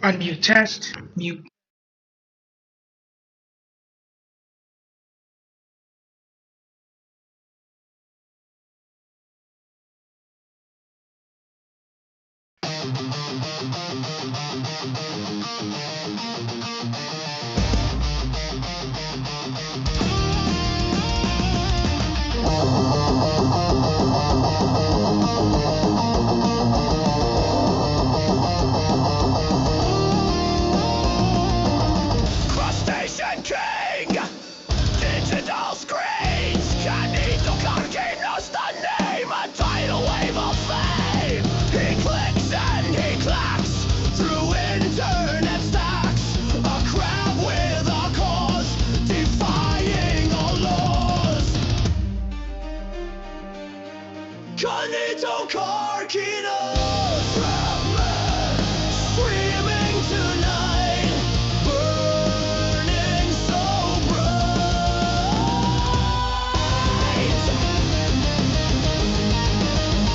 Unmute test. Mute. Crustacean King! Digital screens! Canito Carquenos, the name, a tidal wave of fame! He clicks and he clacks through internet stacks. A crab with a cause, defying all laws. Canito Carquenos! Screaming tonight, burning so bright,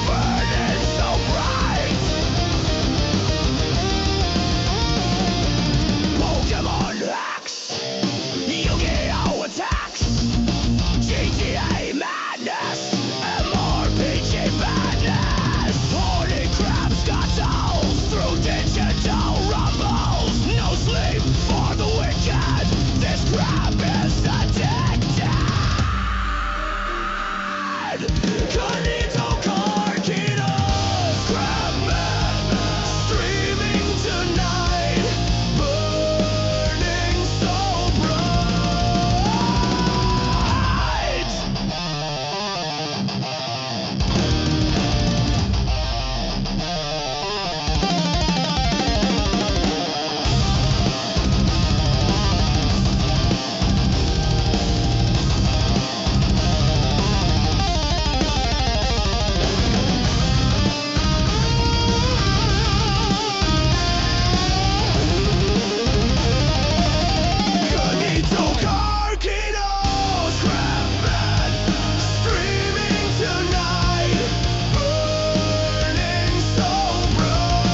burning so bright. Pokémon hacks, Yu-Gi-Oh attacks, GTA madness, MRPG madness. Horny crab scuttles through digital rumbles. No sleep for the wicked. This crab is addicted. Canito Carquitos, crabman, streaming tonight, burning so bright. Canito Carquitos, crabman, streaming tonight, burning so bright.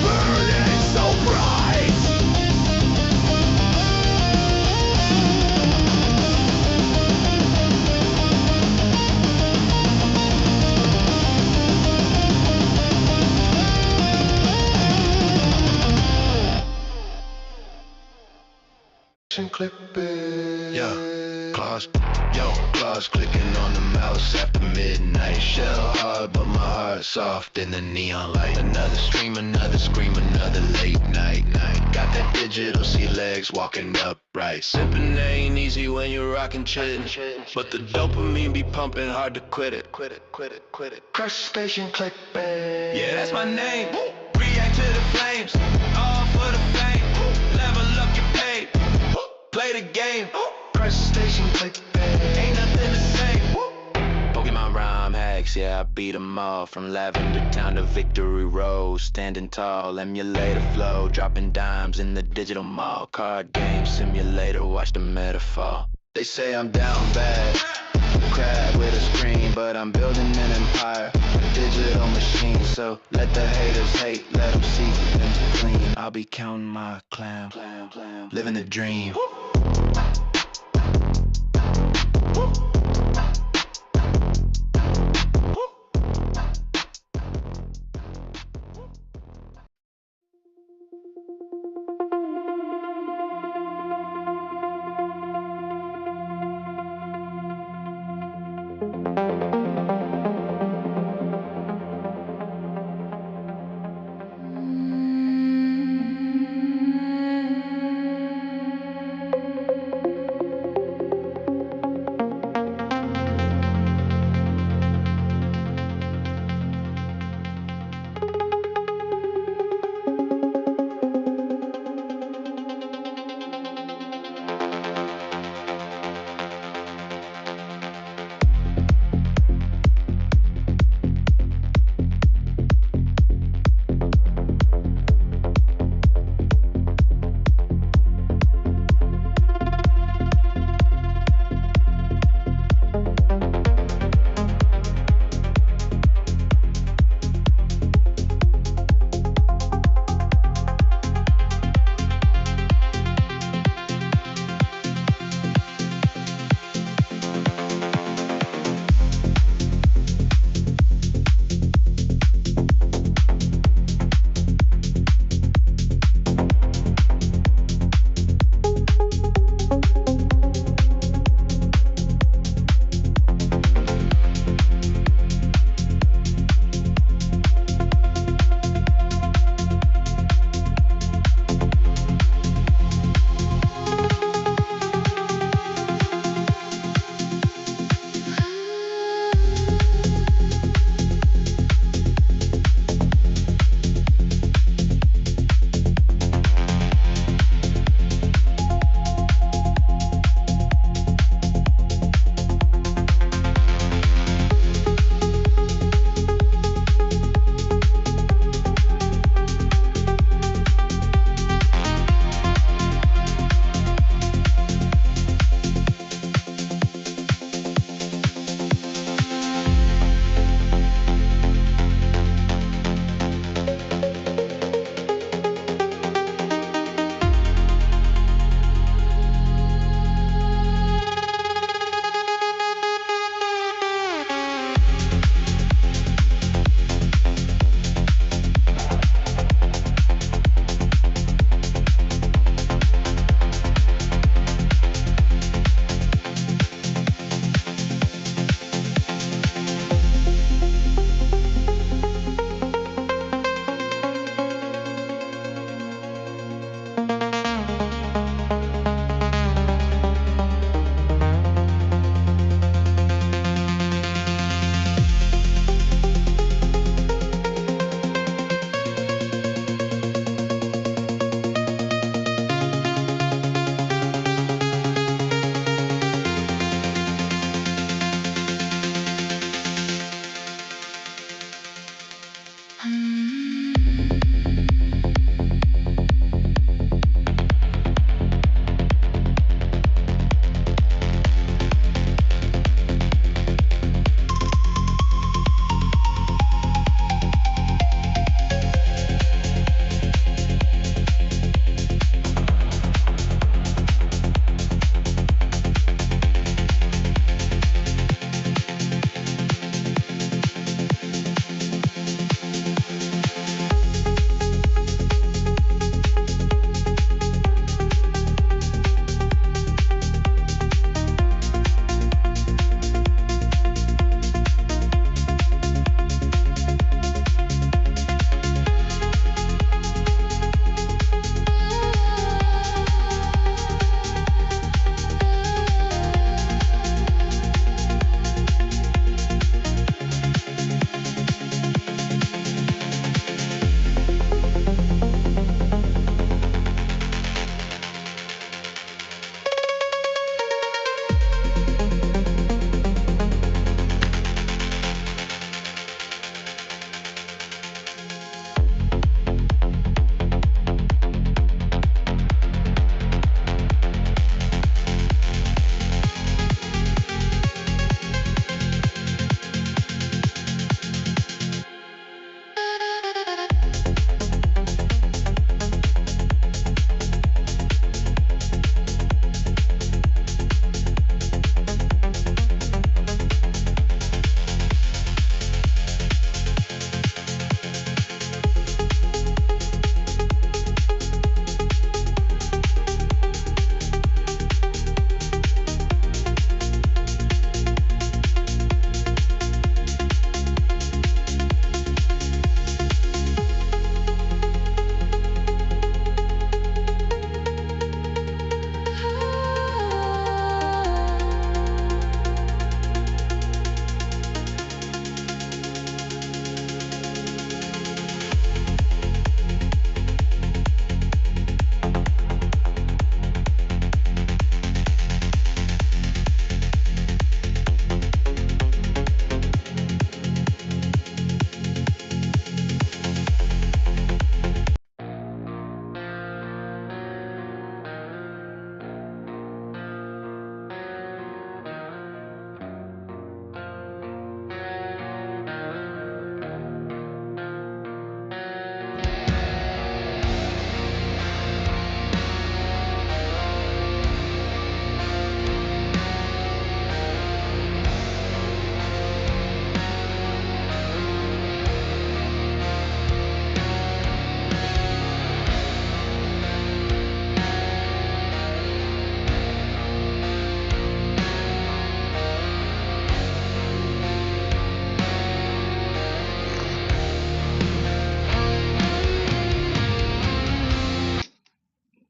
Burning so bright. Clip it. Claws clicking on the mouse after midnight. Shell hard, but my heart soft in the neon light. Another stream, another scream, another late night. Got that digital sea legs walking upright. Sipping ain't easy when you're rocking chillin', but the dopamine be pumping hard to quit it. Crustacean clickbait. Yeah, that's my name. React to the flames, all for the fame. Level up your pay. Play the game. Crustacean clickbait. Ain't nothing to say. Pokemon rhyme hacks, yeah, I beat 'em all. From Lavender Town to Victory Road. Standing tall, emulator flow. Dropping dimes in the digital mall. Card game simulator, watch the metaphor. They say I'm down bad. Crab with a screen, but I'm building an empire. A digital machine, so let the haters hate. Let them see them clean. I'll be counting my clam. Living the dream.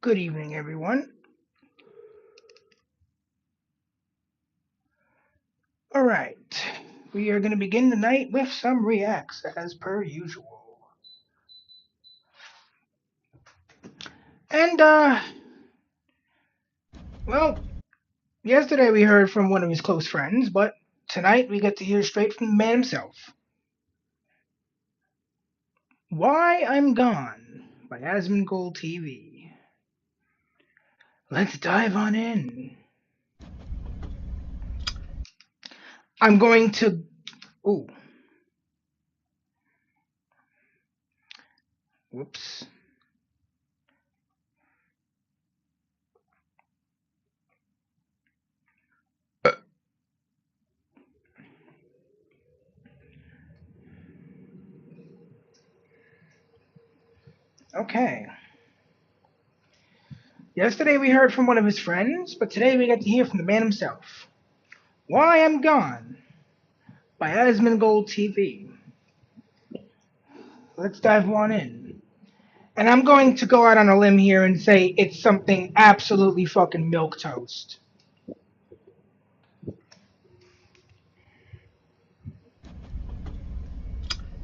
Good evening, everyone. Alright, we are going to begin the night with some reacts, as per usual. And, well, yesterday we heard from one of his close friends, but tonight we get to hear straight from the man himself. Why I'm Gone by Asmongold TV. Let's dive on in. I'm going to... Ooh. Whoops. Okay. Yesterday we heard from one of his friends, but today we get to hear from the man himself. Why I'm Gone by Asmongold TV. Let's dive on in. And I'm going to go out on a limb here and say it's something absolutely fucking milquetoast.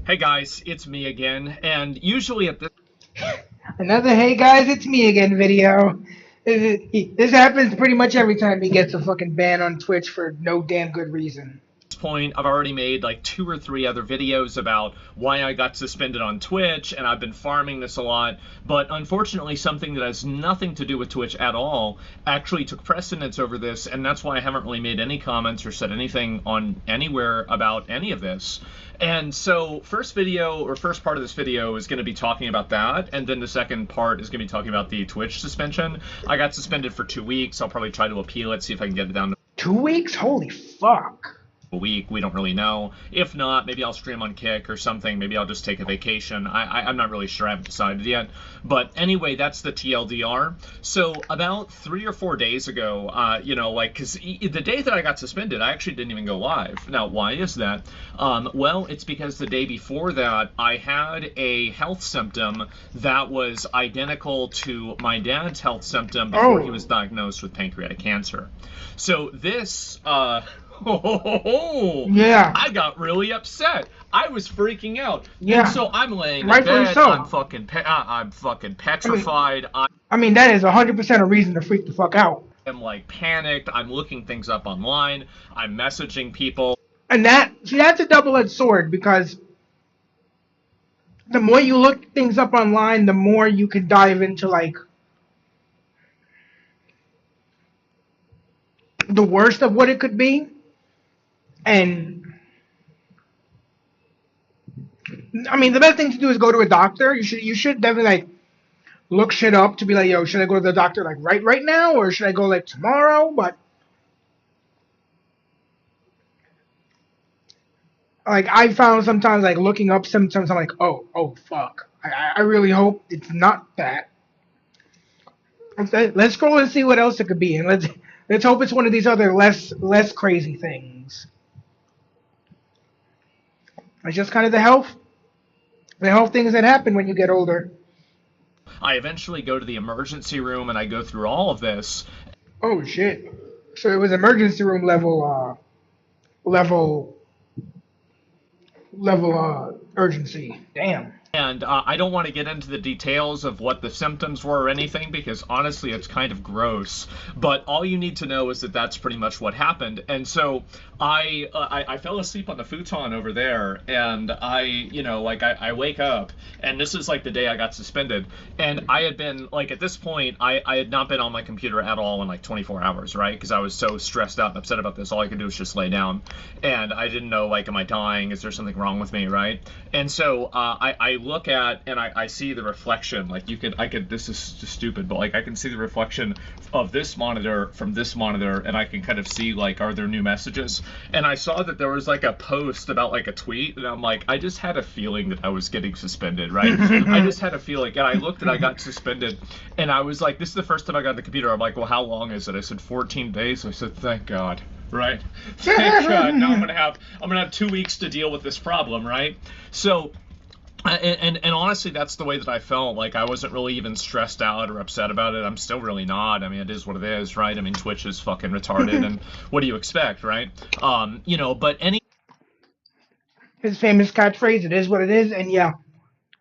Hey guys, it's me again, and usually at this Another hey guys, it's me again video. This happens pretty much every time he gets a fucking ban on Twitch for no damn good reason. point, I've already made like 2 or 3 other videos about why I got suspended on Twitch, and I've been farming this a lot, but unfortunately something that has nothing to do with Twitch at all actually took precedence over this, and that's why I haven't really made any comments or said anything on anywhere about any of this. And so first part of this video is going to be talking about that, and then the second part is going to be talking about the Twitch suspension. I got suspended for 2 weeks. I'll probably try to appeal it, see if I can get it down to 2 weeks? Holy fuck. a week. We don't really know. If not, maybe I'll stream on Kick or something. Maybe I'll just take a vacation. I'm not really sure. I haven't decided yet. But anyway, that's the TLDR. So about 3 or 4 days ago, because the day that I got suspended, I actually didn't even go live. Now, why is that? Well, it's because the day before that, I had a health symptom that was identical to my dad's health symptom before he was diagnosed with pancreatic cancer. So this, yeah, I got really upset. I was freaking out. Yeah. And so I'm laying in Rightfully bed. so. I'm fucking petrified. I mean, that is 100% a reason to freak the fuck out. I'm like panicked. I'm looking things up online. I'm messaging people. And that's a double-edged sword, because the more you look things up online, the more you can dive into, like, the worst of what it could be. And I mean, the best thing to do is go to a doctor. You should definitely, like, look shit up to be like, yo, should I go to the doctor, like, right now, or should I go, like, tomorrow? But like, I found sometimes, like, looking up symptoms, I'm like, oh fuck, I really hope it's not that. Let's go and see what else it could be, and let's hope it's one of these other less crazy things. It's just kind of the health things that happen when you get older. I eventually go to the emergency room and I go through all of this. Oh shit! So it was emergency room level urgency. Damn. And I don't want to get into the details of what the symptoms were or anything, because honestly it's kind of gross. But all you need to know is that that's pretty much what happened. And so I fell asleep on the futon over there, and I wake up, and this is like the day I got suspended. And I had been, like, at this point, I had not been on my computer at all in like 24 hours, right? Because I was so stressed out and upset about this. All I could do was just lay down. And I didn't know, like, am I dying? Is there something wrong with me, right? And so I look at, and I see the reflection. Like, this is just stupid, but like I can see the reflection of this monitor from this monitor, and I can kind of see, like, are there new messages? And I saw that there was like a post about like a tweet, and I'm like, I just had a feeling that I was getting suspended, right? I just had a feeling, and I looked and I got suspended, and I was like, this is the first time I got on the computer. I'm like, well, how long is it? I said 14 days. I said, thank God. Right? Thank God. Now I'm gonna have 2 weeks to deal with this problem, right? So And honestly, that's the way that I felt. Like I wasn't really even stressed out or upset about it. I'm still really not. I mean, it is what it is, right? I mean, Twitch is fucking retarded, and what do you expect, right? But His famous catchphrase, "It is what it is," and yeah,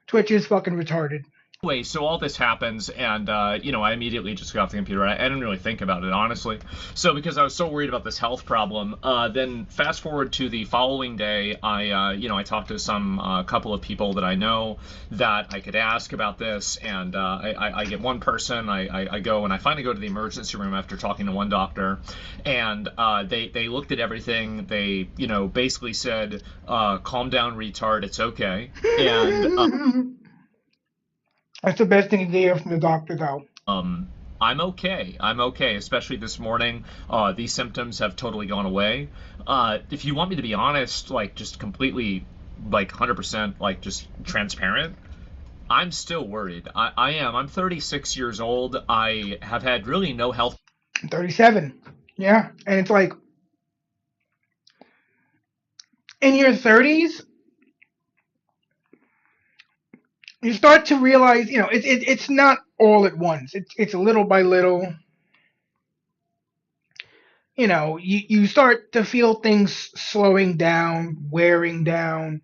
Twitch is fucking retarded. anyway, so all this happens, and I immediately just got off the computer. I didn't really think about it, honestly. So because I was so worried about this health problem, then fast forward to the following day, I talked to some couple of people that I know that I could ask about this, and I get one person. I go and I finally go to the emergency room after talking to one doctor, and they looked at everything. They basically said, "Calm down, retard. It's okay." And That's the best thing to hear from the doctor, though. Um, I'm okay. I'm okay, especially this morning. These symptoms have totally gone away. If you want me to be honest, like just completely, like 100%, like just transparent, I'm still worried. I am. I'm 36 years old. I have had really no health. 37. Yeah, and it's like in your 30s, you start to realize, it's not all at once. It's little by little. You start to feel things slowing down, wearing down.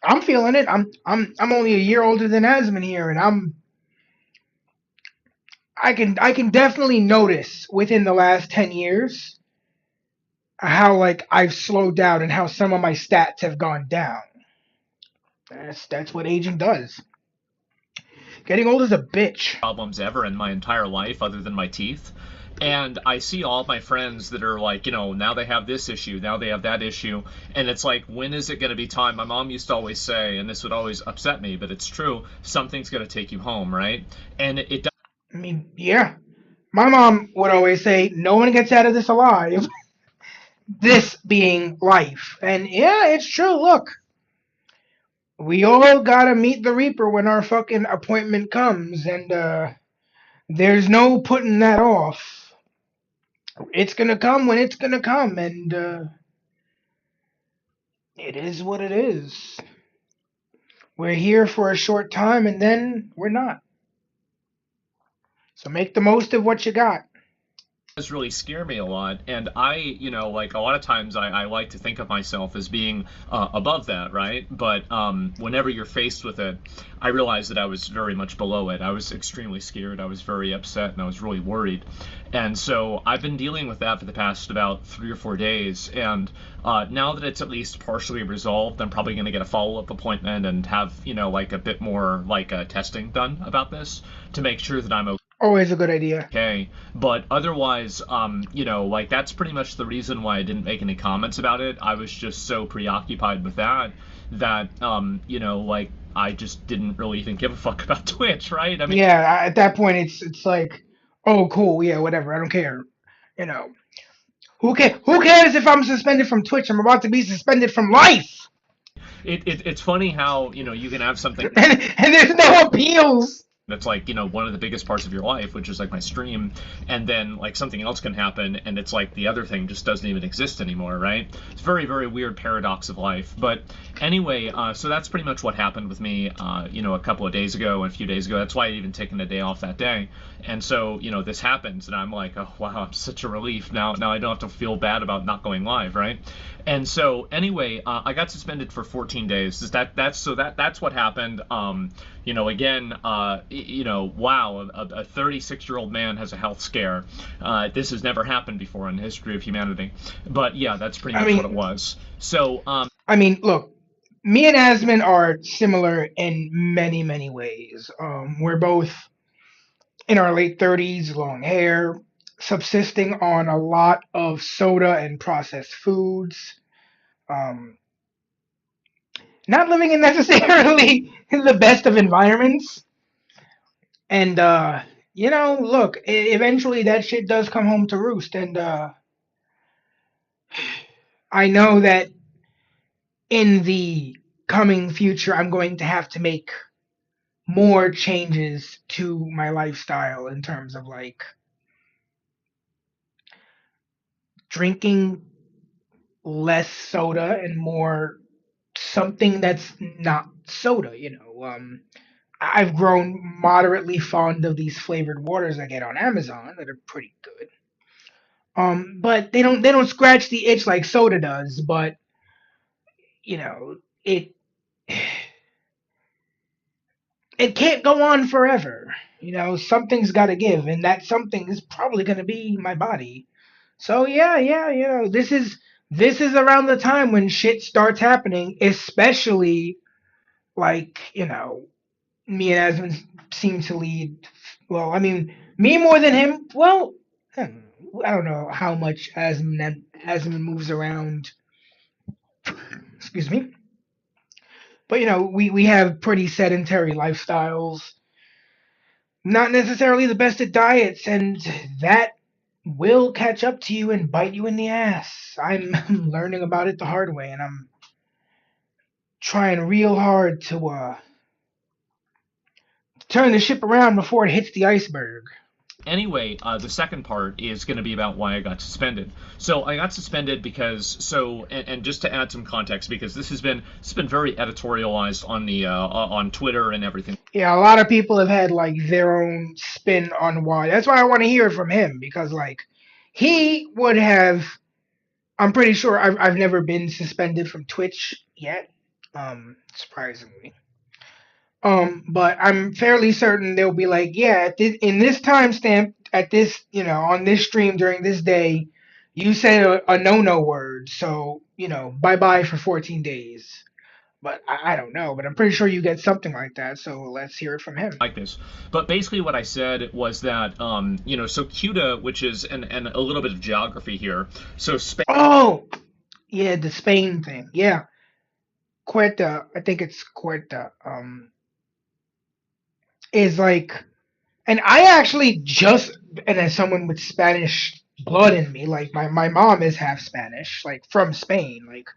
I'm feeling it. I'm only a year older than Asman here, and I can definitely notice within the last 10 years how like I've slowed down and how some of my stats have gone down. That's what aging does. Getting old is a bitch. Problems ever in my entire life other than my teeth. And I see all my friends that are like, now they have this issue, now they have that issue. And it's like, when is it going to be time? My mom used to always say, and this would always upset me, but it's true, something's going to take you home, right? And it I mean, yeah. My mom would always say, "No one gets out of this alive." This being life. And yeah, it's true. Look, we all gotta meet the Reaper when our fucking appointment comes, and there's no putting that off. It's gonna come when it's gonna come, and it is what it is. We're here for a short time, and then we're not. So make the most of what you got. does really scare me a lot. And like a lot of times I like to think of myself as being above that, right? But whenever you're faced with it, I realized that I was very much below it. I was extremely scared. I was very upset and I was really worried. And so I've been dealing with that for the past about 3 or 4 days. And now that it's at least partially resolved, I'm probably going to get a follow-up appointment and have, like a bit more like testing done about this to make sure that I'm Always a good idea. okay. But otherwise, like that's pretty much the reason why I didn't make any comments about it. I was just so preoccupied with that like I just didn't really even give a fuck about Twitch, right? I mean, Yeah, at that point, it's like, oh, cool, yeah, whatever, I don't care. You know, who cares if I'm suspended from Twitch? I'm about to be suspended from life, it's funny how you can have something and there's no appeals. that's like one of the biggest parts of your life, which is like my stream, and then like something else can happen and it's like the other thing just doesn't even exist anymore, right? It's very, very weird paradox of life. But anyway, so that's pretty much what happened with me a couple of days ago and a few days ago. That's why I even taken a day off that day. And so this happens and I'm like, oh wow, I'm such a relief. Now I don't have to feel bad about not going live, right? And so anyway, I got suspended for 14 days. That's what happened. Again, wow, a 36-year-old man has a health scare. This has never happened before in the history of humanity. But yeah, that's pretty I much what it mean, was. So, look, me and Asman are similar in many, many ways. We're both in our late 30s, long hair, subsisting on a lot of soda and processed foods. Um, Not living in necessarily the best of environments. And look, eventually that shit does come home to roost. And I know that in the coming future, I'm going to have to make more changes to my lifestyle in terms of like drinking less soda and more something that's not soda. I've grown moderately fond of these flavored waters I get on Amazon that are pretty good. But they don't scratch the itch like soda does. But you know, it it can't go on forever. Something's got to give, and that something is probably going to be my body. So yeah, yeah, this is around the time when shit starts happening, especially like me and Asmund seem to lead. Well, I mean, me more than him. Well, I don't know how much Asmund moves around. Excuse me. But we have pretty sedentary lifestyles, not necessarily the best at diets, and that will catch up to you and bite you in the ass. I'm learning about it the hard way, and I'm trying real hard to turn the ship around before it hits the iceberg. Anyway, the second part is going to be about why I got suspended. So I got suspended because and just to add some context, because this has been very editorialized on the on Twitter and everything. Yeah, a lot of people have had like their own spin on why. That's why I want to hear from him, because like he would have. I'm pretty sure I've never been suspended from Twitch yet. Surprisingly. But I'm fairly certain they'll be like, yeah, in this timestamp, at this, on this stream during this day, you said a no-no word, so bye bye for 14 days. But I don't know, but I'm pretty sure you get something like that. So let's hear it from him. Like this. But basically what I said was that so Cuda, which is and a little bit of geography here. So Spain. Oh, yeah, the Spain thing. Yeah, Cuerta. I think it's Cuerta. Is like, and I actually just, and as someone with Spanish blood in me, like my mom is half Spanish, like from Spain. Like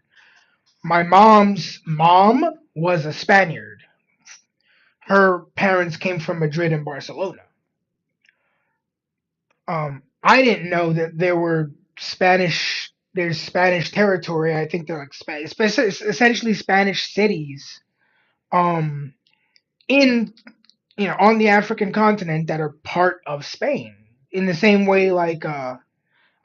my mom's mom was a Spaniard. Her parents came from Madrid and Barcelona. I didn't know that there were Spanish. There's Spanish territory. I think they're like essentially Spanish cities. Um, in on the African continent that are part of Spain. In the same way, like I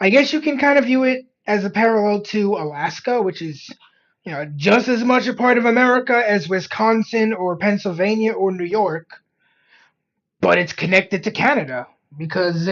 guess you can kind of view it as a parallel to Alaska, which is just as much a part of America as Wisconsin or Pennsylvania or New York, but it's connected to Canada because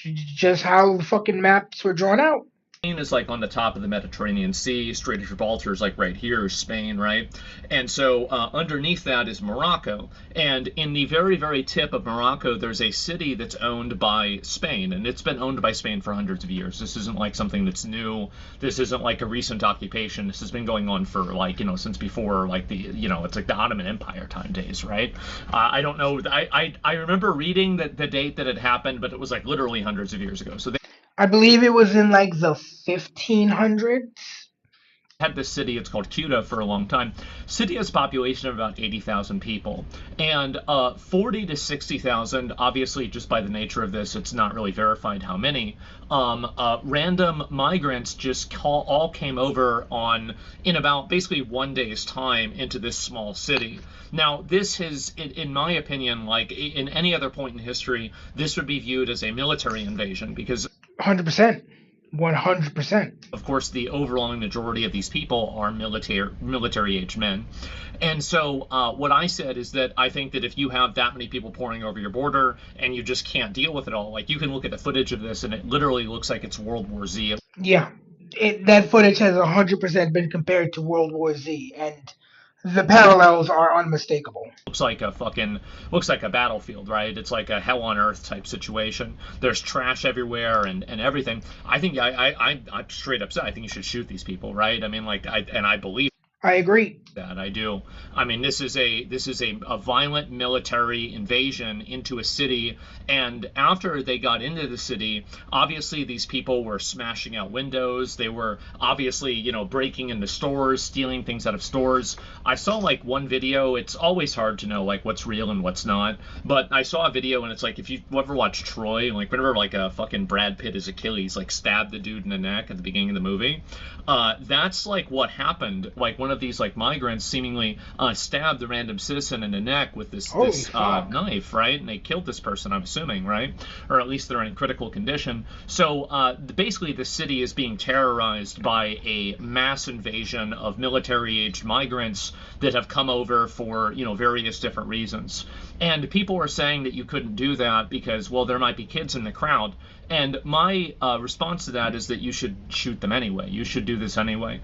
just how the fucking maps were drawn out. Spain is like on the top of the Mediterranean Sea. Strait of Gibraltar is like right here, Spain, right? And so underneath that is Morocco. And in the very, very tip of Morocco, there's a city that's owned by Spain. And it's been owned by Spain for hundreds of years. This isn't like something that's new. This isn't like a recent occupation. This has been going on for like, since before like it's like the Ottoman Empire time days, right? I don't know. I remember reading the date that it happened, but it was like literally hundreds of years ago. So I believe it was in like the 1500s. Had this city, it's called Cuda, for a long time. City has a population of about 80,000 people, and 40 to 60,000, obviously just by the nature of this, it's not really verified how many, random migrants just all came over in about basically one day's time into this small city. Now, this has, in my opinion, like in any other point in history, this would be viewed as a military invasion because 100%. 100%. Of course, the overwhelming majority of these people are military-aged men. And so what I said is that I think that if you have that many people pouring over your border and you just can't deal with it all, like you can look at the footage of this and it literally looks like it's World War Z. Yeah, that footage has 100% been compared to World War Z, and the parallels are unmistakable. Looks like a battlefield, right? It's like a hell on earth type situation. There's trash everywhere and everything. I think I'm straight up. I think you should shoot these people, right? I mean, like I believe. I agree. That I do. I mean, this is a violent military invasion into a city, and after they got into the city, obviously these people were smashing out windows. They were obviously, breaking into stores, stealing things out of stores. I saw like one video. It's always hard to know like what's real and what's not. But I saw a video and it's like if you ever watch Troy, like whenever like a fucking Brad Pitt as Achilles like stabbed the dude in the neck at the beginning of the movie, that's like what happened. Like one one of these like migrants seemingly stabbed the random citizen in the neck with this Holy this fuck. knife, right? And they killed this person, I'm assuming, right? Or at least they're in critical condition. So basically, the city is being terrorized by a mass invasion of military-aged migrants that have come over for various different reasons. And people are saying that you couldn't do that because, well, there might be kids in the crowd. And my response to that is that you should shoot them anyway. You should do this anyway.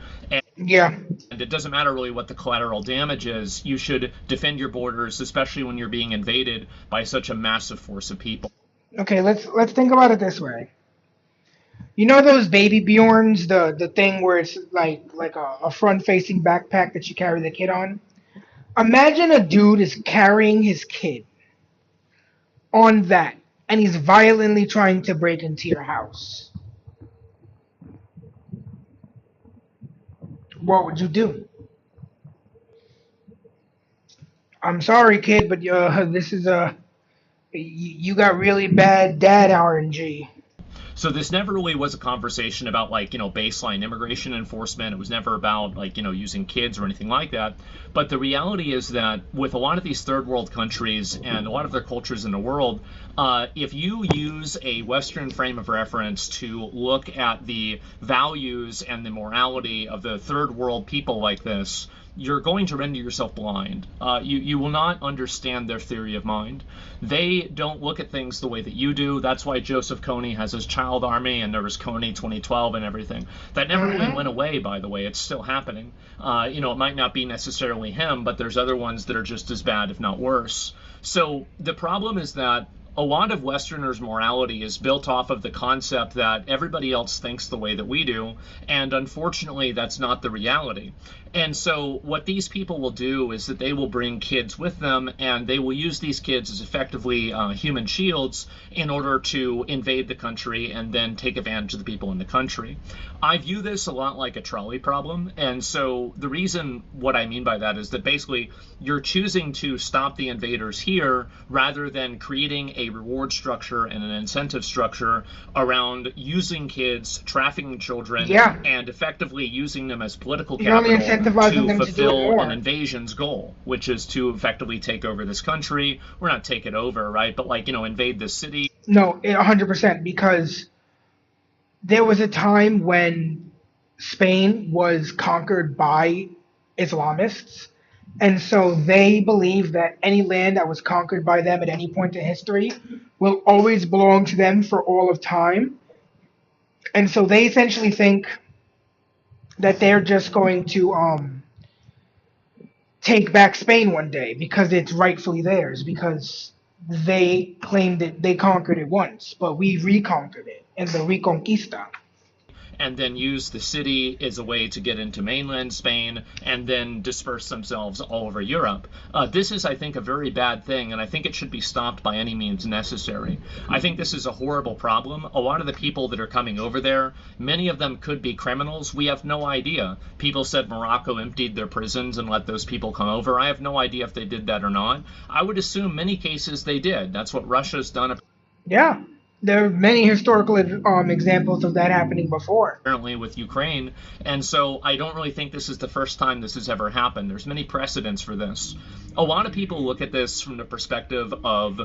Yeah. And it doesn't matter really what the collateral damage is. You should defend your borders, especially when you're being invaded by such a massive force of people. Okay, let's think about it this way. You know those baby Bjorns, the thing where it's like a front facing backpack that you carry the kid on? Imagine a dude is carrying his kid on that and he's violently trying to break into your house. What would you do? I'm sorry, kid, but this is you got really bad dad RNG. So this never really was a conversation about like, baseline immigration enforcement. It was never about like, using kids or anything like that. But the reality is that with a lot of these third world countries and a lot of their cultures in the world, if you use a Western frame of reference to look at the values and the morality of the third world people like this, you're going to render yourself blind. You will not understand their theory of mind. They don't look at things the way that you do. That's why Joseph Kony has his child army, and there was Kony 2012 and everything. That never really went away, by the way. It's still happening. It might not be necessarily him, but there's other ones that are just as bad, if not worse. So the problem is that a lot of Westerners' morality is built off of the concept that everybody else thinks the way that we do, and unfortunately, that's not the reality. And so what these people will do is that they will bring kids with them, and they will use these kids as effectively human shields in order to invade the country and then take advantage of the people in the country. I view this a lot like a trolley problem, and so the reason what I mean by that is that basically you're choosing to stop the invaders here rather than creating a reward structure and an incentive structure around using kids, trafficking children, Yeah. and effectively using them as political You're only capital incentivizing to them to do it fulfill more. an invasion's goal, which is to effectively take over this country. We're not take it over, right? But like, invade this city. No, 100%, because there was a time when Spain was conquered by Islamists, and so they believe that any land that was conquered by them at any point in history will always belong to them for all of time. And so they essentially think that they're just going to take back Spain one day because it's rightfully theirs, because they claimed that they conquered it once, but we reconquered it in the Reconquista. And then use the city as a way to get into mainland Spain and then disperse themselves all over Europe. This is, I think, a very bad thing, and I think it should be stopped by any means necessary. I think this is a horrible problem. A lot of the people that are coming over there, many of them could be criminals. We have no idea. People said Morocco emptied their prisons and let those people come over. I have no idea if they did that or not. I would assume many cases they did. That's what Russia's done. Yeah, there are many historical examples of that happening before. Apparently with Ukraine, and so I don't really think this is the first time this has ever happened. There's many precedents for this. A lot of people look at this from the perspective of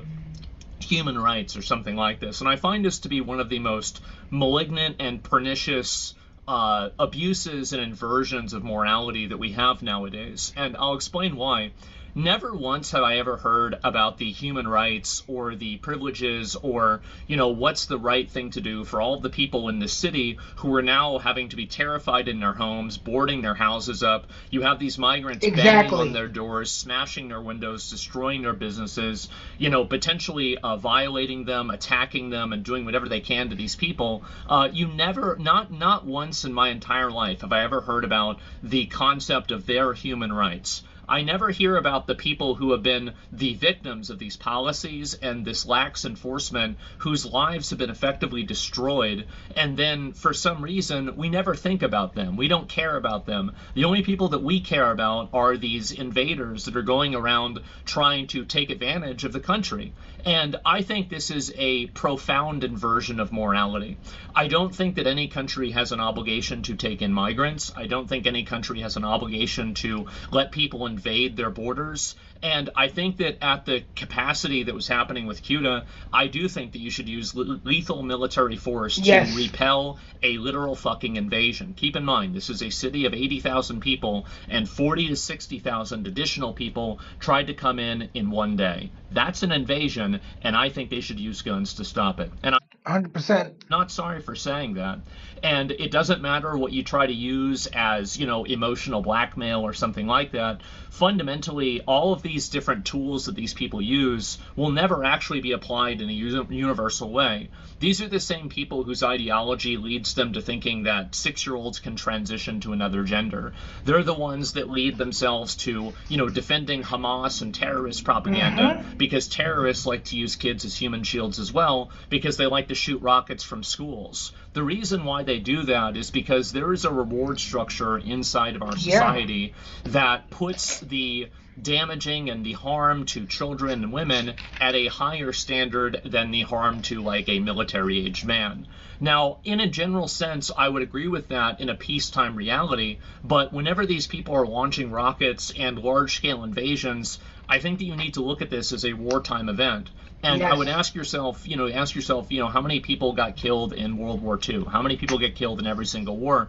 human rights or something like this, and I find this to be one of the most malignant and pernicious abuses and inversions of morality that we have nowadays, and I'll explain why. Never once have I ever heard about the human rights or the privileges or, what's the right thing to do for all of the people in the city who are now having to be terrified in their homes, boarding their houses up. You have these migrants banging on their doors, smashing their windows, destroying their businesses, potentially violating them, attacking them, and doing whatever they can to these people. Not once in my entire life have I ever heard about the concept of their human rights. I never hear about the people who have been the victims of these policies and this lax enforcement, whose lives have been effectively destroyed. And then for some reason, we never think about them. We don't care about them. The only people that we care about are these invaders that are going around trying to take advantage of the country. And I think this is a profound inversion of morality. I don't think that any country has an obligation to take in migrants. I don't think any country has an obligation to let people invade their borders. And I think that at the capacity that was happening with Cuba, I do think that you should use lethal military force to Yes. repel a literal fucking invasion. Keep in mind, this is a city of 80,000 people, and 40 to 60,000 additional people tried to come in one day. That's an invasion, and I think they should use guns to stop it. And 100%. not sorry for saying that. And it doesn't matter what you try to use as, emotional blackmail or something like that. Fundamentally, all of these different tools that these people use will never actually be applied in a universal way. These are the same people whose ideology leads them to thinking that 6-year-olds can transition to another gender. They're the ones that lead themselves to, defending Hamas and terrorist propaganda, because terrorists like to use kids as human shields as well, because they like to shoot rockets from schools. The reason why they do that is because there is a reward structure inside of our society that puts the damaging and the harm to children and women at a higher standard than the harm to like a military-aged man. Now, in a general sense, I would agree with that in a peacetime reality, but whenever these people are launching rockets and large-scale invasions, I think that you need to look at this as a wartime event. And I would ask yourself, how many people got killed in World War II? How many people get killed in every single war?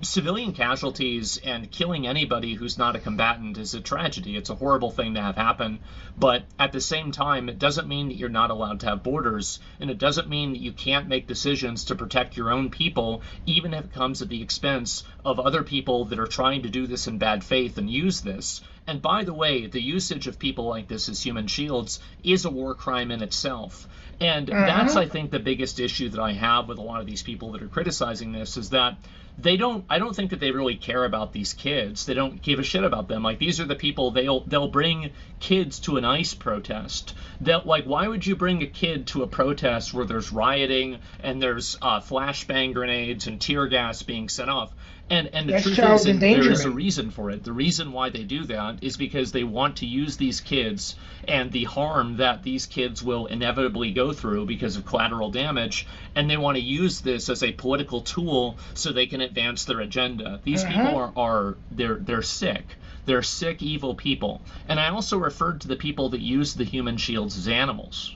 Civilian casualties and killing anybody who's not a combatant is a tragedy. It's a horrible thing to have happen. But at the same time, it doesn't mean that you're not allowed to have borders, and it doesn't mean that you can't make decisions to protect your own people, even if it comes at the expense of other people that are trying to do this in bad faith and use this. And by the way, the usage of people like this as human shields is a war crime in itself. And that's, I think, the biggest issue that I have with a lot of these people that are criticizing this, is that I don't think that they really care about these kids. They don't give a shit about them. Like, these are the people, they'll bring kids to an ICE protest. Why would you bring a kid to a protest where there's rioting and there's flashbang grenades and tear gas being set off? And the truth is, there is a reason for it. The reason why they do that is because they want to use these kids and the harm that these kids will inevitably go through because of collateral damage, and they want to use this as a political tool so they can advance their agenda. These people they're sick. They're sick, evil people. And I also referred to the people that use the human shields as animals.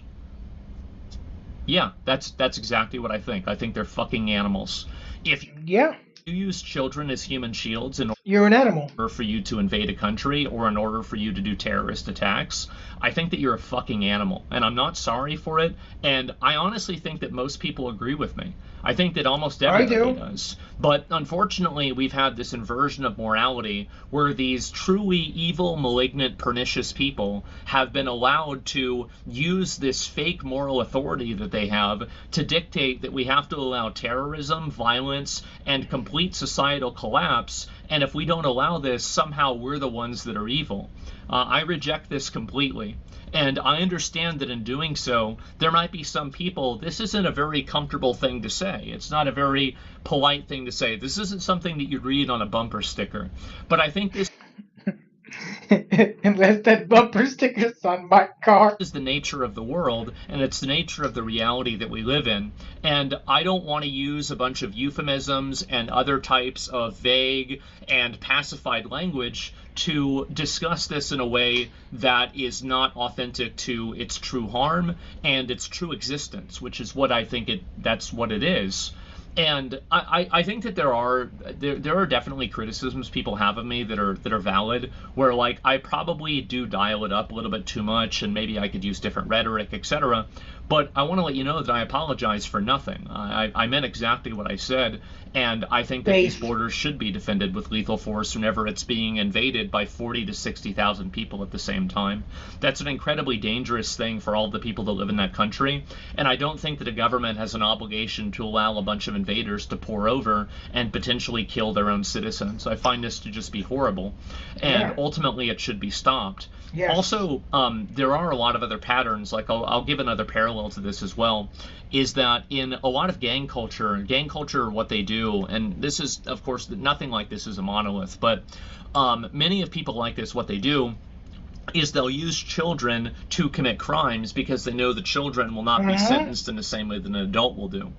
Yeah, that's exactly what I think. I think they're fucking animals. If you use children as human shields you're an animal. order for you to invade a country or in order for you to do terrorist attacks, I think that you're a fucking animal. And I'm not sorry for it. And I honestly think that most people agree with me. I think that almost everybody does. But unfortunately, we've had this inversion of morality where these truly evil, malignant, pernicious people have been allowed to use this fake moral authority that they have to dictate that we have to allow terrorism, violence, and complete societal collapse. And if we don't allow this, somehow we're the ones that are evil. I reject this completely. And I understand that in doing so, there might be some people, this isn't a very comfortable thing to say. It's not a very polite thing to say. This isn't something that you'd read on a bumper sticker. But I think this Unless that bumper sticker's on my car. is the nature of the world, and it's the nature of the reality that we live in. And I don't want to use a bunch of euphemisms and other types of vague and pacified language to discuss this in a way that is not authentic to its true harm and its true existence, which is what I think that's what it is. And I think that there are definitely criticisms people have of me that are valid, where I probably do dial it up a little bit too much, and maybe I could use different rhetoric, etc. But I want to let you know that I apologize for nothing. I meant exactly what I said, and I think that these Based. borders should be defended with lethal force whenever it's being invaded by 40 to 60,000 people at the same time. That's an incredibly dangerous thing for all the people that live in that country, and I don't think that a government has an obligation to allow a bunch of invaders to pour over and potentially kill their own citizens. I find this to just be horrible, and Yeah. ultimately it should be stopped. Yes. Also, there are a lot of other patterns. Like I'll give another parallel to this as well, is that in a lot of gang culture, what they do, and this is, of course, nothing like this is a monolith, but many of people like this, what they do is they'll use children to commit crimes because they know the children will not be sentenced in the same way that an adult will do.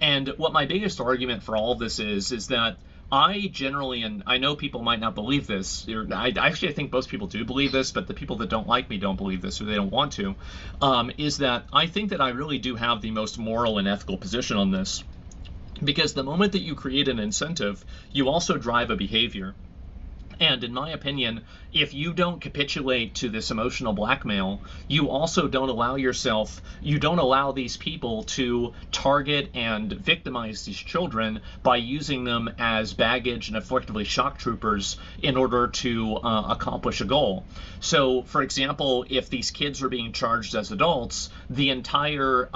And what my biggest argument for all of this is that I generally, and I know people might not believe this, I think most people do believe this, but the people that don't like me don't believe this, or they don't want to, is that I think that I really do have the most moral and ethical position on this. Because the moment that you create an incentive, you also drive a behavior. And in my opinion, if you don't capitulate to this emotional blackmail, you also don't allow these people to target and victimize these children by using them as baggage and effectively shock troopers in order to accomplish a goal. So, for example, if these kids were being charged as adults, the entire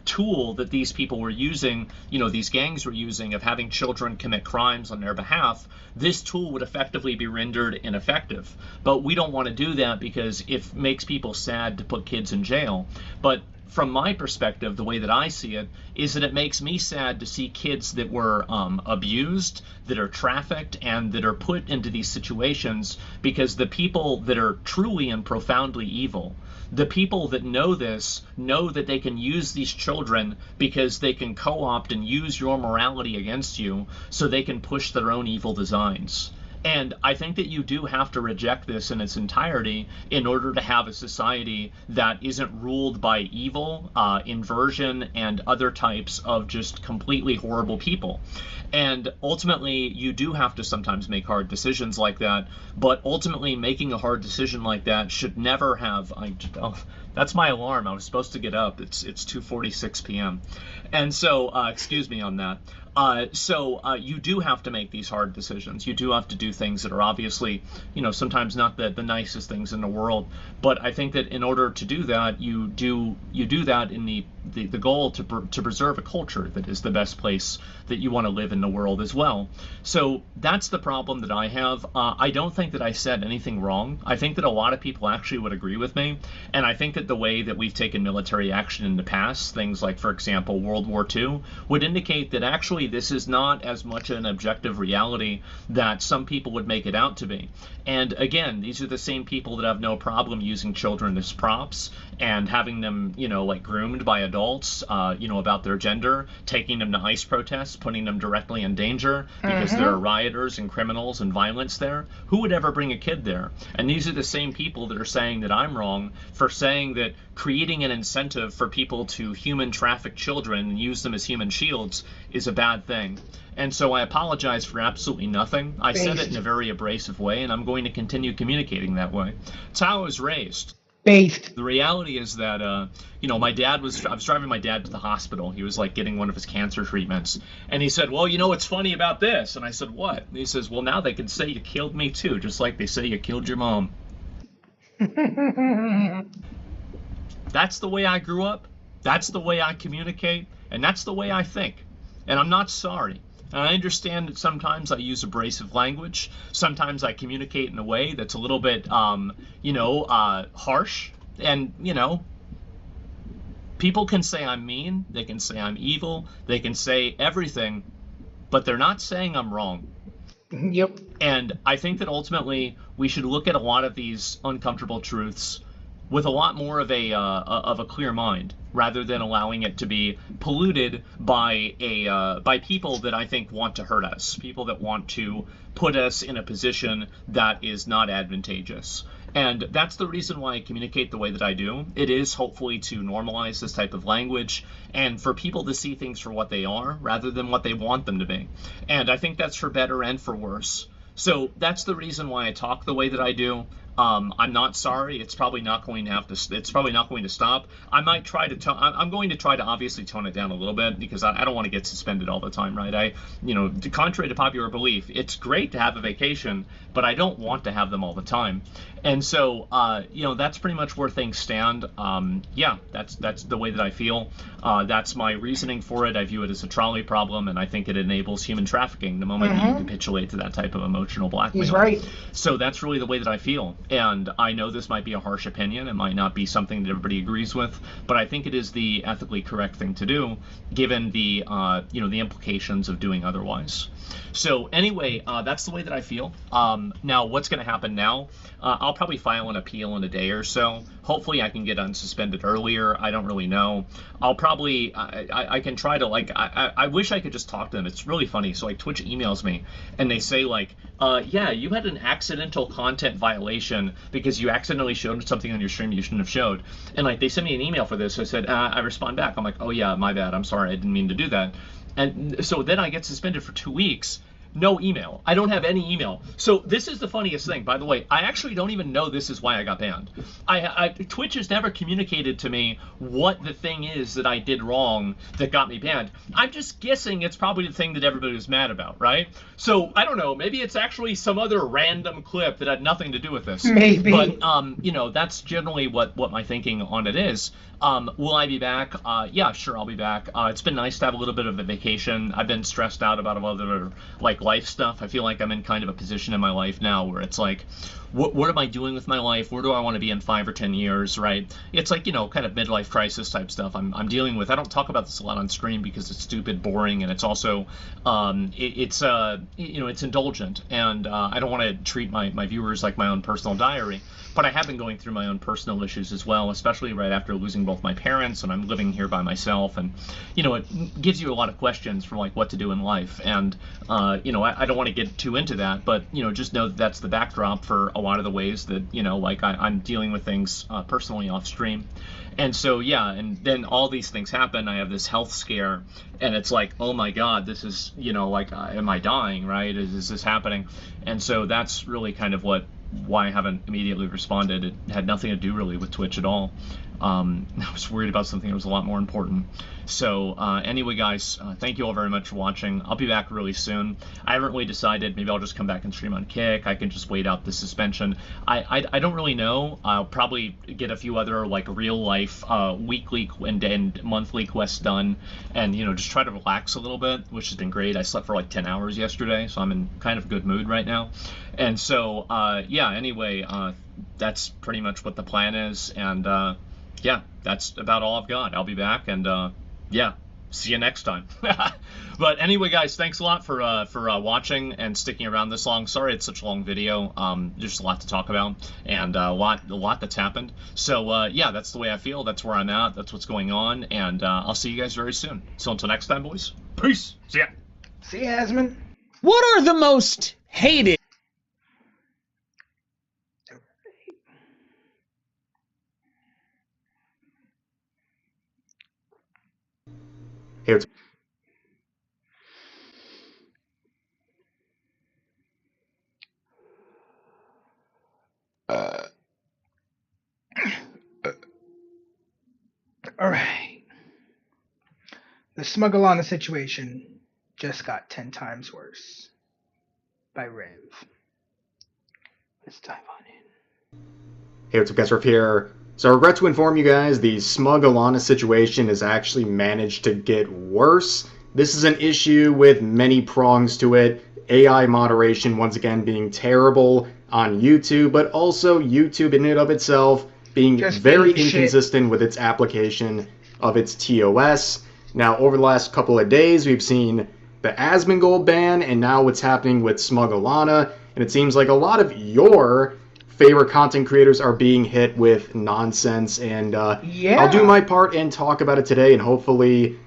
tool that these people were using, these gangs were using of having children commit crimes on their behalf, this tool would effectively be rendered ineffective. But we don't want to do that because it makes people sad to put kids in jail. But from my perspective, the way that I see it is that it makes me sad to see kids that were abused, that are trafficked, and that are put into these situations because the people that are truly and profoundly evil, the people that know this, know that they can use these children because they can co-opt and use your morality against you so they can push their own evil designs. And I think that you do have to reject this in its entirety in order to have a society that isn't ruled by evil, inversion, and other types of just completely horrible people. And ultimately, you do have to sometimes make hard decisions like that, but ultimately making a hard decision like that should never have... that's my alarm. I was supposed to get up. It's 2:46 p.m. And so, excuse me on that. You do have to make these hard decisions. You do have to do things that are obviously, sometimes not the nicest things in the world. But I think that in order to do that, you do that in the goal to preserve a culture that is the best place that you want to live in the world as well. So that's the problem that I have. I don't think that I said anything wrong. I think that a lot of people actually would agree with me. And I think that the way that we've taken military action in the past, things like, for example, World War II, would indicate that actually this is not as much an objective reality that some people would make it out to be. And again, these are the same people that have no problem using children as props and having them, groomed by adults, about their gender, taking them to ICE protests, putting them directly in danger because there are rioters and criminals and violence there. Who would ever bring a kid there? And these are the same people that are saying that I'm wrong for saying that creating an incentive for people to human traffic children and use them as human shields is a bad thing. And so I apologize for absolutely nothing. I said it in a very abrasive way, and I'm going to continue communicating that way. It's how I was raised. Based. The reality is that, I was driving my dad to the hospital. He was getting one of his cancer treatments. And he said, well, what's funny about this? And I said, what? And he says, well, now they can say you killed me too, just like they say you killed your mom. That's the way I grew up. That's the way I communicate. And that's the way I think. And I'm not sorry. And I understand that sometimes I use abrasive language. Sometimes I communicate in a way that's a little bit, harsh. And, people can say I'm mean. They can say I'm evil. They can say everything. But they're not saying I'm wrong. Yep. And I think that ultimately we should look at a lot of these uncomfortable truths with a lot more of a clear mind, rather than allowing it to be polluted by people that I think want to hurt us, people that want to put us in a position that is not advantageous. And that's the reason why I communicate the way that I do. It is hopefully to normalize this type of language and for people to see things for what they are rather than what they want them to be. And I think that's for better and for worse. So that's the reason why I talk the way that I do. I'm not sorry. It's probably not going to have to. It's probably not going to stop. I might try to. I'm going to try to obviously tone it down a little bit because I don't want to get suspended all the time, right? Contrary to popular belief, it's great to have a vacation, but I don't want to have them all the time. And so, that's pretty much where things stand. Yeah, that's the way that I feel. That's my reasoning for it. I view it as a trolley problem, and I think it enables human trafficking the moment you capitulate to that type of emotional blackmail. He's right. So that's really the way that I feel. And I know this might be a harsh opinion. It might not be something that everybody agrees with, but I think it is the ethically correct thing to do, given the the implications of doing otherwise. So anyway, that's the way that I feel. Now, what's going to happen now? I'll probably file an appeal in a day or so. Hopefully, I can get unsuspended earlier. I don't really know. I'll probably, I can try to, I wish I could just talk to them. It's really funny. So, Twitch emails me, and they say, yeah, you had an accidental content violation because you accidentally showed something on your stream you shouldn't have showed. And, they sent me an email for this. So I said, I respond back. I'm like, oh, yeah, my bad. I'm sorry. I didn't mean to do that. And so then I get suspended for 2 weeks. No email. I don't have any email. So this is the funniest thing, by the way. I actually don't even know this is why I got banned. Twitch has never communicated to me what the thing is that I did wrong that got me banned. I'm just guessing it's probably the thing that everybody was mad about, right? So I don't know. Maybe it's actually some other random clip that had nothing to do with this. Maybe. But that's generally what my thinking on it is. Will I be back? Yeah, sure, I'll be back. It's been nice to have a little bit of a vacation. I've been stressed out about other life stuff. I feel like I'm in kind of a position in my life now where it's like, what am I doing with my life? Where do I want to be in 5 or 10 years, right? It's like, kind of midlife crisis type stuff I'm dealing with. I don't talk about this a lot on stream because it's stupid, boring, and it's also, it's indulgent, and I don't want to treat my viewers like my own personal diary. But I have been going through my own personal issues as well, especially right after losing both my parents, and I'm living here by myself. And, it gives you a lot of questions for what to do in life. And, I don't want to get too into that, but, just know that that's the backdrop for a lot of the ways that, I'm dealing with things personally off stream. And so, yeah, and then all these things happen. I have this health scare, and it's like, oh my God, this is, am I dying, right? Is this happening? And so that's really kind of why I haven't immediately responded. It had nothing to do really with Twitch at all. I was worried about something that was a lot more important. So anyway, guys, thank you all very much for watching. I'll be back really soon. I haven't really decided. Maybe I'll just come back and stream on Kick. I can just wait out the suspension. I don't really know. I'll probably get a few other real life weekly and monthly quests done, and just try to relax a little bit, which has been great. I slept for 10 hours yesterday, so I'm in kind of good mood right now. And so yeah, anyway, that's pretty much what the plan is, and yeah, that's about all I've got. I'll be back, and yeah, see you next time. But anyway, guys, thanks a lot for watching and sticking around this long. Sorry it's such a long video. There's a lot to talk about, and a lot that's happened. So yeah, that's the way I feel. That's where I'm at. That's what's going on, and I'll see you guys very soon. So until next time, boys. Peace. See ya. See ya, Asmund. What are the most hated? Here, All right. The Smugglana situation just got 10 times worse. By Rev. Let's dive on in. Hey, what's up, guys? Rev here. So I regret to inform you guys, the Smugglana situation has actually managed to get worse. This is an issue with many prongs to it. AI moderation, once again, being terrible on YouTube, but also YouTube in and of itself being Just very being shit. inconsistent with its application of its TOS. Now, over the last couple of days, we've seen the Asmongold ban, and now what's happening with Smugglana, and it seems like a lot of your favorite content creators are being hit with nonsense, and Yeah. I'll do my part and talk about it today, and hopefully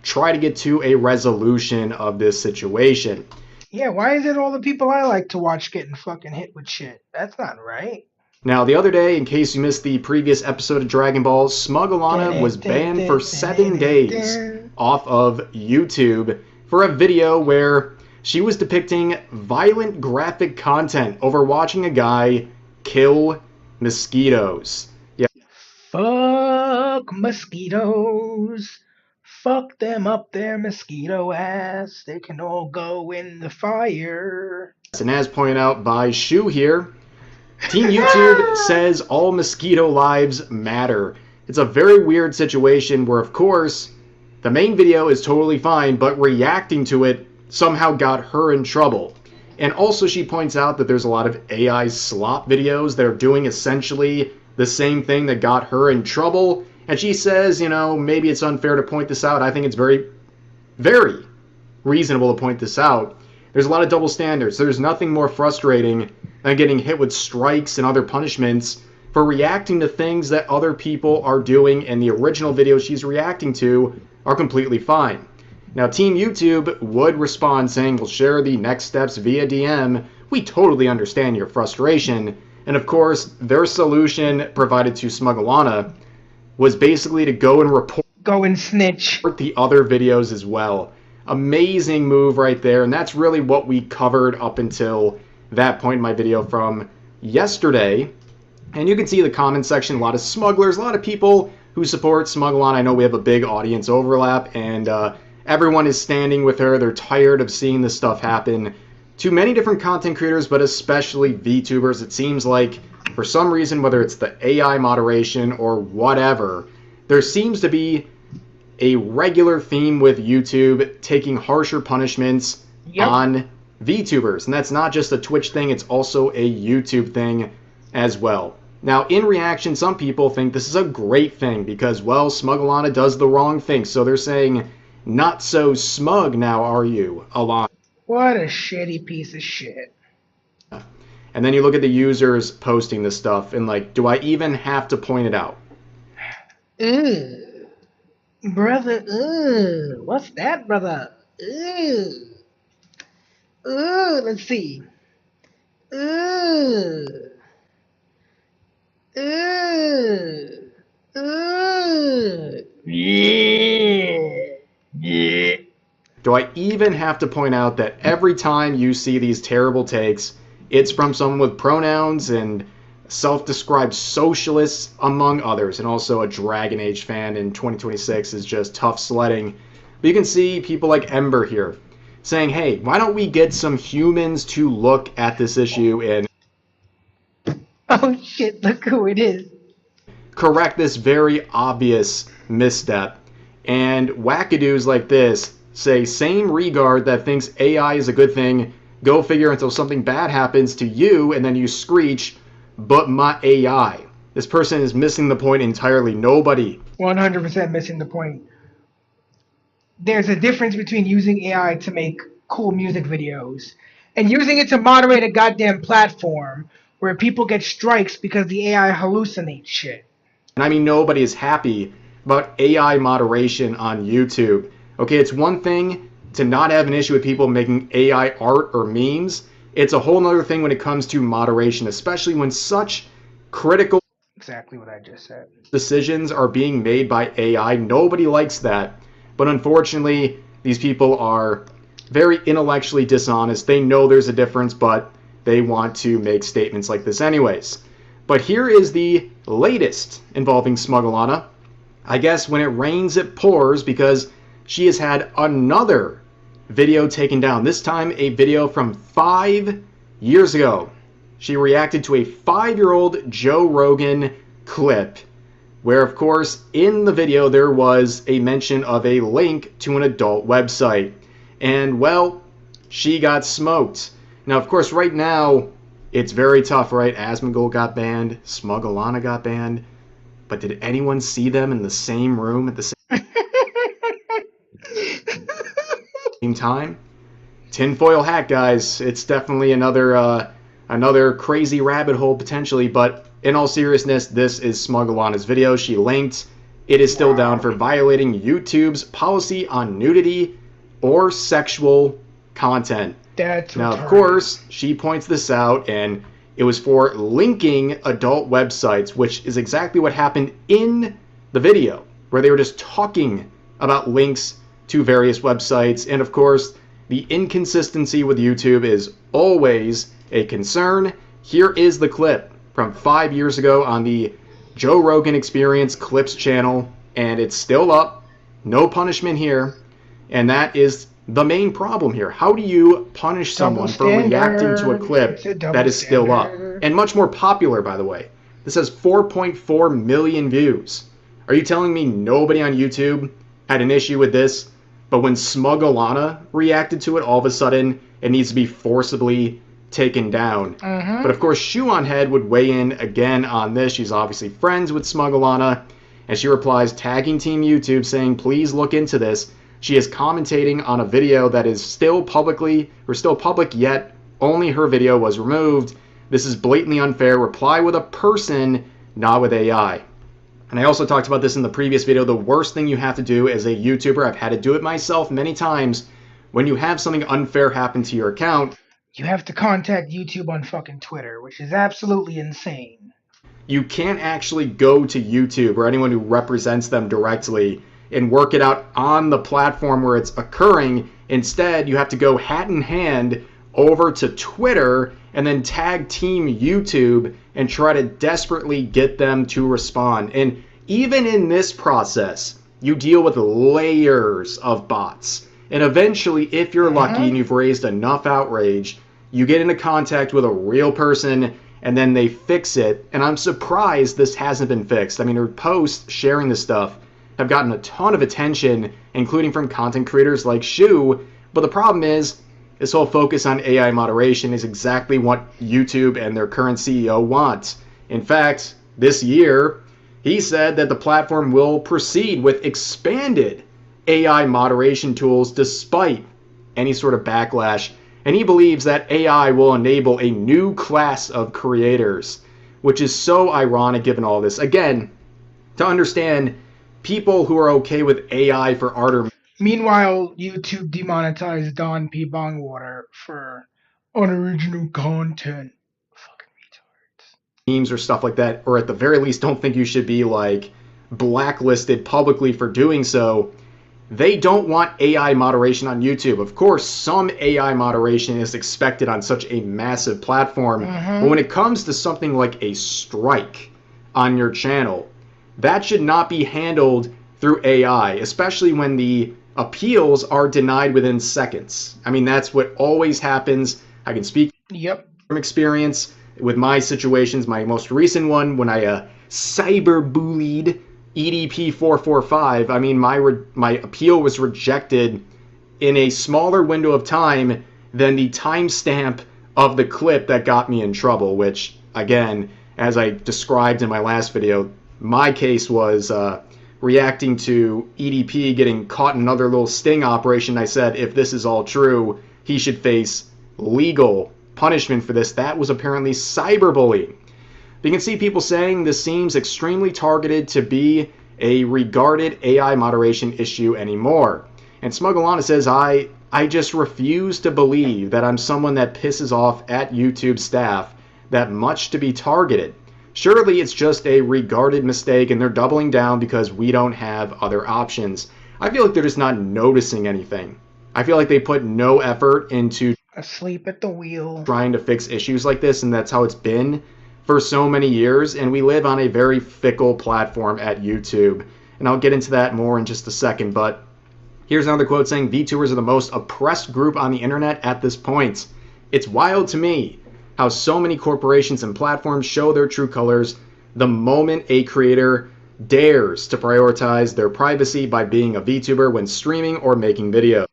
try to get to a resolution of this situation. Yeah, why is it all the people I like to watch getting fucking hit with shit? That's not right. Now, the other day, in case you missed the previous episode of Dragon Ball, Smugglana was banned for 7 days off of YouTube for a video where she was depicting violent graphic content over watching a guy kill mosquitoes. Yeah, Fuck mosquitoes. Fuck them up their mosquito ass. They can all go in the fire. and as pointed out by Shu here, Team YouTube says all mosquito lives matter. It's a very weird situation where, of course, the main video is totally fine, but reacting to it somehow got her in trouble. And also she points out that there's a lot of AI slop videos that are doing essentially the same thing that got her in trouble. And she says, you know, maybe it's unfair to point this out. I think it's very, very reasonable to point this out. There's a lot of double standards. There's nothing more frustrating than getting hit with strikes and other punishments for reacting to things that other people are doing, and the original videos she's reacting to are completely fine. Now, Team YouTube would respond saying, we'll share the next steps via DM. We totally understand your frustration. And of course, their solution provided to Smuggalana was basically to go and report Go and snitch. the other videos as well. Amazing move right there, and that's really what we covered up until that point in my video from yesterday. And you can see the comment section, a lot of smugglers, a lot of people who support Smuggalana. I know we have a big audience overlap, and everyone is standing with her. They're tired of seeing this stuff happen to many different content creators, but especially VTubers. It seems like, for some reason, whether it's the AI moderation or whatever, there seems to be a regular theme with YouTube taking harsher punishments on VTubers. And that's not just a Twitch thing, it's also a YouTube thing as well. Now, in reaction, some people think this is a great thing because, well, Smuggalana does the wrong thing. So they're saying, not so smug now, are you, Alana? What a shitty piece of shit. And then you look at the users posting this stuff and like, do I even have to point it out? Ugh. Brother, ugh. What's that, brother? Ugh. Ugh, let's see. Ugh. Ugh. Ugh. Yeah. Yeah. Do I even have to point out that every time you see these terrible takes, it's from someone with pronouns and self-described socialists, among others, and also a Dragon Age fan in 2026 is just tough sledding. But you can see people like Ember here saying, hey, why don't we get some humans to look at this issue and Oh shit, look who it is. correct this very obvious misstep. And wackadoos like this say same regard that thinks AI is a good thing, go figure until something bad happens to you and then you screech, but my AI. This person is missing the point entirely. Nobody 100% missing the point. There's a difference between using AI to make cool music videos and using it to moderate a goddamn platform where people get strikes because the AI hallucinates shit. And I mean, nobody is happy about AI moderation on YouTube. Okay, it's one thing to not have an issue with people making AI art or memes. It's a whole other thing when it comes to moderation, especially when such critical Exactly what I just said. decisions are being made by AI. Nobody likes that. But unfortunately, these people are very intellectually dishonest. They know there's a difference, but they want to make statements like this anyways. But here is the latest involving Smuggalana. I guess when it rains, it pours, because she has had another video taken down. This time a video from 5 years ago. She reacted to a 5-year-old Joe Rogan clip where, of course, in the video there was a mention of a link to an adult website. And, well, she got smoked. Now, of course, right now, it's very tough, right? Asmongold got banned, Smuggalana got banned. But did anyone see them in the same room at the same time? Tinfoil hat, guys. It's definitely another crazy rabbit hole, potentially. But in all seriousness, this is Smuggalana's video. She linked. It is still down for violating YouTube's policy on nudity or sexual content. That's Now, retarded. of course, she points this out, and it was for linking adult websites, which is exactly what happened in the video, where they were just talking about links to various websites. And of course, the inconsistency with YouTube is always a concern. Here is the clip from 5 years ago on the Joe Rogan Experience Clips channel, and it's still up. No punishment here. And that is the main problem here. How do you punish someone for reacting to a clip that is still up? And much more popular, by the way. This has 4.4 million views. Are you telling me nobody on YouTube had an issue with this, but when Smug Alana reacted to it, all of a sudden it needs to be forcibly taken down? But of course, Shoe on Head would weigh in again on this. She's obviously friends with Smug Alana, and she replies, tagging Team YouTube, saying, please look into this. She is commentating on a video that is still public, yet only her video was removed. This is blatantly unfair. Reply with a person, not with AI. And I also talked about this in the previous video. The worst thing you have to do as a YouTuber, I've had to do it myself many times, when you have something unfair happen to your account, you have to contact YouTube on fucking Twitter, which is absolutely insane. You can't actually go to YouTube or anyone who represents them directly and work it out on the platform where it's occurring. Instead, you have to go hat in hand over to Twitter and then tag Team YouTube and try to desperately get them to respond. And even in this process, you deal with layers of bots. And eventually, if you're lucky and you've raised enough outrage, you get into contact with a real person and then they fix it. And I'm surprised this hasn't been fixed. I mean, her posts sharing this stuff have gotten a ton of attention, including from content creators like Shu. But the problem is, this whole focus on AI moderation is exactly what YouTube and their current CEO want. In fact, this year, he said that the platform will proceed with expanded AI moderation tools despite any sort of backlash. And he believes that AI will enable a new class of creators, which is so ironic given all this. Again, to understand, people who are okay with AI for art or meanwhile, YouTube demonetized Don P. Bongwater for unoriginal content. Fucking retards. memes or stuff like that, or at the very least don't think you should be like blacklisted publicly for doing so, they don't want AI moderation on YouTube. Of course, some AI moderation is expected on such a massive platform, but when it comes to something like a strike on your channel, that should not be handled through AI, especially when the appeals are denied within seconds. I mean, that's what always happens. I can speak from experience with my situations. My most recent one, when I cyberbullied EDP445, I mean, my appeal was rejected in a smaller window of time than the timestamp of the clip that got me in trouble, which, again, as I described in my last video, my case was reacting to EDP getting caught in another little sting operation. I said, if this is all true, he should face legal punishment for this. That was apparently cyberbullying. But you can see people saying this seems extremely targeted to be a regarded AI moderation issue anymore. And Smug Alana says, I just refuse to believe that I'm someone that pisses off at YouTube staff that much to be targeted. Surely it's just a regarded mistake and they're doubling down because we don't have other options. I feel like they're just not noticing anything. I feel like they put no effort into asleep at the wheel trying to fix issues like this, and that's how it's been for so many years. And we live on a very fickle platform at YouTube. And I'll get into that more in just a second, but here's another quote saying, VTubers are the most oppressed group on the internet at this point. It's wild to me how so many corporations and platforms show their true colors the moment a creator dares to prioritize their privacy by being a VTuber when streaming or making videos.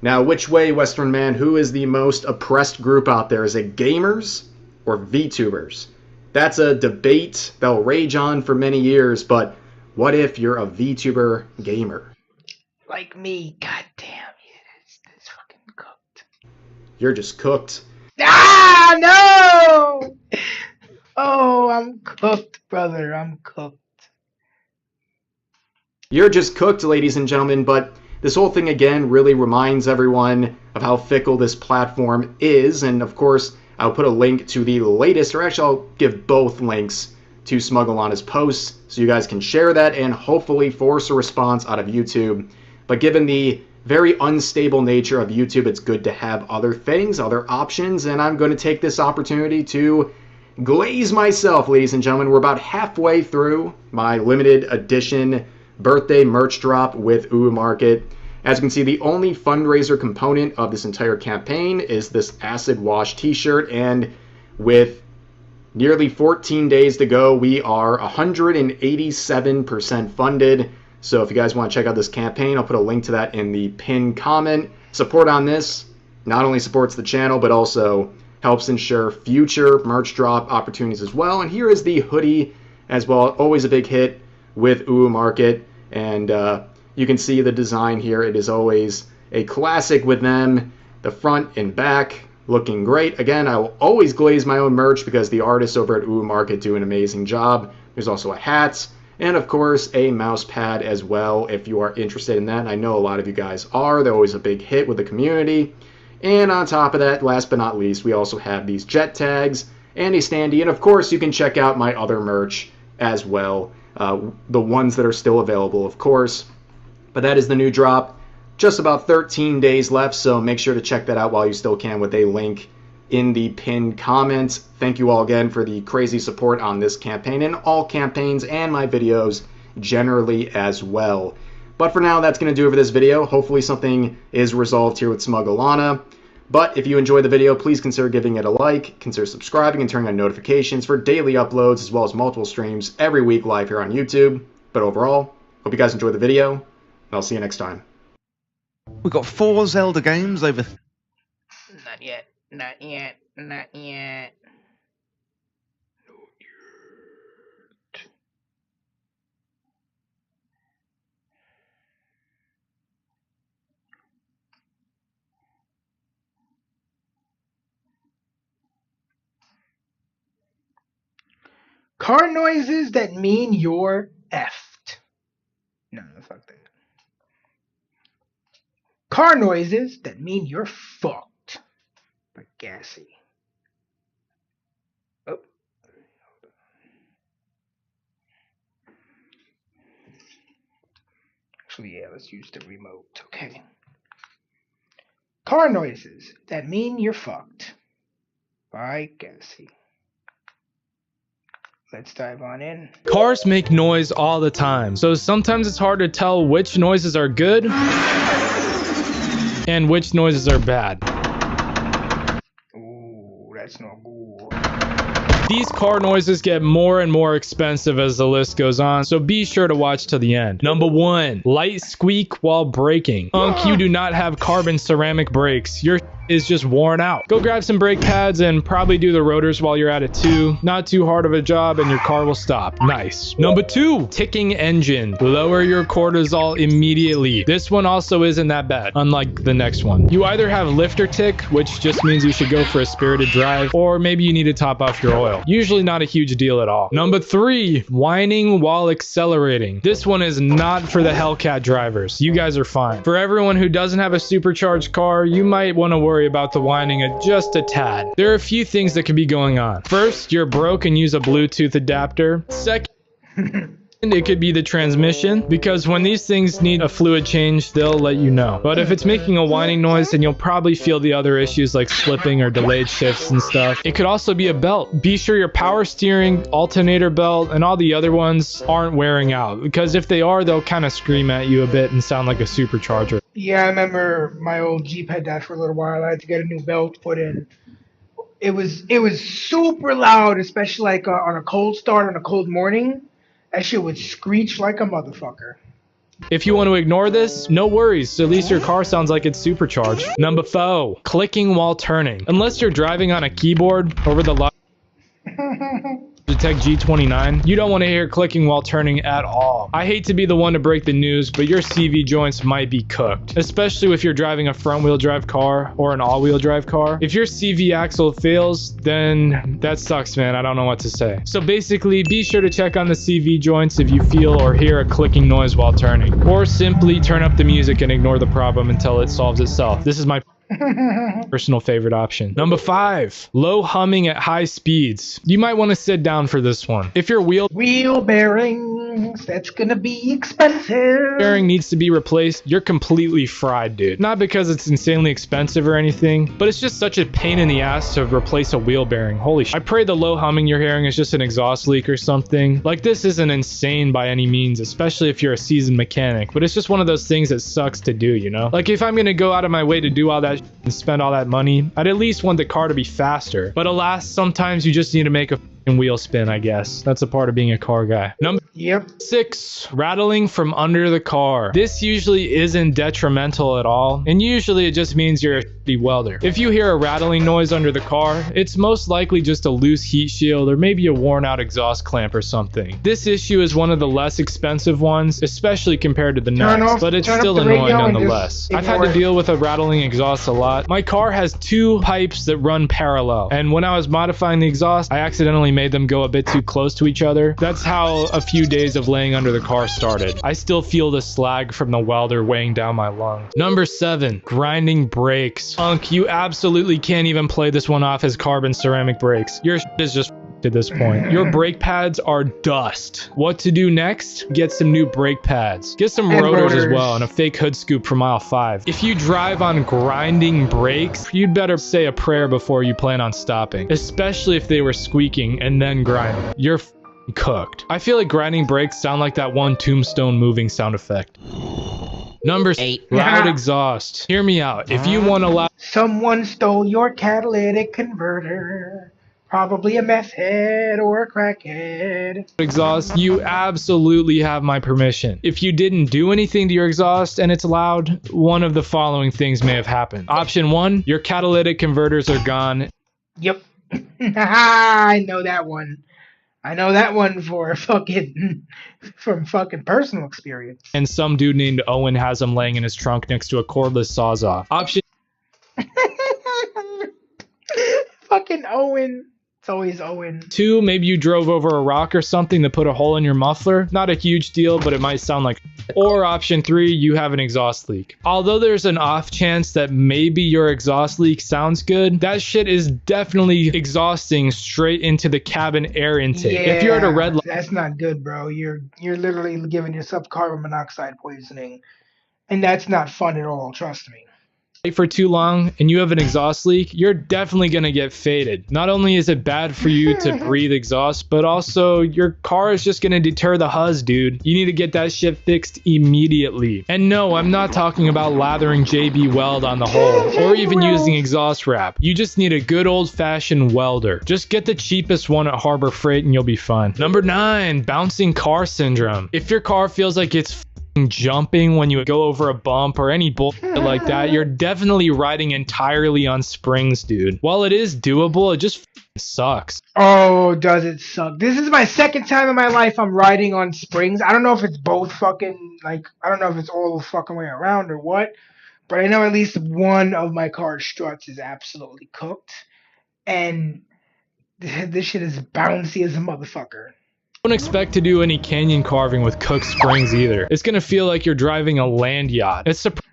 Now, which way, Western man, who is the most oppressed group out there? Is it gamers or VTubers? That's a debate that'll rage on for many years, but what if you're a VTuber gamer? Like me, goddamn, it's fucking cooked. You're just cooked. Ah, no! Oh, I'm cooked, brother, I'm cooked. You're just cooked, ladies and gentlemen, but this whole thing, again, really reminds everyone of how fickle this platform is, and of course, I'll put a link to the latest, or actually I'll give both links to Smug Alana's posts so you guys can share that and hopefully force a response out of YouTube. But given the very unstable nature of YouTube, it's good to have other things, other options, and I'm going to take this opportunity to glaze myself, ladies and gentlemen. We're about halfway through my limited edition birthday merch drop with Uwu Market. As you can see, the only fundraiser component of this entire campaign is this acid wash t-shirt, and with nearly 14 days to go, we are 187% funded. So if you guys want to check out this campaign, I'll put a link to that in the pinned comment. Support on this not only supports the channel, but also helps ensure future merch drop opportunities as well. And here is the hoodie as well. Always a big hit with Uwu Market. And you can see the design here. It is always a classic with them. The front and back looking great. Again, I will always glaze my own merch because the artists over at Uwu Market do an amazing job. There's also a hat and, of course, a mouse pad as well if you are interested in that. I know a lot of you guys are. They're always a big hit with the community. And on top of that, last but not least, we also have these jet tags and a standee. And, of course, you can check out my other merch as well, the ones that are still available, of course. But that is the new drop. Just about 13 days left, so make sure to check that out while you still can with a link in the pinned comments. Thank you all again for the crazy support on this campaign and all campaigns and my videos generally as well. But for now, that's going to do it for this video. Hopefully something is resolved here with Smug Alana. But if you enjoyed the video, please consider giving it a like, consider subscribing and turning on notifications for daily uploads as well as multiple streams every week live here on YouTube. But overall, hope you guys enjoyed the video, and I'll see you next time. We've got 4 Zelda games over. Not yet. Not yet. Not yet. Car noises that mean you're effed. No, fuck that. Car noises that mean you're fucked. By Gassy. Oh. Actually, yeah, let's use the remote. Okay. Car noises that mean you're fucked. By Gassy. Let's dive on in. Cars make noise all the time, so sometimes it's hard to tell which noises are good and which noises are bad. Ooh, that's not good. These car noises get more and more expensive as the list goes on, so be sure to watch to the end. Number 1, light squeak while braking. You do not have carbon ceramic brakes. Your is just worn out. Go grab some brake pads and probably do the rotors while you're at it too. Not too hard of a job and your car will stop. Nice. Number 2, ticking engine. Lower your cortisol immediately. This one also isn't that bad, unlike the next one. You either have lifter tick, which just means you should go for a spirited drive, or maybe you need to top off your oil. Usually not a huge deal at all. Number 3, whining while accelerating. This one is not for the Hellcat drivers. You guys are fine. For everyone who doesn't have a supercharged car, you might want to worry about the whining just a tad. There are a few things that could be going on. First, you're broke and use a Bluetooth adapter. Second, it could be the transmission, because when these things need a fluid change, they'll let you know. But if it's making a whining noise, then you'll probably feel the other issues like slipping or delayed shifts and stuff. It could also be a belt. Be sure your power steering, alternator belt, and all the other ones aren't wearing out, because if they are, they'll kind of scream at you a bit and sound like a supercharger. Yeah, I remember my old Jeep had that for a little while. I had to get a new belt put in. It was super loud, especially like on a cold start on a cold morning. That shit would screech like a motherfucker. If you want to ignore this, no worries. At least your car sounds like it's supercharged. Number 4, clicking while turning. Unless you're driving on a keyboard over the Logitech G29, you don't want to hear clicking while turning at all. I hate to be the one to break the news, but your CV joints might be cooked, especially if you're driving a front-wheel drive car or an all-wheel drive car. If your CV axle fails, then that sucks, man. I don't know what to say. So basically, be sure to check on the CV joints if you feel or hear a clicking noise while turning, or simply turn up the music and ignore the problem until it solves itself. This is my personal favorite option. Number 5, low humming at high speeds. You might want to sit down for this one. If your wheel bearing springs. That's gonna be expensive. Bearing needs to be replaced, you're completely fried, dude. Not because it's insanely expensive or anything, but it's just such a pain in the ass to replace a wheel bearing. Holy shit. I pray the low humming you're hearing is just an exhaust leak or something. Like, this isn't insane by any means, especially if you're a seasoned mechanic, but it's just one of those things that sucks to do, you know? Like, if I'm gonna go out of my way to do all that and spend all that money, I'd at least want the car to be faster. But alas, sometimes you just need to make a wheel spin, I guess. That's a part of being a car guy. Number 6, rattling from under the car. This usually isn't detrimental at all, and usually it just means you're a shitty welder. If you hear a rattling noise under the car, it's most likely just a loose heat shield or maybe a worn out exhaust clamp or something. This issue is one of the less expensive ones, especially compared to the next, but it's still annoying nonetheless. I've had to deal with a rattling exhaust a lot. My car has 2 pipes that run parallel, and when I was modifying the exhaust, I accidentally made them go a bit too close to each other. That's how a few days of laying under the car started. I still feel the slag from the welder weighing down my lung. Number 7, grinding brakes. You absolutely can't even play this one off as carbon ceramic brakes. Your shit is just at this point. Your brake pads are dust. What to do next? Get some new brake pads. Get some rotors as well and a fake hood scoop for mile 5. If you drive on grinding brakes, you'd better say a prayer before you plan on stopping, especially if they were squeaking and then grinding. You're cooked. I feel like grinding brakes sound like that one Tombstone moving sound effect. Number 8, loud exhaust. Hear me out. If you want to loud... Someone stole your catalytic converter. Probably a meth head or a crackhead. Exhaust, you absolutely have my permission. If you didn't do anything to your exhaust and it's loud, one of the following things may have happened. Option 1, your catalytic converters are gone. Yep. I know that one. I know that one from fucking personal experience. And some dude named Owen has them laying in his trunk next to a cordless Sawzall. Option fucking Owen. It's always Owen. 2, maybe you drove over a rock or something that put a hole in your muffler. Not a huge deal, but it might sound like... Or option 3, you have an exhaust leak. Although there's an off chance that maybe your exhaust leak sounds good, that shit is definitely exhausting straight into the cabin air intake. Yeah, if you're at a red light... That's not good, bro. You're literally giving yourself carbon monoxide poisoning. And that's not fun at all, trust me. For too long and you have an exhaust leak, you're definitely going to get faded. Not only is it bad for you to breathe exhaust, but also your car is just going to deter the huzz, dude. You need to get that shit fixed immediately. And no, I'm not talking about lathering JB Weld on the hole or even using exhaust wrap. You just need a good old-fashioned welder. Just get the cheapest one at Harbor Freight and you'll be fine. Number 9, bouncing car syndrome. If your car feels like it's jumping when you go over a bump or any bullshit like that, you're definitely riding entirely on springs, dude. While it is doable, it just sucks. Oh, does it suck? This is my second time in my life I'm riding on springs. I don't know if it's both fucking, like, I don't know if it's all the fucking way around or what, but I know at least one of my car's struts is absolutely cooked, and this shit is bouncy as a motherfucker. Don't expect to do any canyon carving with cooked springs either. It's gonna feel like you're driving a land yacht. It's surprising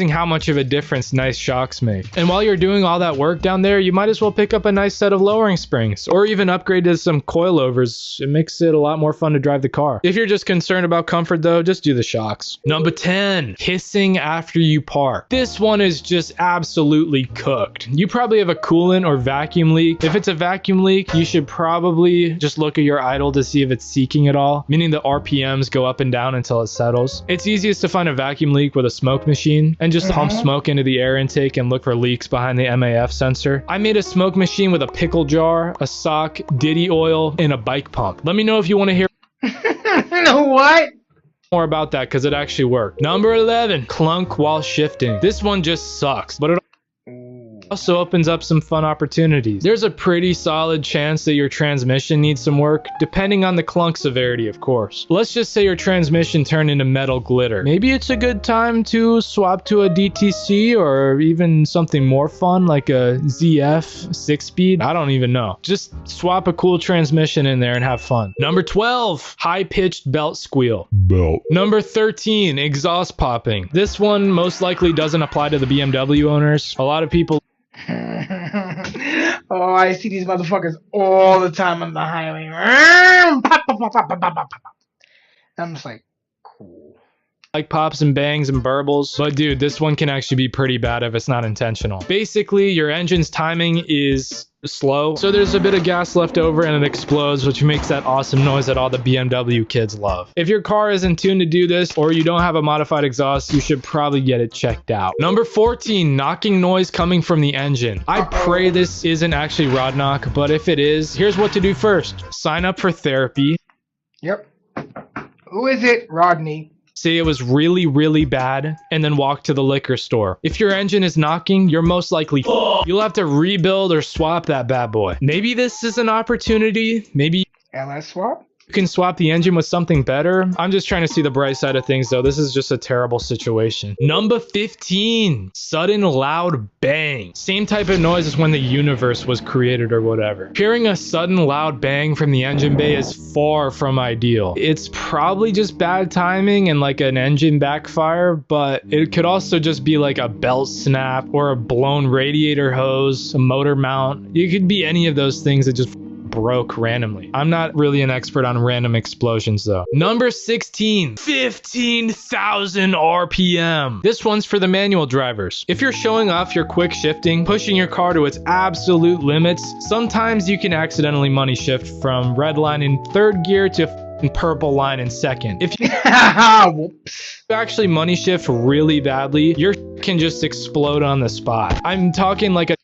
how much of a difference nice shocks make. And while you're doing all that work down there, you might as well pick up a nice set of lowering springs or even upgrade to some coilovers. It makes it a lot more fun to drive the car. If you're just concerned about comfort though, just do the shocks. Number 10, hissing after you park. This one is just absolutely cooked. You probably have a coolant or vacuum leak. If it's a vacuum leak, you should probably just look at your idle to see if it's seeking at all, meaning the RPMs go up and down until it settles. It's easiest to find a vacuum leak with a smoke machine and just pump smoke into the air intake and look for leaks behind the MAF sensor. I made a smoke machine with a pickle jar, a sock, Diddy oil, and a bike pump. Let me know if you want to hear what? more about that because it actually worked. Number 11, clunk while shifting. This one just sucks, but it also opens up some fun opportunities. There's a pretty solid chance that your transmission needs some work, depending on the clunk severity, of course. Let's just say your transmission turned into metal glitter. Maybe it's a good time to swap to a DTC or even something more fun like a ZF 6-speed. I don't even know. Just swap a cool transmission in there and have fun. Number 12, high-pitched belt squeal. Number 13, exhaust popping. This one most likely doesn't apply to the BMW owners. A lot of people Oh, I see these motherfuckers all the time on the highway. Pop, pop, I'm just like, cool. Like pops and bangs and burbles, but dude, this one can actually be pretty bad if it's not intentional. Basically, your engine's timing is slow, so there's a bit of gas left over and it explodes, which makes that awesome noise that all the BMW kids love. If your car isn't tuned to do this, or you don't have a modified exhaust, you should probably get it checked out. Number 14, knocking noise coming from the engine. I pray this isn't actually rod knock, but if it is, here's what to do first. Sign up for therapy. Yep. Who is it? Rodney. Say it was really, really bad, and then walk to the liquor store. If your engine is knocking, you're most likely you'll have to rebuild or swap that bad boy. Maybe this is an opportunity. Maybe LS swap? you can swap the engine with something better. I'm just trying to see the bright side of things, though. This is just a terrible situation. Number 15, sudden loud bang. Same type of noise as when the universe was created or whatever. Hearing a sudden loud bang from the engine bay is far from ideal. It's probably just bad timing and like an engine backfire, but it could also just be like a belt snap or a blown radiator hose, a motor mount. It could be any of those things that just broke randomly. I'm not really an expert on random explosions though. Number 16, 15,000 RPM. This one's for the manual drivers. If you're showing off your quick shifting, pushing your car to its absolute limits, sometimes you can accidentally money shift from red line in third gear to purple line in second. If you Whoops. actually money shift really badly, your can just explode on the spot. I'm talking like a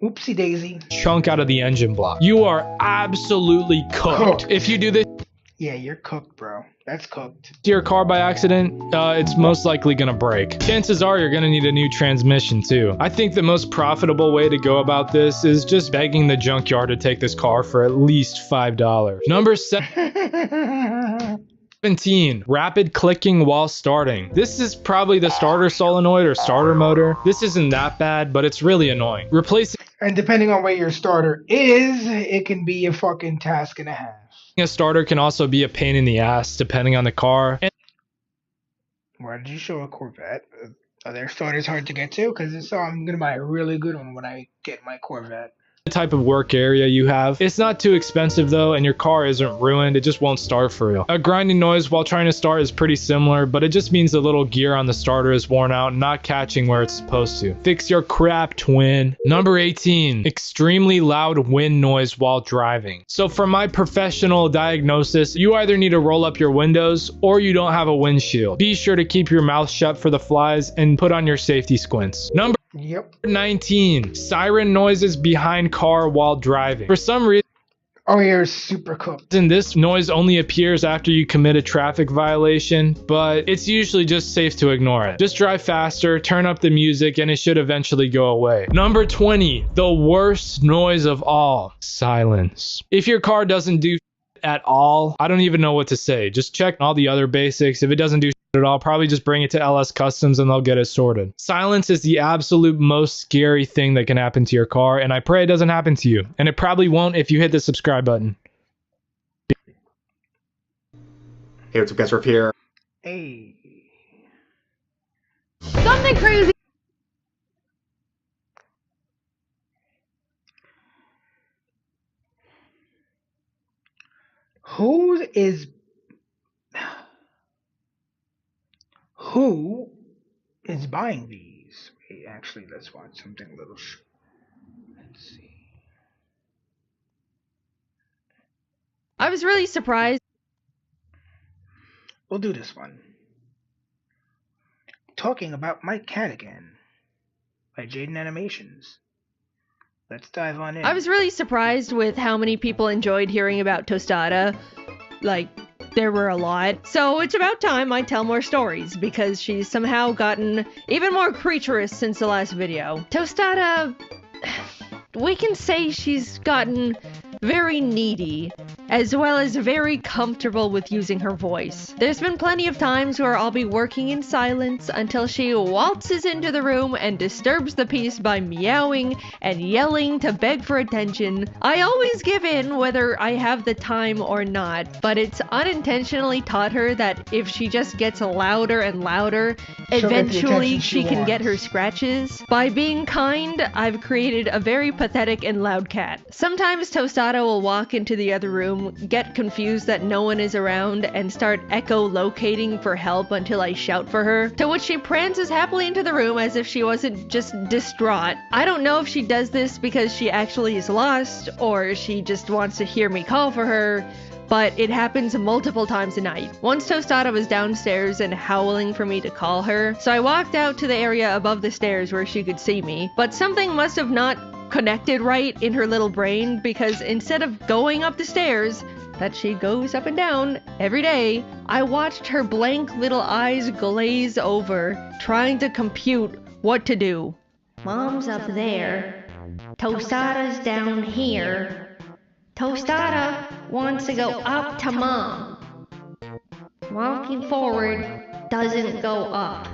Oopsie daisy. chunk out of the engine block. You are absolutely cooked. If you do this Yeah, you're cooked, bro. That's cooked. to your car by accident, it's most likely gonna break. Chances are you're gonna need a new transmission too. I think the most profitable way to go about this is just begging the junkyard to take this car for at least $5. Number 17, rapid clicking while starting. This is probably the starter solenoid or starter motor. This isn't that bad, but it's really annoying. Replacing And depending on where your starter is, it can be a fucking task and a half. a starter can also be a pain in the ass depending on the car. And Why did you show a Corvette? Are their starters hard to get to? Because I'm going to buy a really good one when I get my Corvette. the type of work area you have. It's not too expensive though, and your car isn't ruined. It just won't start for you. A grinding noise while trying to start is pretty similar, but it just means the little gear on the starter is worn out and not catching where it's supposed to. Fix your crap, twin. Number 18, extremely loud wind noise while driving. So from my professional diagnosis, you either need to roll up your windows or you don't have a windshield. Be sure to keep your mouth shut for the flies and put on your safety squints. Number Yep. 19, siren noises behind car while driving. For some reason, Oh, you're super cooked. this noise only appears after you commit a traffic violation, but it's usually just safe to ignore it. Just drive faster, turn up the music, and it should eventually go away. Number 20, the worst noise of all, silence. If your car doesn't do at all, I don't even know what to say. Just check all the other basics. If it doesn't do at all, probably just bring it to LS Customs and they'll get it sorted. Silence is the absolute most scary thing that can happen to your car, and I pray it doesn't happen to you. And it probably won't if you hit the subscribe button. Hey, what's up, guys? Rip here. Hey. Something crazy. Who is buying these? Wait, actually, let's watch something a little. Let's see. I was really surprised. We'll do this one. Talking about Mike Cadigan by Jaden Animations. Let's dive on in. I was really surprised with how many people enjoyed hearing about Tostada. Like, there were a lot. So it's about time I tell more stories, because she's somehow gotten even more creaturous since the last video. Tostada, we can say she's gotten very needy, as well as very comfortable with using her voice. There's been plenty of times where I'll be working in silence until she waltzes into the room and disturbs the peace by meowing and yelling to beg for attention. I always give in whether I have the time or not, but it's unintentionally taught her that if she just gets louder and louder, She'll get the eventually attention she she can get her wants. scratches. By being kind, I've created a very pathetic and loud cat. Sometimes Tostada will walk into the other room room, get confused that no one is around, and start echolocating for help until I shout for her, to which she prances happily into the room as if she wasn't just distraught. I don't know if she does this because she actually is lost, or she just wants to hear me call for her, but it happens multiple times a night. Once Tostada was downstairs and howling for me to call her, so I walked out to the area above the stairs where she could see me, but something must have not connected right in her little brain, because instead of going up the stairs that she goes up and down every day, I watched her blank little eyes glaze over, trying to compute what to do. Mom's up there. Tostada's down here. Tostada wants to go up to Mom. Walking forward doesn't go up.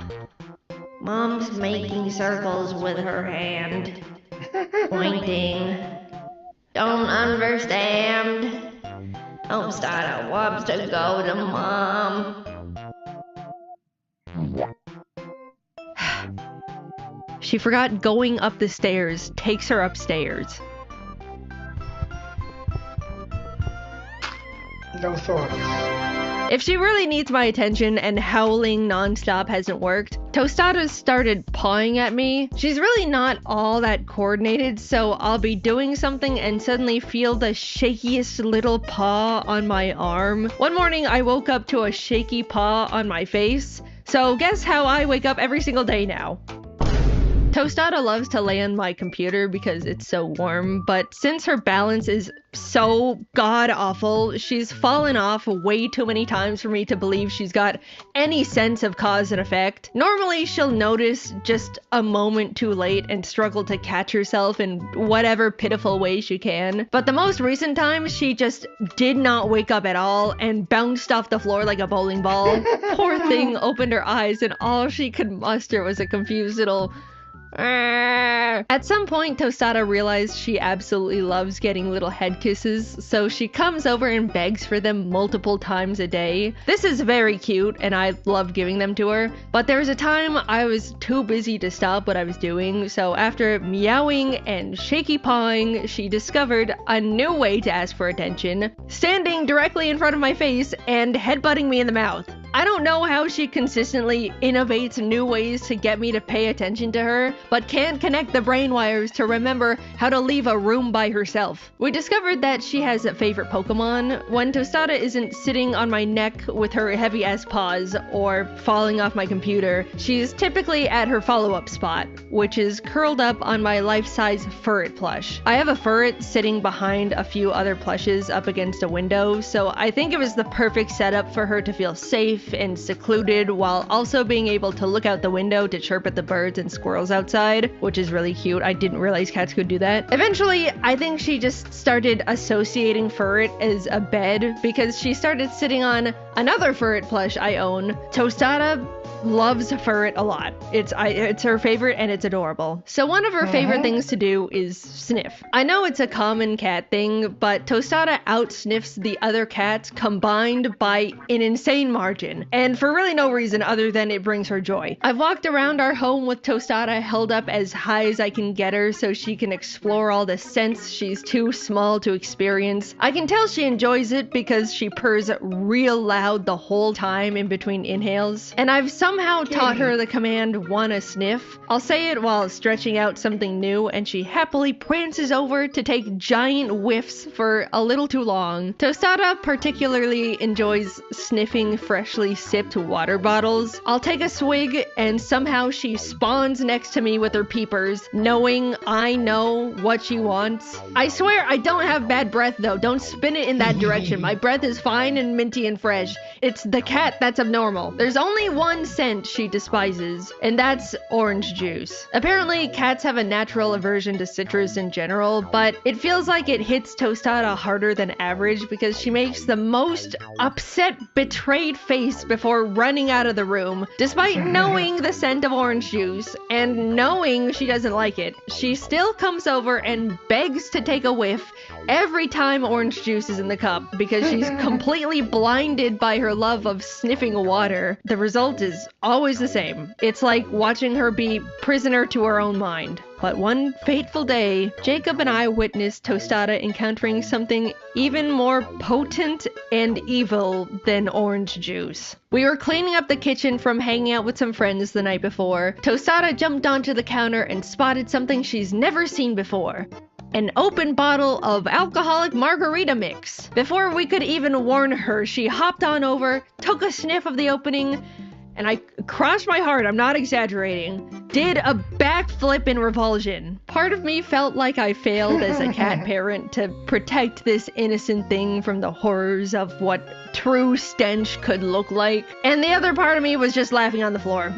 Mom's making circles with her hand. Pointing. Don't understand. Tostada wants to go to Mom. She forgot going up the stairs takes her upstairs. No thoughts. If she really needs my attention and howling nonstop hasn't worked, Tostada started pawing at me. She's really not all that coordinated, so I'll be doing something and suddenly feel the shakiest little paw on my arm. One morning I woke up to a shaky paw on my face, so guess how I wake up every single day now. Tostada loves to lay on my computer because it's so warm, but since her balance is so god-awful, she's fallen off way too many times for me to believe she's got any sense of cause and effect. Normally, she'll notice just a moment too late and struggle to catch herself in whatever pitiful way she can. But the most recent time, she just did not wake up at all and bounced off the floor like a bowling ball. Poor thing opened her eyes and all she could muster was a confused little At some point, Tostada realized she absolutely loves getting little head kisses, so she comes over and begs for them multiple times a day. This is very cute, and I love giving them to her, but there was a time I was too busy to stop what I was doing, so after meowing and shaky pawing, she discovered a new way to ask for attention, standing directly in front of my face and headbutting me in the mouth. I don't know how she consistently innovates new ways to get me to pay attention to her, but can't connect the brain wires to remember how to leave a room by herself. We discovered that she has a favorite Pokemon. When Tostada isn't sitting on my neck with her heavy-ass paws or falling off my computer, she's typically at her follow-up spot, which is curled up on my life-size Furret plush. I have a Furret sitting behind a few other plushes up against a window, so I think it was the perfect setup for her to feel safe and secluded while also being able to look out the window to chirp at the birds and squirrels outside, which is really cute. I didn't realize cats could do that. Eventually, I think she just started associating Furret as a bed because she started sitting on another Furret plush I own. Tostada loves Furret a lot. It's her favorite and it's adorable. So one of her favorite things to do is sniff. I know it's a common cat thing, but Tostada outsniffs the other cats combined by an insane margin, and for really no reason other than it brings her joy. I've walked around our home with Tostada held up as high as I can get her so she can explore all the scents she's too small to experience. I can tell she enjoys it because she purrs real loud the whole time in between inhales, and I've somehow taught her the command wanna sniff. I'll say it while stretching out something new and she happily prances over to take giant whiffs for a little too long. Tostada particularly enjoys sniffing freshly sipped water bottles. I'll take a swig and somehow she spawns next to me with her peepers, knowing I know what she wants. I swear I don't have bad breath though. Don't spin it in that direction. My breath is fine and minty and fresh. It's the cat that's abnormal. There's only one scent she despises, and that's orange juice. Apparently, cats have a natural aversion to citrus in general, but it feels like it hits Tostada harder than average because she makes the most upset, betrayed face before running out of the room, despite knowing the scent of orange juice and knowing she doesn't like it. She still comes over and begs to take a whiff every time orange juice is in the cup because she's completely blinded by her love of sniffing water. The result is is always the same. It's like watching her be prisoner to her own mind. But one fateful day, Jacob and I witnessed Tostada encountering something even more potent and evil than orange juice. We were cleaning up the kitchen from hanging out with some friends the night before. Tostada jumped onto the counter and spotted something she's never seen before. An open bottle of alcoholic margarita mix. Before we could even warn her, she hopped on over, took a sniff of the opening, and I crossed my heart, I'm not exaggerating, did a backflip in revulsion. Part of me felt like I failed as a cat parent to protect this innocent thing from the horrors of what true stench could look like. And the other part of me was just laughing on the floor.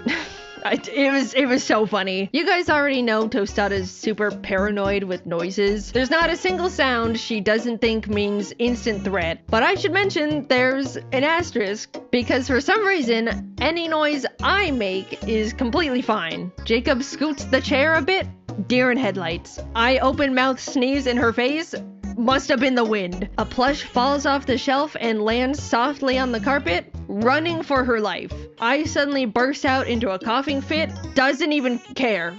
It was so funny. You guys already know Tostada's super paranoid with noises. There's not a single sound she doesn't think means instant threat. But I should mention there's an asterisk, because for some reason, any noise I make is completely fine. Jacob scoots the chair a bit, deer in headlights. I open mouth sneeze in her face, must have been the wind. A plush falls off the shelf and lands softly on the carpet, running for her life. I suddenly burst out into a coughing fit, doesn't care.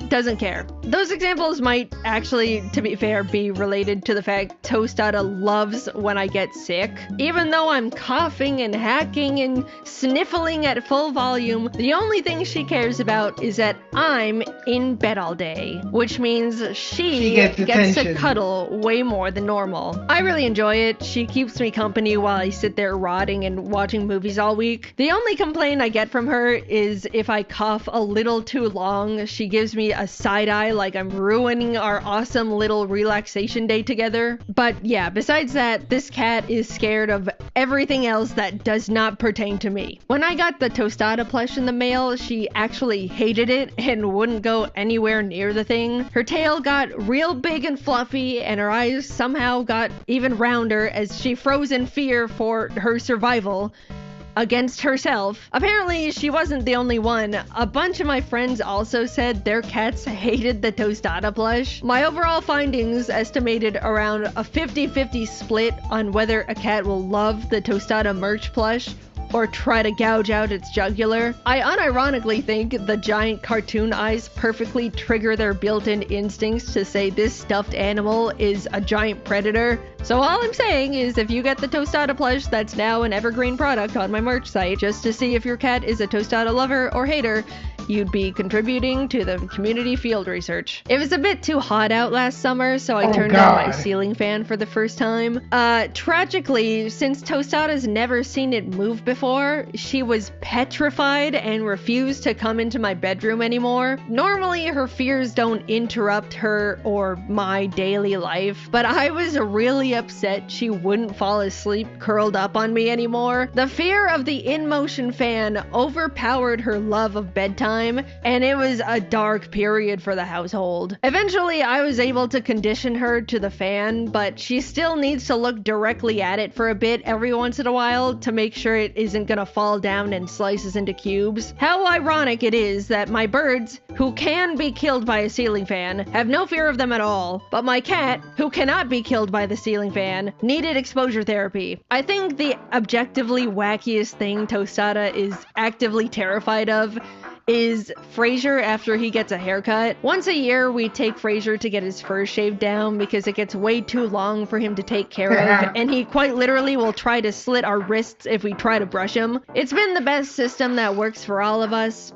Those examples might actually, to be fair, be related to the fact Tostada loves when I get sick. Even though I'm coughing and hacking and sniffling at full volume, the only thing she cares about is that I'm in bed all day, which means she gets to cuddle way more than normal. I really enjoy it. She keeps me company while I sit there rotting and watching movies all week. The only complaint I get from her is if I cough a little too long, she gives me a side eye like I'm ruining our awesome little relaxation day together. But yeah, besides that, this cat is scared of everything else that does not pertain to me. When I got the Tostada plush in the mail, she actually hated it and wouldn't go anywhere near the thing. Her tail got real big and fluffy, and her eyes somehow got even rounder as she froze in fear for her survival against herself. Apparently, she wasn't the only one. A bunch of my friends also said their cats hated the Tostada plush. My overall findings estimated around a 50-50 split on whether a cat will love the Tostada merch plush or try to gouge out its jugular. I unironically think the giant cartoon eyes perfectly trigger their built-in instincts to say this stuffed animal is a giant predator. So all I'm saying is if you get the Tostada plush that's now an evergreen product on my merch site, just to see if your cat is a Tostada lover or hater, you'd be contributing to the community field research. It was a bit too hot out last summer, so I turned on my ceiling fan for the first time. Tragically, since Tostada's never seen it move before, she was petrified and refused to come into my bedroom anymore. Normally, her fears don't interrupt her or my daily life, but I was really upset she wouldn't fall asleep curled up on me anymore. The fear of the in-motion fan overpowered her love of bedtime, and it was a dark period for the household. Eventually, I was able to condition her to the fan, but she still needs to look directly at it for a bit every once in a while to make sure it isn't gonna fall down and slices into cubes. How ironic it is that my birds, who can be killed by a ceiling fan, have no fear of them at all, but my cat, who cannot be killed by the ceiling fan, needed exposure therapy. I think the objectively wackiest thing Tostada is actively terrified of is Frasier after he gets a haircut. Once a year, we take Frasier to get his fur shaved down because it gets way too long for him to take care of, and he quite literally will try to slit our wrists if we try to brush him. It's been the best system that works for all of us,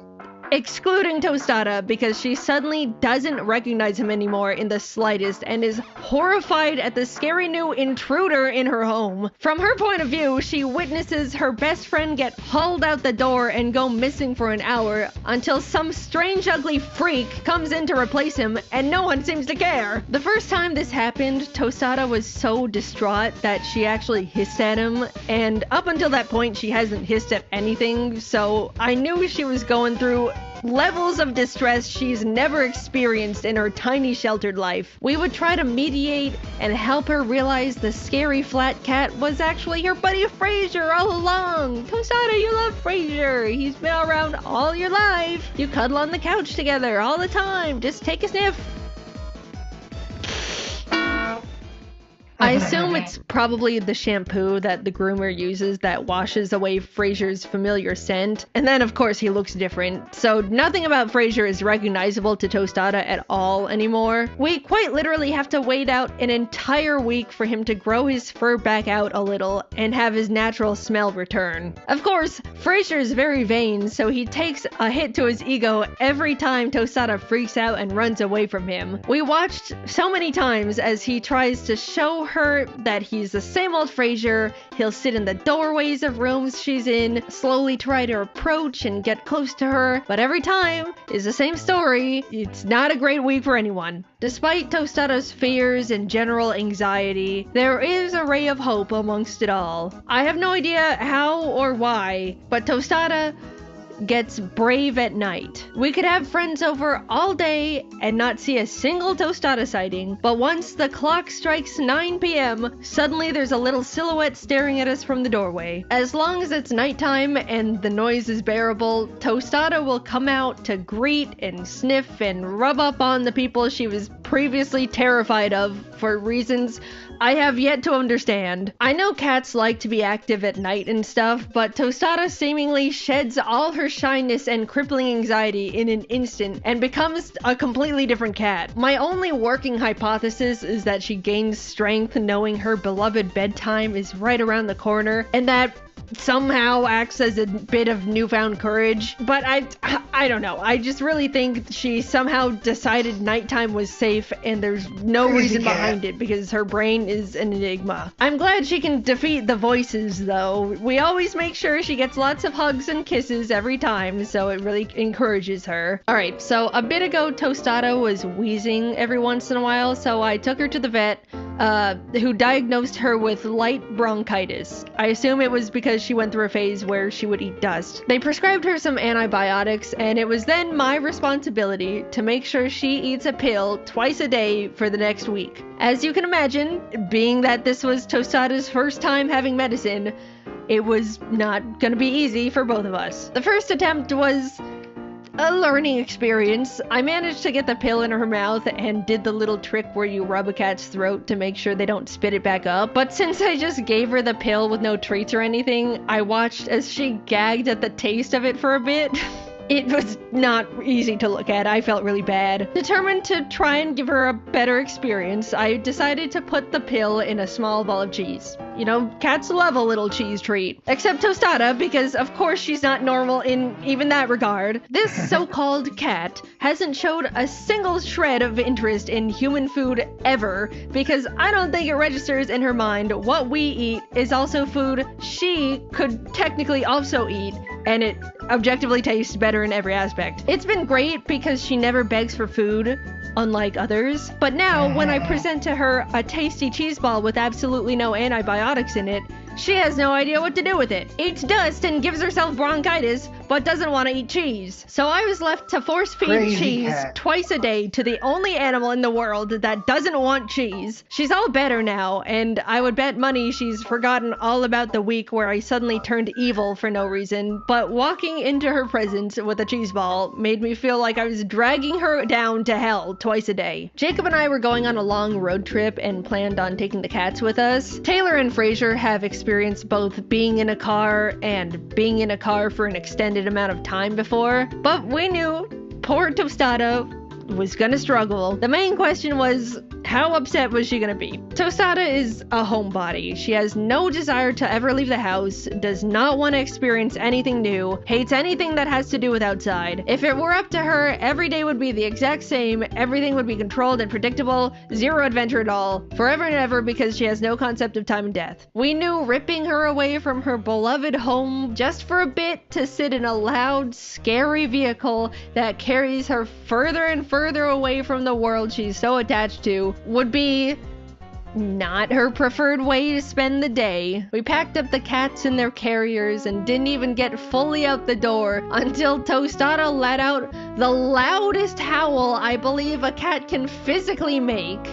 excluding Tostada, because she suddenly doesn't recognize him anymore in the slightest and is horrified at the scary new intruder in her home. From her point of view, she witnesses her best friend get hauled out the door and go missing for an hour until some strange ugly freak comes in to replace him, and no one seems to care. The first time this happened, Tostada was so distraught that she actually hissed at him, and up until that point she hasn't hissed at anything, so I knew she was going through levels of distress she's never experienced in her tiny sheltered life. We would try to mediate and help her realize the scary flat cat was actually her buddy Frasier all along. Tostada, you love Frasier. He's been around all your life. You cuddle on the couch together all the time. Just take a sniff. I assume it's probably the shampoo that the groomer uses that washes away Frasier's familiar scent. And then, of course, he looks different. So nothing about Frasier is recognizable to Tostada at all anymore. We quite literally have to wait out an entire week for him to grow his fur back out a little and have his natural smell return. Of course, Frasier is very vain, so he takes a hit to his ego every time Tostada freaks out and runs away from him. We watched so many times as he tries to show her that he's the same old Frasier. He'll sit in the doorways of rooms she's in, slowly try to approach and get close to her, but every time is the same story. It's not a great week for anyone. Despite Tostada's fears and general anxiety, there is a ray of hope amongst it all. I have no idea how or why, but Tostada gets brave at night. We could have friends over all day and not see a single Tostada sighting, but once the clock strikes 9 p.m., suddenly there's a little silhouette staring at us from the doorway. As long as it's nighttime and the noise is bearable, Tostada will come out to greet and sniff and rub up on the people she was previously terrified of for reasons I have yet to understand. I know cats like to be active at night and stuff, but Tostada seemingly sheds all her shyness and crippling anxiety in an instant and becomes a completely different cat. My only working hypothesis is that she gains strength knowing her beloved bedtime is right around the corner, and that somehow acts as a bit of newfound courage, but I don't know. I just really think she somehow decided nighttime was safe and there's no reason behind it because her brain is an enigma. I'm glad she can defeat the voices though. We always make sure she gets lots of hugs and kisses every time, so it really encourages her. Alright, so a bit ago Tostada was wheezing every once in a while, so I took her to the vet, who diagnosed her with light bronchitis. I assume it was because she went through a phase where she would eat dust. They prescribed her some antibiotics, and it was then my responsibility to make sure she eats a pill twice a day for the next week. As you can imagine, being that this was Tostada's first time having medicine, it was not gonna be easy for both of us. The first attempt was a learning experience. I managed to get the pill in her mouth and did the little trick where you rub a cat's throat to make sure they don't spit it back up. But since I just gave her the pill with no treats or anything, I watched as she gagged at the taste of it for a bit. It was not easy to look at. I felt really bad. Determined to try and give her a better experience, I decided to put the pill in a small ball of cheese. You know, cats love a little cheese treat. Except Tostada, because of course she's not normal in even that regard. This so-called cat hasn't showed a single shred of interest in human food ever, because I don't think it registers in her mind what we eat is also food she could technically also eat, and it objectively tastes better in every aspect. It's been great because she never begs for food, unlike others. But now, when I present to her a tasty cheese ball with absolutely no antibiotics in it, she has no idea what to do with it. Eats dust and gives herself bronchitis, but doesn't want to eat cheese. So I was left to force feed cheese twice a day to the only animal in the world that doesn't want cheese. She's all better now, and I would bet money she's forgotten all about the week where I suddenly turned evil for no reason. But walking into her presence with a cheese ball made me feel like I was dragging her down to hell twice a day. Jacob and I were going on a long road trip and planned on taking the cats with us. Taylor and Frasier have experienced both being in a car and being in a car for an extended amount of time before, but we knew poor Tostada was gonna struggle. The main question was, how upset was she gonna be? Tostada is a homebody. She has no desire to ever leave the house, does not want to experience anything new, hates anything that has to do with outside. If it were up to her, every day would be the exact same, everything would be controlled and predictable, zero adventure at all, forever and ever, because she has no concept of time and death. We knew ripping her away from her beloved home just for a bit to sit in a loud, scary vehicle that carries her further and further away from the world she's so attached to would be not her preferred way to spend the day. We packed up the cats in their carriers and didn't even get fully out the door until Tostada let out the loudest howl I believe a cat can physically make.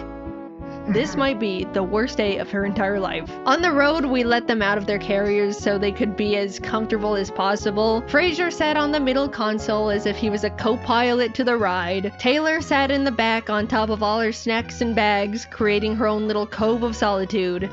This might be the worst day of her entire life. On the road, we let them out of their carriers so they could be as comfortable as possible. Fraser sat on the middle console as if he was a co-pilot to the ride. Taylor sat in the back on top of all her snacks and bags, creating her own little cove of solitude.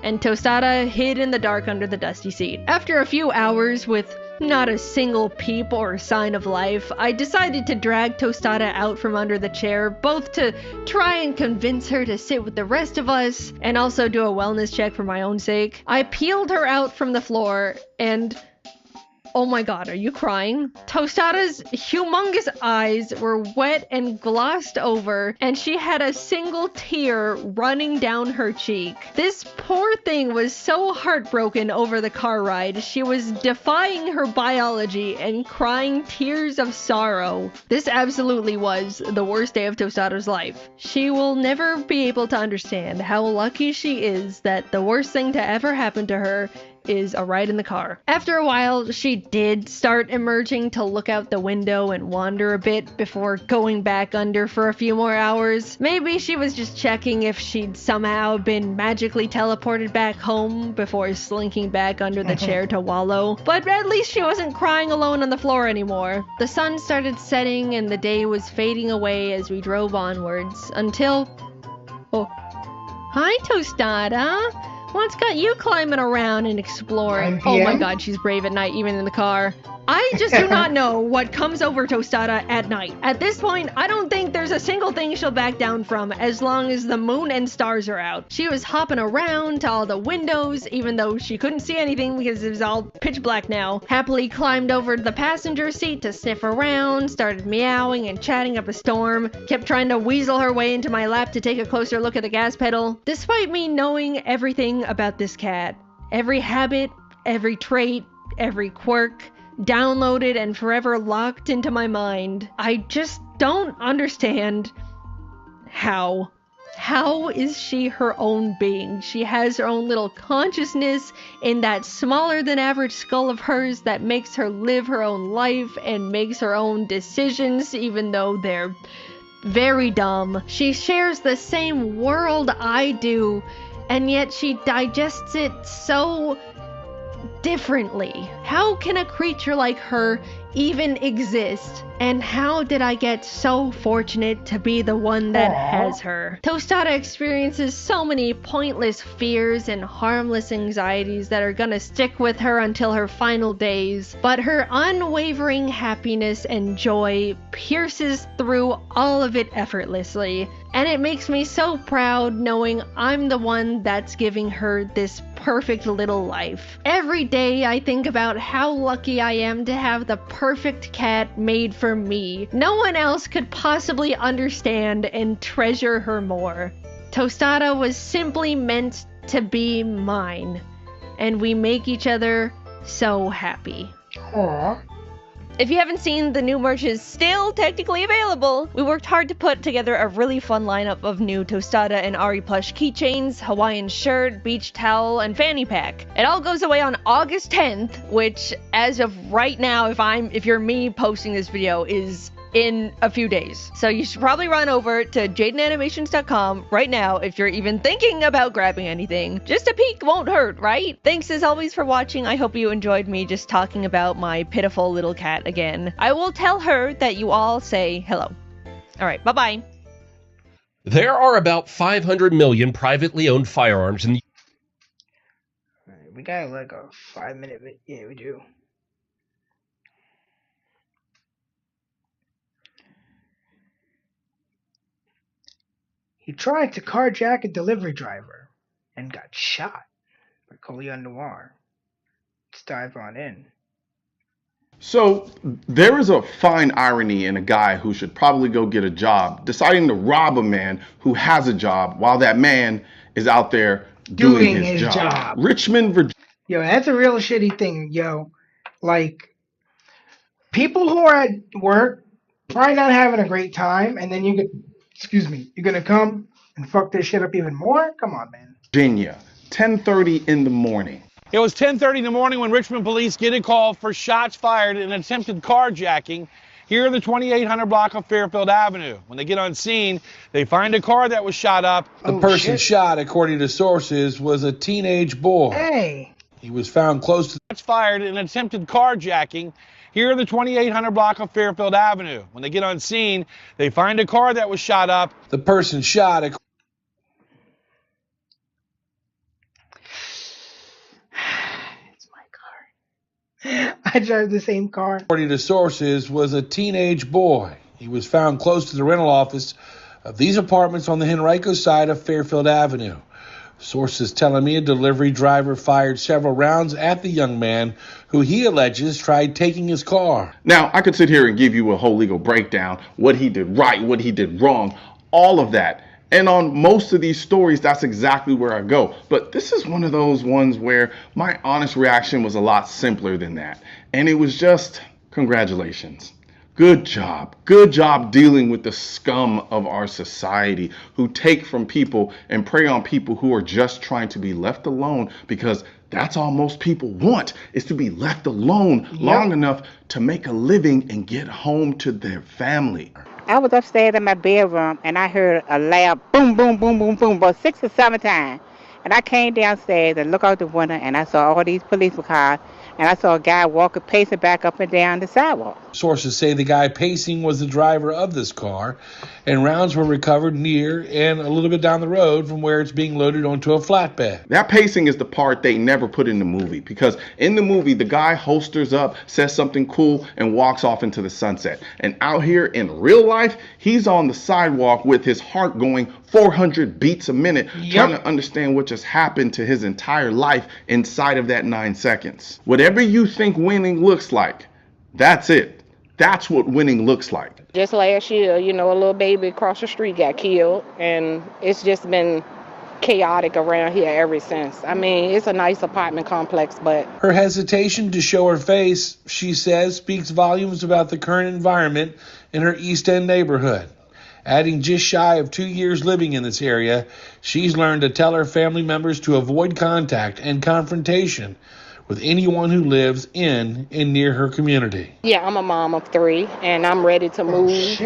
And Tostada hid in the dark under the dusty seat. After a few hours with not a single peep or sign of life, I decided to drag Tostada out from under the chair, both to try and convince her to sit with the rest of us, and also do a wellness check for my own sake. I peeled her out from the floor, and oh my god, are you crying? Tostada's humongous eyes were wet and glossed over, and she had a single tear running down her cheek. This poor thing was so heartbroken over the car ride. She was defying her biology and crying tears of sorrow. This absolutely was the worst day of Tostada's life. She will never be able to understand how lucky she is that the worst thing to ever happen to her is a ride in the car. After a while, she did start emerging to look out the window and wander a bit before going back under for a few more hours. Maybe she was just checking if she'd somehow been magically teleported back home before slinking back under the chair to wallow. But at least she wasn't crying alone on the floor anymore. The sun started setting and the day was fading away as we drove onwards until... Oh. Hi, Tostada. What's got you climbing around and exploring? Oh my god, she's brave at night, even in the car. I just do not know what comes over Tostada at night. At this point, I don't think there's a single thing she'll back down from as long as the moon and stars are out. She was hopping around to all the windows, even though she couldn't see anything because it was all pitch black now. Happily climbed over to the passenger seat to sniff around, started meowing and chatting up a storm, kept trying to weasel her way into my lap to take a closer look at the gas pedal. Despite me knowing everything about this cat, every habit, every trait, every quirk, downloaded and forever locked into my mind, I just don't understand how. How is she her own being? She has her own little consciousness in that smaller than average skull of hers that makes her live her own life and makes her own decisions, even though they're very dumb. She shares the same world I do, and yet she digests it so differently. How can a creature like her even exist? And how did I get so fortunate to be the one that has her? Tostada experiences so many pointless fears and harmless anxieties that are gonna stick with her until her final days, but her unwavering happiness and joy pierces through all of it effortlessly. And it makes me so proud knowing I'm the one that's giving her this perfect little life. Every day I think about how lucky I am to have the perfect cat made for me. No one else could possibly understand and treasure her more. Tostada was simply meant to be mine, and we make each other so happy. Aww. If you haven't seen, the new merch is still technically available. We worked hard to put together a really fun lineup of new Tostada and Ari plush keychains, Hawaiian shirt, beach towel, and fanny pack. It all goes away on August 10th, which as of right now, if you're me posting this video, is in a few days. So you should probably run over to jadenanimations.com right now if you're even thinking about grabbing anything. Just a peek won't hurt, right? Thanks as always for watching. I hope you enjoyed me just talking about my pitiful little cat again. I will tell her that you all say hello. Alright, bye-bye. There are about 500 million privately owned firearms in the... Alright, we got like a 5-minute video. Yeah, we do. He tried to carjack a delivery driver and got shot by Colion Noir. Let's dive on in. So there is a fine irony in a guy who should probably go get a job deciding to rob a man who has a job while that man is out there doing his job. Richmond, Virginia. Yo, that's a real shitty thing, yo. Like, people who are at work probably not having a great time, and then you're gonna come and fuck this shit up even more? Come on, man. Virginia, 10:30 in the morning. It was 10:30 in the morning when Richmond police get a call for shots fired in an attempted carjacking here in the 2800 block of Fairfield Avenue. When they get on scene, they find a car that was shot up. The person shot, according to sources, was a teenage boy. Hey. He was found close to the fired in an attempted carjacking here in the 2800 block of Fairfield Avenue. When they get on scene, they find a car that was shot up. The person shot. It's my car. I drive the same car. According to sources, was a teenage boy. He was found close to the rental office of these apartments on the Henrico side of Fairfield Avenue. Sources telling me a delivery driver fired several rounds at the young man who he alleges tried taking his car. Now, I could sit here and give you a whole legal breakdown, what he did right, what he did wrong, all of that. And on most of these stories, that's exactly where I go. But this is one of those ones where my honest reaction was a lot simpler than that. And it was just, congratulations. Good job. Good job dealing with the scum of our society who take from people and prey on people who are just trying to be left alone, because that's all most people want, is to be left alone long enough to make a living and get home to their family. I was upstairs in my bedroom and I heard a loud boom, boom, boom, boom, boom, about 6 or 7 times. And I came downstairs and looked out the window and I saw all these police cars. And I saw a guy walking, pacing back up and down the sidewalk. Sources say the guy pacing was the driver of this car, and rounds were recovered near and a little bit down the road from where it's being loaded onto a flatbed. That pacing is the part they never put in the movie, because in the movie, the guy holsters up, says something cool, and walks off into the sunset. And out here in real life, he's on the sidewalk with his heart going 400 beats a minute, trying to understand what just happened to his entire life inside of that 9 seconds. Whatever you think winning looks like, that's it. That's what winning looks like. Just last year, you know, a little baby across the street got killed, and it's just been chaotic around here ever since. I mean, it's a nice apartment complex, but... Her hesitation to show her face, she says, speaks volumes about the current environment in her East End neighborhood. Adding just shy of 2 years living in this area, she's learned to tell her family members to avoid contact and confrontation with anyone who lives in and near her community. Yeah, I'm a mom of 3, and I'm ready to move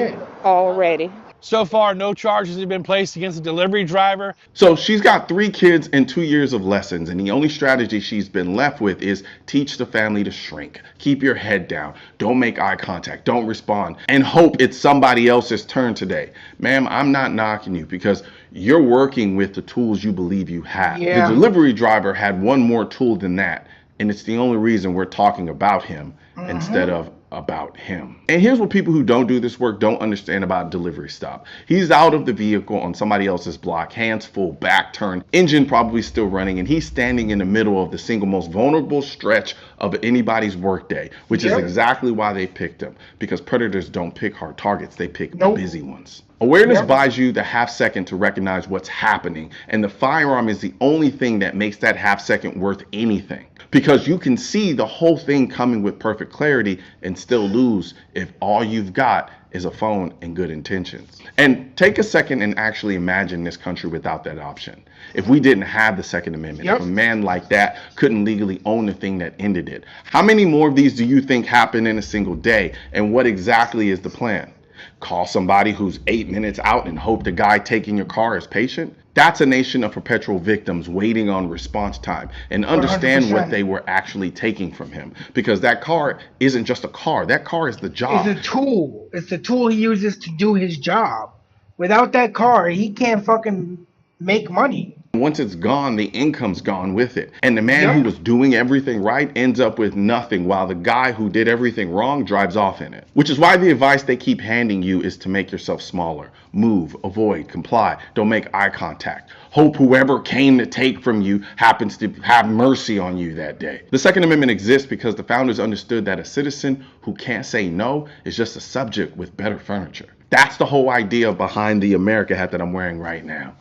already. So far, no charges have been placed against the delivery driver. So she's got 3 kids and 2 years of lessons, and the only strategy she's been left with is teach the family to shrink. Keep your head down. Don't make eye contact. Don't respond. And hope it's somebody else's turn today. Ma'am, I'm not knocking you because you're working with the tools you believe you have. The delivery driver had one more tool than that, and it's the only reason we're talking about him instead of about him. And here's what people who don't do this work don't understand about delivery stop. He's out of the vehicle on somebody else's block, hands full, back turned, engine probably still running, and he's standing in the middle of the single most vulnerable stretch of anybody's workday, which is exactly why they picked him, because predators don't pick hard targets, they pick the busy ones. Awareness buys you the half second to recognize what's happening, and the firearm is the only thing that makes that half second worth anything. Because you can see the whole thing coming with perfect clarity and still lose if all you've got is a phone and good intentions. And take a second and actually imagine this country without that option. If we didn't have the Second Amendment, if a man like that couldn't legally own the thing that ended it, how many more of these do you think happen in a single day? And what exactly is the plan? Call somebody who's 8 minutes out and hope the guy taking your car is patient? That's a nation of perpetual victims waiting on response time, and understand 100%. what they were actually taking from him. Because that car isn't just a car. That car is the job. It's a tool. It's the tool he uses to do his job. Without that car, he can't fucking make money. Once it's gone, the income's gone with it. And the man who was doing everything right ends up with nothing, while the guy who did everything wrong drives off in it. Which is why the advice they keep handing you is to make yourself smaller. Move, avoid, comply. Don't make eye contact. Hope whoever came to take from you happens to have mercy on you that day. The Second Amendment exists because the founders understood that a citizen who can't say no is just a subject with better furniture. That's the whole idea behind the America hat that I'm wearing right now.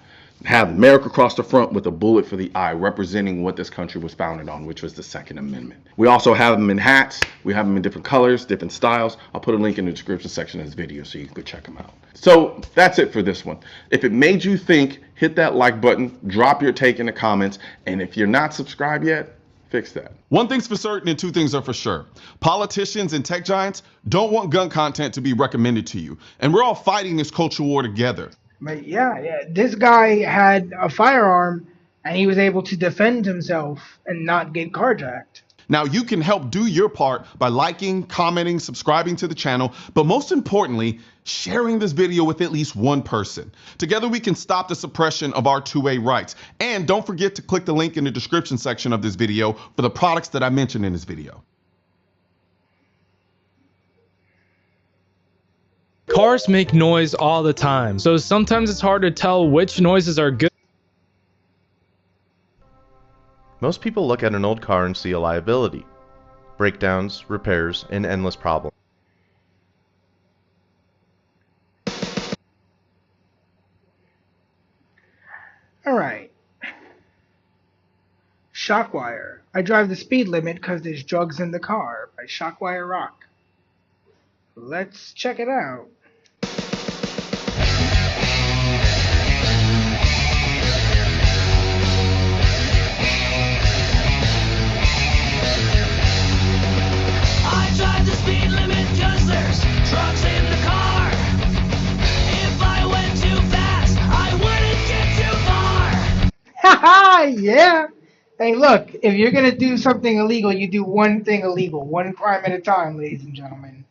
Have America across the front with a bullet for the eye, representing what this country was founded on, which was the Second Amendment. We also have them in hats. We have them in different colors, different styles. I'll put a link in the description section of this video so you can go check them out. So that's it for this one. If it made you think, hit that like button, drop your take in the comments, and if you're not subscribed yet, Fix that. One thing's for certain and two things are for sure. Politicians and tech giants don't want gun content to be recommended to you. And we're all fighting this culture war together. But yeah, this guy had a firearm and he was able to defend himself and not get carjacked. Now you can help do your part by liking, commenting, subscribing to the channel, but most importantly, sharing this video with at least one person. Together we can stop the suppression of our 2A rights. And don't forget to click the link in the description section of this video for the products that I mentioned in this video. Cars make noise all the time, so sometimes it's hard to tell which noises are good. Most people look at an old car and see a liability. Breakdowns, repairs, and endless problems. Alright. Shockwire. I drive the speed limit because there's drugs in the car by Shockwire Rock. Let's check it out. I drive the speed limit cause there's trucks in the car. If I went too fast, I wouldn't get too far. Haha, yeah. Hey, look, if you're gonna do something illegal, you do one thing illegal, one crime at a time, ladies and gentlemen.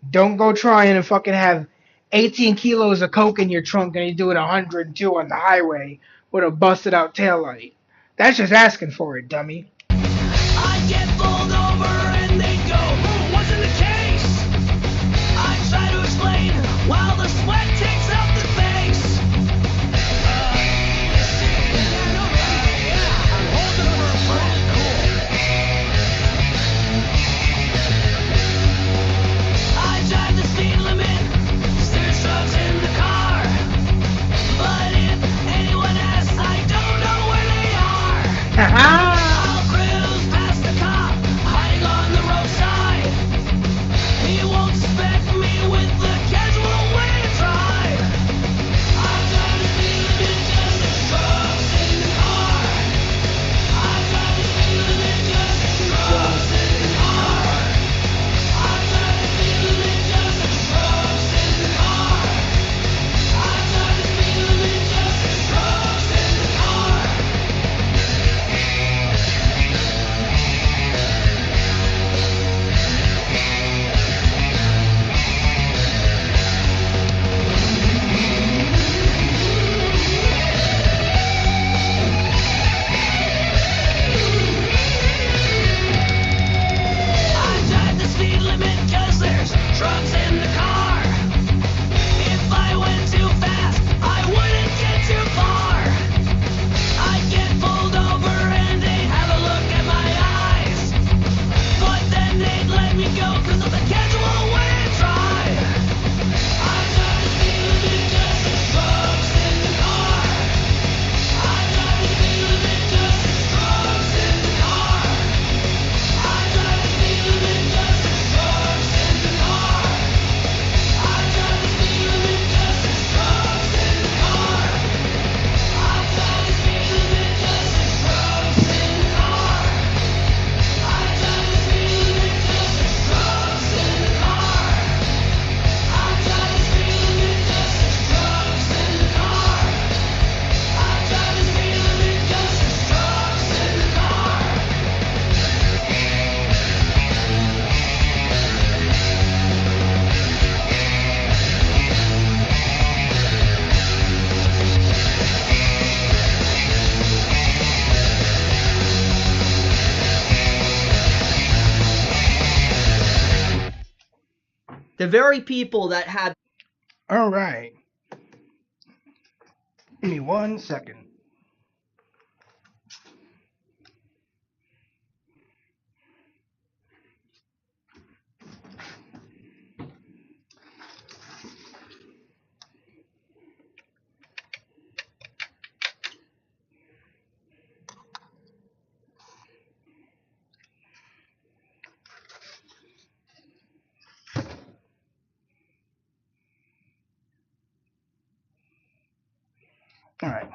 Don't go trying to fucking have 18 kilos of coke in your trunk and you do it 102 on the highway with a busted out taillight. That's just asking for it, dummy. I get pulled over and they go, wasn't the case. I try to explain while the sweat takes up the face. I drive the speed limit 'cause there's drugs in the car. But if anyone asks, I don't know where they are. I'll cruise past the cop, hiding on the roadside. He won't suspect me with the casual way to drive. I drive the speed limit 'cause there's drugs in the car. I drive the speed limit 'cause there's drugs in the car. I drive the speed limit 'cause there's drugs in the car. I drive the speed limit 'cause there's drugs in the car. I drive the speed limit 'cause there's drugs in the car. If I went too fast, I wouldn't get too far. I'd get pulled over and they'd have a look at my eyes. But then they'd let me go 'cause of the casual way to drive. I drive the speed limit 'cause there's drugs in the car. I drive the speed limit 'cause there's drugs in the car. I drive the speed limit 'cause there's drugs in the car. I drive the speed limit 'cause there's drugs in the car. I drive the speed limit 'cause there's drugs in the car. I drive the speed limit 'cause there's drugs in the car. I drive the speed limit 'cause there's drugs in the car. I drive the speed limit 'cause there's drugs in the car. The very people that had. Alright. Give me 1 second. Alright.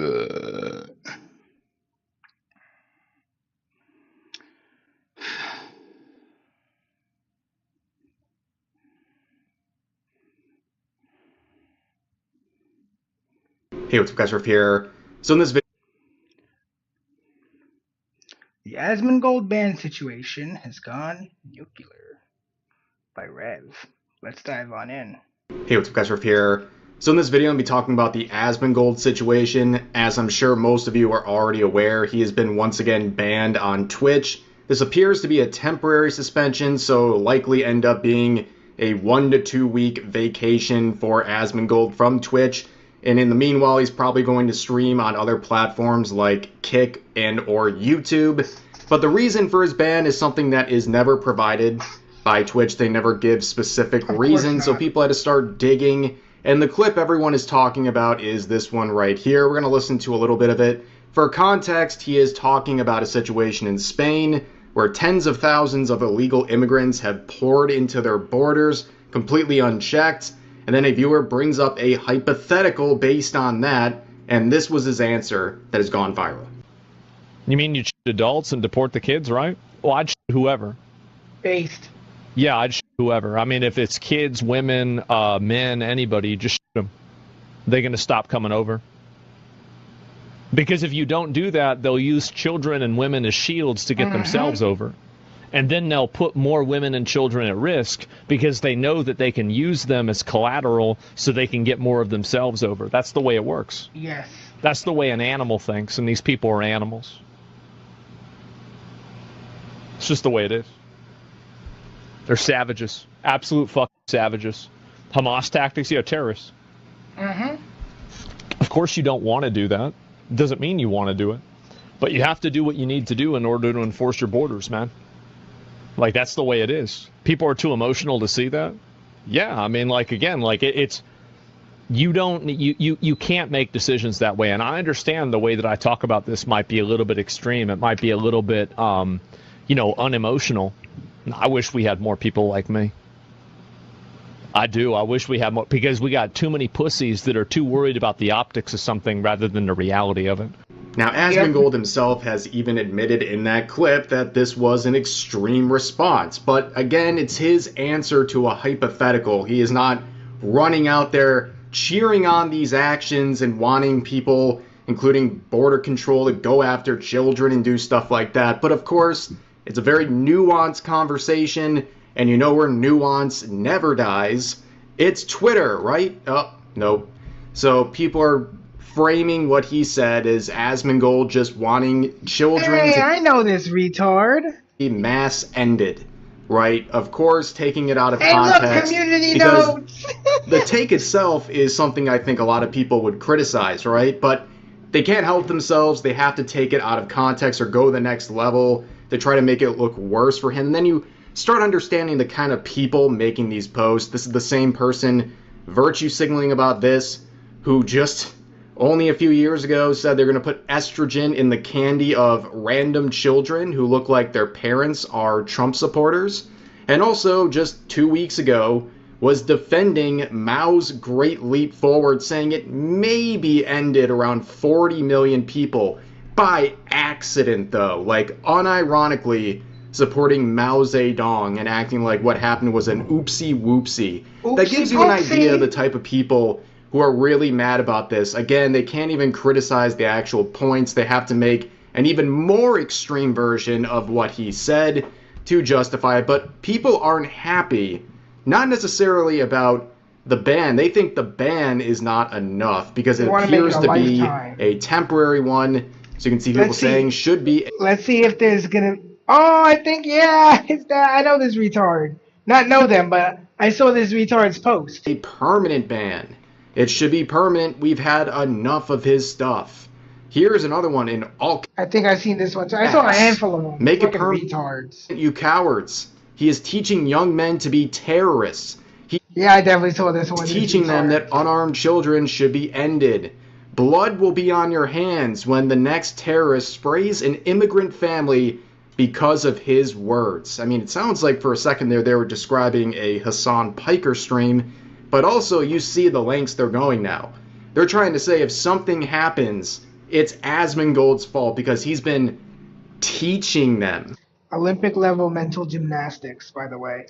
Hey, what's up, guys? Riff here. So in this video, The Asmongold ban situation has gone nuclear by Rev. Let's dive on in. Hey, what's up, guys? Riff here. So in this video, I'm going to be talking about the Asmongold situation. As I'm sure most of you are already aware, he has been once again banned on Twitch. This appears to be a temporary suspension, so likely end up being a 1 to 2 week vacation for Asmongold from Twitch. And in the meanwhile, he's probably going to stream on other platforms like Kick and or YouTube. But the reason for his ban is something that is never provided by Twitch. They never give specific reasons, so people had to start digging. And the clip everyone is talking about is this one right here. We're going to listen to a little bit of it. For context, he is talking about a situation in Spain where tens of thousands of illegal immigrants have poured into their borders completely unchecked. And then a viewer brings up a hypothetical based on that, and this was his answer that has gone viral. You mean you shoot adults and deport the kids, right? Well, I'd shoot whoever. Based. Yeah, I'd shoot whoever. I mean, if it's kids, women, men, anybody, just shoot them. They're going to stop coming over. Because if you don't do that, they'll use children and women as shields to get themselves over. And then they'll put more women and children at risk because they know that they can use them as collateral so they can get more of themselves over. That's the way it works. Yes. That's the way an animal thinks, and these people are animals. It's just the way it is. They're savages. Absolute fucking savages. Hamas tactics, yeah, terrorists. Of course you don't want to do that. Doesn't mean you want to do it. But you have to do what you need to do in order to enforce your borders, man. Like, that's the way it is. People are too emotional to see that. Yeah, I mean, like, again, like, it's... You can't make decisions that way. And I understand the way that I talk about this might be a little bit extreme. It might be a little bit, unemotional. I wish we had more people like me. I do. I wish we had more, because we got too many pussies that are too worried about the optics of something rather than the reality of it. Now, Asmongold himself has even admitted in that clip that this was an extreme response. But again, it's his answer to a hypothetical. He is not running out there cheering on these actions and wanting people, including border control, to go after children and do stuff like that. But of course, it's a very nuanced conversation, and you know where nuance never dies. It's Twitter, right? Oh, no. So people are framing what he said as Asmongold just wanting children to I know this retard. be mass ended, right? Of course, taking it out of Hey, context. look, community because notes. the take itself is something I think a lot of people would criticize, right? But they can't help themselves. They have to take it out of context or go the next level to try to make it look worse for him. And then you start understanding the kind of people making these posts. This is the same person virtue signaling about this who just only a few years ago said they're going to put estrogen in the candy of random children who look like their parents are Trump supporters. And also, just 2 weeks ago, was defending Mao's Great Leap Forward, saying it maybe ended around 40 million people. By accident, though. Like, unironically supporting Mao Zedong and acting like what happened was an oopsie-whoopsie. That gives you an idea of the type of people who are really mad about this. Again, they can't even criticize the actual points. They have to make an even more extreme version of what he said to justify it. But people aren't happy, not necessarily about the ban. They think the ban is not enough because it appears to be a temporary one. So you can see people saying should be. Let's see if there's gonna... Oh, I think, yeah, it's that. I know this retard. Not know them, but I saw this retard's post. A permanent ban. It should be permanent. We've had enough of his stuff. Here's another one in all. I think I've seen this one too. I saw a handful of them. Make it Fucking permanent. retards. You cowards. He is teaching young men to be terrorists. Yeah, I definitely saw this one. Teaching them that unarmed children should be ended. Blood will be on your hands when the next terrorist sprays an immigrant family because of his words. I mean, it sounds like for a second there they were describing a Hassan Piker stream. But also, you see the lengths they're going now. They're trying to say if something happens it's Asmongold's fault because he's been teaching them Olympic level mental gymnastics, by the way.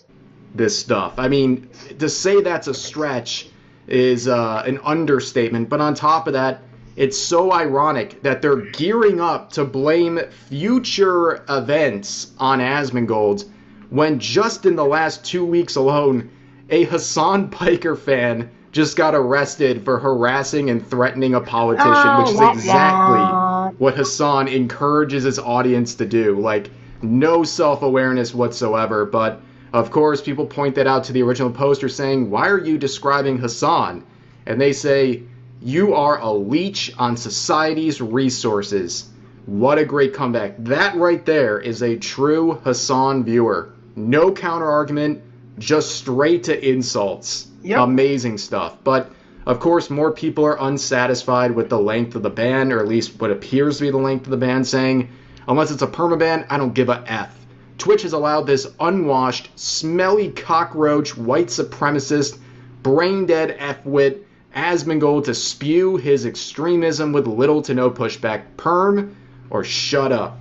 this stuff. I mean, to say that's a stretch is an understatement, but on top of that, it's so ironic that they're gearing up to blame future events on Asmongold when just in the last 2 weeks alone, a Hassan Piker fan just got arrested for harassing and threatening a politician, which is exactly what Hassan encourages his audience to do. Like, no self-awareness whatsoever, but of course people point that out to the original poster saying, why are you describing Hassan? And they say, you are a leech on society's resources. What a great comeback. That right there is a true Hassan viewer. No counter-argument, just straight to insults. Yep. Amazing stuff. But, of course, more people are unsatisfied with the length of the ban, or at least what appears to be the length of the ban, saying, unless it's a permaban, I don't give a F. Twitch has allowed this unwashed, smelly cockroach, white supremacist, brain-dead F-wit Asmongold to spew his extremism with little to no pushback. Perm or shut up.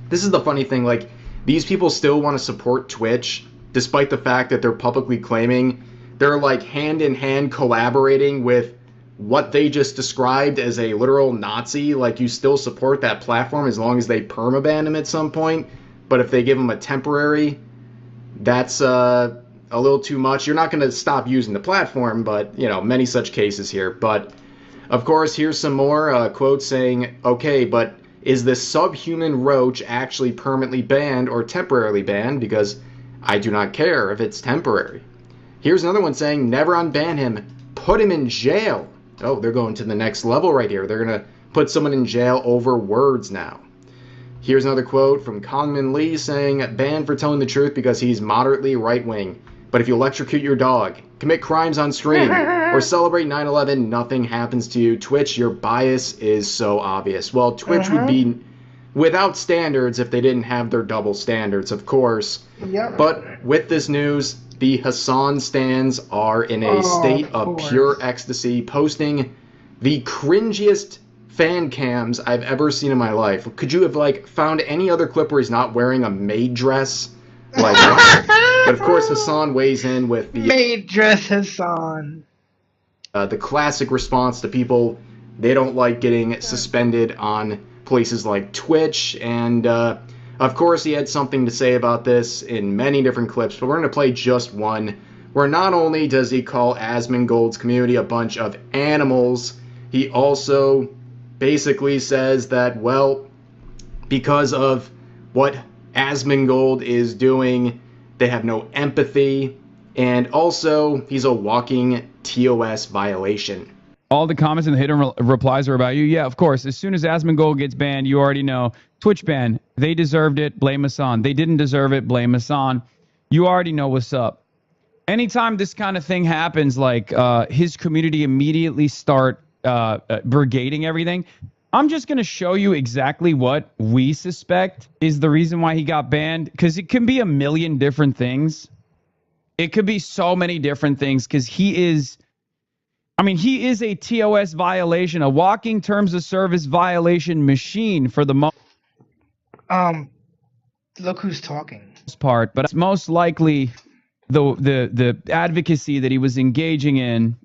This is the funny thing, like, these people still want to support Twitch, despite the fact that they're publicly claiming they're, like, hand-in-hand collaborating with what they just described as a literal Nazi. Like, you still support that platform as long as they permaban him at some point, but if they give him a temporary, that's, a little too much. You're not going to stop using the platform, but, you know, many such cases here. But, of course, here's some more quotes saying, okay, but is this subhuman roach actually permanently banned or temporarily banned? Because I do not care if it's temporary. Here's another one saying, never unban him, put him in jail. Oh, they're going to the next level right here. They're going to put someone in jail over words now. Here's another quote from Kongman Lee saying, banned for telling the truth because he's moderately right-wing. But if you electrocute your dog, commit crimes on stream, or celebrate 9/11, nothing happens to you. Twitch, your bias is so obvious. Well, Twitch would be without standards if they didn't have their double standards, of course. Yep. But with this news, the Hassan stands are in a state of pure ecstasy, posting the cringiest fan cams I've ever seen in my life. Could you have, like, found any other clip where he's not wearing a maid dress? Like, but of course Hassan weighs in with the maid dress Hassan. The classic response to people they don't like getting suspended on places like Twitch, and of course he had something to say about this in many different clips, but we're going to play just one where not only does he call Asmongold's community a bunch of animals, he also basically says that, well, because of what Asmongold is doing, they have no empathy, and also he's a walking TOS violation. All the comments and the hidden replies are about you. Yeah, of course. As soon as Asmongold gets banned, you already know. Twitch ban. They deserved it. Blame Hassan. They didn't deserve it. Blame Hassan. You already know what's up. Anytime this kind of thing happens, like his community immediately start brigading everything. I'm just going to show you exactly what we suspect is the reason why he got banned, because it can be a million different things. It could be so many different things, because he is a TOS violation, a walking terms of service violation machine for the most look who's talking part, but it's most likely the advocacy that he was engaging in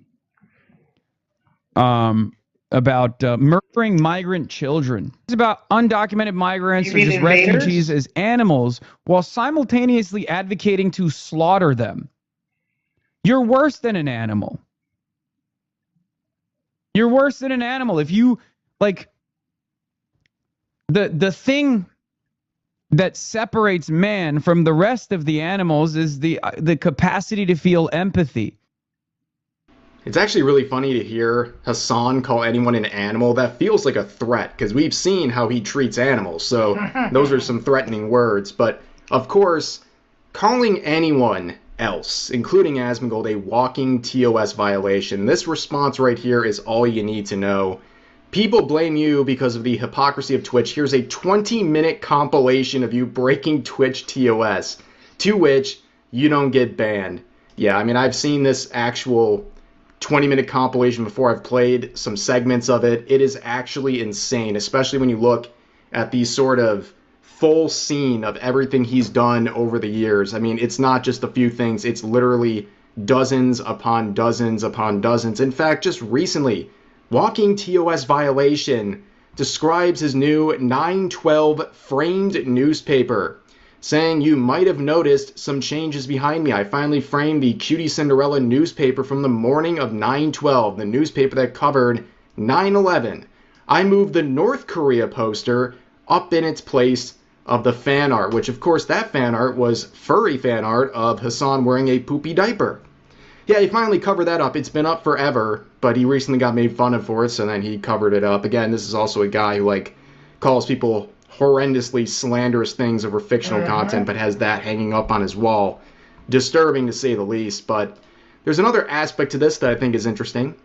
about murdering migrant children. It's about undocumented migrants or just refugees as animals while simultaneously advocating to slaughter them. You're worse than an animal. You're worse than an animal. If you, like, the thing that separates man from the rest of the animals is the capacity to feel empathy. It's actually really funny to hear Hassan call anyone an animal. That feels like a threat, because we've seen how he treats animals, so those are some threatening words. But, of course, calling anyone else, including Asmongold, a walking TOS violation, this response right here is all you need to know. People blame you because of the hypocrisy of Twitch. Here's a 20-minute compilation of you breaking Twitch TOS, to which you don't get banned. Yeah, I mean, I've seen this actual 20-minute compilation before. I've played some segments of it. It is actually insane, especially when you look at the sort of full scene of everything he's done over the years. I mean, it's not just a few things, it's literally dozens upon dozens upon dozens. In fact, just recently, Walking TOS Violation describes his new 912 framed newspaper, saying, "You might have noticed some changes behind me. I finally framed the Cutie Cinderella newspaper from the morning of 9/12, the newspaper that covered 9/11. I moved the North Korea poster up in its place of the fan art," which of course that fan art was furry fan art of Hassan wearing a poopy diaper. Yeah, he finally covered that up. It's been up forever, but he recently got made fun of for it, so then he covered it up. Again, this is also a guy who calls people horrendously slanderous things over fictional content, but has that hanging up on his wall. Disturbing to say the least, but there's another aspect to this that I think is interesting.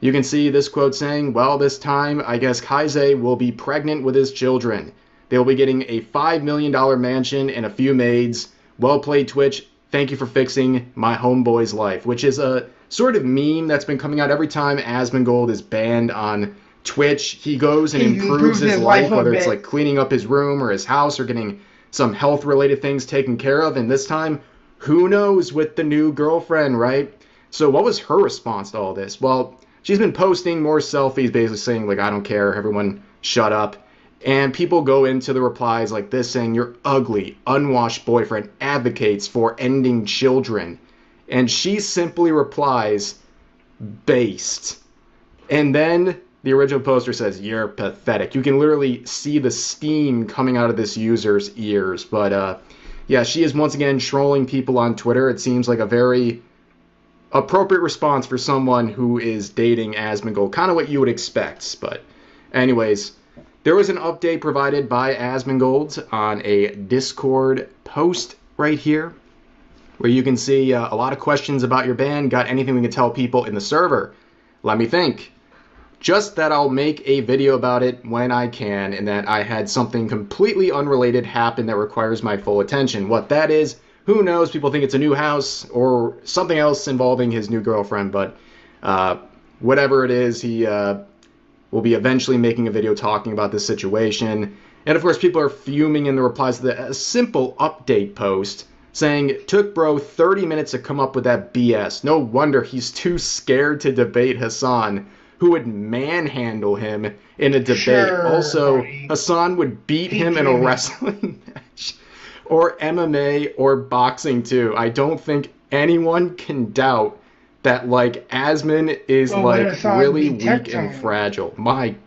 You can see this quote saying, "Well, this time, I guess Kaise will be pregnant with his children. They'll be getting a $5 million mansion and a few maids. Well played, Twitch. Thank you for fixing my homeboy's life," which is a sort of meme that's been coming out every time Asmongold is banned on Twitch. He goes and improves his life, whether it's like cleaning up his room or his house or getting some health-related things taken care of. And this time, who knows with the new girlfriend, right? So what was her response to all this? Well, she's been posting more selfies basically saying, like, "I don't care, everyone shut up." And people go into the replies like this saying, "Your ugly, unwashed boyfriend advocates for ending children." And she simply replies, "Based." And then the original poster says, "You're pathetic." You can literally see the steam coming out of this user's ears. But yeah, she is once again trolling people on Twitter. It seems like a very appropriate response for someone who is dating Asmongold. Kind of what you would expect. But anyways, there was an update provided by Asmongold on a Discord post right here, where you can see a lot of questions about your ban. Got anything we can tell people in the server? Let me think. Just that I'll make a video about it when I can, and that I had something completely unrelated happen that requires my full attention. What that is, who knows? People think it's a new house or something else involving his new girlfriend, but whatever it is, he will be eventually making a video talking about this situation. And of course, people are fuming in the replies to the simple update post saying, "Took bro 30 minutes to come up with that BS. No wonder he's too scared to debate Hassan, who would manhandle him in a debate. Sure, also, buddy. Hassan would beat him in a wrestling match, or MMA, or boxing too. I don't think anyone can doubt that, like, Asmon is really weak and fragile."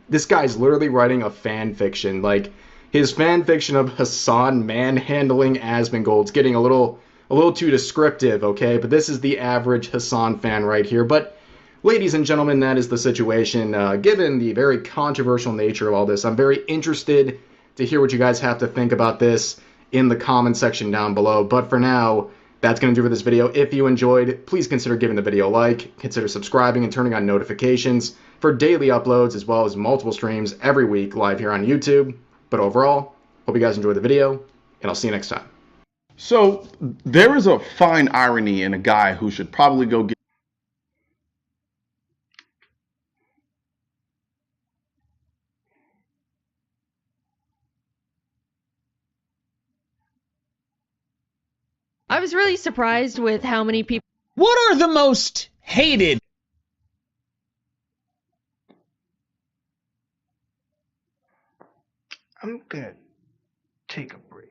This guy's literally writing a fan fiction. Like, his fan fiction of Hassan manhandling Asmongold's getting a little too descriptive, okay? But this is the average Hassan fan right here. But ladies and gentlemen, that is the situation. Given the very controversial nature of all this, I'm very interested to hear what you guys have to think about this in the comment section down below. But for now, that's going to do for this video. If you enjoyed, please consider giving the video a like, consider subscribing and turning on notifications for daily uploads, as well as multiple streams every week live here on YouTube. But overall, hope you guys enjoyed the video, and I'll see you next time. So there is a fine irony in a guy who should probably go get I was really surprised with how many people. What are the most hated? I'm gonna take a break.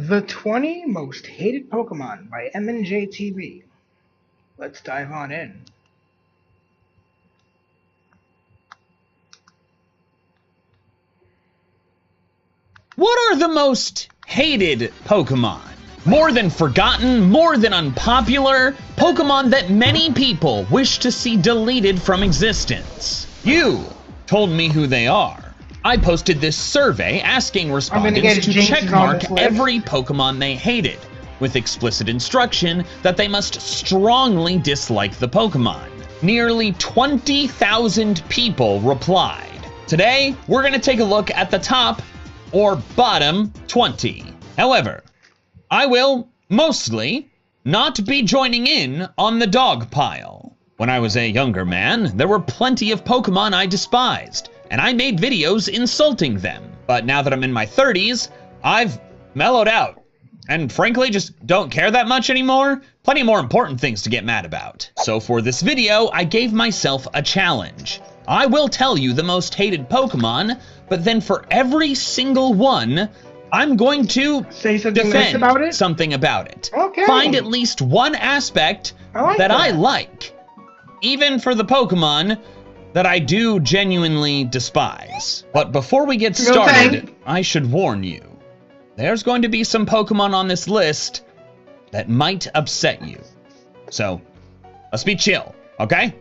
The 20 Most Hated Pokemon by M&J TV. Let's dive on in. What are the most hated Pokemon? More than forgotten, more than unpopular, Pokemon that many people wish to see deleted from existence. You told me who they are. I posted this survey asking respondents to checkmark every Pokemon they hated, with explicit instruction that they must strongly dislike the Pokemon. Nearly 20,000 people replied. Today, we're going to take a look at the top or bottom 20. However, I will, mostly, not be joining in on the dog pile. When I was a younger man, there were plenty of Pokemon I despised, and I made videos insulting them. But now that I'm in my 30s, I've mellowed out, and frankly just don't care that much anymore. Plenty more important things to get mad about. So for this video, I gave myself a challenge. I will tell you the most hated Pokemon, but then for every single one, I'm going to say something defend nice about it? something about it. Okay. Find at least one aspect that I like, even for the Pokemon that I do genuinely despise. But before we get started, I should warn you, there's going to be some Pokemon on this list that might upset you. So, let's be chill, okay?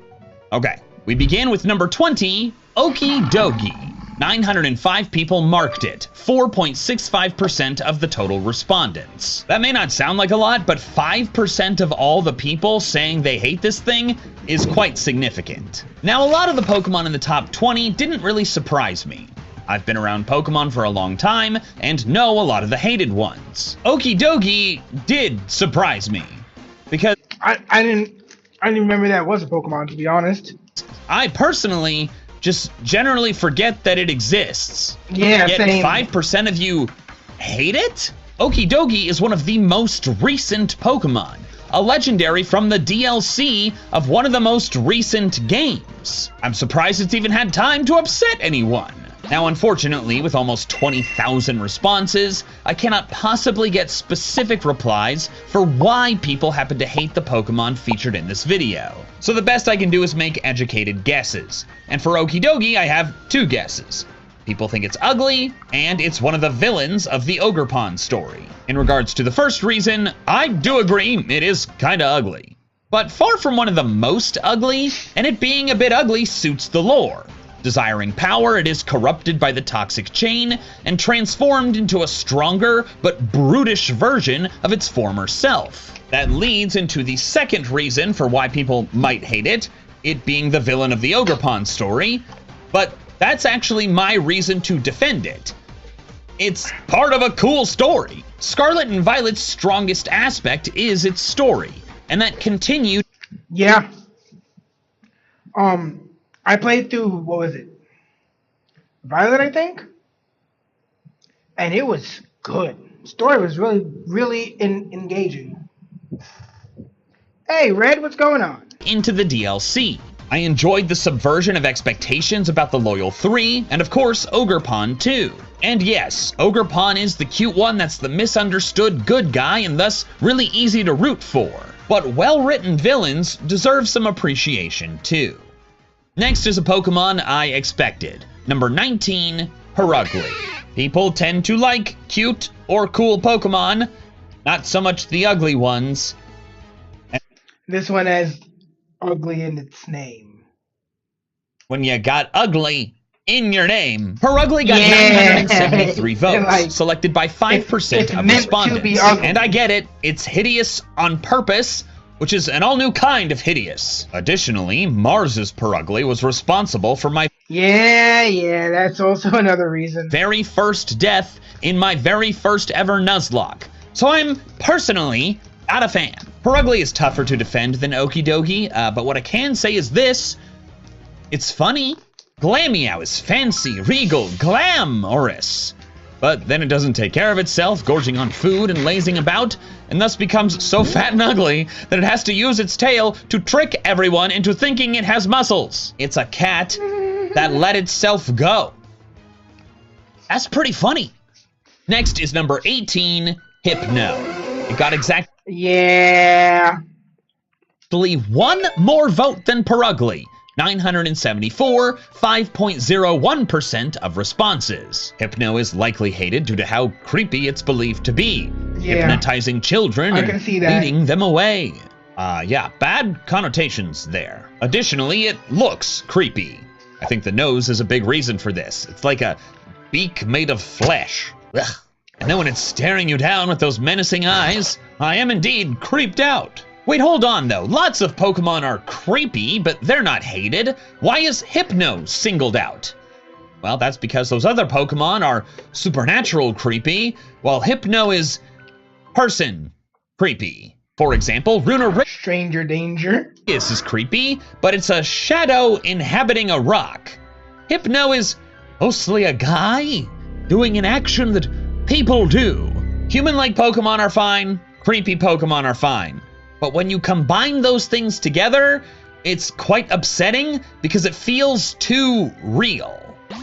Okay, we begin with number 20, Okie Dokie. 905 people marked it, 4.65% of the total respondents. That may not sound like a lot, but 5% of all the people saying they hate this thing is quite significant. Now, a lot of the Pokemon in the top 20 didn't really surprise me. I've been around Pokemon for a long time and know a lot of the hated ones. Okie Dokie did surprise me because I didn't remember that was a Pokemon, to be honest. I personally just generally forget that it exists. Yeah, yet same. 5% of you hate it? Okie Dokie is one of the most recent Pokemon, a legendary from the DLC of one of the most recent games. I'm surprised it's even had time to upset anyone. Now, unfortunately, with almost 20,000 responses, I cannot possibly get specific replies for why people happen to hate the Pokemon featured in this video. So the best I can do is make educated guesses. And for Okie Dokie, I have two guesses. People think it's ugly, and it's one of the villains of the Ogerpon story. In regards to the first reason, I do agree it is kinda ugly. But far from one of the most ugly, and it being a bit ugly suits the lore. Desiring power, it is corrupted by the toxic chain and transformed into a stronger but brutish version of its former self. That leads into the second reason for why people might hate it being the villain of the Ogerpon story, but that's actually my reason to defend it. It's part of a cool story. Scarlet and Violet's strongest aspect is its story, and that continued. Yeah. I played through, what was it? Violet, I think? And it was good. Story was really engaging. Hey, Red, what's going on? Into the DLC. I enjoyed the subversion of expectations about the Loyal 3, and of course, Ogerpon 2. And yes, Ogerpon is the cute one that's the misunderstood good guy and thus really easy to root for. But well-written villains deserve some appreciation too. Next is a Pokemon I expected. Number 19, Purugly. People tend to like cute or cool Pokemon, not so much the ugly ones. This one has ugly in its name. When you got ugly in your name. Purugly got 973 votes, selected by 5% of respondents. And I get it, it's hideous on purpose, which is an all-new kind of hideous. Additionally, Mars's Purugly was responsible for my Yeah, that's also another reason. very first death in my very first ever Nuzlocke. So I'm personally not a fan. Purugly is tougher to defend than Okie Dokie, but what I can say is this: it's funny. Glameow is fancy, regal, glamorous. But then it doesn't take care of itself, gorging on food and lazing about, and thus becomes so fat and ugly that it has to use its tail to trick everyone into thinking it has muscles. It's a cat that let itself go. That's pretty funny. Next is number 18, Hypno. It got exactly Yeah. one more vote than Perugly. 974, 5.01% of responses. Hypno is likely hated due to how creepy it's believed to be, Yeah. hypnotizing children I and can see that. leading them away. Yeah, bad connotations there. Additionally, it looks creepy. I think the nose is a big reason for this. It's like a beak made of flesh. Ugh. And then when it's staring you down with those menacing eyes, I am indeed creeped out. Wait, hold on though. Lots of Pokemon are creepy, but they're not hated. Why is Hypno singled out? Well, that's because those other Pokemon are supernatural creepy, while Hypno is person creepy. For example, Stranger Danger is creepy, but it's a shadow inhabiting a rock. Hypno is mostly a guy doing an action that people do. Human-like Pokemon are fine, creepy Pokemon are fine. But when you combine those things together, it's quite upsetting because it feels too real.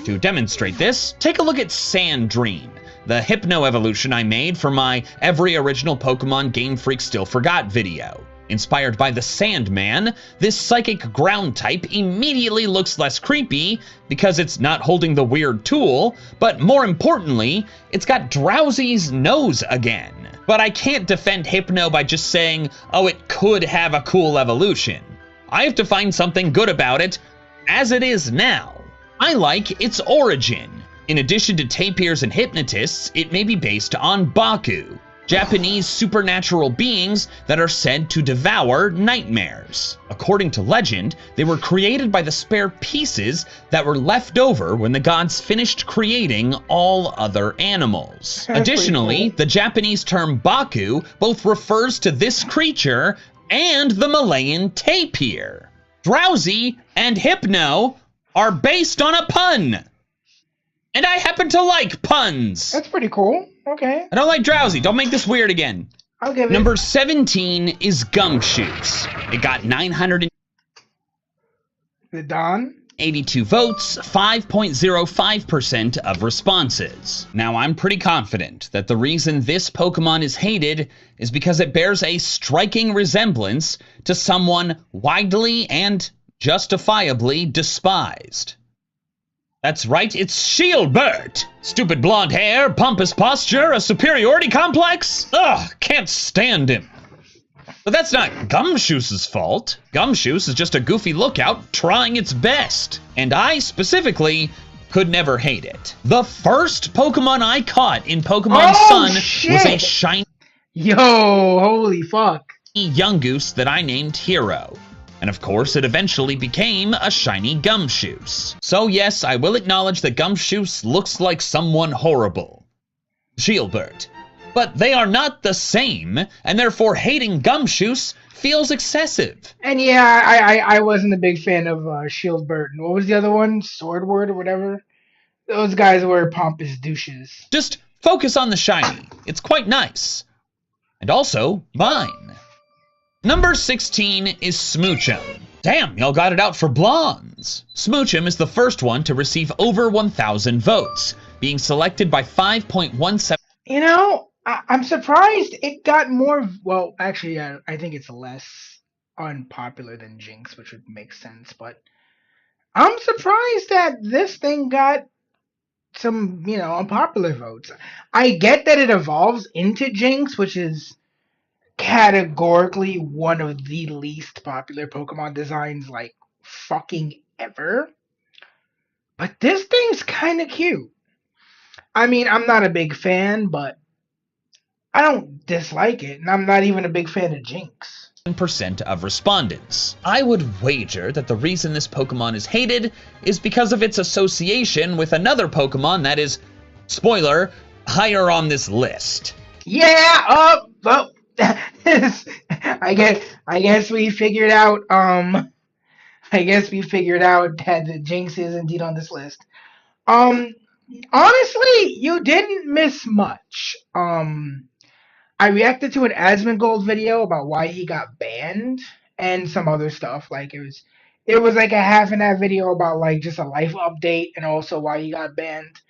To demonstrate this, take a look at Sandream, the Hypno evolution I made for my Every Original Pokemon Game Freak Still Forgot video. Inspired by the Sandman, this psychic ground type immediately looks less creepy because it's not holding the weird tool, but more importantly, it's got Drowsy's nose again. But I can't defend Hypno by just saying, oh, it could have a cool evolution. I have to find something good about it as it is now. I like its origin. In addition to tapirs and hypnotists, it may be based on Baku, Japanese supernatural beings that are said to devour nightmares. According to legend, they were created by the spare pieces that were left over when the gods finished creating all other animals. Additionally, the Japanese term Baku both refers to this creature and the Malayan tapir. Drowsy and Hypno are based on a pun. And I happen to like puns. That's pretty cool. Okay. I don't like Drowsy. Don't make this weird again. I'll give it. Number 17 is Gumshoes. It got 982 The Don. votes, 5.05% of responses. Now, I'm pretty confident that the reason this Pokemon is hated is because it bears a striking resemblance to someone widely and justifiably despised. That's right, it's Shieldbert! Stupid blonde hair, pompous posture, a superiority complex? Ugh, can't stand him. But that's not Gumshoes' fault. Gumshoes is just a goofy lookout trying its best. And I, specifically, could never hate it. The first Pokemon I caught in Pokemon Sun was a shiny holy fuck. Yungoos that I named Hero. And of course, it eventually became a shiny Gumshoes. So yes, I will acknowledge that Gumshoes looks like someone horrible. Shieldbert. But they are not the same, and therefore hating Gumshoes feels excessive. And yeah, I wasn't a big fan of Shieldbert. And what was the other one? Swordward or whatever? Those guys were pompous douches. Just focus on the shiny. It's quite nice. And also, mine. Number 16 is Smoochum. Damn, y'all got it out for blondes. Smoochum is the first one to receive over 1,000 votes, being selected by 5.17. You know, I'm surprised it got more. Well, actually, I think it's less unpopular than Jinx, which would make sense. But I'm surprised that this thing got some, unpopular votes. I get that it evolves into Jinx, which is categorically one of the least popular Pokemon designs, like, fucking ever. But this thing's kind of cute. I mean, I'm not a big fan, but I don't dislike it, and I'm not even a big fan of Jinx. % of respondents. I would wager that the reason this Pokemon is hated is because of its association with another Pokemon that is, spoiler, higher on this list. Yeah, I guess we figured out that the Jinx is indeed on this list. Honestly, you didn't miss much. I reacted to an Asmongold video about why he got banned and some other stuff. Like it was like a half an hour video about like just a life update and also why he got banned.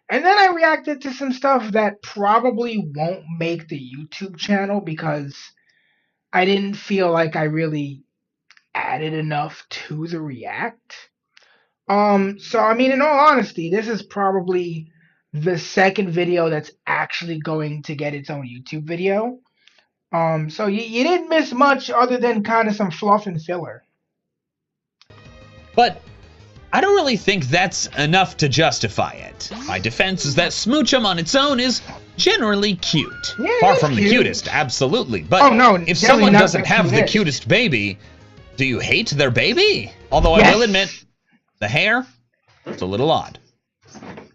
And then I reacted to some stuff that probably won't make the YouTube channel because I didn't feel like I really added enough to the react. So I mean, in all honesty, this is probably the second video that's actually going to get its own YouTube video. So you didn't miss much other than kind of some fluff and filler. But I don't really think that's enough to justify it. My defense is that Smoochum on its own is generally cute. Yeah, Far it's from the cute. cutest, absolutely. But Oh, no, if definitely someone not doesn't the have the cutest. cutest baby, do you hate their baby? Although I Yes. will admit, the hair, it's a little odd.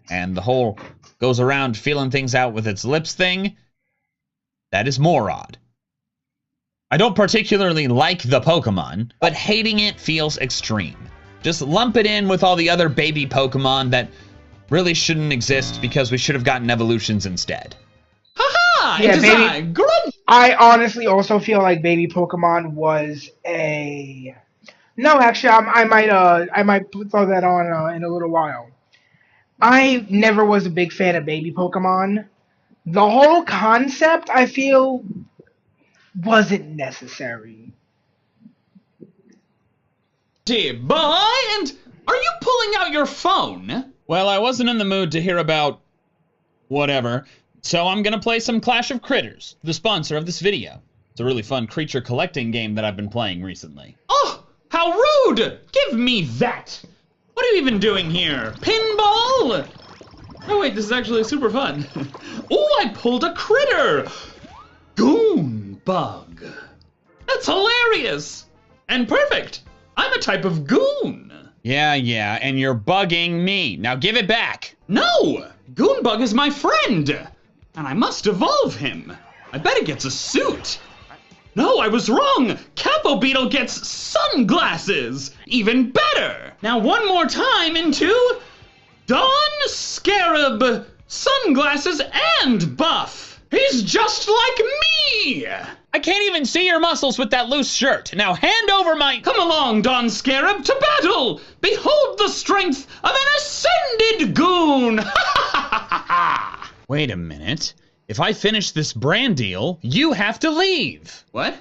And the whole goes around feeling things out with its lips thing, that is more odd. I don't particularly like the Pokemon, but hating it feels extreme. Just lump it in with all the other baby Pokemon that really shouldn't exist because we should have gotten evolutions instead. Haha! Yeah, it is baby- I, Grunt! I honestly also feel like baby Pokemon was a. No, actually, I might throw that on in a little while. I never was a big fan of baby Pokemon. The whole concept, I feel, wasn't necessary. Dear boy, and are you pulling out your phone? Well, I wasn't in the mood to hear about whatever, so I'm gonna play some Clash of Critters, the sponsor of this video. It's a really fun creature collecting game that I've been playing recently. Oh, how rude! Give me that! What are you even doing here? Pinball? Oh wait, this is actually super fun. Oh, I pulled a critter! Goon bug. That's hilarious! And perfect! I'm a type of goon. Yeah, and you're bugging me. Now give it back. No! Goonbug is my friend! And I must evolve him. I bet it gets a suit. No, I was wrong! Capo Beetle gets sunglasses! Even better! Now one more time into Dawn Scarab, sunglasses and buff! He's just like me! I can't even see your muscles with that loose shirt. Now hand over my... Come along, Dawn Scarab, to battle! Behold the strength of an ascended goon! Wait a minute. If I finish this brand deal, you have to leave. What?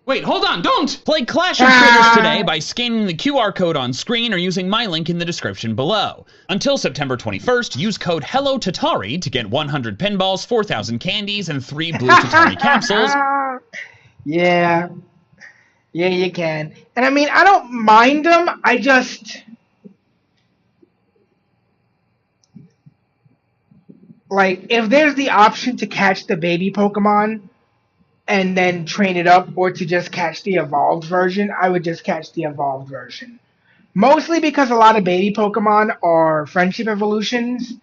Wait, hold on, don't! Play Clash of Critters today by scanning the QR code on screen or using my link in the description below. Until September 21st, use code HELLOTATARI to get 100 pinballs, 4,000 candies, and 3 blue Tatari capsules. Yeah, you can. And I mean, I don't mind them. I just like if there's the option to catch the baby Pokemon and then train it up, or to just catch the evolved version, I would just catch the evolved version. Mostly because a lot of baby Pokemon are friendship evolutions,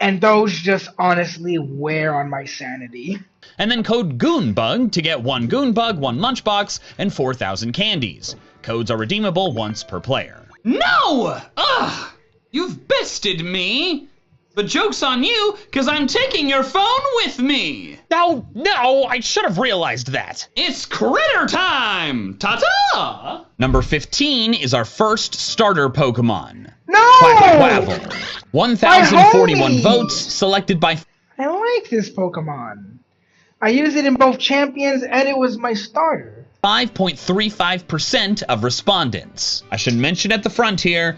and those just honestly wear on my sanity. And then code GOONBUG to get 1 Goonbug, 1 Lunchbox, and 4,000 candies. Codes are redeemable once per player. No! Ugh! You've bested me! But joke's on you, because I'm taking your phone with me! No, I should have realized that. It's critter time! Ta-ta! Number 15 is our first starter Pokemon. No! Quackquavel. 1,041 votes, selected by... I like this Pokemon. I use it in both champions, and it was my starter. 5.35% of respondents. I should mention at the front here,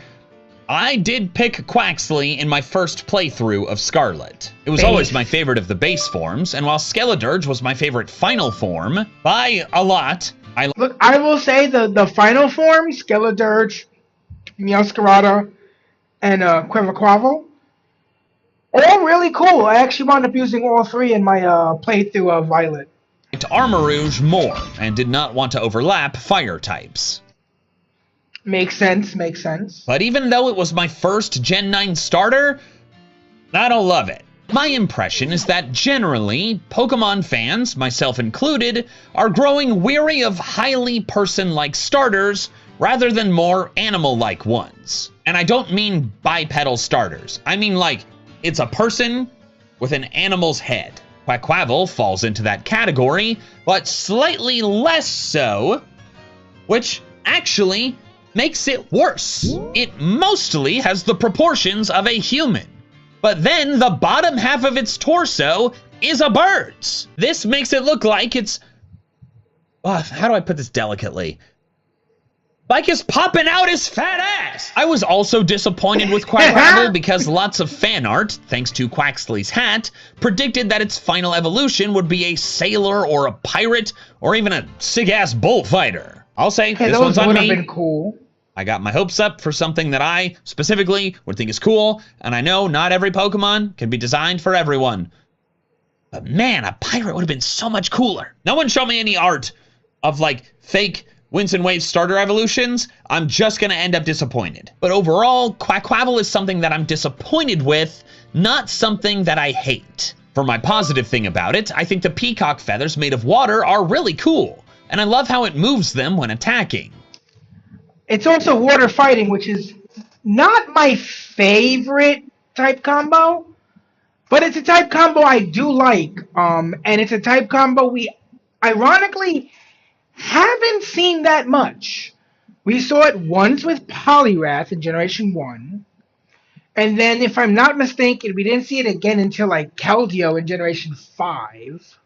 I did pick Quaxley in my first playthrough of Scarlet. It was always my favorite of the base forms, and while Skeledirge was my favorite final form, by a lot, Look, I will say the final form, Skeledirge, Meowscarada, and Quackquavel, all really cool. I actually wound up using all 3 in my playthrough of Violet. liked Armarouge more, and did not want to overlap fire types. Makes sense. But even though it was my first Gen 9 starter, I don't love it. My impression is that generally, Pokemon fans, myself included, are growing weary of highly person-like starters rather than more animal-like ones. And I don't mean bipedal starters. I mean like, it's a person with an animal's head. Quackquavel falls into that category, but slightly less so, which actually makes it worse. It mostly has the proportions of a human. but then the bottom half of its torso is a bird's. This makes it look like it's... how do I put this delicately? Like it's popping out his fat ass. I was also disappointed with Quackwaddle because lots of fan art, thanks to Quaxley's hat, predicted that its final evolution would be a sailor or a pirate or even a sick-ass bullfighter. I'll say, this one's on me. Those would have been cool. I got my hopes up for something that I, specifically, would think is cool, and I know not every Pokemon can be designed for everyone. But man, a pirate would have been so much cooler. No one showed me any art of, like, fake Winston Wave starter evolutions. I'm just going to end up disappointed. But overall, Quackwaddle is something that I'm disappointed with, not something that I hate. For my positive thing about it, I think the peacock feathers made of water are really cool, and I love how it moves them when attacking. It's also water fighting, which is not my favorite type combo, but it's a type combo I do like, and it's a type combo we, ironically, haven't seen that much. We saw it once with Poliwrath in Generation 1, and then, if I'm not mistaken, we didn't see it again until, like, Keldeo in Generation 5,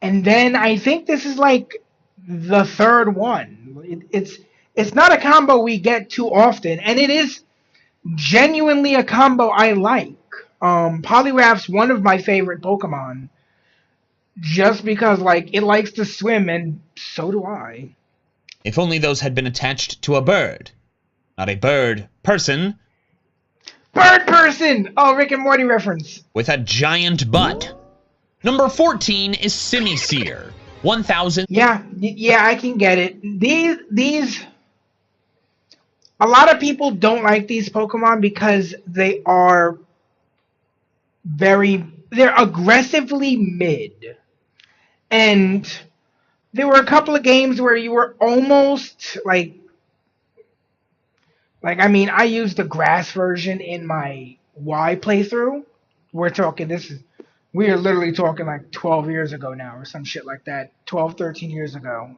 and then I think this is, like, the third one. It's not a combo we get too often, and it is genuinely a combo I like. Poliwrath's one of my favorite Pokemon, just because, like, it likes to swim, and so do I. If only those had been attached to a bird. Not a bird person. Bird person! Oh, Rick and Morty reference. With a giant butt. Number 14 is Simisear. 1,000. Yeah, I can get it. These... A lot of people don't like these Pokemon because they are they're aggressively mid. And there were a couple of games where you were almost like I mean, I used the grass version in my Y playthrough. We are literally talking like 12 years ago now or some shit like that. 12, 13 years ago.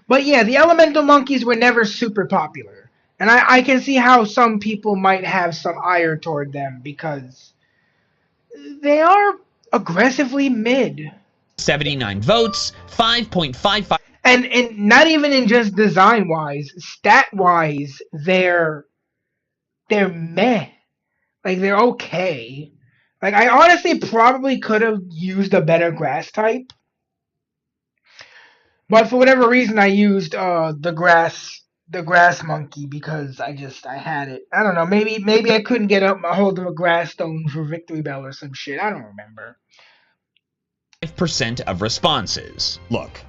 But yeah, the elemental monkeys were never super popular. And I can see how some people might have some ire toward them because they are aggressively mid. 79 votes, 5.55. And not even in just design wise, stat wise, they're meh. Like, they're okay. Like, I honestly probably could have used a better grass type. But for whatever reason, I used the grass monkey because I had it. I don't know. Maybe I couldn't get up a hold of a grass stone for Victory Bell or some shit. I don't remember. 5% of responses. Look,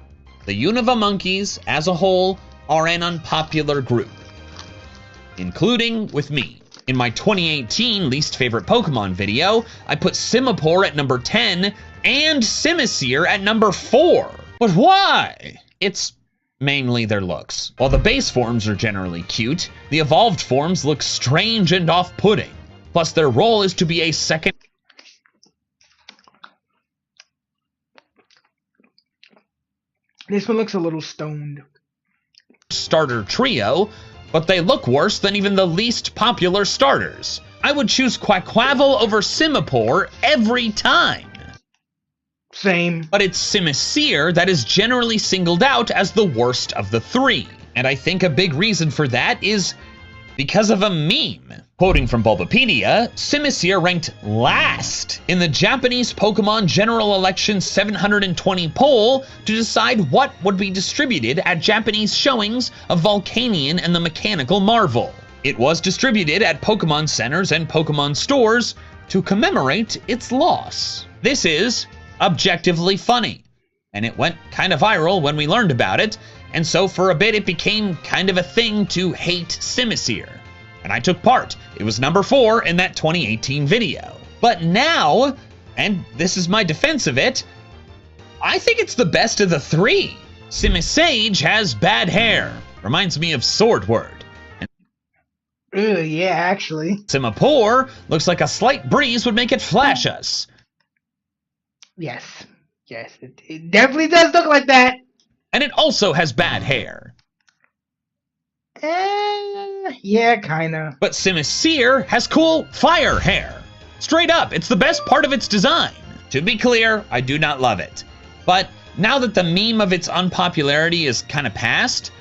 the Unova monkeys as a whole are an unpopular group, including with me. In my 2018 least favorite Pokemon video, I put Simipour at number 10 and Simisear at number 4. But why? It's mainly their looks. While the base forms are generally cute, the evolved forms look strange and off-putting. Plus, their role is to be a second... This one looks a little stoned. ...starter trio, but they look worse than even the least popular starters. I would choose Quackwaddle over Simipour every time. Same. But it's Simisear that is generally singled out as the worst of the three. And I think a big reason for that is because of a meme. Quoting from Bulbapedia, Simisear ranked last in the Japanese Pokemon General Election 720 poll to decide what would be distributed at Japanese showings of Volcanion and the Mechanical Marvel. It was distributed at Pokemon centers and Pokemon stores to commemorate its loss. This is objectively funny, and it went kind of viral when we learned about it, and so for a bit it became kind of a thing to hate Simisear. And I took part. It was number 4 in that 2018 video. But now, and this is my defense of it, I think it's the best of the three. Simisage has bad hair. Reminds me of Swordward. Yeah, actually. Simipour looks like a slight breeze would make it flash us. Yes, it definitely does look like that. And it also has bad hair. Yeah, kinda. But Simisear has cool fire hair. Straight up, it's the best part of its design. To be clear, I do not love it. But now that the meme of its unpopularity is kind of past,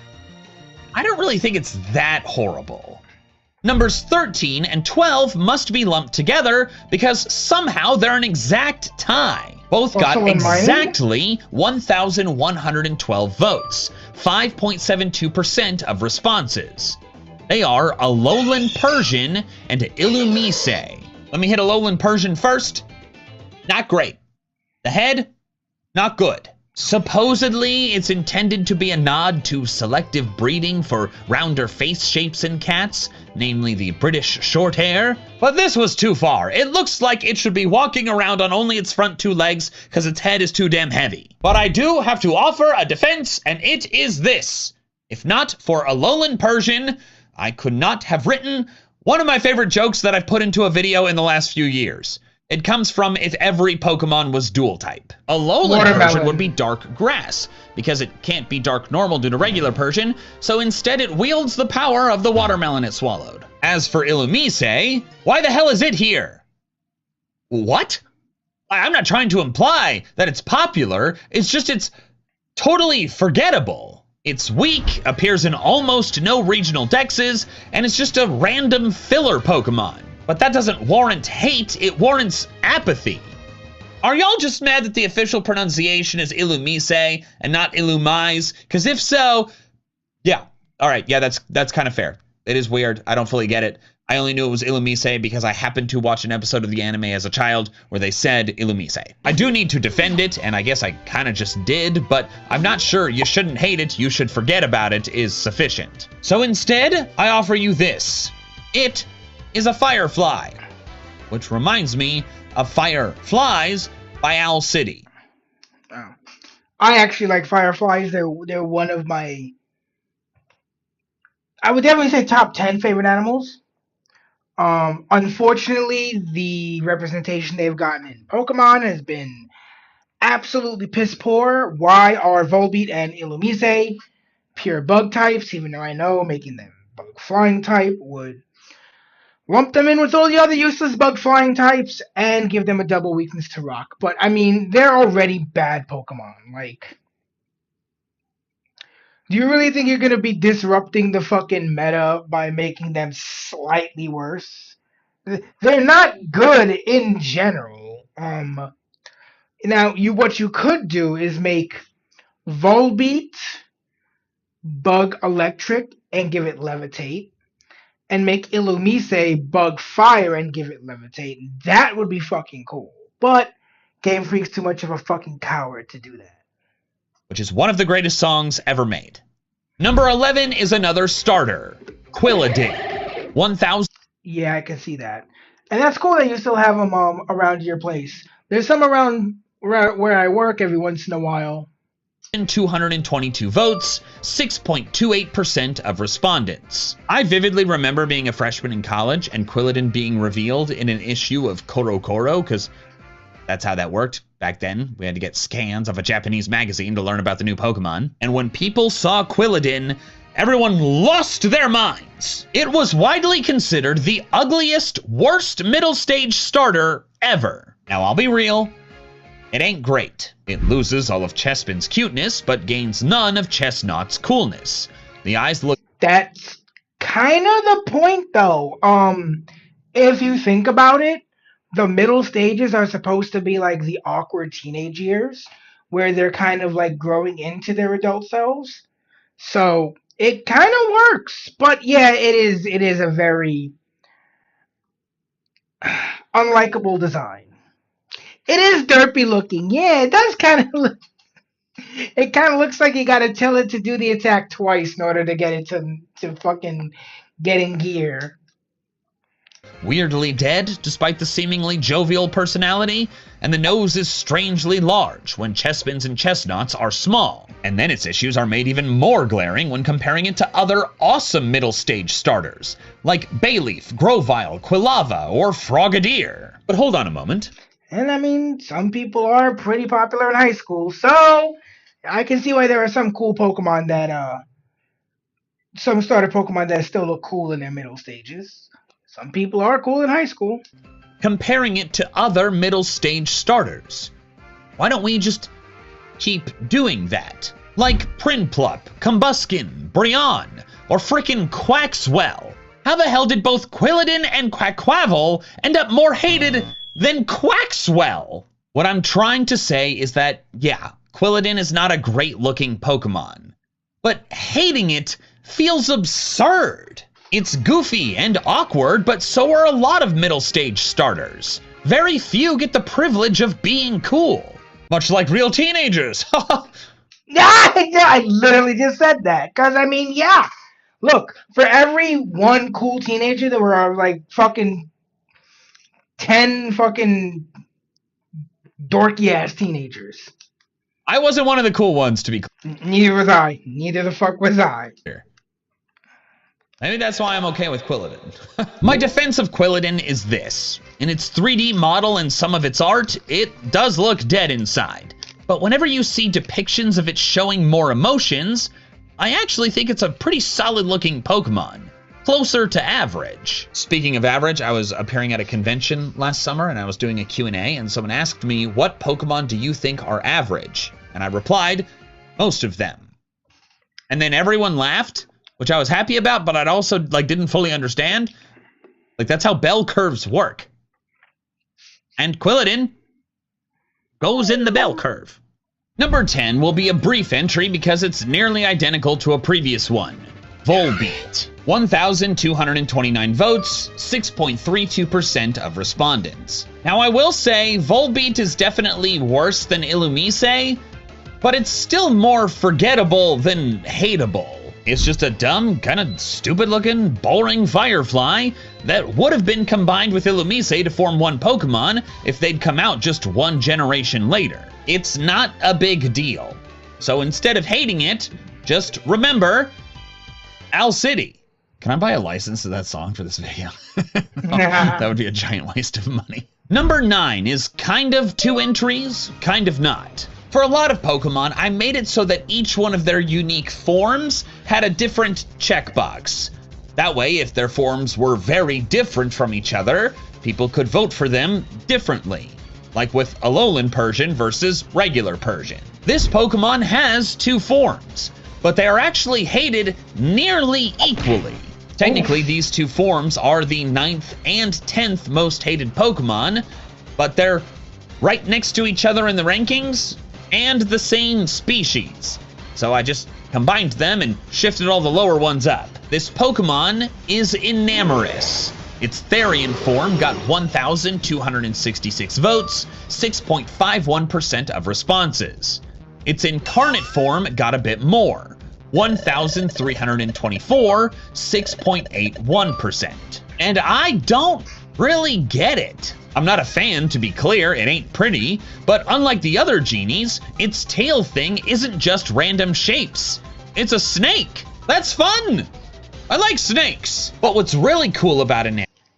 I don't really think it's that horrible. Numbers 13 and 12 must be lumped together because somehow they're an exact tie. Both got exactly 1,112 votes, 5.72% of responses. They are Alolan Persian and Illumise. Let me hit Alolan Persian first. Not great. The head, not good. Supposedly, it's intended to be a nod to selective breeding for rounder face shapes in cats, namely the British Shorthair. But this was too far. It looks like it should be walking around on only its front two legs because its head is too damn heavy. But I do have to offer a defense, and it is this. If not for Alolan Persian, I could not have written one of my favorite jokes that I've put into a video in the last few years. It comes from if every Pokemon was dual type. Alolan Persian would be dark grass, because it can't be dark normal due to regular Persian, so instead it wields the power of the watermelon it swallowed. As for Illumise, why the hell is it here? What? I'm not trying to imply that it's popular, it's just it's totally forgettable. It's weak, appears in almost no regional dexes, and it's just a random filler Pokemon. But that doesn't warrant hate, it warrants apathy. Are y'all just mad that the official pronunciation is Illumise and not Illumise? Because if so, yeah, all right, yeah, that's kind of fair. It is weird, I don't fully get it. I only knew it was Illumise because I happened to watch an episode of the anime as a child where they said Illumise. I do need to defend it, and I guess I kind of just did, but I'm not sure you shouldn't hate it, you should forget about it is sufficient. So instead, I offer you this. It is a firefly, which reminds me of Fireflies by Owl City. Oh. I actually like fireflies. They're one of my, I would definitely say top 10 favorite animals. Unfortunately, the representation they've gotten in Pokemon has been absolutely piss poor. Why are Volbeat and Illumise pure bug types, even though I know making them bug flying type would lump them in with all the other useless bug flying types and give them a double weakness to rock. But I mean, they're already bad Pokemon. Like, do you really think you're gonna be disrupting the fucking meta by making them slightly worse? They're not good in general. Now what you could do is make Volbeat bug electric and give it levitate, and make Illumise bug fire and give it levitate. That would be fucking cool. But Game Freak's too much of a fucking coward to do that. Which is one of the greatest songs ever made. Number 11 is another starter, Quilladin. 1,000. Yeah, I can see that. And that's cool that you still have them around your place. There's some around where I work every once in a while. 222 votes, 6.28% of respondents. I vividly remember being a freshman in college and Quilladin being revealed in an issue of Koro Koro, because that's how that worked. Back then, we had to get scans of a Japanese magazine to learn about the new Pokemon. And when people saw Quilladin, everyone lost their minds. It was widely considered the ugliest, worst middle stage starter ever. Now, I'll be real. It ain't great. It loses all of Chespin's cuteness, but gains none of Chestnut's coolness. The eyes look... That's kind of the point, though. If you think about it, the middle stages are supposed to be like the awkward teenage years, where they're kind of like growing into their adult selves. So it kind of works. But yeah, it is a very unlikable design. It is derpy looking. Yeah, it does kind of look. It kind of looks like you got to tell it to do the attack twice in order to get it to fucking get in gear. Weirdly dead, despite the seemingly jovial personality, and the nose is strangely large when Chespin's and Chestnut's are small. And then its issues are made even more glaring when comparing it to other awesome middle stage starters, like Bayleaf, Grovyle, Quilava, or Frogadier. But hold on a moment. And I mean, some people are pretty popular in high school, so I can see why there are some cool Pokemon that some starter Pokemon that still look cool in their middle stages. Some people are cool in high school. Comparing it to other middle stage starters. Why don't we just keep doing that? Like Prinplup, Combuskin, Brionne, or frickin' Quaxwell. How the hell did both Quilladin and Quaquaval end up more hated than Quaxwell? What I'm trying to say is that, yeah, Quilladin is not a great-looking Pokemon, but hating it feels absurd. It's goofy and awkward, but so are a lot of middle-stage starters. Very few get the privilege of being cool. Much like real teenagers. I literally just said that. Because, I mean, yeah. Look, for every one cool teenager, there were like fucking 10 fucking dorky-ass teenagers. I wasn't one of the cool ones, to be clear. Neither was I. Neither the fuck was I. Maybe that's why I'm okay with Quilladin. My defense of Quilladin is this. In its 3D model and some of its art, it does look dead inside. But whenever you see depictions of it showing more emotions, I actually think it's a pretty solid-looking Pokemon. Closer to average. Speaking of average, I was appearing at a convention last summer and I was doing a Q&A and someone asked me, what Pokemon do you think are average? And I replied, most of them. And then everyone laughed, which I was happy about, but I'd also didn't fully understand. That's how bell curves work. And Quilladin goes in the bell curve. Number 10 will be a brief entry because it's nearly identical to a previous one. Volbeat. 1,229 votes, 6.32% of respondents. Now I will say, Volbeat is definitely worse than Illumise, but it's still more forgettable than hateable. It's just a dumb, kind of stupid-looking, boring Firefly that would have been combined with Illumise to form one Pokemon if they'd come out just one generation later. It's not a big deal. So instead of hating it, just remember Owl City. Can I buy a license to that song for this video? That would be a giant waste of money. Number 9 is kind of 2 entries, kind of not. For a lot of Pokemon, I made it so that each one of their unique forms had a different checkbox. That way, if their forms were very different from each other, people could vote for them differently. Like with Alolan Persian versus regular Persian. This Pokemon has 2 forms, but they are actually hated nearly equally. Technically, these 2 forms are the 9th and 10th most hated Pokemon, but they're right next to each other in the rankings, and the same species. So I just combined them and shifted all the lower ones up. This Pokemon is Enamorus. Its Therian form got 1,266 votes, 6.51% of responses. Its incarnate form got a bit more, 1,324, 6.81%. And I don't really get it. I'm not a fan, to be clear, it ain't pretty, but unlike the other genies, its tail thing isn't just random shapes. It's a snake. That's fun. I like snakes. But what's really cool about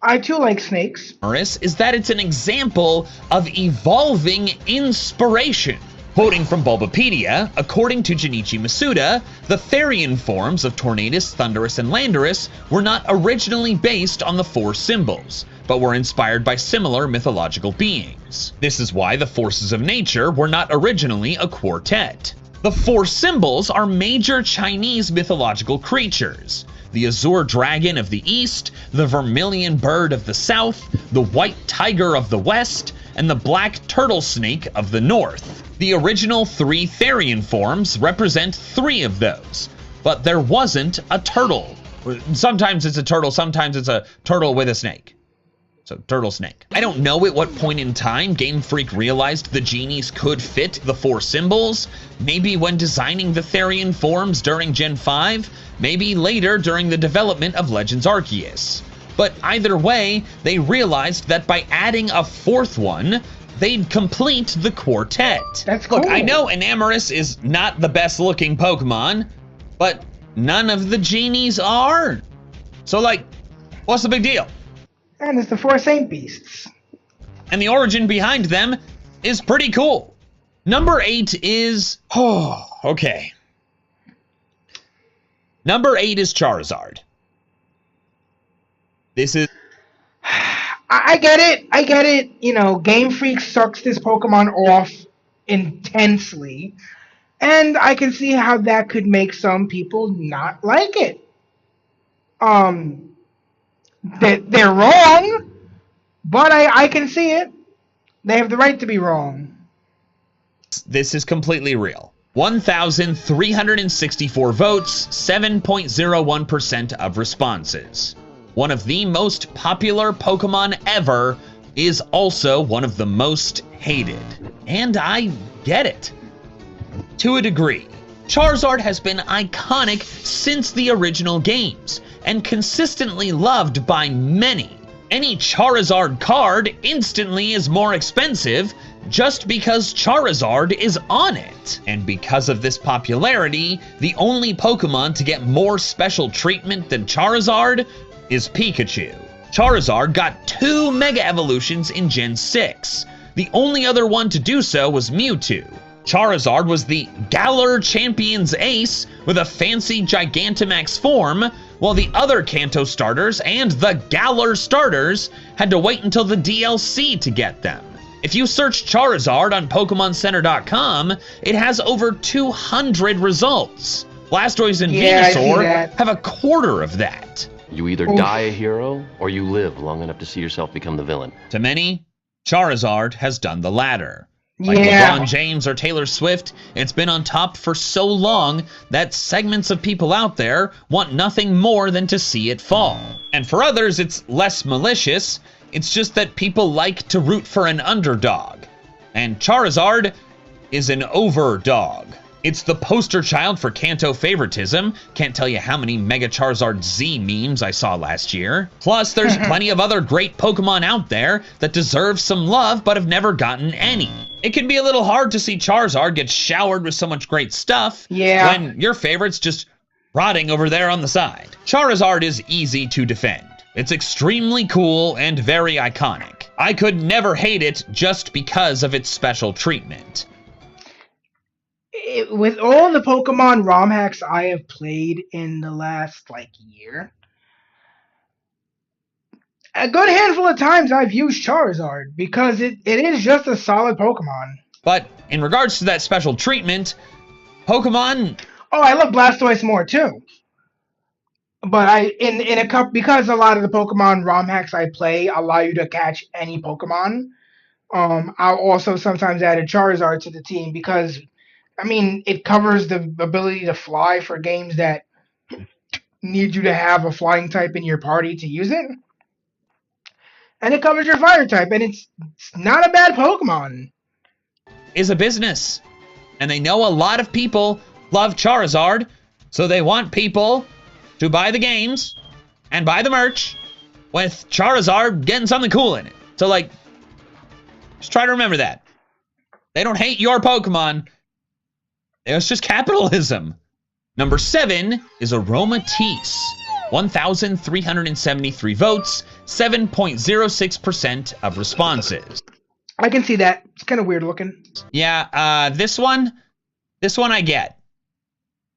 I too like snakes. Is that it's an example of evolving inspiration. Quoting from Bulbapedia, according to Junichi Masuda, the Therian forms of Tornadus, Thundurus, and Landorus were not originally based on the 4 symbols, but were inspired by similar mythological beings. This is why the forces of nature were not originally a quartet. The 4 symbols are major Chinese mythological creatures: the Azure Dragon of the East, the Vermilion Bird of the South, the White Tiger of the West, and the Black Turtle Snake of the North. The original 3 Therian forms represent 3 of those, but there wasn't a turtle. Sometimes it's a turtle, sometimes it's a turtle with a snake. So, turtle snake. I don't know at what point in time Game Freak realized the genies could fit the 4 symbols. Maybe when designing the Therian forms during Gen 5, maybe later during the development of Legends Arceus. But either way, they realized that by adding a 4th one, they'd complete the quartet. That's cool. Look, I know Enamorus is not the best looking Pokemon, but none of the genies are. So what's the big deal? And it's the 4 Saint Beasts. And the origin behind them is pretty cool. Number 8 is... okay. Number 8 is Charizard. This is... I get it. You know, Game Freak sucks this Pokemon off intensely. And I can see how that could make some people not like it. They're wrong, but I can see it. They have the right to be wrong. This is completely real. 1,364 votes, 7.01% of responses. One of the most popular Pokemon ever is also one of the most hated. And I get it. To a degree. Charizard has been iconic since the original games, and consistently loved by many. Any Charizard card instantly is more expensive just because Charizard is on it. And because of this popularity, the only Pokemon to get more special treatment than Charizard is Pikachu. Charizard got 2 Mega Evolutions in Gen 6. The only other one to do so was Mewtwo. Charizard was the Galar Champion's ace with a fancy Gigantamax form, while the other Kanto starters and the Galar starters had to wait until the DLC to get them. If you search Charizard on PokemonCenter.com, it has over 200 results. Blastoise and Venusaur have a quarter of that. You either die a hero, or you live long enough to see yourself become the villain. To many, Charizard has done the latter. Like LeBron James or Taylor Swift, it's been on top for so long that segments of people out there want nothing more than to see it fall. And for others, it's less malicious. It's just that people like to root for an underdog. And Charizard is an overdog. It's the poster child for Kanto favoritism. Can't tell you how many Mega Charizard Z memes I saw last year. Plus, there's plenty of other great Pokemon out there that deserve some love but have never gotten any. It can be a little hard to see Charizard get showered with so much great stuff when your favorite's just rotting over there on the side. Charizard is easy to defend. It's extremely cool and very iconic. I could never hate it just because of its special treatment. With all the Pokemon ROM hacks I have played in the last year, a good handful of times I've used Charizard because it is just a solid Pokemon. But in regards to that special treatment, Pokemon... Oh, I love Blastoise more too. But because a lot of the Pokemon ROM hacks I play allow you to catch any Pokemon, I'll also sometimes add a Charizard to the team because it covers the ability to fly for games that need you to have a flying type in your party to use it. And it covers your fire type, and it's not a bad Pokemon. Is a business. And they know a lot of people love Charizard, so they want people to buy the games and buy the merch with Charizard getting something cool in it. So, just try to remember that. They don't hate your Pokemon. It's just capitalism. Number 7 is Aromatisse. 1,373 votes, 7.06% of responses. I can see that. It's kind of weird looking. Yeah, this one I get.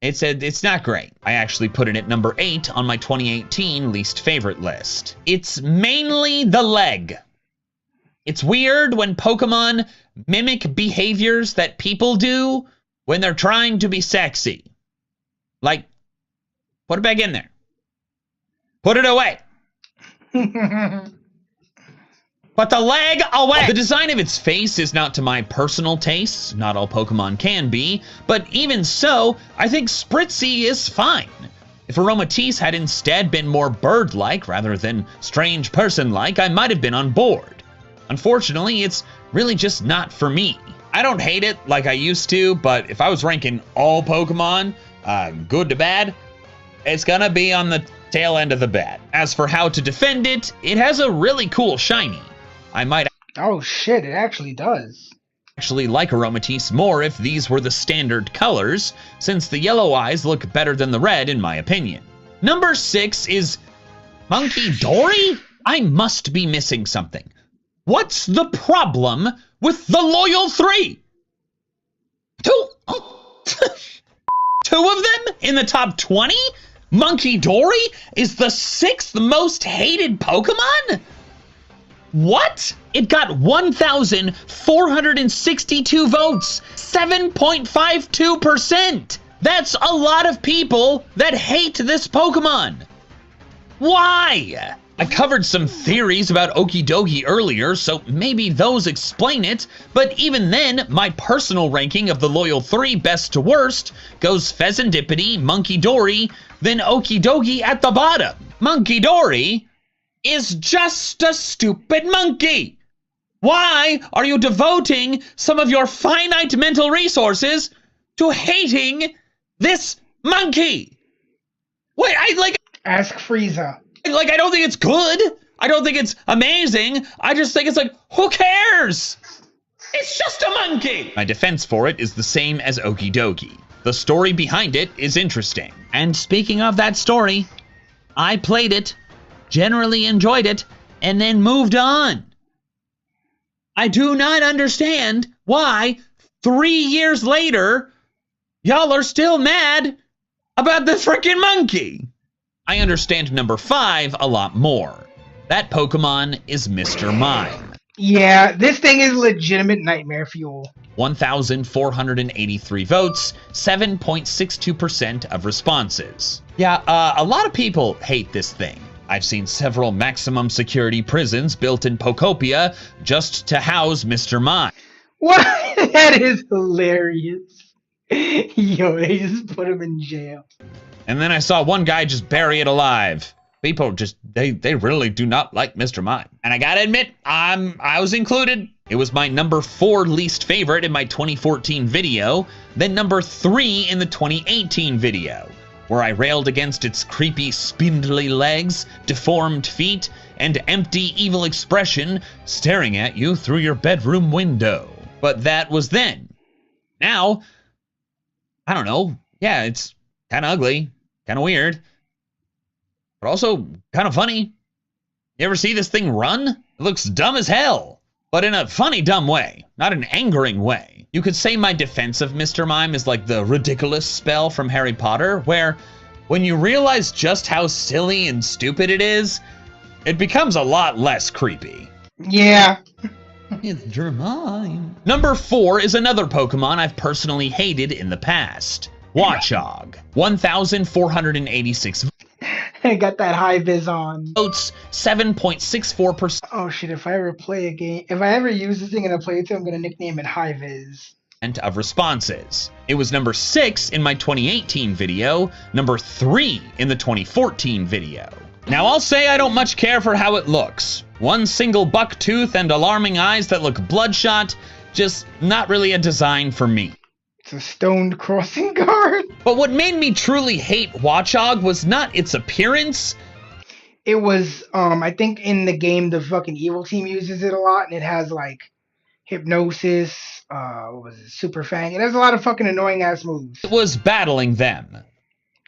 It's not great. I actually put it at number 8 on my 2018 least favorite list. It's mainly the leg. It's weird when Pokemon mimic behaviors that people do when they're trying to be sexy. Put it back in there. Put it away. Put the leg away! The design of its face is not to my personal tastes. Not all Pokemon can be. But even so, I think Spritzy is fine. If Aromatisse had instead been more bird-like rather than strange person-like, I might have been on board. Unfortunately, it's really just not for me. I don't hate it like I used to, but if I was ranking all Pokemon, good to bad, it's gonna be on the tail end of the bad. As for how to defend it, it has a really cool shiny. I might... Oh shit, it actually does. Actually like Aromatisse more if these were the standard colors, since the yellow eyes look better than the red in my opinion. Number 6 is Monkey Dory? I must be missing something. What's the problem with the Loyal 3? Two of them in the top 20? Monkey Dory is the 6th most hated Pokemon? What? It got 1,462 votes, 7.52%. That's a lot of people that hate this Pokemon. Why? I covered some theories about Okidogi earlier, so maybe those explain it, but even then, my personal ranking of the loyal 3 best to worst goes Pheasantipity, Monkey Dory, then Okidogi at the bottom. Monkey Dory is just a stupid monkey. Why are you devoting some of your finite mental resources to hating this monkey? Wait, Ask Frieza. I don't think it's good. I don't think it's amazing. I just think it's like, who cares? It's just a monkey. My defense for it is the same as Okidogi. The story behind it is interesting. And speaking of that story, I played it, generally enjoyed it, and then moved on. I do not understand why 3 years later, y'all are still mad about the frickin' monkey. I understand number 5 a lot more. That Pokemon is Mr. Mime. Yeah, this thing is legitimate nightmare fuel. 1,483 votes, 7.62% of responses. Yeah, a lot of people hate this thing. I've seen several maximum security prisons built in Pokopia just to house Mr. Mime. What? That is hilarious. Yo, they just put him in jail. And then I saw one guy just bury it alive. People just, they really do not like Mr. Mime. And I gotta admit, I was included. It was my number 4 least favorite in my 2014 video, then number 3 in the 2018 video, where I railed against its creepy, spindly legs, deformed feet, and empty, evil expression staring at you through your bedroom window. But that was then. Now, I don't know. Yeah, it's kind of ugly, kind of weird, but also kind of funny. You ever see this thing run? It looks dumb as hell, but in a funny dumb way, not an angering way. You could say my defense of Mr. Mime is like the ridiculous spell from Harry Potter, where when you realize just how silly and stupid it is, it becomes a lot less creepy. Yeah. Mr. Mime. Number 4 is another Pokemon I've personally hated in the past. Watchog, 1,486 I got that high vis on. votes, 7.64%. Oh shit, if I ever play a game, if I ever use this thing in a playthrough, I'm gonna nickname it high vis. Of responses. It was number 6 in my 2018 video, number 3 in the 2014 video. Now I'll say I don't much care for how it looks. One single buck tooth and alarming eyes that look bloodshot, just not really a design for me. It's a stoned crossing guard. But what made me truly hate Watchog was not its appearance. It was, I think in the game, the fucking evil team uses it a lot, and it has, like, hypnosis, what was it, Super Fang. It has a lot of fucking annoying ass moves. It was battling them.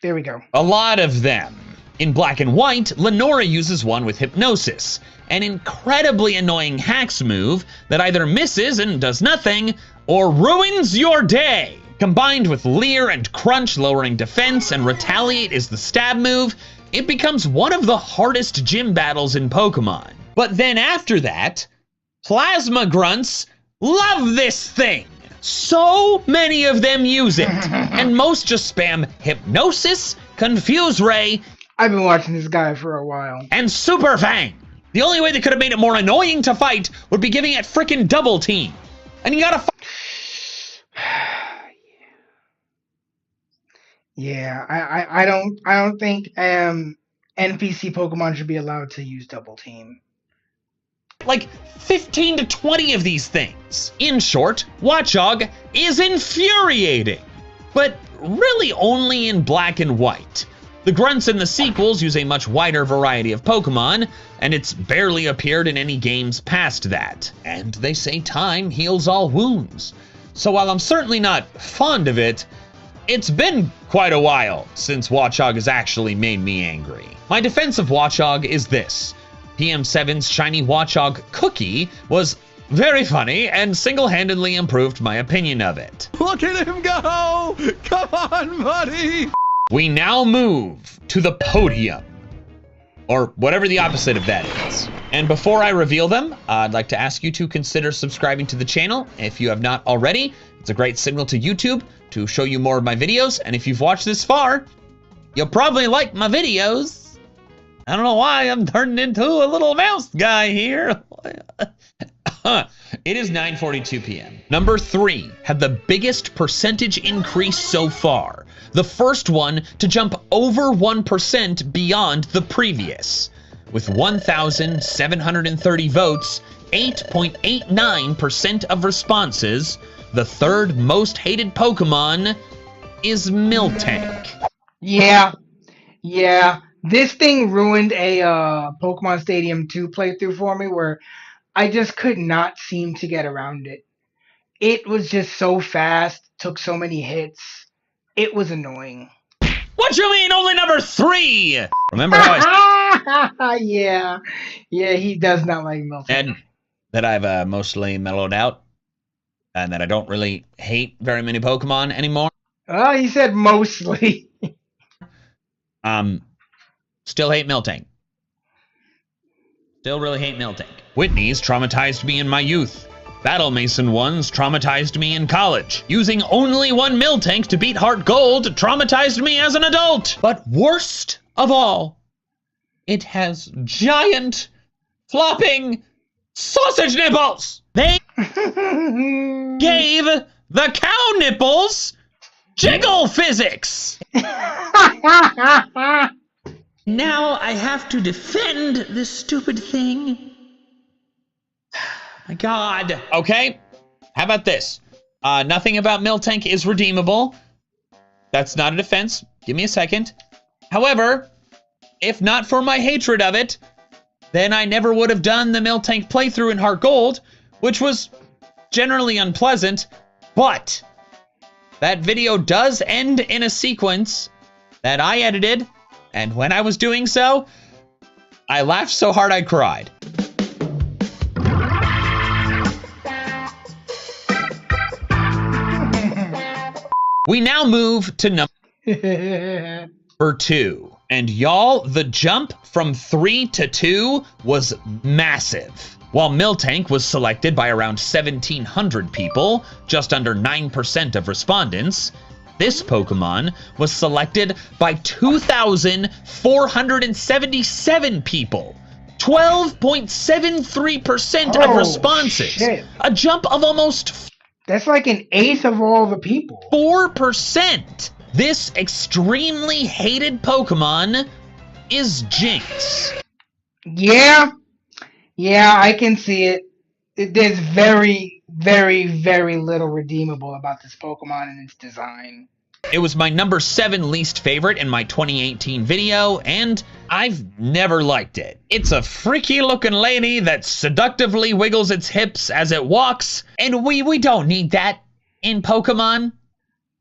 There we go. A lot of them. In Black and White, Lenora uses one with hypnosis, an incredibly annoying hacks move that either misses and does nothing, or ruins your day. Combined with Leer and Crunch lowering defense and Retaliate is the stab move, it becomes one of the hardest gym battles in Pokemon. But then after that, Plasma Grunts love this thing. So many of them use it, and most just spam Hypnosis, Confuse Ray, I've been watching this guy for a while. and Super Fang. The only way they could have made it more annoying to fight would be giving it frickin' double team. And you gotta Yeah, I don't think NPC Pokemon should be allowed to use double team. like 15 to 20 of these things. In short, Watchog is infuriating, but really only in Black and White. The grunts in the sequels use a much wider variety of Pokemon, and it's barely appeared in any games past that. And they say time heals all wounds. So while I'm certainly not fond of it, it's been quite a while since Watchog has actually made me angry. My defense of Watchog is this. PM7's shiny Watchog cookie was very funny and single-handedly improved my opinion of it. Look at him go! Come on, buddy! We now move to the podium, or whatever the opposite of that is. And before I reveal them, I'd like to ask you to consider subscribing to the channel if you have not already. It's a great signal to YouTube to show you more of my videos, and if you've watched this far, you'll probably like my videos. I don't know why I'm turning into a little mouse guy here. It is 9:42 p.m. Number 3 had the biggest percentage increase so far. The first one to jump over 1% beyond the previous. With 1,730 votes, 8.89% of responses, the third most hated Pokemon is Miltank. Yeah. This thing ruined a Pokemon Stadium 2 playthrough for me where I just could not seem to get around it. It was just so fast, took so many hits. It was annoying. What you mean only number 3? Remember how I Yeah, he does not like Miltank. said that I've mostly mellowed out and that I don't really hate very many Pokemon anymore? Oh, he said mostly. Still hate Miltank. Still really hate Miltank. Whitney's traumatized me in my youth. Battle Mason ones traumatized me in college. Using only one Miltank to beat Heart Gold traumatized me as an adult. But worst of all, it has giant, flopping sausage nipples. They gave the cow nipples jiggle physics. Now I have to defend this stupid thing. My God. Okay, how about this? Nothing about Miltank is redeemable. That's not a defense. Give me a second. However, if not for my hatred of it, then I never would have done the Miltank playthrough in Heart Gold, which was generally unpleasant, but that video does end in a sequence that I edited, and when I was doing so, I laughed so hard I cried. We now move to number 2. And y'all, the jump from 3 to 2 was massive. While Miltank was selected by around 1,700 people, just under 9% of respondents, this Pokemon was selected by 2,477 people. 12.73% of responses. Shit. A jump of almost... That's like an eighth of all the people. 4%. This extremely hated Pokemon is Jinx. Yeah, I can see it. There's very, very, very little redeemable about this Pokemon and its design. It was my number 7 least favorite in my 2018 video, and I've never liked it. It's a freaky looking lady that seductively wiggles its hips as it walks, and we don't need that in Pokemon.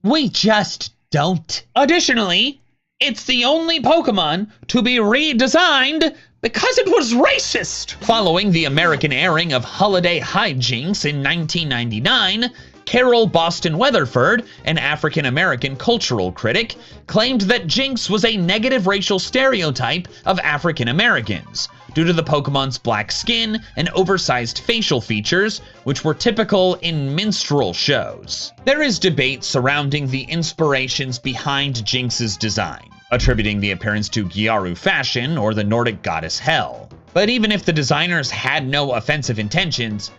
We just don't. Additionally, it's the only Pokemon to be redesigned because it was racist. Following the American airing of Holiday Hijinks in 1999, Carol Boston Weatherford, an African-American cultural critic, claimed that Jinx was a negative racial stereotype of African Americans due to the Pokemon's black skin and oversized facial features, which were typical in minstrel shows. There is debate surrounding the inspirations behind Jinx's design, attributing the appearance to Gyaru fashion or the Nordic goddess Hel. But even if the designers had no offensive intentions,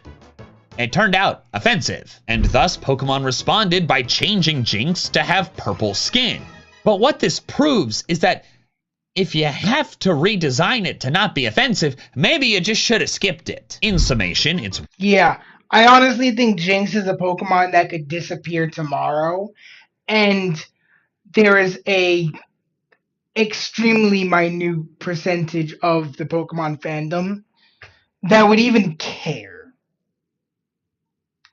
it turned out offensive, and thus Pokemon responded by changing Jinx to have purple skin. But what this proves is that if you have to redesign it to not be offensive, maybe you just should have skipped it. In summation, it's... Yeah, I honestly think Jinx is a Pokemon that could disappear tomorrow, and there is a extremely minute percentage of the Pokemon fandom that would even care.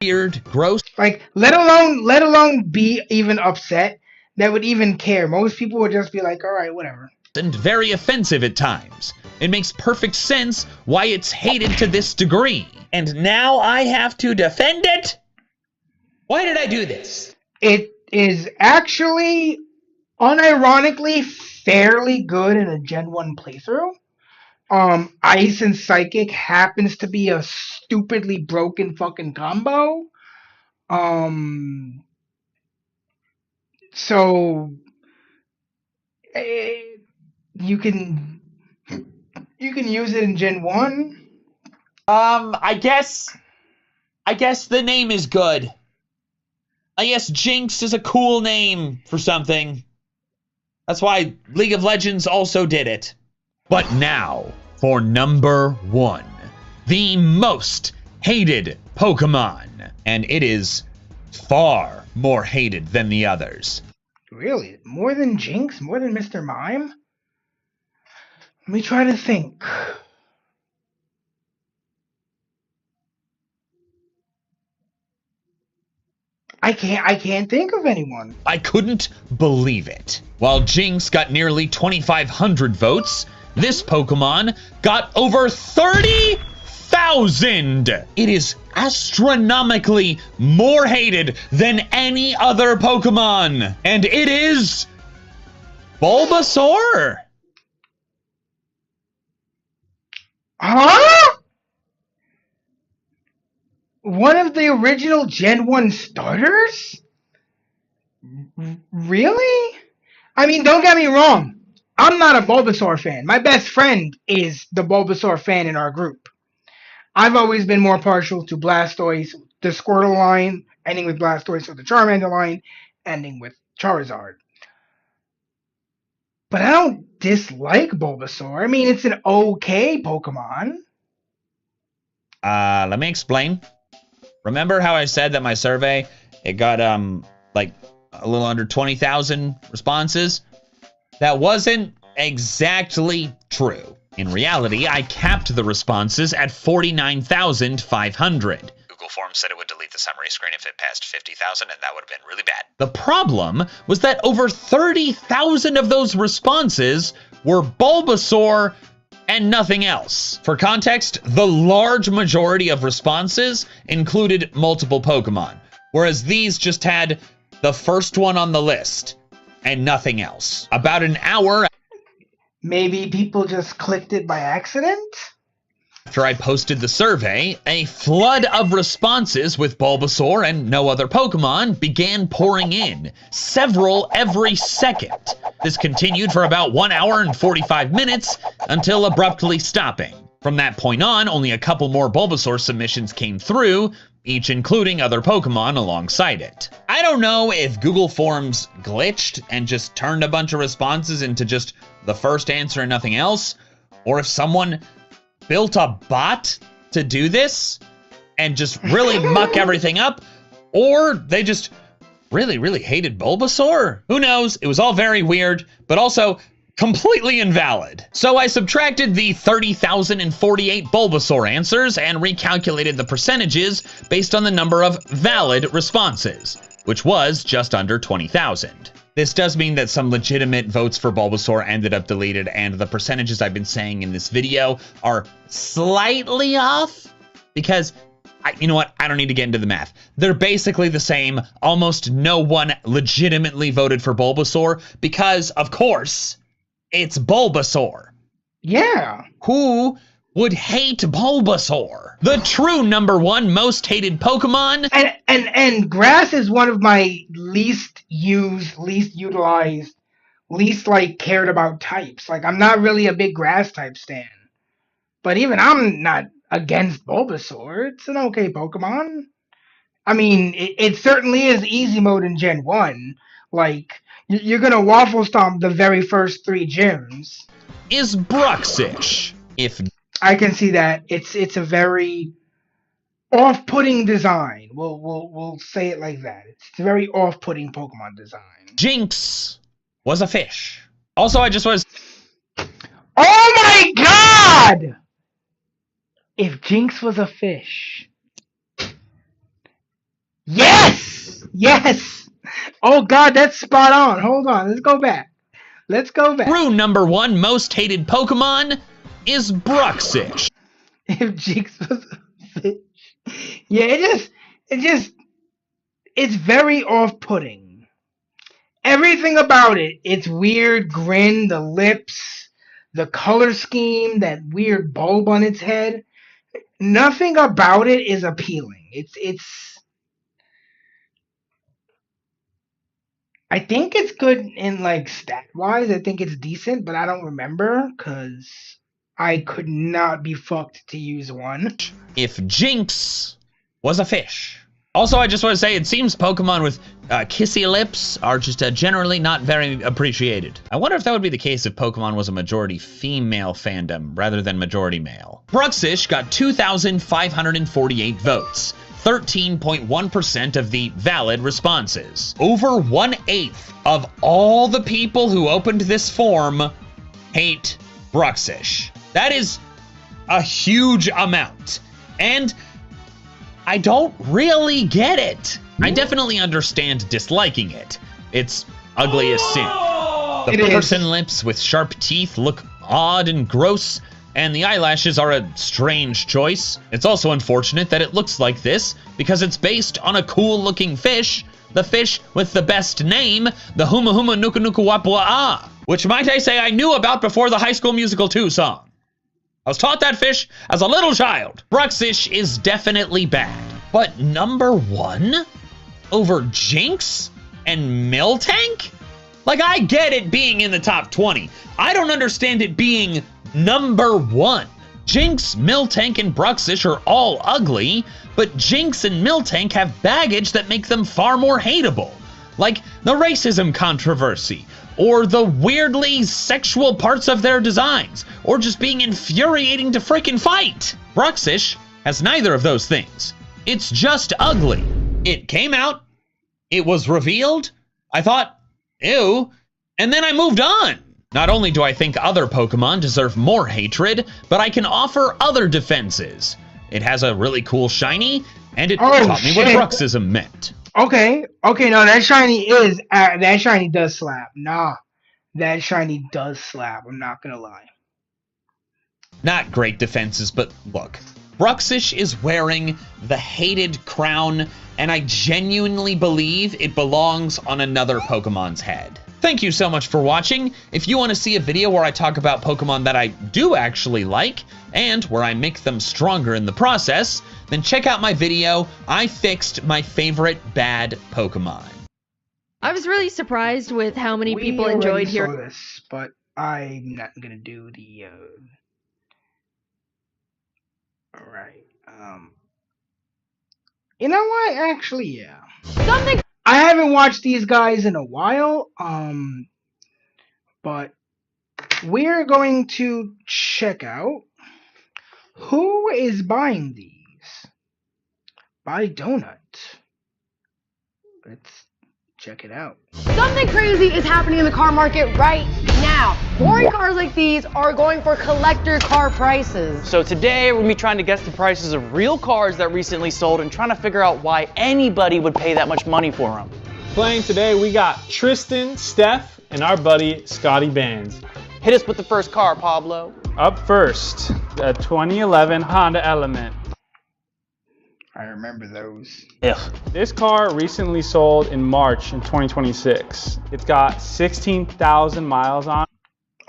Weird, gross. Like, let alone be even upset, that would even care. Most people would just be like, all right, whatever. And very offensive at times. It makes perfect sense why it's hated to this degree. And now I have to defend it? Why did I do this? It is actually unironically fairly good in a Gen 1 playthrough. Ice and Psychic happens to be a stupidly broken fucking combo. So eh, you can use it in Gen 1. I guess the name is good. I guess Jinx is a cool name for something. That's why League of Legends also did it. But now, for number 1. The most hated Pokemon. And it is far more hated than the others. Really? More than Jinx? More than Mr. Mime? Let me try to think. I can't think of anyone. I couldn't believe it. While Jinx got nearly 2,500 votes, this Pokemon got over 30,000. It is astronomically more hated than any other Pokemon. And it is Bulbasaur. Huh? One of the original Gen 1 starters? Really? I mean, don't get me wrong. I'm not a Bulbasaur fan. My best friend is the Bulbasaur fan in our group. I've always been more partial to Blastoise, the Squirtle line, ending with Blastoise, or the Charmander line, ending with Charizard. But I don't dislike Bulbasaur. I mean, it's an okay Pokemon. Let me explain. Remember how I said that my survey, it got, like, a little under 20,000 responses? That wasn't exactly true. In reality, I capped the responses at 49,500. Google Forms said it would delete the summary screen if it passed 50,000, and that would have been really bad. The problem was that over 30,000 of those responses were Bulbasaur and nothing else. For context, the large majority of responses included multiple Pokemon, whereas these just had the first one on the list and nothing else. About an hour Maybe people just clicked it by accident? after I posted the survey, a flood of responses with Bulbasaur and no other Pokemon began pouring in, several every second. This continued for about 1 hour and 45 minutes until abruptly stopping. From that point on, only a couple more Bulbasaur submissions came through, each including other Pokemon alongside it. I don't know if Google Forms glitched and just turned a bunch of responses into just the first answer and nothing else, or if someone built a bot to do this and just really muck everything up, or they just really hated Bulbasaur. Who knows? It was all very weird, but also completely invalid. So I subtracted the 30,048 Bulbasaur answers and recalculated the percentages based on the number of valid responses, which was just under 20,000. This does mean that some legitimate votes for Bulbasaur ended up deleted, and the percentages I've been saying in this video are slightly off, because you know what? I don't need to get into the math. They're basically the same. Almost no one legitimately voted for Bulbasaur because, of course, it's Bulbasaur. Yeah. Who would hate Bulbasaur? The true number 1 most hated Pokemon. And grass is one of my least used, least utilized, least like cared about types. Like, I'm not really a big grass type stan. But even I'm not against Bulbasaur. It's an okay Pokemon. I mean, it certainly is easy mode in Gen 1. Like, you're gonna waffle stomp the very first 3 gyms. Is Bruxish. If I can see that. It's a very off-putting design. We'll say it like that. It's a very off-putting Pokemon design. Jinx was a fish. Also, I just was... Oh my god! If Jinx was a fish. Yes! Yes! Oh god, that's spot on. Hold on, let's go back. True number 1 most hated Pokemon is Bruxish. If Jinx was a fish. Yeah, it's very off-putting. Everything about it, its weird grin, the lips, the color scheme, that weird bulb on its head. Nothing about it is appealing. It's I think it's good in like stat wise. I think it's decent, but I don't remember because I could not be fucked to use one. If Jinx was a fish. Also, I just want to say, it seems Pokemon with kissy lips are just generally not very appreciated. I wonder if that would be the case if Pokemon was a majority female fandom rather than majority male. Bruxish got 2,548 votes, 13.1% of the valid responses. Over 1/8 of all the people who opened this form hate Bruxish. That is a huge amount. And I don't really get it. I definitely understand disliking it. It's ugly as sin. The person lips with sharp teeth look odd and gross, and the eyelashes are a strange choice. It's also unfortunate that it looks like this because it's based on a cool-looking fish, the fish with the best name, the Huma Huma Nuka Nuka Wapwa Ah, which might I say I knew about before the High School Musical 2 song. I was taught that fish as a little child. Bruxish is definitely bad. But number one? Over Jinx and Miltank? Like, I get it being in the top 20. I don't understand it being number one. Jinx, Miltank, and Bruxish are all ugly, but Jinx and Miltank have baggage that make them far more hateable. Like the racism controversy, or the weirdly sexual parts of their designs, or just being infuriating to frickin' fight. Bruxish has neither of those things. It's just ugly. It came out, it was revealed, I thought, ew, and then I moved on. Not only do I think other Pokemon deserve more hatred, but I can offer other defenses. It has a really cool shiny, and it taught me what Bruxism meant. Okay, no, that shiny does slap. Nah, that shiny does slap. I'm not gonna lie. Not great defenses, but look. Bruxish is wearing the hated crown, and I genuinely believe it belongs on another Pokemon's head. Thank you so much for watching. If you want to see a video where I talk about Pokemon that I do actually like, and where I make them stronger in the process, then check out my video, I fixed my favorite bad Pokemon. I was really surprised with how many people enjoyed hearing this, but I'm not gonna do the. All right. You know what? Actually, yeah. I haven't watched these guys in a while. But we're going to check out who is buying these. Buy donut. Let's check it out. Something crazy is happening in the car market right now. Boring cars like these are going for collector car prices. So today we're going to be trying to guess the prices of real cars that recently sold and trying to figure out why anybody would pay that much money for them. Playing today, we got Tristan, Steph, and our buddy Scotty Bands. Hit us with the first car, Pablo. Up first, a 2011 Honda Element. I remember those. Ugh. This car recently sold in March in 2026. It's got 16,000 miles on it.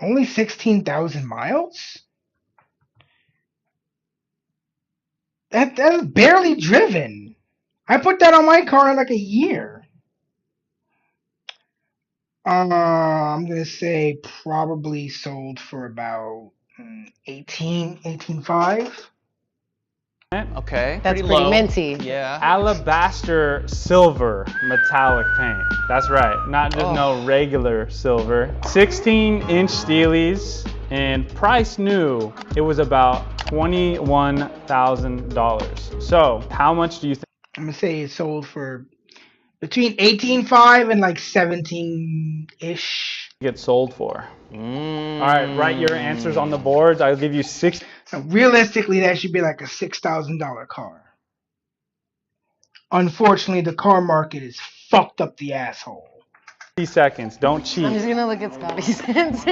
Only 16,000 miles? That's barely driven. I put that on my car in like a year. I'm gonna say probably sold for about 18.5. Okay. That's pretty low. minty. Yeah. Alabaster silver metallic paint. That's right, not just no regular silver. 16-inch steelies, and price new, it was about $21,000. So, how much do you think? I'm gonna say it sold for between 18.5 and like 17-ish. Get sold for. All right, write your answers on the boards. I'll give you 6. Now, realistically, that should be like a $6,000 car. Unfortunately, the car market is fucked up the asshole. seconds. Don't I'm cheat. just gonna look at Scotty's answer.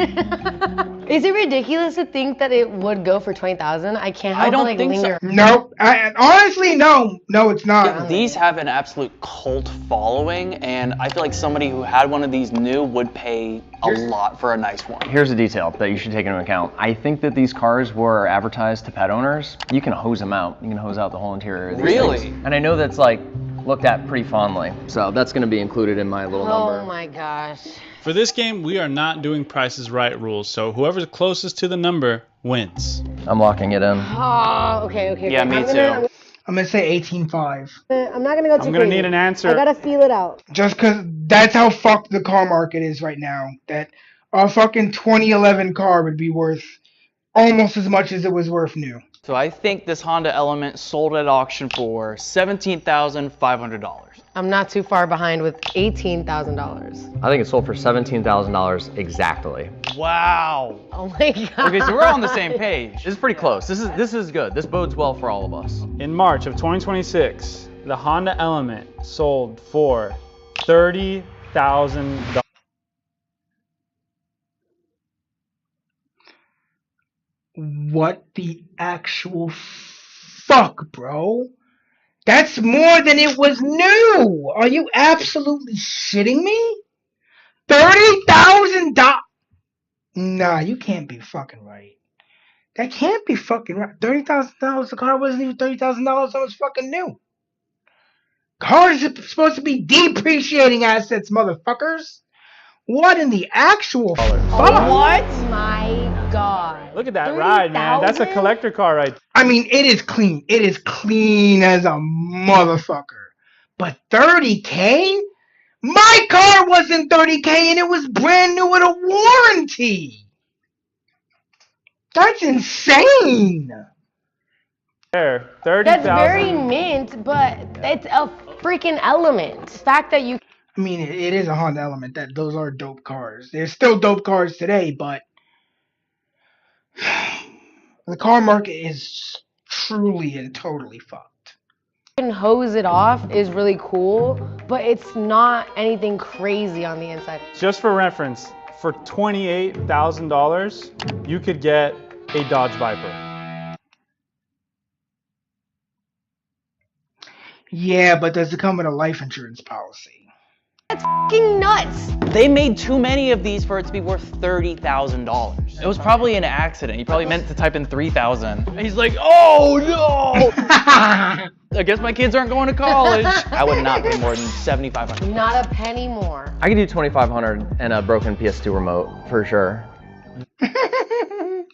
Is it ridiculous to think that it would go for 20,000? I can't help but like linger. Nope. Honestly, no. No, it's not. These have an absolute cult following, and I feel like somebody who had one of these new would pay a lot for a nice one. Here's a detail that you should take into account. I think that these cars were advertised to pet owners. You can hose them out. You can hose out the whole interior of these Really? things. And I know that's like looked at pretty fondly. So that's going to be included in my little number. Oh my gosh. For this game, we are not doing Price's Right rules, so whoever's closest to the number wins. I'm locking it in. Oh, okay. Yeah, me too. I'm gonna say 18.5. I'm not gonna go too I'm gonna crazy. need an answer. I gotta feel it out. Just because that's how fucked the car market is right now. That a fucking 2011 car would be worth almost as much as it was worth new. So I think this Honda Element sold at auction for $17,500. I'm not too far behind with $18,000. I think it sold for $17,000 exactly. Wow. Oh my god. Okay, so we're on the same page. This is pretty close. This is good. This bodes well for all of us. In March of 2026, the Honda Element sold for $30,000. What the actual fuck, bro? That's more than it was new. Are you absolutely shitting me? $30,000? Nah, you can't be fucking right. That can't be fucking right. $30,000. The car wasn't even $30,000. That was fucking new. Cars are supposed to be depreciating assets, motherfuckers. What in the actual fuck? What? My god. Look at that ride, man. That's a collector car right there. I mean, it is clean. It is clean as a motherfucker. But 30K? My car wasn't 30K and it was brand new with a warranty. That's insane. There, 30,000. That's very mint, but it's a freaking Element. The fact that you I mean, it is a Honda Element. Those are dope cars. They're still dope cars today, but the car market is truly and totally fucked. can hose it off is really cool, but it's not anything crazy on the inside. Just for reference, for $28,000, you could get a Dodge Viper. Yeah, but does it come with a life insurance policy? That's fucking nuts. They made too many of these for it to be worth $30,000. It was probably an accident. He probably meant to type in 3,000. And he's like, oh no! I guess my kids aren't going to college. I would not pay more than $7,500. Not a penny more. I could do $2,500 and a broken PS2 remote for sure.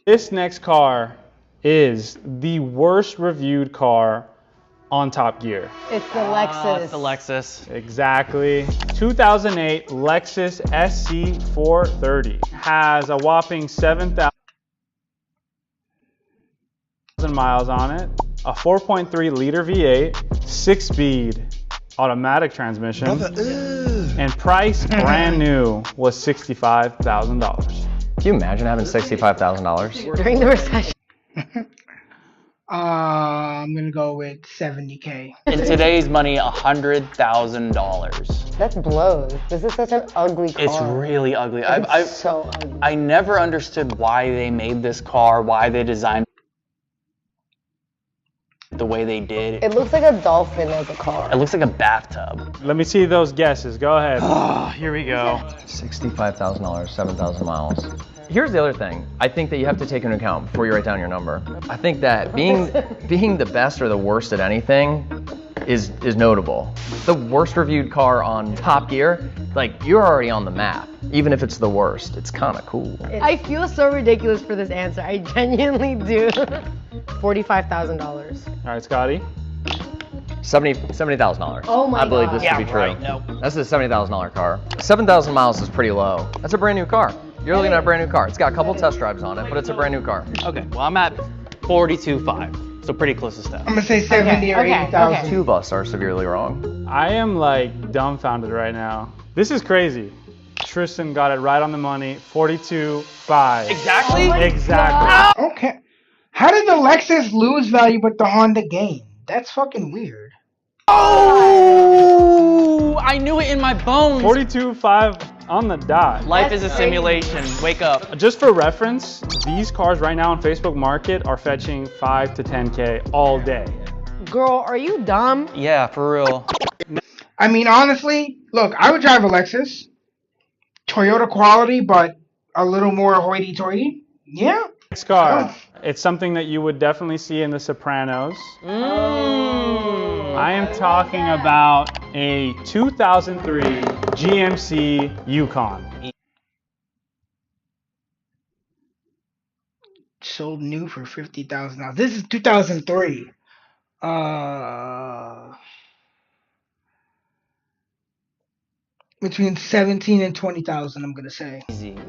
This next car is the worst reviewed car on Top Gear. It's the Lexus. It's the Lexus. Exactly. 2008 Lexus SC430 has a whopping 7,000 miles on it, a 4.3 liter V8, 6-speed automatic transmission, and price brand new was $65,000. Can you imagine having $65,000? During the recession. I'm gonna go with 70K. In today's money, $100,000. That blows. This is such an ugly car. It's really ugly. It's so ugly. I never understood why they made this car, why they designed the way they did. It looks like a dolphin as a car. It looks like a bathtub. Let me see those guesses. Go ahead. Oh, here we go. $65,000, 7,000 miles. Here's the other thing. I think that you have to take into account before you write down your number. I think that being the best or the worst at anything is notable. The worst reviewed car on Top Gear, like you're already on the map. Even if it's the worst, it's kind of cool. I feel so ridiculous for this answer. I genuinely do. $45,000. All right, Scotty. $70,000. Oh my I believe God. this to be true. Right, nope. That's a $70,000 car. 7,000 miles is pretty low. That's a brand new car. You're looking at a brand new car. It's got a couple test drives on it, but it's a brand new car. Okay, well, I'm at 42.5, so pretty close to Steph. I'm gonna say 70 or 80,000. Two of us are severely wrong. I am like dumbfounded right now. This is crazy. Tristan got it right on the money. 42.5. Exactly? Exactly. Okay. How did the Lexus lose value but the Honda gain? That's fucking weird. Oh! I knew it in my bones. 42.5 On the dot. Life is a simulation. Wake up. Just for reference, these cars right now on Facebook Market are fetching 5 to 10K all day. Girl, are you dumb? Yeah, for real. I mean, honestly, look, I would drive a Lexus. Toyota quality, but a little more hoity-toity. Yeah. Next car. It's something that you would definitely see in The Sopranos. I am talking about a 2003 GMC Yukon. Sold new for $50,000. This is 2003. Between 17 and 20,000, I'm gonna say.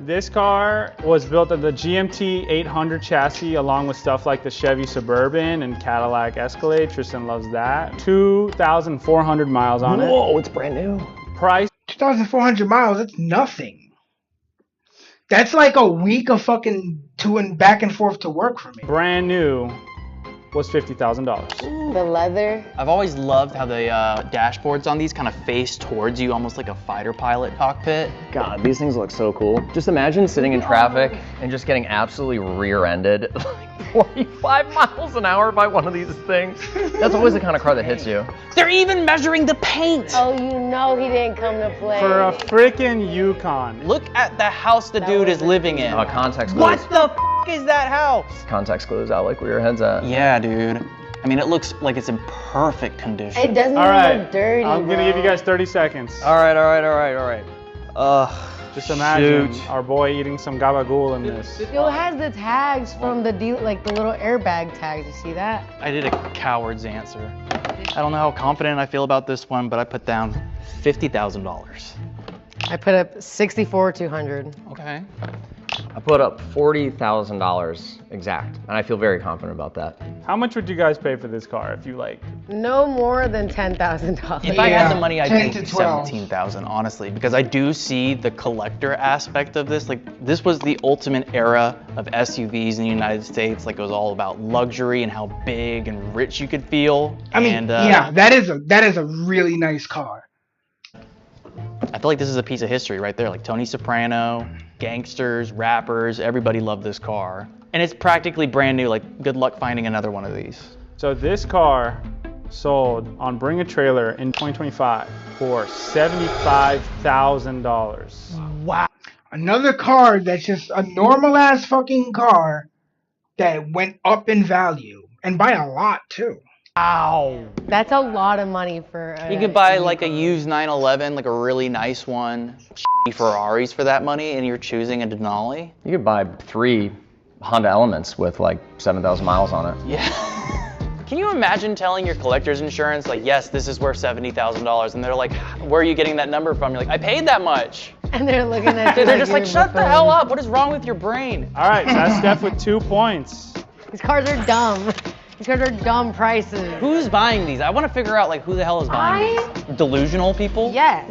This car was built on the GMT 800 chassis along with stuff like the Chevy Suburban and Cadillac Escalade. Tristan loves that. 2,400 miles on it. Whoa, it's brand new. Price 2,400 miles. That's nothing. That's like a week of fucking doing back and forth to work for me. brand new was $50,000. The leather. I've always loved how the dashboards on these kind of face towards you, almost like a fighter pilot cockpit. God, these things look so cool. Just imagine sitting in traffic and just getting absolutely rear-ended like 45 miles an hour by one of these things. That's always the kind of car that hits you. They're even measuring the paint. Oh, you know he didn't come to play. For a freaking Yukon. Look at the house the dude is living in. Context clues. What the is that house? Context clues out like where your head's at. Yeah, dude. I mean, it looks like it's in perfect condition. It doesn't All even right, look dirty, I'm gonna give you guys 30 seconds. All right. Just imagine shoot. our boy eating some gabagool in this. Yo, it has the tags from the deal, like the little airbag tags. You see that? I did a coward's answer. I don't know how confident I feel about this one, but I put down $50,000. I put up 64,200. Okay. I put up $40,000 exact, and I feel very confident about that. How much would you guys pay for this car if you like? No more than $10,000. If I had the money, I'd 10 pay to 12. 17,000, honestly, because I do see the collector aspect of this. Like, this was the ultimate era of SUVs in the United States. Like, it was all about luxury and how big and rich you could feel. I mean, and, yeah, that is a really nice car. I feel like this is a piece of history right there. Like Tony Soprano, gangsters, rappers, everybody loved this car. And it's practically brand new. Like, good luck finding another one of these. So this car sold on Bring a Trailer in 2025 for $75,000. Wow. Another car that's just a normal ass fucking car that went up in value, and by a lot too. Wow. That's a lot of money for a You could buy like a used 911, like a really nice one, Ferraris for that money, and you're choosing a Denali. You could buy 3 Honda Elements with like 7,000 miles on it. Yeah. Can you imagine telling your collector's insurance, like, yes, this is worth $70,000, and they're like, where are you getting that number from? You're like, I paid that much. And they're looking at you. They're just like, shut the hell up. What is wrong with your brain? All right, so that's Steph with 2 points. These cars are dumb. These cars are dumb prices. Who's buying these? I want to figure out, like, who the hell is buying these. Delusional people? Yes.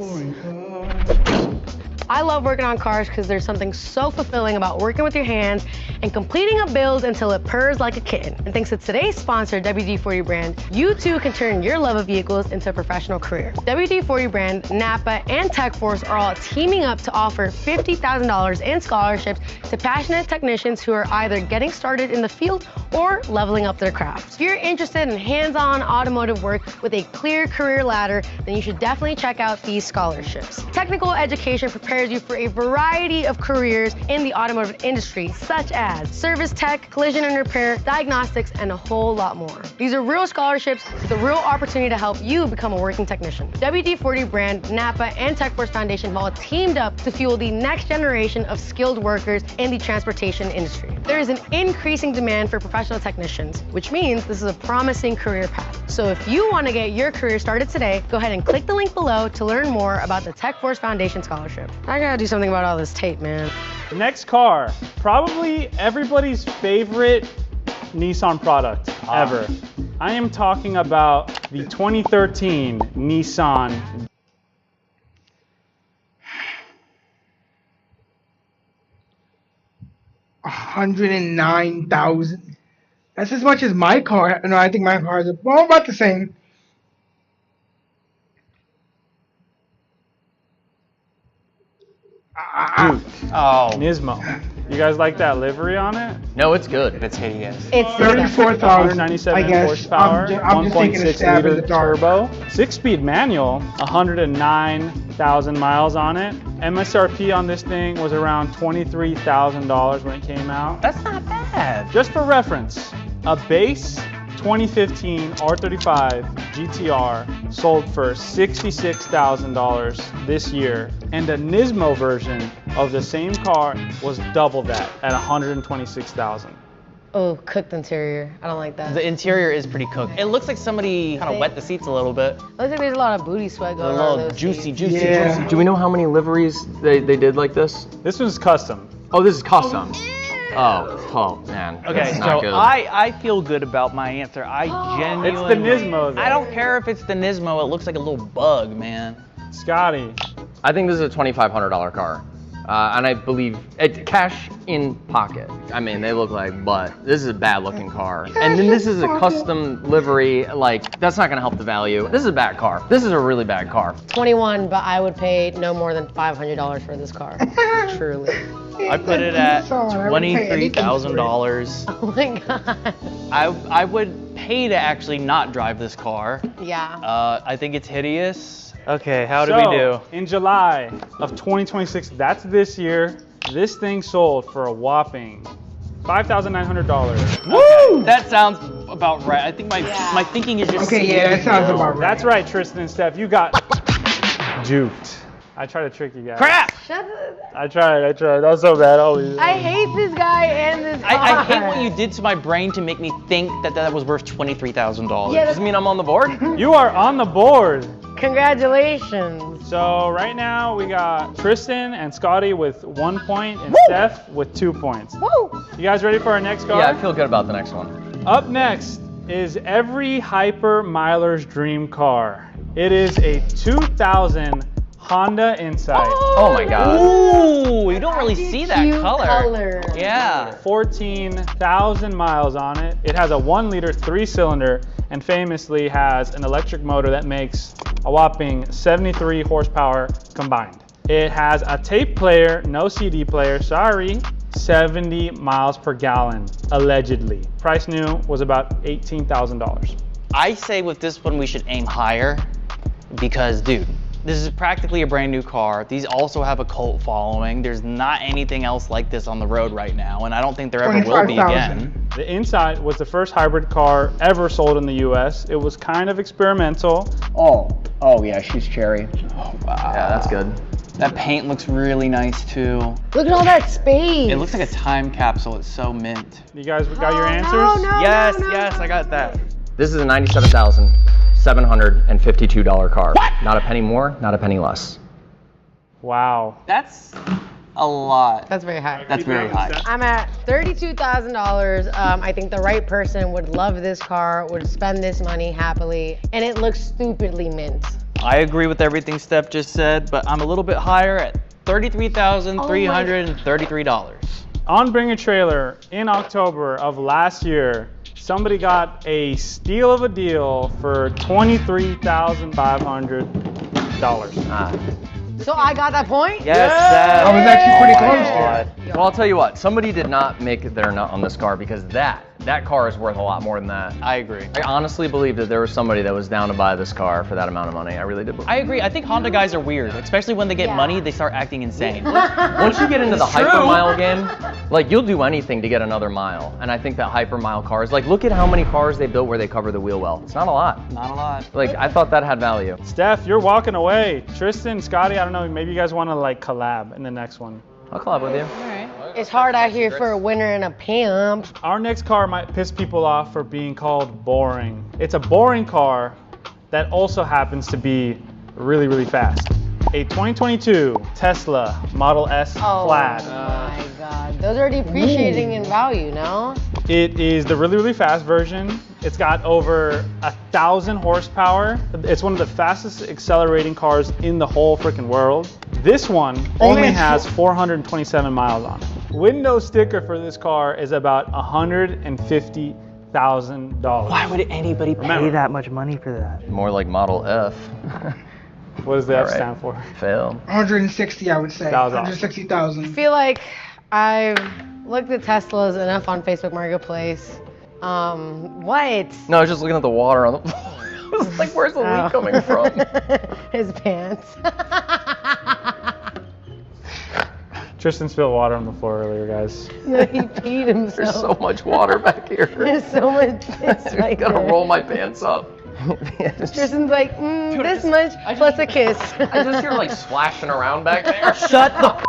I love working on cars because there's something so fulfilling about working with your hands and completing a build until it purrs like a kitten. And thanks to today's sponsor, WD-40 brand, you too can turn your love of vehicles into a professional career. WD-40 brand, Napa, and TechForce are all teaming up to offer $50,000 in scholarships to passionate technicians who are either getting started in the field or leveling up their craft. If you're interested in hands-on automotive work with a clear career ladder, then you should definitely check out these scholarships. Technical education prepares you for a variety of careers in the automotive industry, such as service tech, collision and repair, diagnostics, and a whole lot more. These are real scholarships with a real opportunity to help you become a working technician. WD-40 brand, Napa, and TechForce Foundation have all teamed up to fuel the next generation of skilled workers in the transportation industry. There is an increasing demand for professional technicians, which means this is a promising career path. So if you want to get your career started today, go ahead and click the link below to learn more about the TechForce Foundation Scholarship. I gotta do something about all this tape, man. Next car, probably everybody's favorite Nissan product ever. I am talking about the 2013 Nissan. $109,000. That's as much as my car. No, I think my car is about the same. Oh. Nismo. You guys like that livery on it? No, it's good. It's hideous. It's 34,000. 197 I guess. horsepower, I'm just taking a 1.6 stab in liter the dark. turbo, 6-speed manual, 109,000 miles on it. MSRP on this thing was around $23,000 when it came out. That's not bad. Just for reference, a base 2015 R35 GTR sold for $66,000 this year, and a Nismo version of the same car was double that at $126,000. Oh, cooked interior. I don't like that. The interior is pretty cooked. It looks like somebody kind of wet the seats a little bit. Looks like there's a lot of booty sweat A going on. little in those juicy, seats. juicy, Yeah. juicy. Do we know how many liveries they did like this? This one's custom. Oh, this is custom. Oh man. Okay, That's so not good. I feel good about my answer. I genuinely. It's the Nismo, though. I don't care if it's the Nismo. It looks like a little bug, man. Scotty. I think this is a $2,500 car. And I believe cash in pocket. I mean, they look like butt. This is a bad looking car. And then this is a custom livery. Like, that's not gonna help the value. This is a bad car. This is a really bad car. 21, but I would pay no more than $500 for this car. Truly. I put it at I would pay anything for it. $23,000. Oh my god. I would pay to actually not drive this car. Yeah. I think it's hideous. Okay, how do So, we do? in July of 2026, that's this year, this thing sold for a whopping $5,900. Woo! That sounds about right. I think my thinking is just. Okay, yeah, that sounds about right. That's right, Tristan and Steph. You got juked. I tried to trick you guys. Crap! Shut the... I tried. That was so bad. Always. I hate this guy and this car. I hate what you did to my brain to make me think that was worth $23,000. Yeah, Does it mean I'm on the board? You are on the board. Congratulations. So right now we got Tristan and Scotty with 1 point and Steph with 2 points. Woo! You guys ready for our next card? Yeah, I feel good about the next one. Up next is every hyper miler's dream car. It is a 2000 Honda Insight. Oh my god. Ooh, you don't really see that Cute color. Yeah. 14,000 miles on it. It has a 1 liter 3-cylinder and famously has an electric motor that makes a whopping 73 horsepower combined. It has a tape player, no CD player, sorry, 70 miles per gallon, allegedly. Price new was about $18,000. I say with this one we should aim higher because, dude, this is practically a brand new car. These also have a cult following. There's not anything else like this on the road right now, and I don't think there ever will be again. The Insight was the first hybrid car ever sold in the US. It was kind of experimental. Oh yeah, she's cherry. Oh, wow. Yeah, that's good. That paint looks really nice too. Look at all that space. It looks like a time capsule. It's so mint. You guys got your answers? Yes, I got that. This is a $97,752 car. What? Not a penny more, not a penny less. Wow. That's a lot. That's very high. That's very high. I'm at $32,000. I think the right person would love this car, would spend this money happily, and it looks stupidly mint. I agree with everything Steph just said, but I'm a little bit higher at $33,333. On Bring a Trailer in October of last year, somebody got a steal of a deal for $23,500. So I got that point? Yes, I was actually pretty close there. Well, I'll tell you what, somebody did not make their nut on this car because that car is worth a lot more than that. I agree. I honestly believe that there was somebody that was down to buy this car for that amount of money. I really did believe. I agree. I think Honda guys are weird, especially when they get money, they start acting insane. Once you get into the hyper mile game, like you'll do anything to get another mile. And I think that hyper mile cars, like look at how many cars they built where they cover the wheel well. It's not a lot. Not a lot. Like I thought that had value. Steph, you're walking away. Tristan, Scotty, I don't know, maybe you guys want to like collab in the next one. I'll collab with you. It's hard out here for a winner and a pimp. Our next car might piss people off for being called boring. It's a boring car that also happens to be really, really fast. A 2022 Tesla Model S Plaid. Oh my god. Those are depreciating in value, no? It is the really, really fast version. It's got over 1,000 horsepower. It's one of the fastest accelerating cars in the whole freaking world. This one only has 427 miles on it. Window sticker for this car is about $150,000. Why would anybody pay that much money for that? More like Model F. What does the F All right. stand for? Fail. 160, I would say. That was awesome. 160,000. I feel like I've looked at Teslas enough on Facebook Marketplace. What? No, I was just looking at the water on the floor. I was like, where's the leak coming from? His pants. Tristan spilled water on the floor earlier, guys. No, he peed himself. There's so much water back here. There's so much piss I'm right gonna there. roll my pants up. Tristan's like, this much plus a kiss. I just hear like splashing around back there. Shut the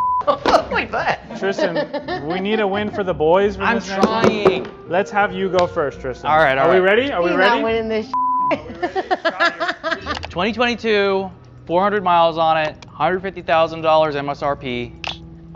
like that. Tristan, we need a win for the boys. For I'm this next one. trying. Let's have you go first, Tristan. All right, all Are we right. ready? Are we He's ready? not winning this. 2022, 400 miles on it, $150,000 MSRP.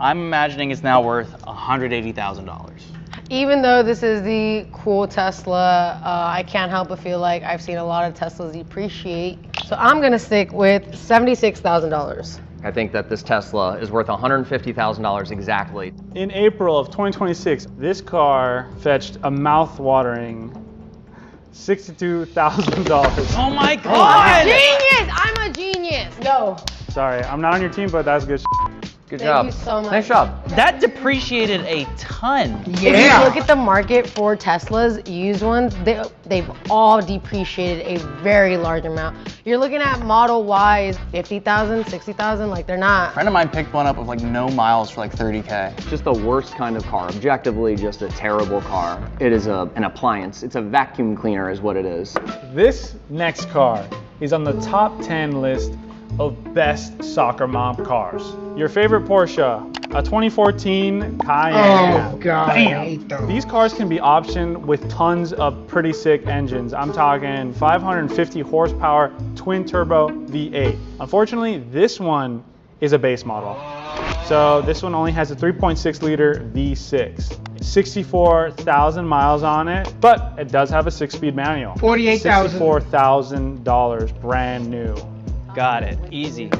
I'm imagining it's now worth $180,000. Even though this is the cool Tesla, I can't help but feel like I've seen a lot of Teslas depreciate. So I'm gonna stick with $76,000. I think that this Tesla is worth $150,000 exactly. In April of 2026, this car fetched a mouth-watering $62,000. Oh my God! Genius! I'm a genius. Yo. Sorry, I'm not on your team, but that's good. Good Thank job. you so much. Nice job. That depreciated a ton. If you look at the market for Teslas, used ones, they've all depreciated a very large amount. You're looking at Model Ys, 50,000, 60,000, like they're A not. friend of mine picked one up with like no miles for like 30K. Just the worst kind of car. Objectively, just a terrible car. It is an appliance. It's a vacuum cleaner is what it is. This next car is on the top 10 list of best soccer mom cars. Your favorite Porsche, a 2014 Cayenne. Oh, God, I hate those. These cars can be optioned with tons of pretty sick engines. I'm talking 550 horsepower twin turbo V8. Unfortunately, this one is a base model. So this one only has a 3.6 liter V6. 64,000 miles on it, but it does have a 6-speed manual. $48,000. $64,000 brand new. Got it. Easy.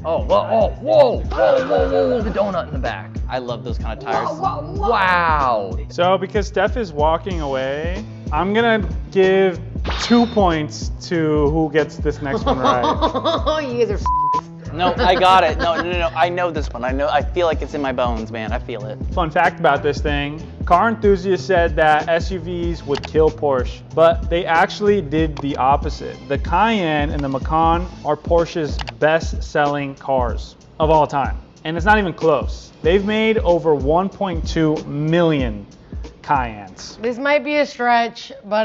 Oh, whoa, the donut in the back. I love those kind of tires. Wow. So because Steph is walking away, I'm gonna give 2 points to who gets this next one right. You guys are No, I got it. No. I know this one. I feel like it's in my bones, man. I feel it. Fun fact about this thing, car enthusiasts said that SUVs would kill Porsche, but they actually did the opposite. The Cayenne and the Macan are Porsche's best-selling cars of all time. And it's not even close. They've made over 1.2 million Cayennes. This might be a stretch, but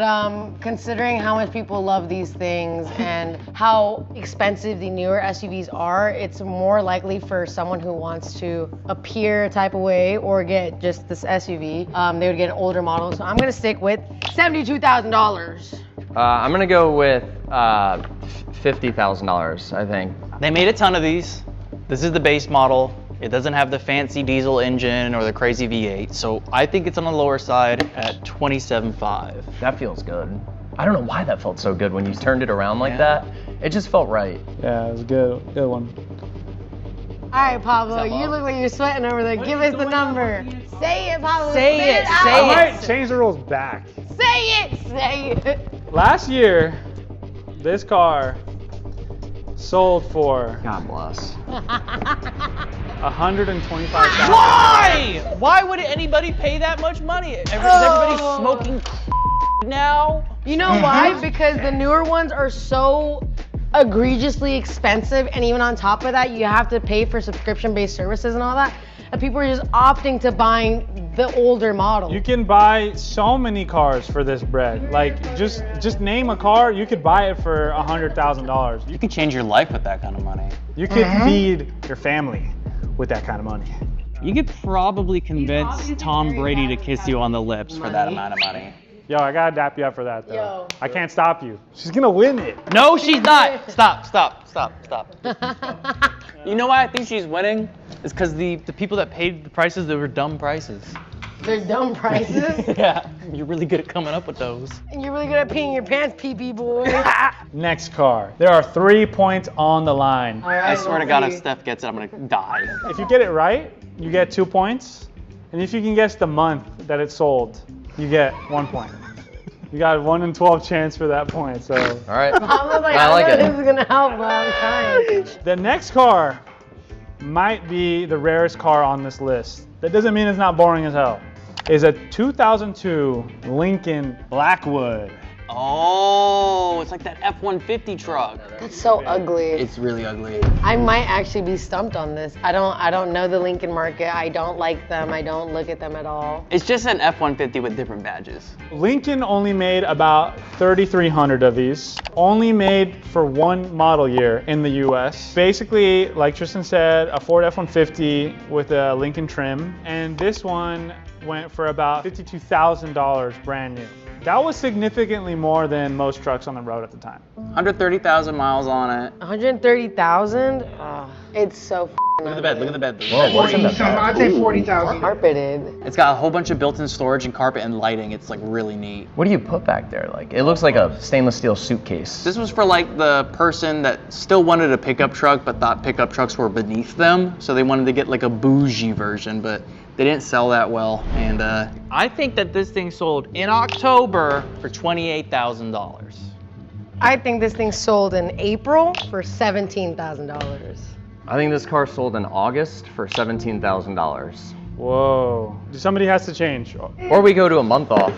considering how much people love these things and how expensive the newer SUVs are, it's more likely for someone who wants to appear a type of way or get just this SUV, they would get an older model. So I'm gonna stick with $72,000. I'm gonna go with $50,000. I think. They made a ton of these. This is the base model. It doesn't have the fancy diesel engine or the crazy V8, so I think it's on the lower side at $27,500. That feels good. I don't know why that felt so good when you turned it around like that. It just felt right. Yeah, it was a good one. All right, Pablo, you look like you're sweating over there. Give us the number. Say it, Pablo. Say Spit it, out. say I it. might change the rules back. Say it. Last year, this car sold for God bless. $125,000. $125,000. Why? Why would anybody pay that much money? Is everybody smoking now? You know why? Because the newer ones are so egregiously expensive, and even on top of that, you have to pay for subscription-based services and all that. And people are just opting to buying the older model. You can buy so many cars for this bread. Like, just name a car, you could buy it for $100,000. You can change your life with that kind of money. You could feed your family with that kind of money. You could probably convince Tom Brady to kiss you on the lips for that amount of money. Yo, I gotta dap you up for that, though. I can't stop you. She's gonna win it. No, she's not. Stop. You know why I think she's winning? It's because the people that paid the prices, they were dumb prices. They're dumb prices. Yeah, you're really good at coming up with those. And you're really good at peeing your pants, pee-pee boy. Next car. There are 3 points on the line. All right, I swear to God, let's if see. Steph gets it, I'm gonna die. If you get it right, you get 2 points. And if you can guess the month that it sold, you get 1 point. You got 1 in 12 chance for that point, so. All right. I was like, I like know it. this is gonna help, but I'm trying. The next car might be the rarest car on this list. That doesn't mean it's not boring as hell. Is a 2002 Lincoln Blackwood. Oh, it's like that F-150 truck. That's so ugly. It's really ugly. I might actually be stumped on this. I don't know the Lincoln market. I don't like them. I don't look at them at all. It's just an F-150 with different badges. Lincoln only made about 3,300 of these, only made for one model year in the US. Basically, like Tristan said, a Ford F-150 with a Lincoln trim, and this one went for about $52,000 brand new. That was significantly more than most trucks on the road at the time. 130,000 miles on it. 130,000? Oh, it's so Look at the bed, look at the bed. I'd say 40,000. carpeted. It's got a whole bunch of built-in storage and carpet and lighting. It's like really neat. What do you put back there? Like, it looks like a stainless steel suitcase. This was for like the person that still wanted a pickup truck but thought pickup trucks were beneath them. So they wanted to get like a bougie version, but they didn't sell that well. And I think that this thing sold in October for $28,000. I think this thing sold in April for $17,000. I think this car sold in August for $17,000. Whoa. Somebody has to change. Or we go to a month off.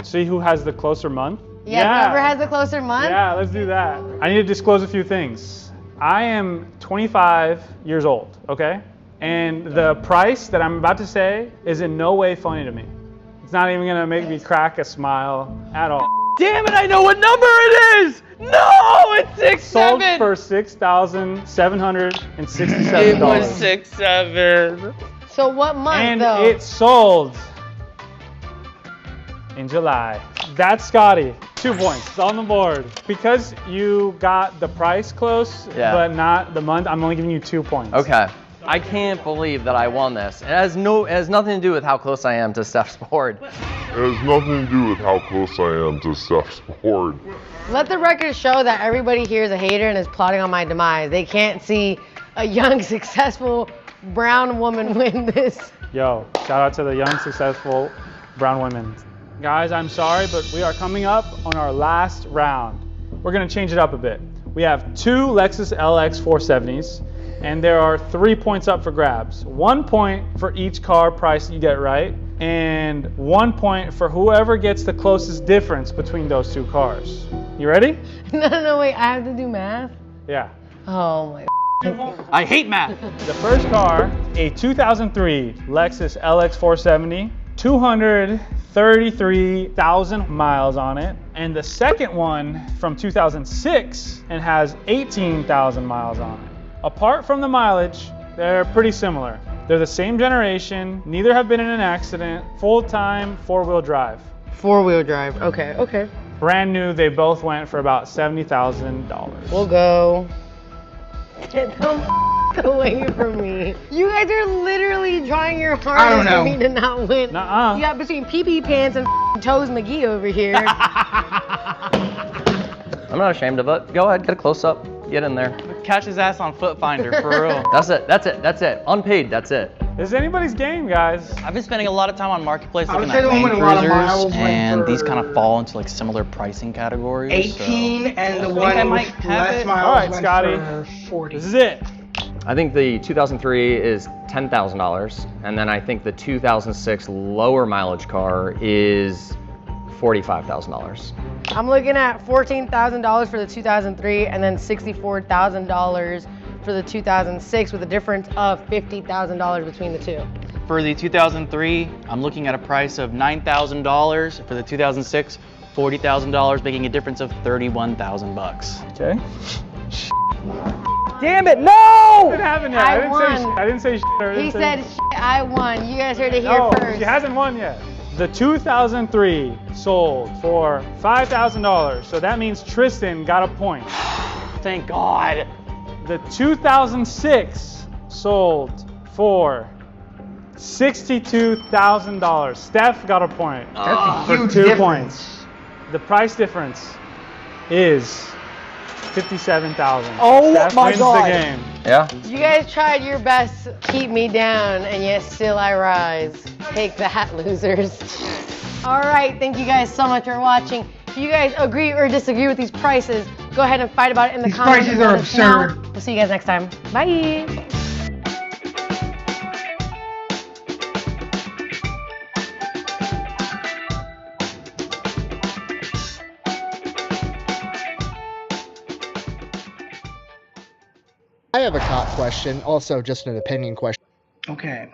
See who has the closer month? Yeah, whoever has the closer month? Yeah, let's do that. I need to disclose a few things. I am 25 years old, okay? And the price that I'm about to say is in no way funny to me. It's not even gonna make me crack a smile at all. Damn it, I know what number it is! No, it's 6 Sold 7. for $6,767. It was 6 7. So what month And though? it sold in July. That's Scotty. 2 points. It's on the board. Because you got the price close, but not the month, I'm only giving you 2 points. Okay. I can't believe that I won this. It has nothing to do with how close I am to Steph's board. It has nothing to do with how close I am to Steph's board. Let the record show that everybody here is a hater and is plotting on my demise. They can't see a young, successful brown woman win this. Yo, shout out to the young, successful brown women. Guys, I'm sorry, but we are coming up on our last round. We're gonna change it up a bit. We have 2 Lexus LX 470s, and there are 3 points up for grabs. 1 point for each car price you get right, and 1 point for whoever gets the closest difference between those 2 cars. You ready? No, wait, I have to do math? Yeah. Oh my. I hate math. The first car, a 2003 Lexus LX 470, 233,000 miles on it. And the second one from 2006 and has 18,000 miles on it. Apart from the mileage, they're pretty similar. They're the same generation, neither have been in an accident, full-time 4-wheel drive. 4-wheel drive, okay. Brand new, they both went for about $70,000. We'll go. Get them away from me. You guys are literally trying your hardest for me to not win. Nuh-uh. You got between pee-pee pants and Toes McGee over here. I'm not ashamed of it. Go ahead, get a close-up. Get in there. Catch his ass on Foot Finder, for real. That's it. Unpaid, that's it. This is anybody's game, guys. I've been spending a lot of time on Marketplace looking say at the one Land with a lot of Cruisers, miles went and for these kind of fall into like similar pricing categories. 18 and the I one think I might with have less it. miles All right, went Scotty. for 40. This is it. I think the 2003 is $10,000, and then I think the 2006 lower mileage car is $45,000. I'm looking at $14,000 for the 2003 and then $64,000 for the 2006 with a difference of $50,000 between the two. For the 2003, I'm looking at a price of $9,000. For the 2006, $40,000, making a difference of $31,000. Okay. Damn it, no! It happened yet. I I didn't say shit. He said, I won. You guys heard it here No, first. she hasn't won yet. The 2003 sold for $5,000, so that means Tristan got a point. Thank God. The 2006 sold for $62,000. Steph got a point. That's a for huge 2 difference. points. The price difference is $57,000. Oh Steph my wins God. the game. Yeah? You guys tried your best to keep me down, and yet still I rise. Take that, losers. All right, thank you guys so much for watching. If you guys agree or disagree with these prices, go ahead and fight about it in the comments. These prices are absurd. We'll see you guys next time. Bye. I have a cop question, also just an opinion question. Okay.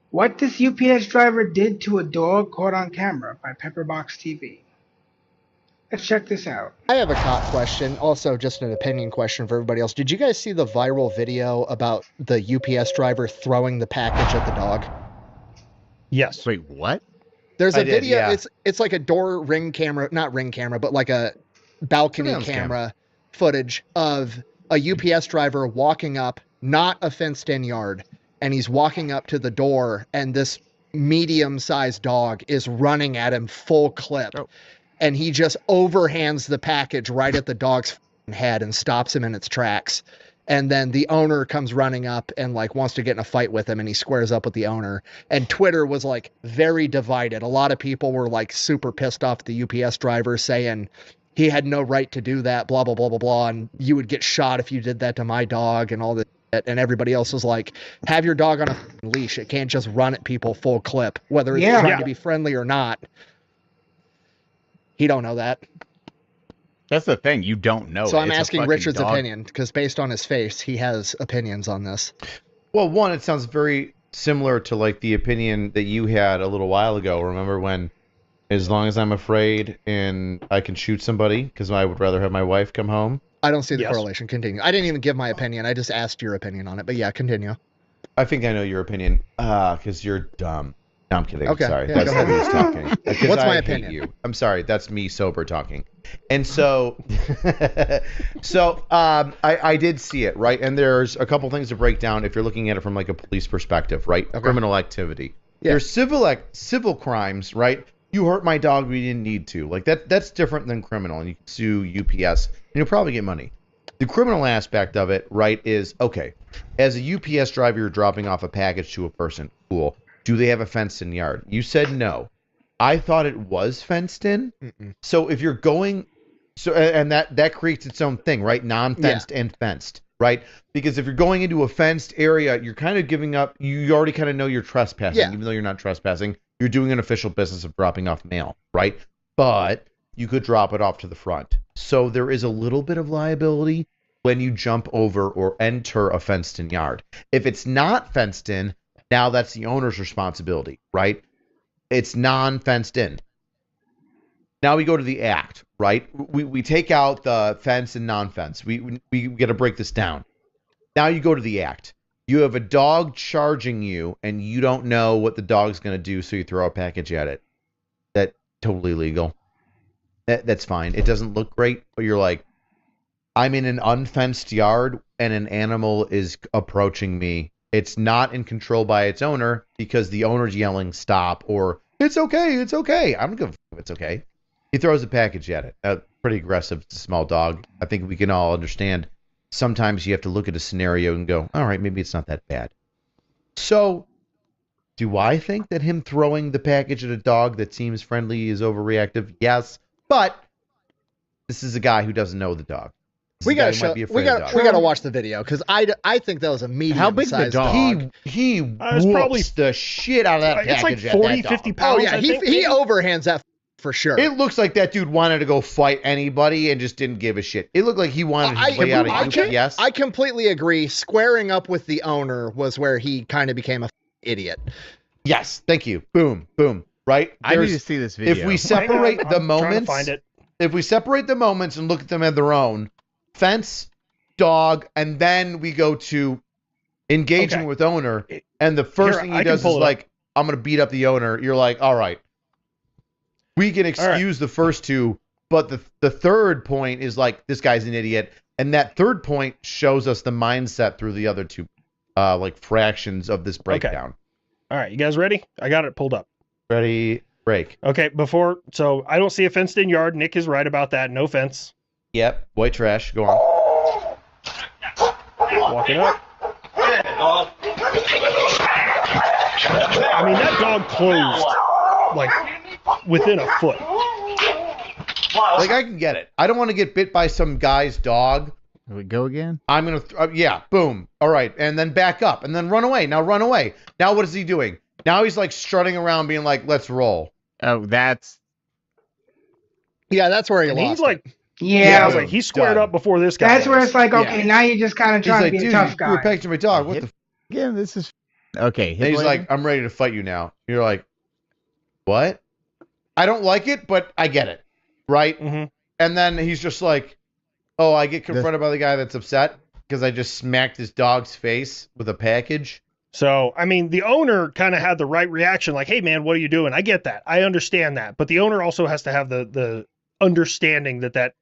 What this UPS driver did to a dog caught on camera by Pepperbox TV. Let's check this out. I have a cop question, also just an opinion question for everybody else. Did you guys see the viral video about the UPS driver throwing the package at the dog? Yes. Wait, what? There's a I did, video. yeah. It's like a door ring camera, not ring camera, but like a balcony Surveillance camera footage of a UPS driver walking up, not a fenced-in yard, and he's walking up to the door, and this medium-sized dog is running at him full clip, and he just overhands the package right at the dog's head and stops him in its tracks. And then the owner comes running up and like wants to get in a fight with him, and he squares up with the owner. And Twitter was like very divided. A lot of people were like super pissed off at the UPS driver, saying he had no right to do that, blah, blah, blah, blah, blah. And you would get shot if you did that to my dog and all this. And everybody else was like, have your dog on a leash. It can't just run at people full clip, whether it's trying to be friendly or not. He don't know that. That's the thing. You don't know. So I'm It's a asking fucking Richard's dog. opinion, because based on his face, he has opinions on this. Well, one, it sounds very similar to like the opinion that you had a little while ago. Remember when, as long as I'm afraid and I can shoot somebody, because I would rather have my wife come home. I don't see the correlation. Continue. I didn't even give my opinion. I just asked your opinion on it. But yeah, continue. I think I know your opinion, because you're dumb. No, I'm kidding. Okay, Sorry. yeah, That's go ahead. who's talking. Because What's my I hate opinion? you. I'm sorry. That's me sober talking. And so, I did see it, right? And there's a couple things to break down if you're looking at it from like a police perspective, right? Okay. Criminal activity. Yeah. There's civil crimes, right? You hurt my dog, we didn't need to. Like that's different than criminal, and you can sue UPS, and you'll probably get money. The criminal aspect of it, right, is okay. As a UPS driver, you're dropping off a package to a person. Cool. Do they have a fenced-in yard? You said no. I thought it was fenced in. Mm-mm. So if you're going, and that creates its own thing, right? Non-fenced and fenced, right? Because if you're going into a fenced area, you're kind of giving up. You already kind of know you're trespassing, even though you're not trespassing. You're doing an official business of dropping off mail, right? But you could drop it off to the front. So there is a little bit of liability when you jump over or enter a fenced-in yard. If it's not fenced in, now that's the owner's responsibility, right? It's non-fenced in. Now we go to the act, right? We take out the fence and non-fence. We got to break this down. Now you go to the act. You have a dog charging you, and you don't know what the dog's going to do, so you throw a package at it. That's totally legal. That's fine. It doesn't look great, but you're like, I'm in an unfenced yard, and an animal is approaching me. It's not in control by its owner because the owner's yelling stop or it's okay, it's okay. I don't give a fuck if it's okay. He throws a package at it. Pretty aggressive. It's a small dog. I think we can all understand. Sometimes you have to look at a scenario and go, all right, maybe it's not that bad. So, do I think that him throwing the package at a dog that seems friendly is overreactive? Yes, but this is a guy who doesn't know the dog. We gotta watch the video because I think that was a medium. How big's the sized dog? He it's whoops probably the shit out of that it's like package. 40, at that 50 dog. pounds. Oh yeah, I think, he maybe? overhands that for sure. It looks like that dude wanted to go fight anybody and just didn't give a shit. It looked like he wanted his way out of UPS. I completely agree. Squaring up with the owner was where he kind of became a idiot. Yes, thank you. Boom, boom. Right? I need to see this video. If we separate the I'm trying to moments, find it. if we separate the moments and look at them at their own, fence, dog, and then we go to engaging with owner, and the first thing he does is like, I'm going to beat up the owner. You're like, all right. We can excuse the first two, but the third point is like, this guy's an idiot. And that third point shows us the mindset through the other two like fractions of this breakdown. All right, you guys ready? I got it pulled up. Ready, break. Okay, so I don't see a fenced-in yard. Nick is right about that. No fence. Yep, white trash. Go on. Walk it up. I mean, that dog closed, like within a foot. Like, I can get it. I don't want to get bit by some guy's dog. Here we go again. I'm going to, yeah, boom. All right. And then back up and then run away. Now run away. Now what is he doing? Now he's like strutting around being like, let's roll. Oh, that's. Yeah, that's where he And lost he's like, Yeah. I was like, he squared up before this guy. That's where was. it's like, okay, now you're just kind of He's trying like, to be a dude, tough you were guy. pegged to my dog. What the Again, this is. Okay. And he's like, I'm ready to fight you now. You're like, what? I don't like it, but I get it. Right? Mm-hmm. And then he's just like, oh, I get confronted by the guy that's upset because I just smacked his dog's face with a package. So, I mean, the owner kind of had the right reaction, like, hey, man, what are you doing? I get that. I understand that. But the owner also has to have the understanding that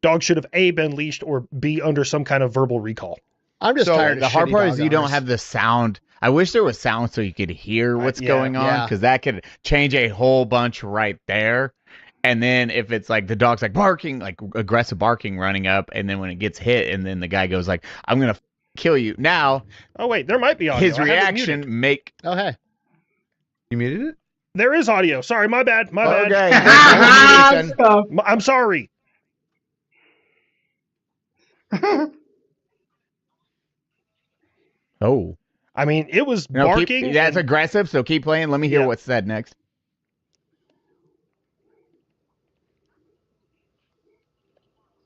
dog should have, A, been leashed, or B, under some kind of verbal recall. I'm just tired of the hard shitty part dog is you don't owners. have the sound. I wish there was sound so you could hear what's going on, because that could change a whole bunch right there. And then if it's like the dog's like barking, like aggressive barking running up, and then when it gets hit, and then the guy goes like, I'm going to kill you. Now, oh, wait, there might be audio. his reaction make. Oh, hey. You muted it? There is audio. Sorry, my bad. My bad. Okay. I'm sorry. Oh. I mean, it was No, barking. that's aggressive, so keep playing. Let me hear what's said next.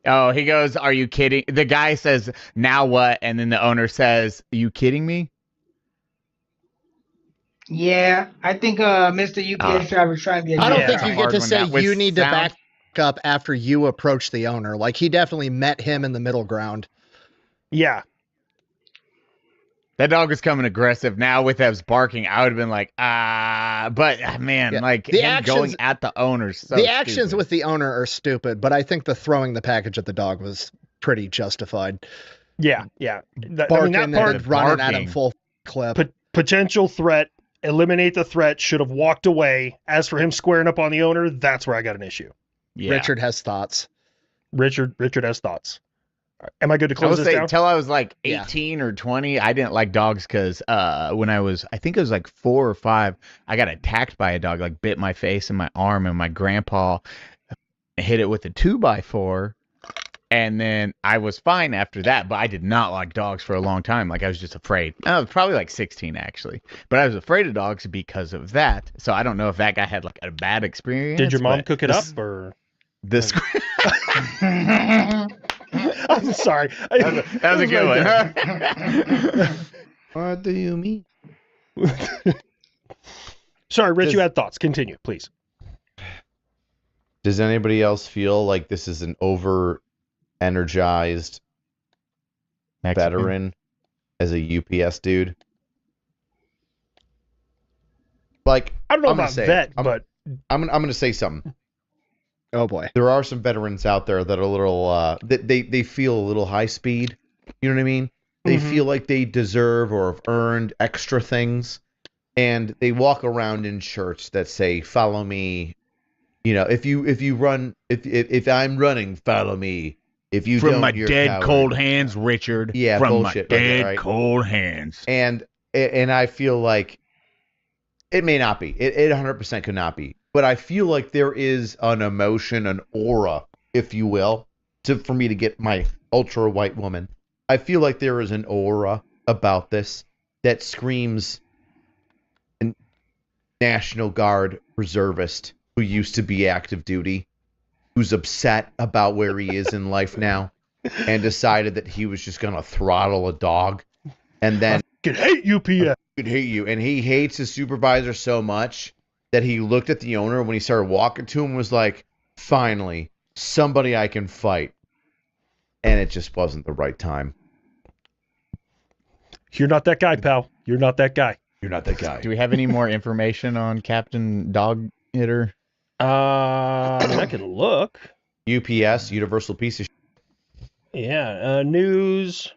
Oh, he goes, are you kidding? The guy says, now what? And then the owner says, you kidding me? Yeah, I think Mr. UPS driver's trying to be a I don't dick. think you get to say you need to back up after you approach the owner. Like, he definitely met him in the middle ground. Yeah. That dog was coming aggressive. Now with his barking, I would have been like, man, like The him actions- going at the owner. So the actions stupid. with the owner are stupid, but I think the throwing the package at the dog was pretty justified. Yeah. Barking that part, and running at him full clip. Potential threat. Eliminate the threat. Should have walked away. As for him squaring up on the owner, that's where I got an issue. Yeah. Richard has thoughts. Richard has thoughts. Am I good to I close would this say down? until I was like 18 or 20, I didn't like dogs because when I think it was like 4 or 5, I got attacked by a dog, like bit my face and my arm, and my grandpa hit it with a 2x4, and then I was fine after that. But I did not like dogs for a long time. Like I was just afraid. I was probably like 16 actually, but I was afraid of dogs because of that. So I don't know if that guy had like a bad experience. Did your mom but cook it up or? This. I'm sorry. That was a good one. What do you mean? Sorry, Rich, you had thoughts. Continue, please. Does anybody else feel like this is an over-energized veteran as a UPS dude? Like, I don't know I'm gonna about say vet, it. but I'm gonna say something. Oh boy, there are some veterans out there that are a little they feel a little high speed. You know what I mean? They feel like they deserve or have earned extra things, and they walk around in shirts that say "Follow me." You know, if I'm running, follow me. If you From don't, my you're dead coward. cold hands, Richard. Yeah, from bullshit my like that, dead right? cold hands. And I feel like it may not be. It 100% could not be. But I feel like there is an emotion, an aura, if you will, for me to get my ultra white woman. I feel like there is an aura about this that screams National Guard reservist who used to be active duty, who's upset about where he is in life now, and decided that he was just going to throttle a dog. And then... I could hate UPS. Could hate you. And he hates his supervisor so much that he looked at the owner when he started walking to him and was like, finally, somebody I can fight. And it just wasn't the right time. You're not that guy, pal. You're not that guy. You're not that guy. Do we have any more information on Captain Dog Hitter? I can look. UPS, Universal Piece of Shit. Yeah, news.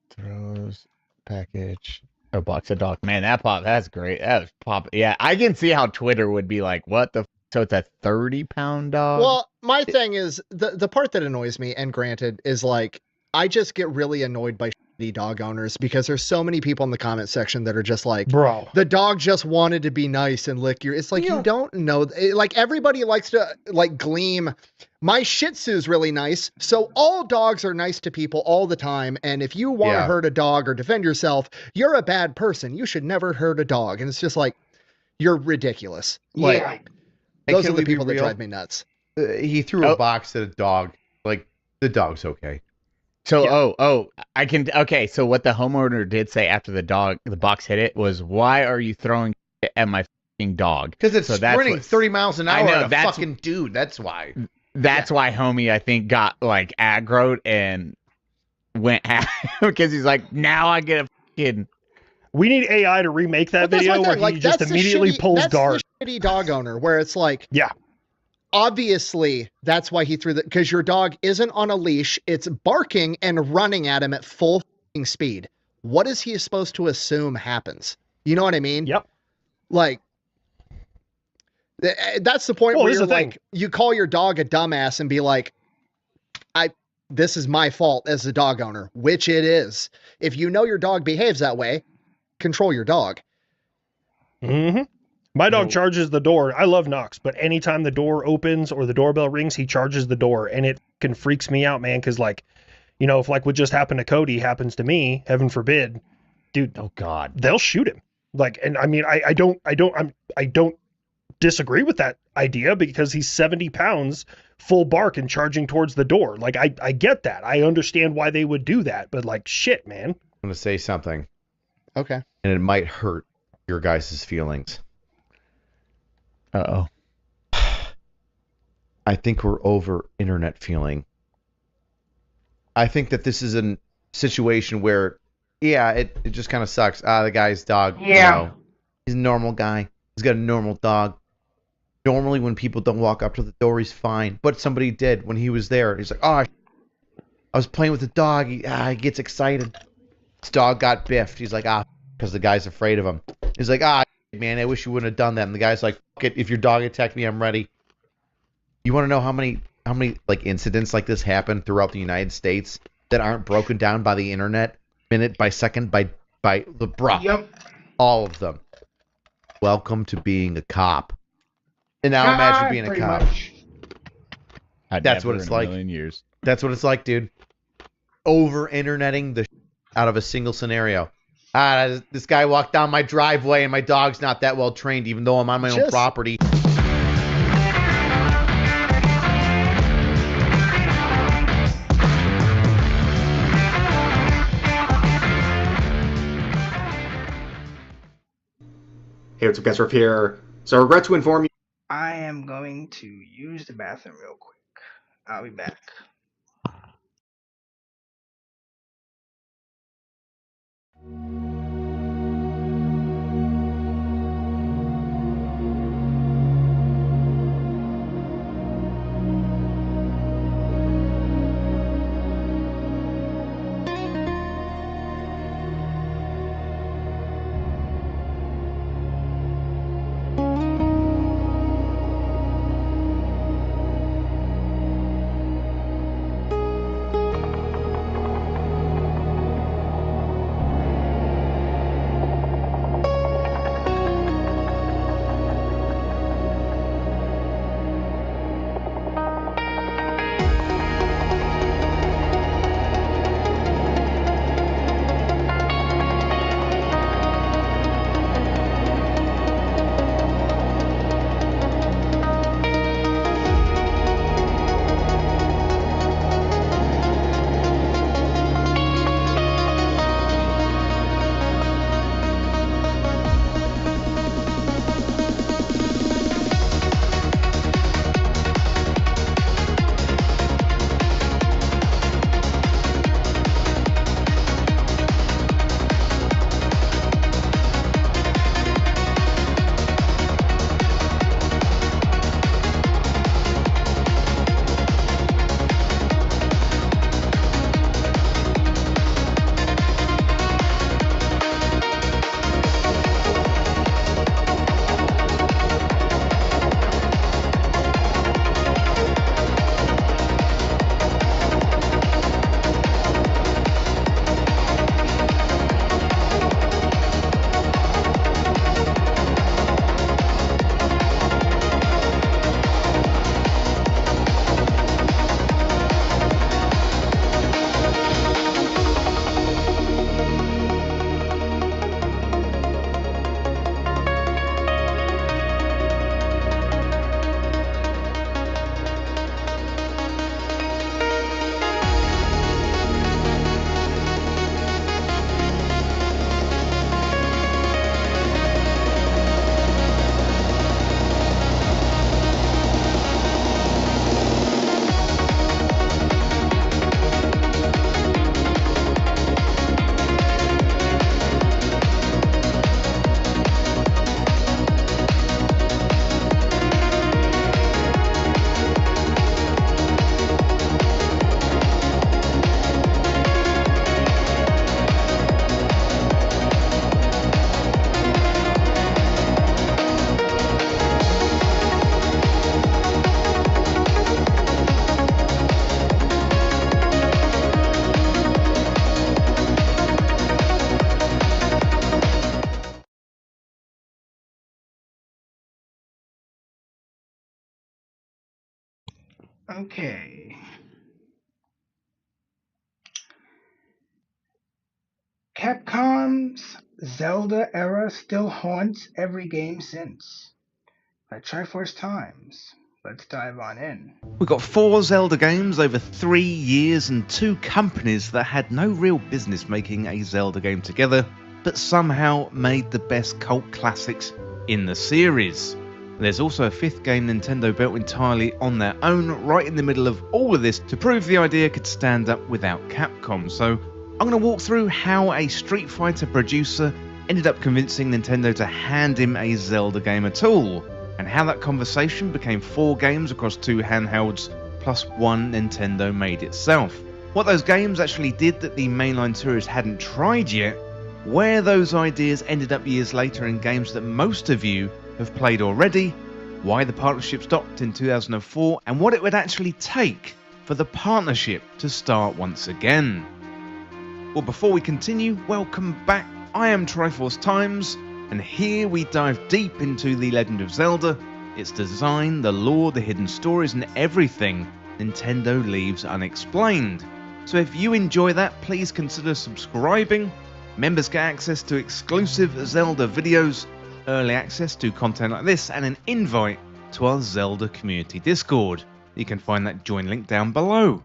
Throws package. Oh, box of dog. Man, that's great. That was pop. Yeah, I can see how Twitter would be like, what the? So it's a 30-pound dog? Well, my thing is, the part that annoys me, and granted, is like, I just get really annoyed by shitty dog owners because there's so many people in the comment section that are just like, bro, the dog just wanted to be nice and lick your. It's like you don't know. Like everybody likes to like gleam. My Shih Tzu's really nice, so all dogs are nice to people all the time. And if you want to hurt a dog or defend yourself, you're a bad person. You should never hurt a dog. And it's just like, you're ridiculous. Like, those are the people that drive me nuts. He threw a box at a dog. Like, the dog's okay. So, I can. Okay, so what the homeowner did say after the box hit it was, "Why are you throwing shit at my fucking dog?" Because it's so sprinting 30 miles an hour at a that's, fucking dude. That's why. That's why homie, I think, got like aggroed and went because he's like, now I get a fucking. We need AI to remake that video where he just immediately pulls guard. That's the shitty dog owner where it's like, yeah. Obviously, that's why he threw that, because your dog isn't on a leash. It's barking and running at him at full speed. What is he supposed to assume happens? You know what I mean? Yep. Like, that's the point where you're like, you call your dog a dumbass and be like, this is my fault as a dog owner, which it is. If you know your dog behaves that way, control your dog. Mm-hmm. My dog charges the door. I love Knox, but anytime the door opens or the doorbell rings, he charges the door, and it can freaks me out, man. Because like, you know, if like what just happened to Cody happens to me, heaven forbid, dude. Oh God, they'll shoot him. Like, and I mean, I don't disagree with that idea because he's 70 pounds, full bark and charging towards the door. Like, I get that. I understand why they would do that, but like, shit, man. I'm gonna say something. Okay. And it might hurt your guys' feelings. Uh-oh. I think we're over internet feeling. I think that this is a situation where, yeah, it just kind of sucks. The guy's dog, you know, he's a normal guy. He's got a normal dog. Normally when people don't walk up to the door, he's fine. But somebody did when he was there. He's like, I was playing with the dog. He gets excited. His dog got biffed. He's like, because the guy's afraid of him. He's like, man, I wish you wouldn't have done that. And the guy's like, fuck it, if your dog attacked me, I'm ready. You want to know how many like incidents like this happen throughout the United States that aren't broken down by the internet, minute by second, by the bruh? Yep. All of them. Welcome to being a cop. And now imagine being a cop. That's what it's like. Years. That's what it's like, dude. Over interneting the out of a single scenario. This guy walked down my driveway and my dog's not that well trained, even though I'm on my own property. Hey, what's up, guys? Ruff here. So I regret to inform you. I am going to use the bathroom real quick. I'll be back. Okay. Capcom's Zelda era still haunts every game since. At Triforce Times. Let's dive on in. We've got 4 Zelda games over 3 years and 2 companies that had no real business making a Zelda game together, but somehow made the best cult classics in the series. There's also a 5th game Nintendo built entirely on their own, right in the middle of all of this, to prove the idea could stand up without Capcom. So I'm going to walk through how a Street Fighter producer ended up convincing Nintendo to hand him a Zelda game at all, and how that conversation became 4 games across 2 handhelds, plus 1 Nintendo made itself. What those games actually did that the mainline series hadn't tried yet, where those ideas ended up years later in games that most of you have played already, why the partnership stopped in 2004, and what it would actually take for the partnership to start once again. Well, before we continue, welcome back. I am Triforce Times, and here we dive deep into The Legend of Zelda, its design, the lore, the hidden stories, and everything Nintendo leaves unexplained. So if you enjoy that, please consider subscribing. Members get access to exclusive Zelda videos, early access to content like this, and an invite to our Zelda community Discord. You can find that join link down below.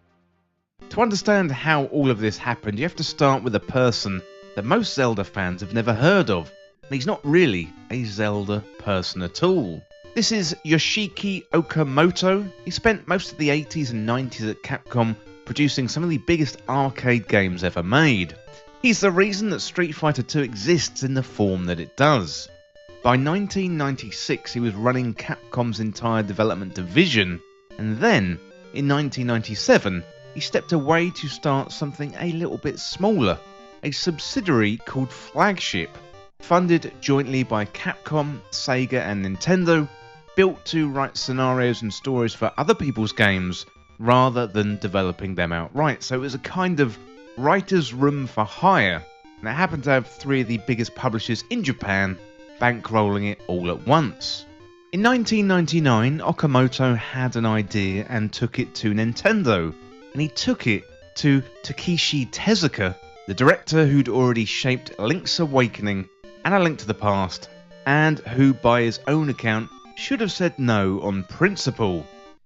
To understand how all of this happened, you have to start with a person that most Zelda fans have never heard of, and he's not really a Zelda person at all. This is Yoshiki Okamoto. He spent most of the 80s and 90s at Capcom producing some of the biggest arcade games ever made. He's the reason that Street Fighter 2 exists in the form that it does. By 1996, he was running Capcom's entire development division, and then, in 1997, he stepped away to start something a little bit smaller, a subsidiary called Flagship, funded jointly by Capcom, Sega, and Nintendo, built to write scenarios and stories for other people's games, rather than developing them outright. So it was a kind of writer's room for hire, and it happened to have 3 of the biggest publishers in Japan bankrolling it all at once. In 1999, Okamoto had an idea and took it to Nintendo, and he took it to Takeshi Tezuka, the director who'd already shaped Link's Awakening and A Link to the Past, and who, by his own account, should have said no on principle.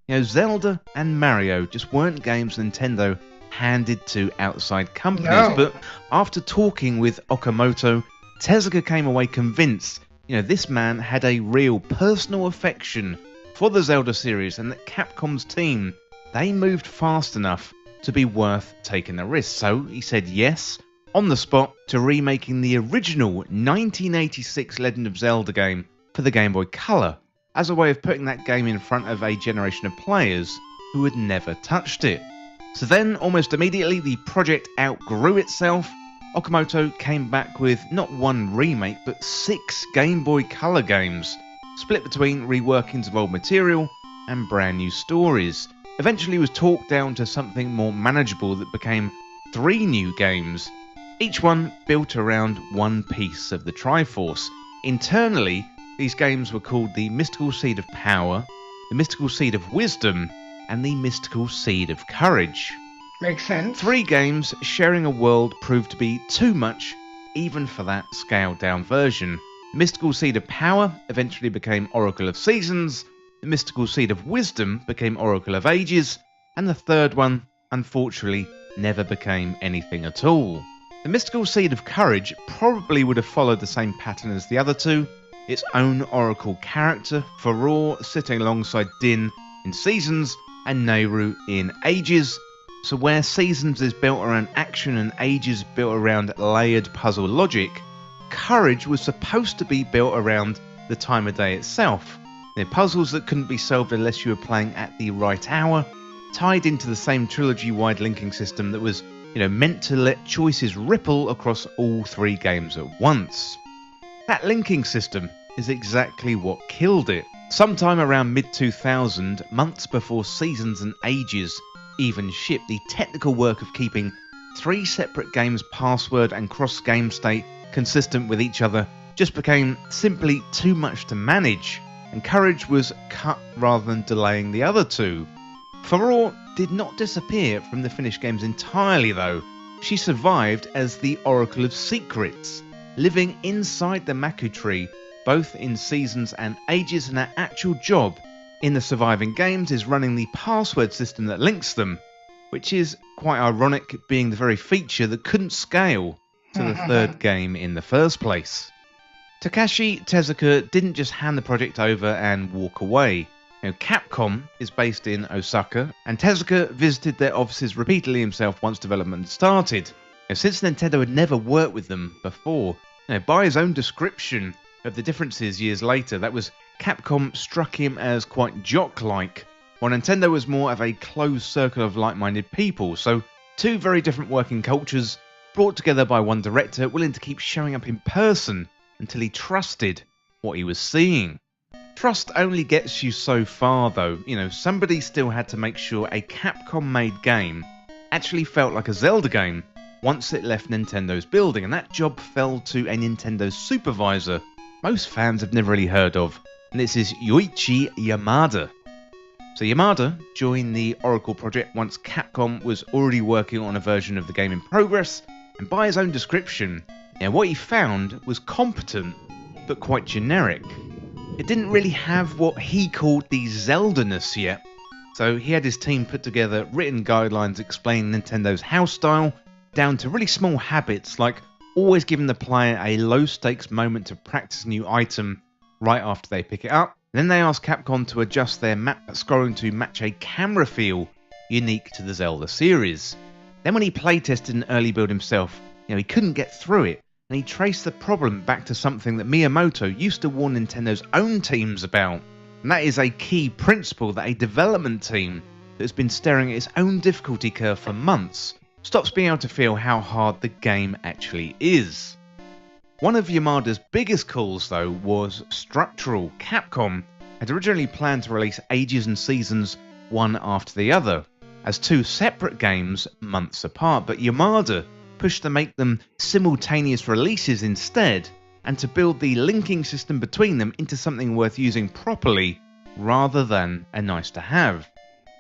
You know, Zelda and Mario just weren't games Nintendo handed to outside companies, No. but after talking with Okamoto, Tezuka came away convinced, this man had a real personal affection for the Zelda series, and that Capcom's team, they moved fast enough to be worth taking the risk. So he said yes, on the spot, to remaking the original 1986 Legend of Zelda game for the Game Boy Color, as a way of putting that game in front of a generation of players who had never touched it. So then, almost immediately, the project outgrew itself. Okamoto came back with not 1 remake, but 6 Game Boy Color games, split between reworkings of old material and brand new stories. Eventually was talked down to something more manageable that became 3 new games, each one built around one piece of the Triforce. Internally, these games were called the Mystical Seed of Power, the Mystical Seed of Wisdom, and the Mystical Seed of Courage. Makes sense. 3 games sharing a world proved to be too much, even for that scaled down version. The Mystical Seed of Power eventually became Oracle of Seasons, the Mystical Seed of Wisdom became Oracle of Ages, and the 3rd one, unfortunately, never became anything at all. The Mystical Seed of Courage probably would have followed the same pattern as the other 2, its own Oracle character, Farore sitting alongside Din in Seasons, and Nehru in Ages. So where Seasons is built around action and Ages built around layered puzzle logic, Courage was supposed to be built around the time of day itself. Puzzles that couldn't be solved unless you were playing at the right hour, tied into the same trilogy-wide linking system that was, meant to let choices ripple across all 3 games at once. That linking system is exactly what killed it. Sometime around mid-2000, months before Seasons and Ages even shipped, the technical work of keeping 3 separate games' password and cross-game state consistent with each other just became simply too much to manage, and Courage was cut rather than delaying the other 2. Farore did not disappear from the finished games entirely though. She survived as the Oracle of Secrets, living inside the Maku tree, both in Seasons and Ages, and her actual job in the surviving games is running the password system that links them, which is quite ironic, being the very feature that couldn't scale to the third game in the first place. Takashi Tezuka didn't just hand the project over and walk away. Capcom is based in Osaka, and Tezuka visited their offices repeatedly himself once development started. Since Nintendo had never worked with them before, by his own description of the differences years later, that was Capcom struck him as quite jock-like, while Nintendo was more of a closed circle of like-minded people, so two very different working cultures brought together by one director willing to keep showing up in person until he trusted what he was seeing. Trust only gets you so far though. Somebody still had to make sure a Capcom-made game actually felt like a Zelda game once it left Nintendo's building, and that job fell to a Nintendo supervisor most fans have never really heard of, and this is Yoichi Yamada. So Yamada joined the Oracle project once Capcom was already working on a version of the game in progress, and by his own description, what he found was competent but quite generic. It didn't really have what he called the Zelda-ness yet, so he had his team put together written guidelines explaining Nintendo's house style, down to really small habits like always giving the player a low-stakes moment to practice a new item right after they pick it up. Then they asked Capcom to adjust their map scrolling to match a camera feel unique to the Zelda series. Then when he playtested an early build himself, he couldn't get through it, and he traced the problem back to something that Miyamoto used to warn Nintendo's own teams about. And that is a key principle that a development team that has been staring at its own difficulty curve for months stops being able to feel how hard the game actually is. One of Yamada's biggest calls though was structural. Capcom had originally planned to release Ages and Seasons one after the other, as two separate games months apart, but Yamada pushed to make them simultaneous releases instead, and to build the linking system between them into something worth using properly rather than a nice to have.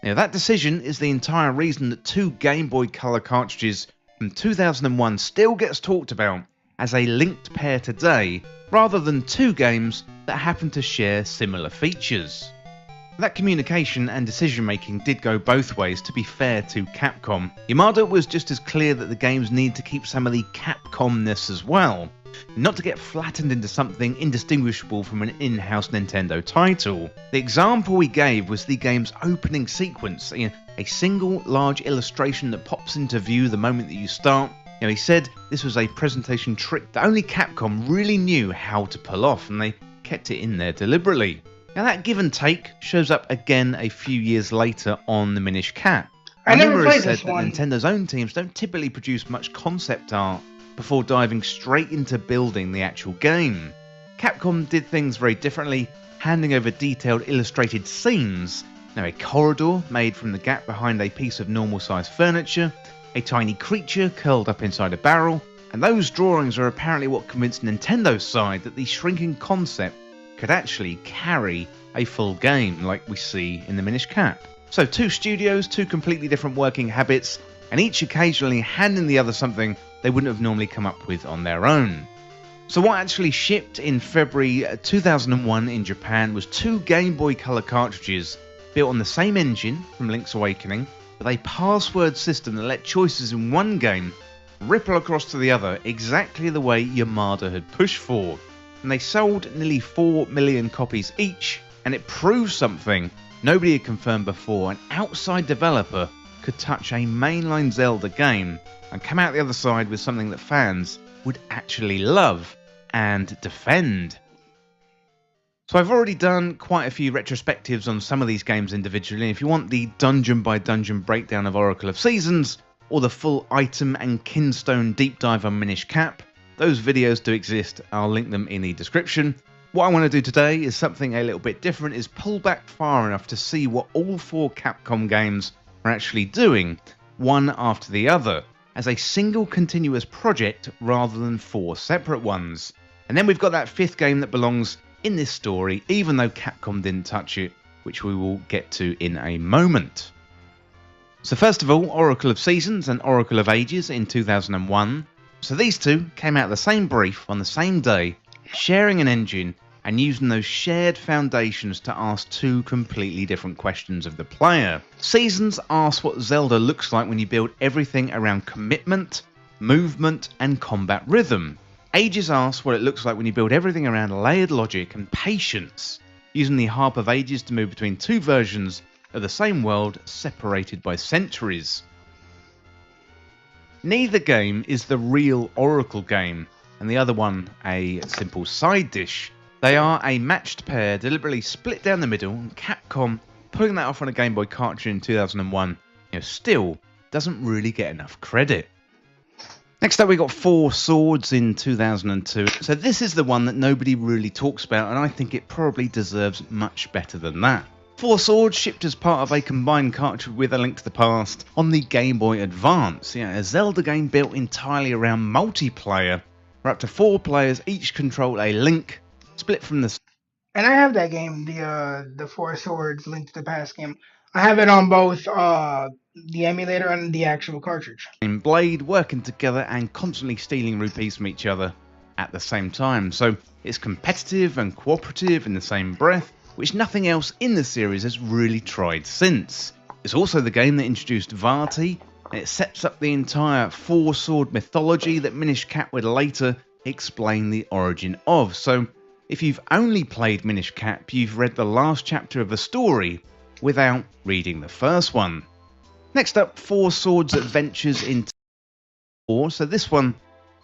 That decision is the entire reason that two Game Boy Color cartridges from 2001 still gets talked about as a linked pair today, rather than two games that happen to share similar features. That communication and decision making did go both ways, to be fair to Capcom. Yamada was just as clear that the games need to keep some of the Capcom-ness as well, not to get flattened into something indistinguishable from an in-house Nintendo title. The example he gave was the game's opening sequence, a single large illustration that pops into view the moment that you start. He said this was a presentation trick that only Capcom really knew how to pull off, and they kept it in there deliberately. Now that give and take shows up again a few years later on the Minish Cap. I never Nomura played said this that one. Nintendo's own teams don't typically produce much concept art before diving straight into building the actual game. Capcom did things very differently, handing over detailed illustrated scenes. A corridor made from the gap behind a piece of normal sized furniture, a tiny creature curled up inside a barrel, and those drawings are apparently what convinced Nintendo's side that the shrinking concept could actually carry a full game like we see in the Minish Cap. So two studios, two completely different working habits, and each occasionally handing the other something they wouldn't have normally come up with on their own. So what actually shipped in February 2001 in Japan was two Game Boy Color cartridges built on the same engine from Link's Awakening, with a password system that let choices in one game ripple across to the other exactly the way Yamada had pushed for. And they sold nearly 4 million copies each, and it proves something nobody had confirmed before: an outside developer could touch a mainline Zelda game and come out the other side with something that fans would actually love and defend. So I've already done quite a few retrospectives on some of these games individually. If you want the dungeon by dungeon breakdown of Oracle of Seasons, or the full item and kinstone deep dive on Minish Cap, those videos do exist. I'll link them in the description. What I want to do today is something a little bit different, is pull back far enough to see what all four Capcom games are actually doing, one after the other, as a single continuous project rather than four separate ones. And then we've got that fifth game that belongs in this story, even though Capcom didn't touch it, which we will get to in a moment. So first of all, Oracle of Seasons and Oracle of Ages in 2001. So these two came out the same brief on the same day, sharing an engine and using those shared foundations to ask two completely different questions of the player. Seasons asks what Zelda looks like when you build everything around commitment, movement and combat rhythm. Ages asks what it looks like when you build everything around layered logic and patience, using the Harp of Ages to move between two versions of the same world separated by centuries. Neither game is the real Oracle game, and the other one a simple side dish. They are a matched pair deliberately split down the middle, and Capcom putting that off on a Game Boy cartridge in 2001 still doesn't really get enough credit. Next up we got Four Swords in 2002. So this is the one that nobody really talks about, and I think it probably deserves much better than that. Four Swords shipped as part of a combined cartridge with A Link to the Past on the Game Boy Advance. A Zelda game built entirely around multiplayer, where up to 4 players each control a Link, split from the... And I have that game, the Four Swords Link to the Past game. I have it on both the emulator and the actual cartridge. ...in blade, working together and constantly stealing rupees from each other at the same time. So it's competitive and cooperative in the same breath, which nothing else in the series has really tried since. It's also the game that introduced Vati, and it sets up the entire four-sword mythology that Minish Cap would later explain the origin of. So if you've only played Minish Cap, you've read the last chapter of the story without reading the first one. Next up, Four Swords Adventures in 4. So this one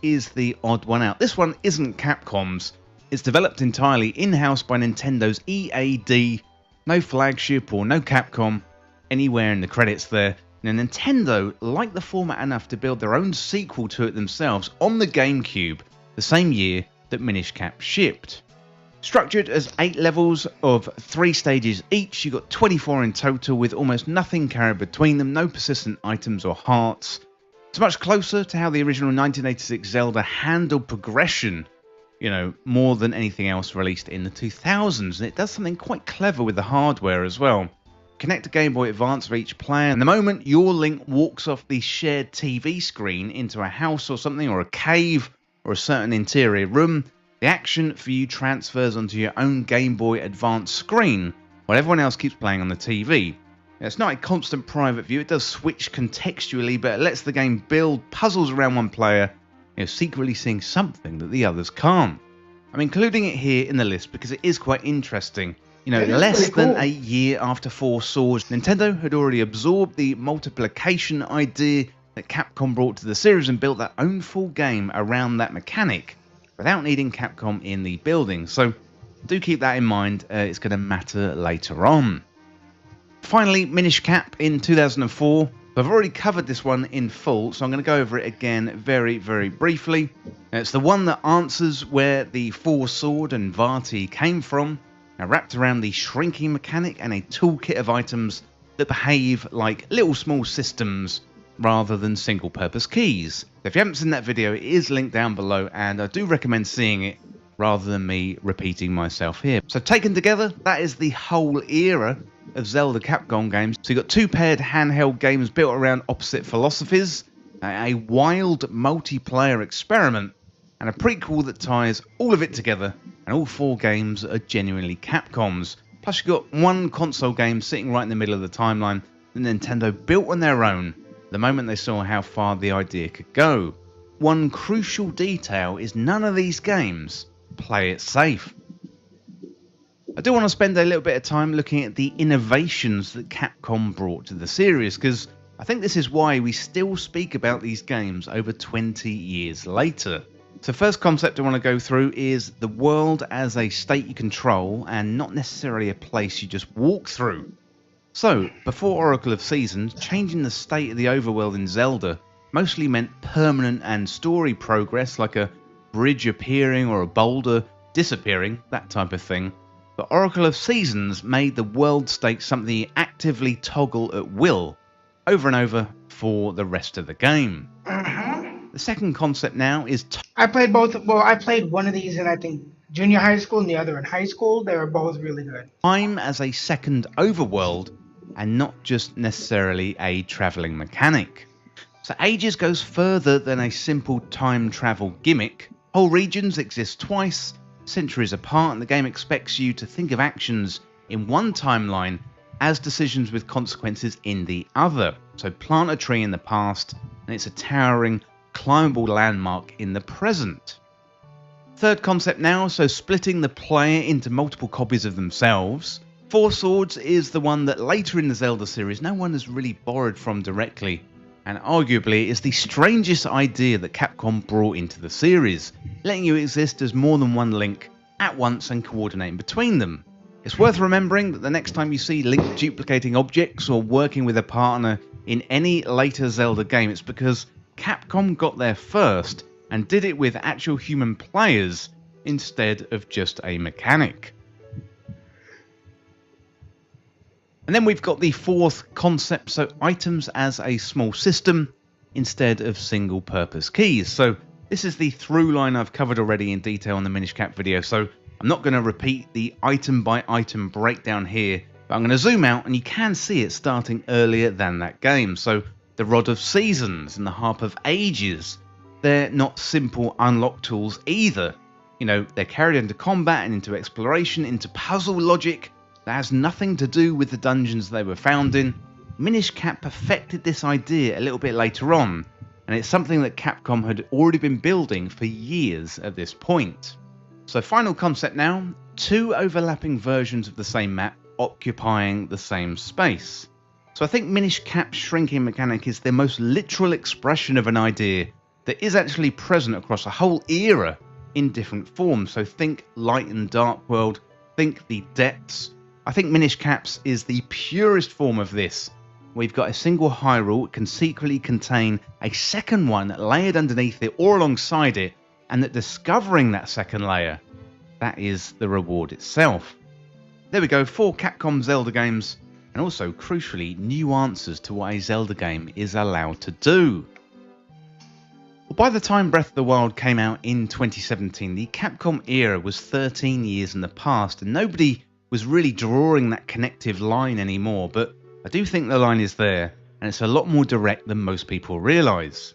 is the odd one out. This one isn't Capcom's. It's developed entirely in-house by Nintendo's EAD. No flagship or no Capcom anywhere in the credits there. Now Nintendo liked the format enough to build their own sequel to it themselves on the GameCube, the same year that Minish Cap shipped. Structured as 8 levels of 3 stages each, you got 24 in total with almost nothing carried between them, no persistent items or hearts. It's much closer to how the original 1986 Zelda handled progression, more than anything else released in the 2000s, and it does something quite clever with the hardware as well. Connect a Game Boy Advance for each player, and the moment your Link walks off the shared TV screen into a house or something, or a cave, or a certain interior room, the action for you transfers onto your own Game Boy Advance screen, while everyone else keeps playing on the TV. It's not a constant private view, it does switch contextually, but it lets the game build puzzles around one player, secretly seeing something that the others can't. I'm including it here in the list because it is quite interesting. Less than a year after Four Swords, Nintendo had already absorbed the multiplication idea that Capcom brought to the series and built their own full game around that mechanic without needing Capcom in the building. So do keep that in mind, it's going to matter later on. Finally, Minish Cap in 2004. I've already covered this one in full, so I'm going to go over it again very, very briefly. It's the one that answers where the Four Sword and Vati came from, wrapped around the shrinking mechanic and a toolkit of items that behave like little small systems rather than single-purpose keys. If you haven't seen that video, it is linked down below, and I do recommend seeing it rather than me repeating myself here. So taken together, that is the whole era of Zelda Capcom games. So you've got 2 paired handheld games built around opposite philosophies, a wild multiplayer experiment, and a prequel that ties all of it together, and all 4 games are genuinely Capcom's. Plus you've got 1 console game sitting right in the middle of the timeline that Nintendo built on their own the moment they saw how far the idea could go. One crucial detail is none of these games play it safe. I do want to spend a little bit of time looking at the innovations that Capcom brought to the series, because I think this is why we still speak about these games over 20 years later. So first concept I want to go through is the world as a state you control and not necessarily a place you just walk through. So, before Oracle of Seasons, changing the state of the overworld in Zelda mostly meant permanent and story progress, like a bridge appearing or a boulder disappearing, that type of thing. But Oracle of Seasons made the world state something you actively toggle at will, over and over, for the rest of the game. The second concept now is... I played both. Well, I played one of these in, I think, junior high school and the other in high school. They were both really good. Time as a second overworld, and not just necessarily a travelling mechanic. So Ages goes further than a simple time travel gimmick. Whole regions exist twice, centuries apart, and the game expects you to think of actions in one timeline as decisions with consequences in the other. So plant a tree in the past, and it's a towering, climbable landmark in the present. Third concept now, so splitting the player into multiple copies of themselves. Four Swords is the one that later in the Zelda series no one has really borrowed from directly, and arguably is the strangest idea that Capcom brought into the series, letting you exist as more than one Link at once and coordinating between them. It's worth remembering that the next time you see Link duplicating objects or working with a partner in any later Zelda game, it's because Capcom got there first and did it with actual human players instead of just a mechanic. And then we've got the fourth concept, so items as a small system instead of single purpose keys. So this is the through line I've covered already in detail in the Minish Cap video, so I'm not going to repeat the item by item breakdown here, but I'm going to zoom out and you can see it starting earlier than that game. So the Rod of Seasons and the Harp of Ages, they're not simple unlock tools either. You know, they're carried into combat and into exploration, into puzzle logic that has nothing to do with the dungeons they were found in. Minish Cap perfected this idea a little bit later on, and it's something that Capcom had already been building for years at this point. So final concept now, two overlapping versions of the same map occupying the same space. So I think Minish Cap's shrinking mechanic is the most literal expression of an idea that is actually present across a whole era in different forms. So think Light and Dark World, think the Depths. I think Minish Caps is the purest form of this. We've got a single Hyrule, it can secretly contain a second one layered underneath it or alongside it, and that discovering that second layer, that is the reward itself. There we go, 4 Capcom Zelda games, and also, crucially, new answers to what a Zelda game is allowed to do. Well, by the time Breath of the Wild came out in 2017, the Capcom era was 13 years in the past, and nobody was really drawing that connective line anymore, but I do think the line is there, and it's a lot more direct than most people realise.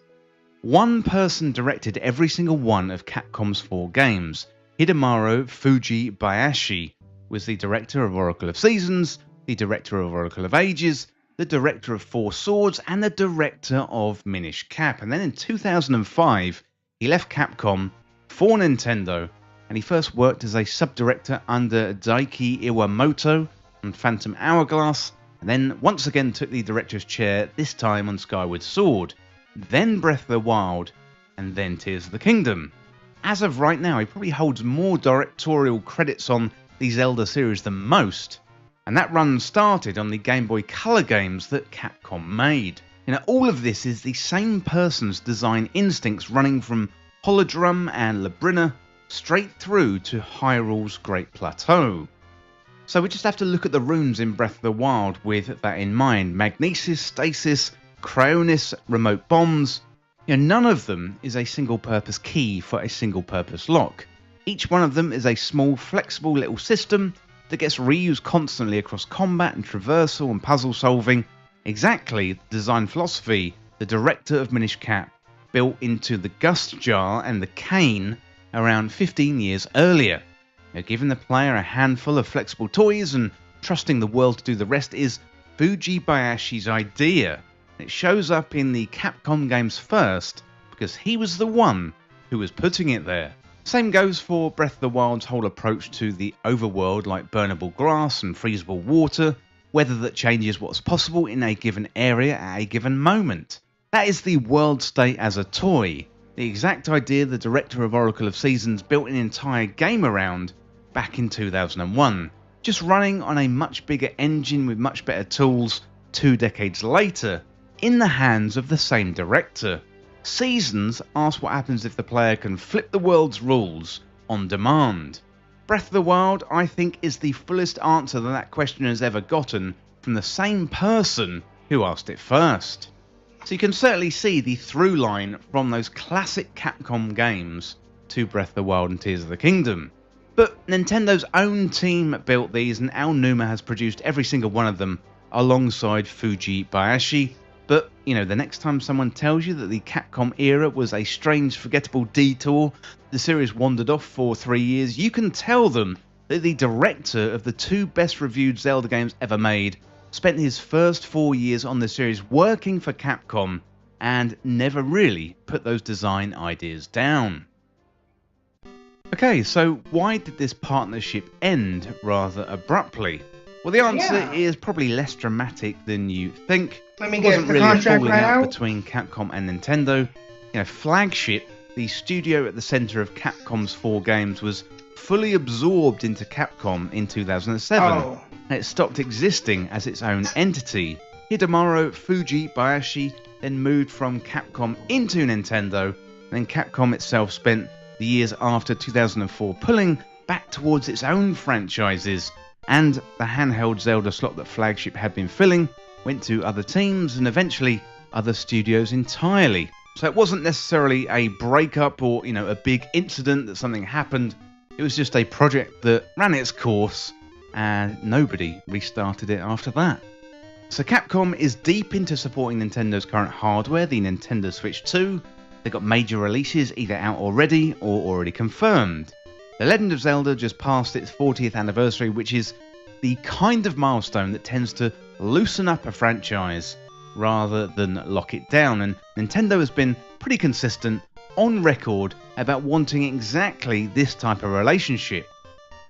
One person directed every single one of Capcom's 4 games. Hidemaru Fujibayashi was the director of Oracle of Seasons, the director of Oracle of Ages, the director of Four Swords, and the director of Minish Cap. And then in 2005, he left Capcom for Nintendo, and he first worked as a sub-director under Daiki Iwamoto on Phantom Hourglass, and then once again took the director's chair, this time on Skyward Sword, then Breath of the Wild, and then Tears of the Kingdom. As of right now, he probably holds more directorial credits on the Zelda series than most, and that run started on the Game Boy Color games that Capcom made. You know, all of this is the same person's design instincts running from Holodrum and Labrina straight through to Hyrule's Great Plateau. So we just have to look at the runes in Breath of the Wild with that in mind. Magnesis, Stasis, Cryonis, Remote Bombs. You know, none of them is a single purpose key for a single purpose lock. Each one of them is a small, flexible little system that gets reused constantly across combat and traversal and puzzle solving. Exactly the design philosophy the director of Minish Cap built into the Gust Jar and the Cane around 15 years earlier. You know, giving the player a handful of flexible toys and trusting the world to do the rest is Fujibayashi's idea. It shows up in the Capcom games first because he was the one who was putting it there. Same goes for Breath of the Wild's whole approach to the overworld, like burnable grass and freezable water, weather that changes what's possible in a given area at a given moment. That is the world state as a toy, the exact idea the director of Oracle of Seasons built an entire game around back in 2001, just running on a much bigger engine with much better tools 2 decades later, in the hands of the same director. Seasons asks what happens if the player can flip the world's rules on demand. Breath of the Wild, I think, is the fullest answer that question has ever gotten from the same person who asked it first. So you can certainly see the through line from those classic Capcom games to Breath of the Wild and Tears of the Kingdom. But Nintendo's own team built these, and Al Numa has produced every single one of them alongside Fuji Bayashi. But, the next time someone tells you that the Capcom era was a strange, forgettable detour, the series wandered off for 3 years, you can tell them that the director of the 2 best-reviewed Zelda games ever made spent his first 4 years on the series working for Capcom and never really put those design ideas down. Okay, so why did this partnership end rather abruptly? Well, the answer is probably less dramatic than you think. Let me It guess, wasn't the really a contract falling ran out out? between Capcom and Nintendo. Flagship, the studio at the center of Capcom's 4 games, was fully absorbed into Capcom in 2007. Oh. And it stopped existing as its own entity. Hidemaro Fuji Bayashi then moved from Capcom into Nintendo, and then Capcom itself spent the years after 2004 pulling back towards its own franchises, and the handheld Zelda slot that Flagship had been filling went to other teams and eventually other studios entirely. So it wasn't necessarily a breakup or, a big incident that something happened. It was just a project that ran its course and nobody restarted it after that. So Capcom is deep into supporting Nintendo's current hardware, the Nintendo Switch 2. They've got major releases either out already or already confirmed. The Legend of Zelda just passed its 40th anniversary, which is the kind of milestone that tends to loosen up a franchise rather than lock it down, and Nintendo has been pretty consistent on record about wanting exactly this type of relationship.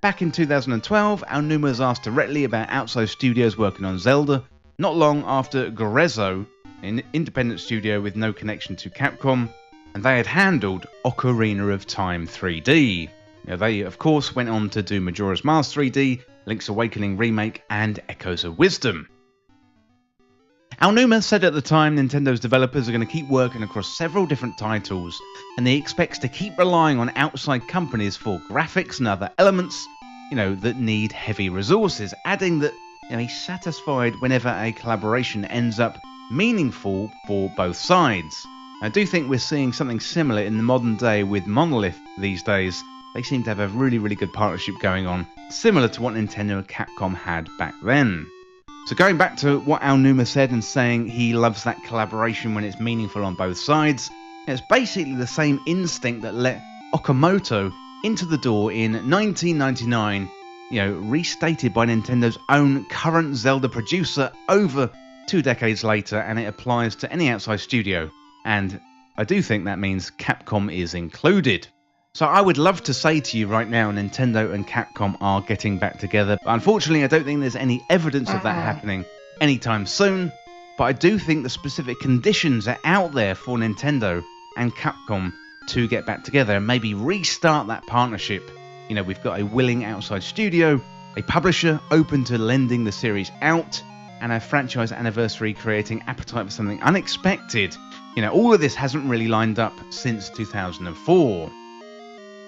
Back in 2012, Aonuma was asked directly about outside studios working on Zelda, not long after Grezzo, an independent studio with no connection to Capcom, and they had handled Ocarina of Time 3D. They, of course, went on to do Majora's Mask 3D, Link's Awakening Remake, and Echoes of Wisdom. Aonuma said at the time Nintendo's developers are going to keep working across several different titles, and he expects to keep relying on outside companies for graphics and other elements, that need heavy resources, adding that he's satisfied whenever a collaboration ends up meaningful for both sides. I do think we're seeing something similar in the modern day with Monolith these days. They seem to have a really, really good partnership going on, similar to what Nintendo and Capcom had back then. So going back to what Aonuma said and saying he loves that collaboration when it's meaningful on both sides, it's basically the same instinct that let Okamoto into the door in 1999, restated by Nintendo's own current Zelda producer over 2 decades later, and it applies to any outside studio. And I do think that means Capcom is included. So I would love to say to you right now, Nintendo and Capcom are getting back together. But unfortunately, I don't think there's any evidence of that happening anytime soon. But I do think the specific conditions are out there for Nintendo and Capcom to get back together and maybe restart that partnership. We've got a willing outside studio, a publisher open to lending the series out, and a franchise anniversary creating appetite for something unexpected. All of this hasn't really lined up since 2004.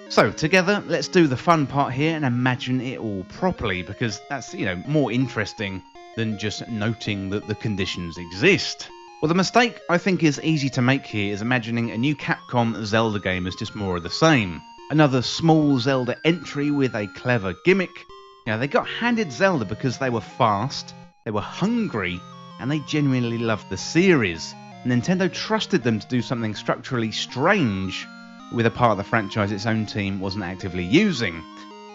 So together, let's do the fun part here and imagine it all properly, because that's, more interesting than just noting that the conditions exist. Well, the mistake I think is easy to make here is imagining a new Capcom Zelda game as just more of the same. Another small Zelda entry with a clever gimmick. They got handed Zelda because they were fast, they were hungry, and they genuinely loved the series. Nintendo trusted them to do something structurally strange with a part of the franchise its own team wasn't actively using.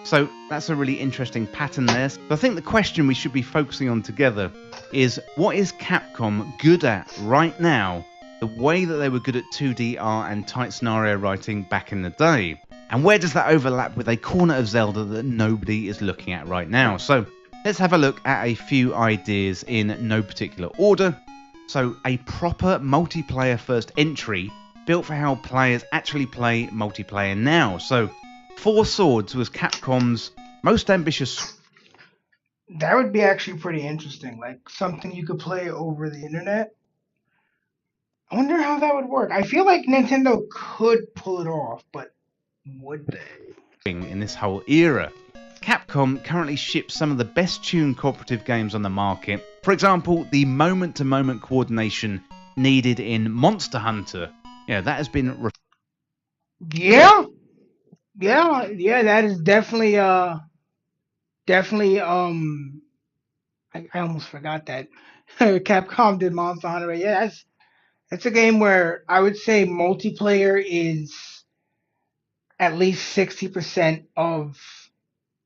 So that's a really interesting pattern there. But I think the question we should be focusing on together is, what is Capcom good at right now, the way that they were good at 2D art and tight scenario writing back in the day? And where does that overlap with a corner of Zelda that nobody is looking at right now? So let's have a look at a few ideas in no particular order. So a proper multiplayer first entry built for how players actually play multiplayer now. So Four Swords was Capcom's most ambitious. That would be actually pretty interesting, like something you could play over the internet. I wonder how that would work. I feel like Nintendo could pull it off, but would they? In this whole era. Capcom currently ships some of the best tuned cooperative games on the market. For example, the moment-to-moment coordination needed in Monster Hunter. That has been... Yeah, that is definitely I almost forgot that Capcom did Monster Hunter. Yeah, that's a game where I would say multiplayer is at least 60% of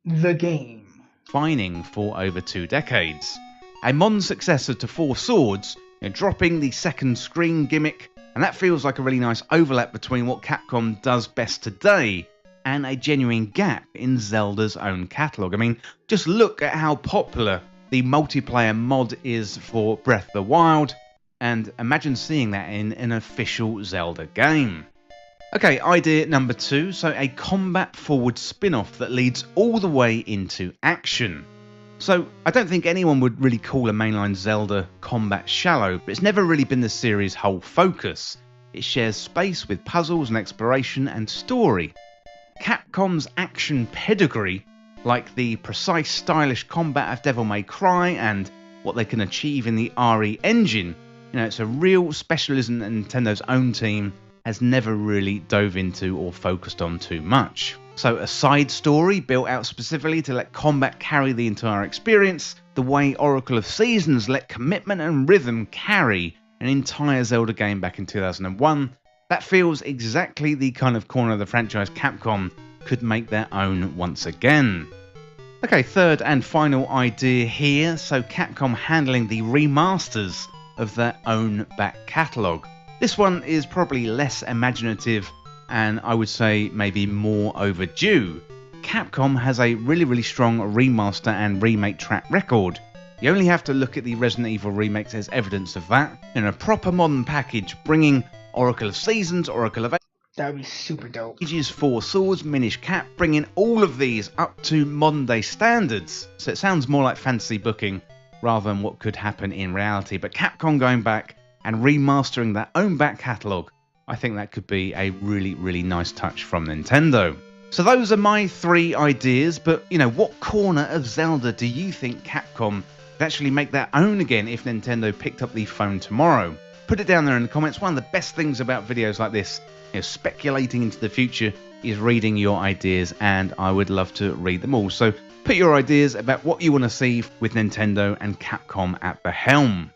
the game. Defining for over 2 decades. A modern successor to Four Swords, dropping the second screen gimmick, and that feels like a really nice overlap between what Capcom does best today and a genuine gap in Zelda's own catalogue. I mean, just look at how popular the multiplayer mod is for Breath of the Wild, and imagine seeing that in an official Zelda game. Okay, idea number 2, so a combat forward spin-off that leads all the way into action. So, I don't think anyone would really call a mainline Zelda combat shallow, but it's never really been the series' whole focus. It shares space with puzzles and exploration and story. Capcom's action pedigree, like the precise stylish combat of Devil May Cry and what they can achieve in the RE engine, it's a real specialism that Nintendo's own team has never really dove into or focused on too much. So a side story built out specifically to let combat carry the entire experience, the way Oracle of Seasons let commitment and rhythm carry an entire Zelda game back in 2001, that feels exactly the kind of corner of the franchise Capcom could make their own once again. Okay, third and final idea here, so Capcom handling the remasters of their own back catalogue. This one is probably less imaginative and I would say maybe more overdue. Capcom has a really strong remaster and remake track record. You only have to look at the Resident Evil remakes as evidence of that. In a proper modern package, bringing Oracle of Seasons, Oracle of That would be super dope. Ages, Four Swords, Minish Cap, bringing all of these up to modern day standards. So it sounds more like fantasy booking rather than what could happen in reality. But Capcom going back and remastering their own back catalogue, I think that could be a really nice touch from Nintendo. So those are my 3 ideas, but what corner of Zelda do you think Capcom could actually make their own again if Nintendo picked up the phone tomorrow? Put it down there in the comments. One of the best things about videos like this, speculating into the future, is reading your ideas, and I would love to read them all. So put your ideas about what you want to see with Nintendo and Capcom at the helm.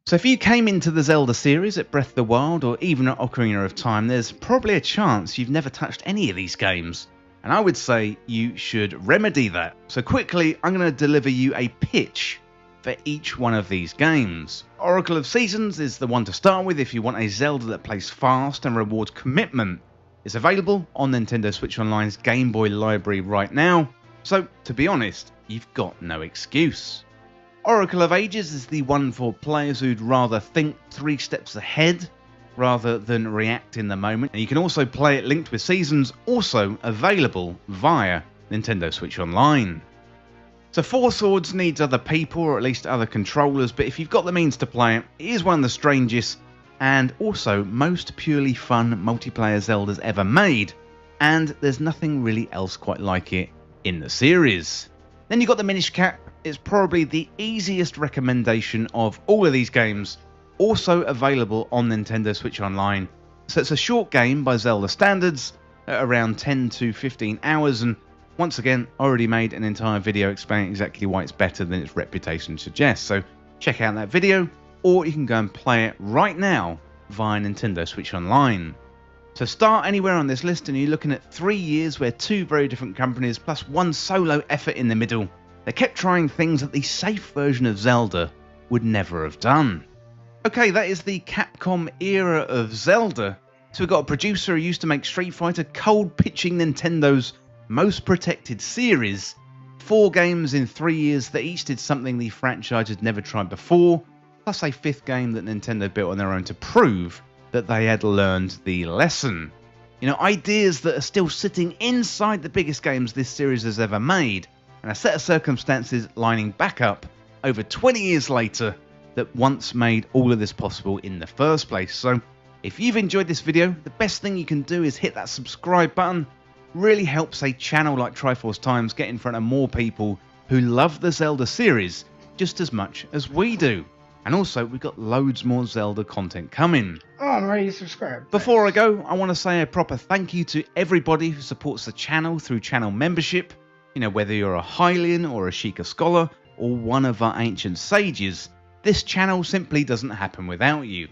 So if you came into the Zelda series at Breath of the Wild or even at Ocarina of Time, there's probably a chance you've never touched any of these games. And I would say you should remedy that. So quickly, I'm going to deliver you a pitch for each one of these games. Oracle of Seasons is the one to start with if you want a Zelda that plays fast and rewards commitment. It's available on Nintendo Switch Online's Game Boy library right now, so to be honest, you've got no excuse. Oracle of Ages is the one for players who'd rather think 3 steps ahead rather than react in the moment, and you can also play it linked with Seasons, also available via Nintendo Switch Online. So Four Swords needs other people, or at least other controllers, but if you've got the means to play it, it is one of the strangest and also most purely fun multiplayer Zeldas ever made, and there's nothing really else quite like it in the series. Then you've got the Minish Cap. It's probably the easiest recommendation of all of these games, also available on Nintendo Switch Online. So it's a short game by Zelda standards, at around 10 to 15 hours, and once again, I already made an entire video explaining exactly why it's better than its reputation suggests, so check out that video, or you can go and play it right now via Nintendo Switch Online. So start anywhere on this list and you're looking at 3 years where 2 very different companies plus 1 solo effort in the middle, they kept trying things that the safe version of Zelda would never have done. Okay, that is the Capcom era of Zelda. So we've got a producer who used to make Street Fighter cold pitching Nintendo's most protected series. 4 games in 3 years that each did something the franchise had never tried before, plus a 5th game that Nintendo built on their own to prove that they had learned the lesson. Ideas that are still sitting inside the biggest games this series has ever made, and a set of circumstances lining back up over 20 years later that once made all of this possible in the first place. So if you've enjoyed this video, the best thing you can do is hit that subscribe button. Really helps a channel like Triforce Times get in front of more people who love the Zelda series just as much as we do. And also, we've got loads more Zelda content coming. Oh, I'm ready to subscribe. Before I go, I want to say a proper thank you to everybody who supports the channel through channel membership. Whether you're a Hylian or a Sheikah Scholar, or one of our ancient sages, this channel simply doesn't happen without you.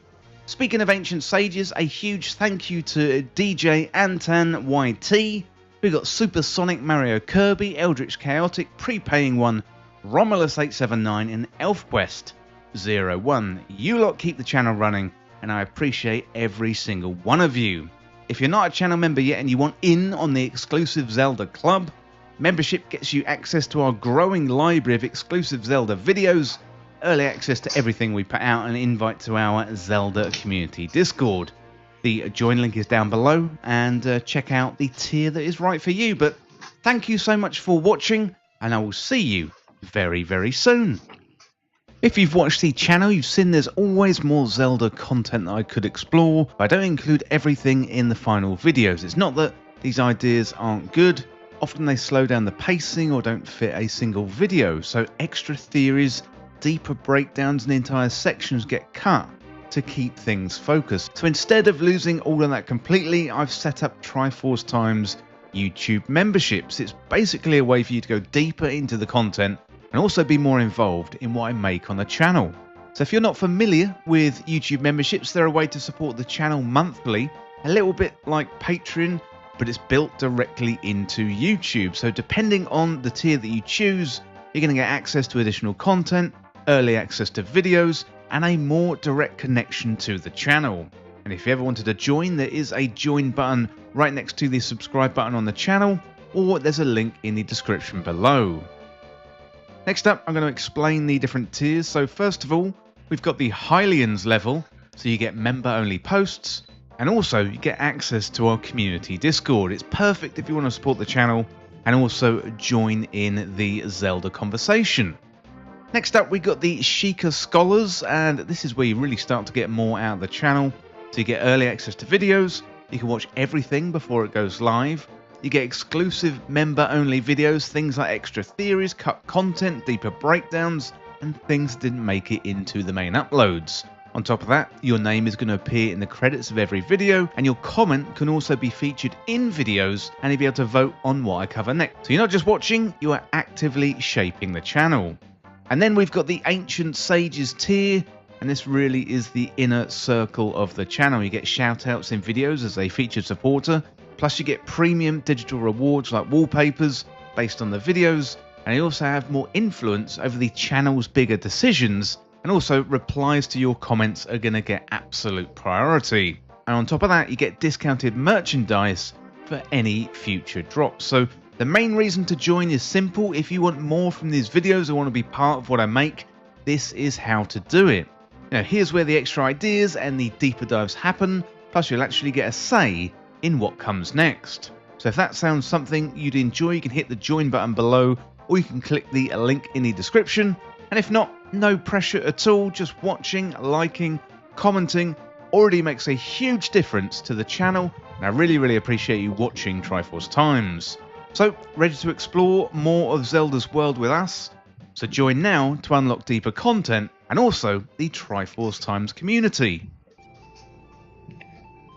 Speaking of ancient sages, a huge thank you to DJ Antan YT. We got Supersonic Mario Kirby, Eldritch Chaotic, Prepaying One, Romulus879 and ElfQuest01. You lot keep the channel running and I appreciate every single one of you. If you're not a channel member yet and you want in on the exclusive Zelda Club, membership gets you access to our growing library of exclusive Zelda videos, early access to everything we put out, and an invite to our Zelda community Discord. The join link is down below, and check out the tier that is right for you. But thank you so much for watching, and I will see you very, very soon. If you've watched the channel, you've seen there's always more Zelda content that I could explore. I don't include everything in the final videos. It's not that these ideas aren't good. Often they slow down the pacing or don't fit a single video, so extra theories, deeper breakdowns and entire sections get cut to keep things focused. So instead of losing all of that completely, I've set up Triforce Times YouTube memberships. It's basically a way for you to go deeper into the content and also be more involved in what I make on the channel. So if you're not familiar with YouTube memberships, they're a way to support the channel monthly, a little bit like Patreon, but it's built directly into YouTube. So depending on the tier that you choose, you're going to get access to additional content, early access to videos, and a more direct connection to the channel. And if you ever wanted to join, there is a join button right next to the subscribe button on the channel, or there's a link in the description below. Next up, I'm going to explain the different tiers. So first of all, we've got the Hylians level, so you get member-only posts, and also you get access to our community Discord. It's perfect if you want to support the channel and also join in the Zelda conversation. Next up, we got the Sheikah Scholars, and this is where you really start to get more out of the channel. So you get early access to videos, you can watch everything before it goes live, you get exclusive member-only videos, things like extra theories, cut content, deeper breakdowns, and things that didn't make it into the main uploads. On top of that, your name is going to appear in the credits of every video, and your comment can also be featured in videos, and you'll be able to vote on what I cover next. So you're not just watching, you are actively shaping the channel. And then we've got the Ancient Sages tier, and this really is the inner circle of the channel. You get shoutouts in videos as a featured supporter, plus you get premium digital rewards like wallpapers based on the videos, and you also have more influence over the channel's bigger decisions, and also replies to your comments are going to get absolute priority. And on top of that, you get discounted merchandise for any future drops. So the main reason to join is simple. If you want more from these videos or want to be part of what I make, this is how to do it. Now here's where the extra ideas and the deeper dives happen, plus you'll actually get a say in what comes next. So if that sounds something you'd enjoy, you can hit the join button below, or you can click the link in the description. And if not, no pressure at all, just watching, liking, commenting already makes a huge difference to the channel, and I really appreciate you watching Triforce Times. So, ready to explore more of Zelda's world with us? So join now to unlock deeper content and also the Triforce Times community.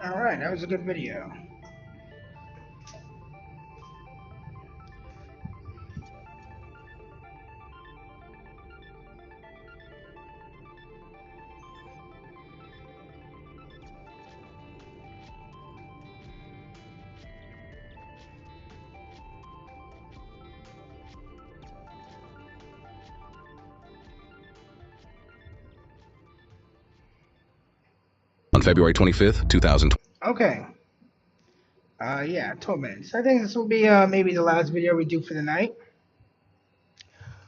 Alright, that was a good video. On February 25th, 2020. Okay. Yeah, 12 minutes. I think this will be maybe the last video we do for the night.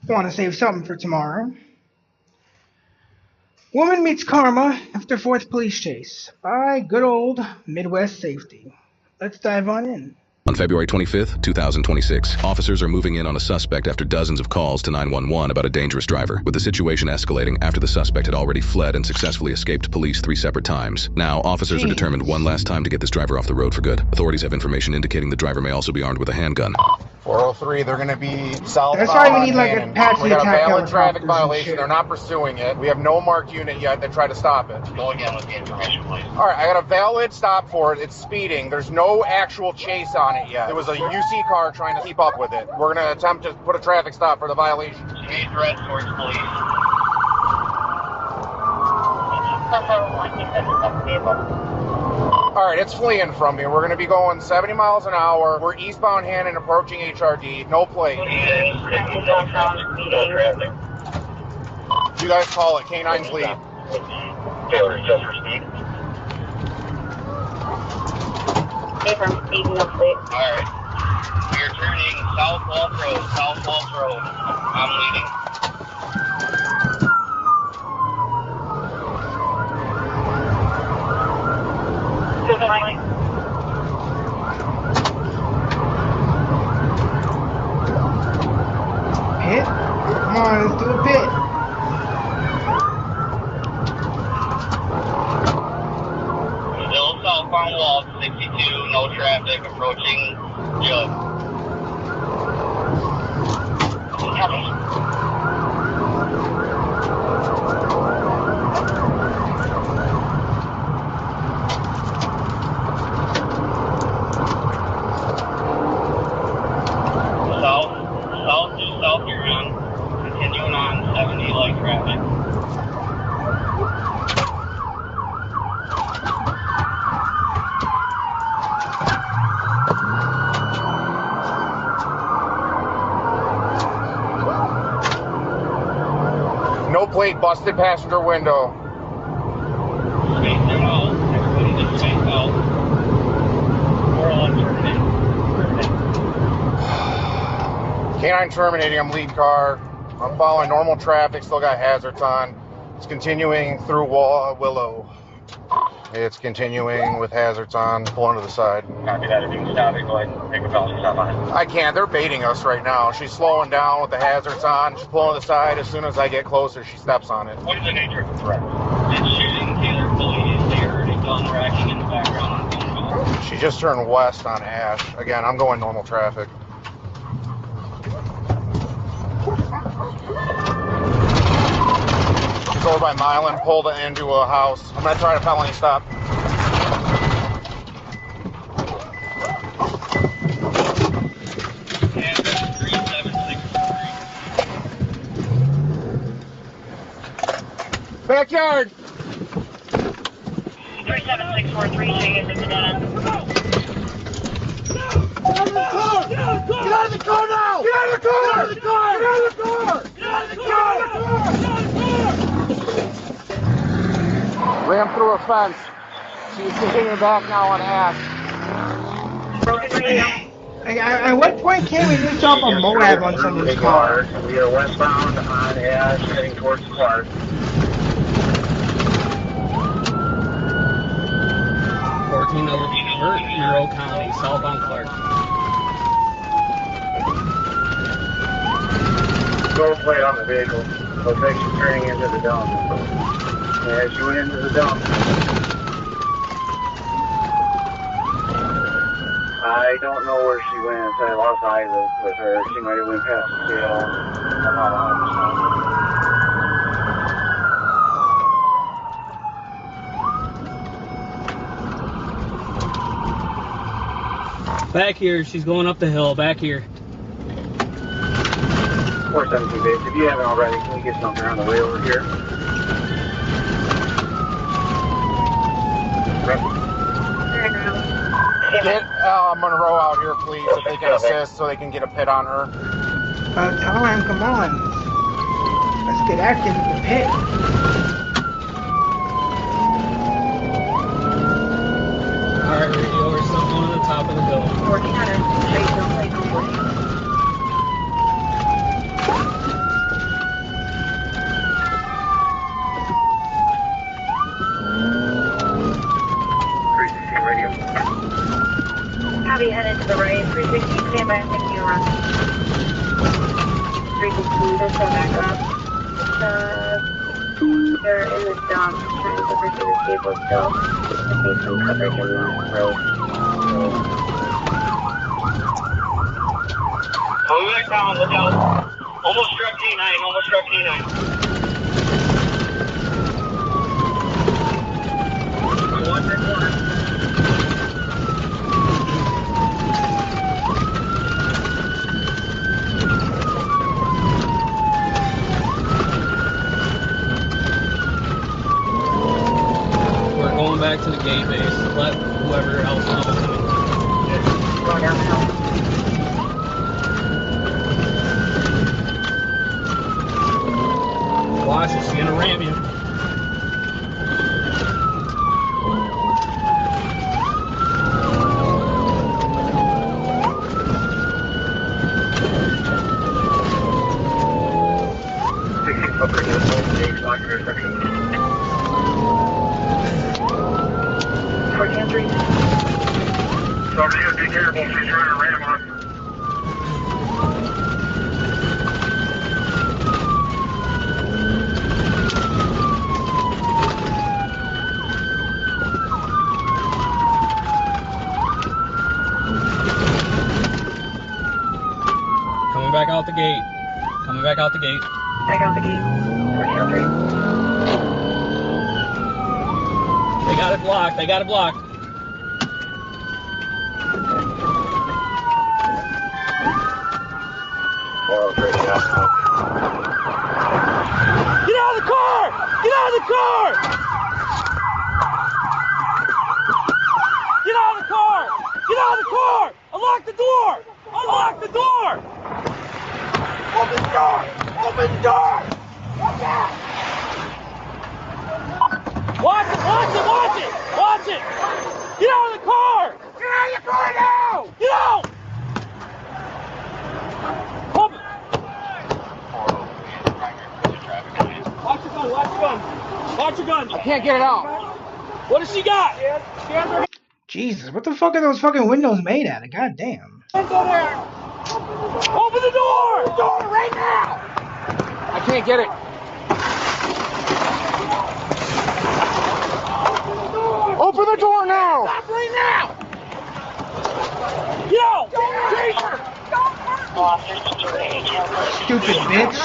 Want to save something for tomorrow. Woman meets karma after fourth police chase by good old Midwest Safety. Let's dive on in. On February 25th, 2026, officers are moving in on a suspect after dozens of calls to 911 about a dangerous driver, with the situation escalating after the suspect had already fled and successfully escaped police 3 separate times. Now, officers are determined one last time to get this driver off the road for good. Authorities have information indicating the driver may also be armed with a handgun. 403, they're going to be southbound. That's why we need like a Apache We got a attack valid traffic helicopters and violation. shit. They're not pursuing it. We have no marked unit yet that tried to stop it. Go again with the information, please. All right, I got a valid stop for it. It's speeding. There's no actual chase on on it yet. It was a UC car trying to keep up with it. We're going to attempt to put a traffic stop for the violation. Change red towards police. All right, it's fleeing from me. We're going to be going 70 miles an hour. We're eastbound Hannon approaching HRD. No plate. You guys call it. K9's lead. Taylor, just for speed. Alright. We are turning South Walsh Road. I'm leading. Pit? Come on, let's do a pit. Still southbound Walsh, 62, no traffic, approaching Jug. Copy. South you're on, continuing on 70 light traffic. No plate, busted passenger window. Space out. Everybody just space out. 401 K9 terminating, I'm lead car. I'm following normal traffic, still got hazards on. It's continuing through Willow. It's continuing with hazards on, pulling to the side. Copy that. If you can stop it, go ahead and take a penalty stop on it. I can't, they're baiting us right now. She's slowing down with the hazards on. She's pulling to the side. As soon as I get closer, she steps on it. What is the nature of the threat? It's shooting Taylor police. They heard a gun racking in the background on phone call. She just turned west on Ash. Again, I'm going normal traffic. She's over by Milan, pulled into a house. I'm gonna try to felony stop. Backyard! 37643, Jay is at the dead end. Get out of the car! Get out of the car! Get out of the car now! Get out of the car! Get out of the car! Get out of the car! Get out of the car! Get out of the car! Ran through a fence. She's continuing back now on Ash. At what point can we just jump a Moab on someone's car? We are westbound on Ash, heading towards Clark. 14 Monroe County, southbound Clark. Gold plate on the vehicle. Looks like she's turning into the dump. Yeah, she went into the dump. I don't know where she went. I lost eyes with her. She might have went past the scale. I'm not 100%. Back here, she's going up the hill. Back here. 417 base. If you haven't already, can you get something on the way over here? Get Monroe out here, please, if they can assist, so they can get a pit on her. Tell him, come on. Let's get active with the pit. Alright, radio, we're still going to the top of the hill. 1400. Chase no plate on 14. Copy, headed to the right. 316, stand by, I'm taking you around. 316, just go back up. They're in the dump, trying to pursue this vehicle still. I see some coverage in the road. Coming back down, look out. Almost struck K9, almost struck K9. Watch that corner. gate base. Let whoever else know. Going downhill. Watch it, she's gonna ram you. Be careful, she's trying to ram us. Coming back out the gate. Coming back out the gate. Back out the gate. They got it blocked. They got it blocked. Get out of the car! Get out of the car! Get out of the car! Get out of the car! Unlock the door! Unlock the door! Open the door! Open the door! Watch out! Watch it! Watch it! Watch it! Watch it! Get out of the car! Get out of the car now! Get out! Open. Watch your gun! Watch your gun! Watch your gun! I can't get it out. What does she got? Jesus, what the fuck are those fucking windows made out of? God damn. Open the door! Door right now! I can't get it. Open the door now! Stop right now! Yo! Stupid bitch.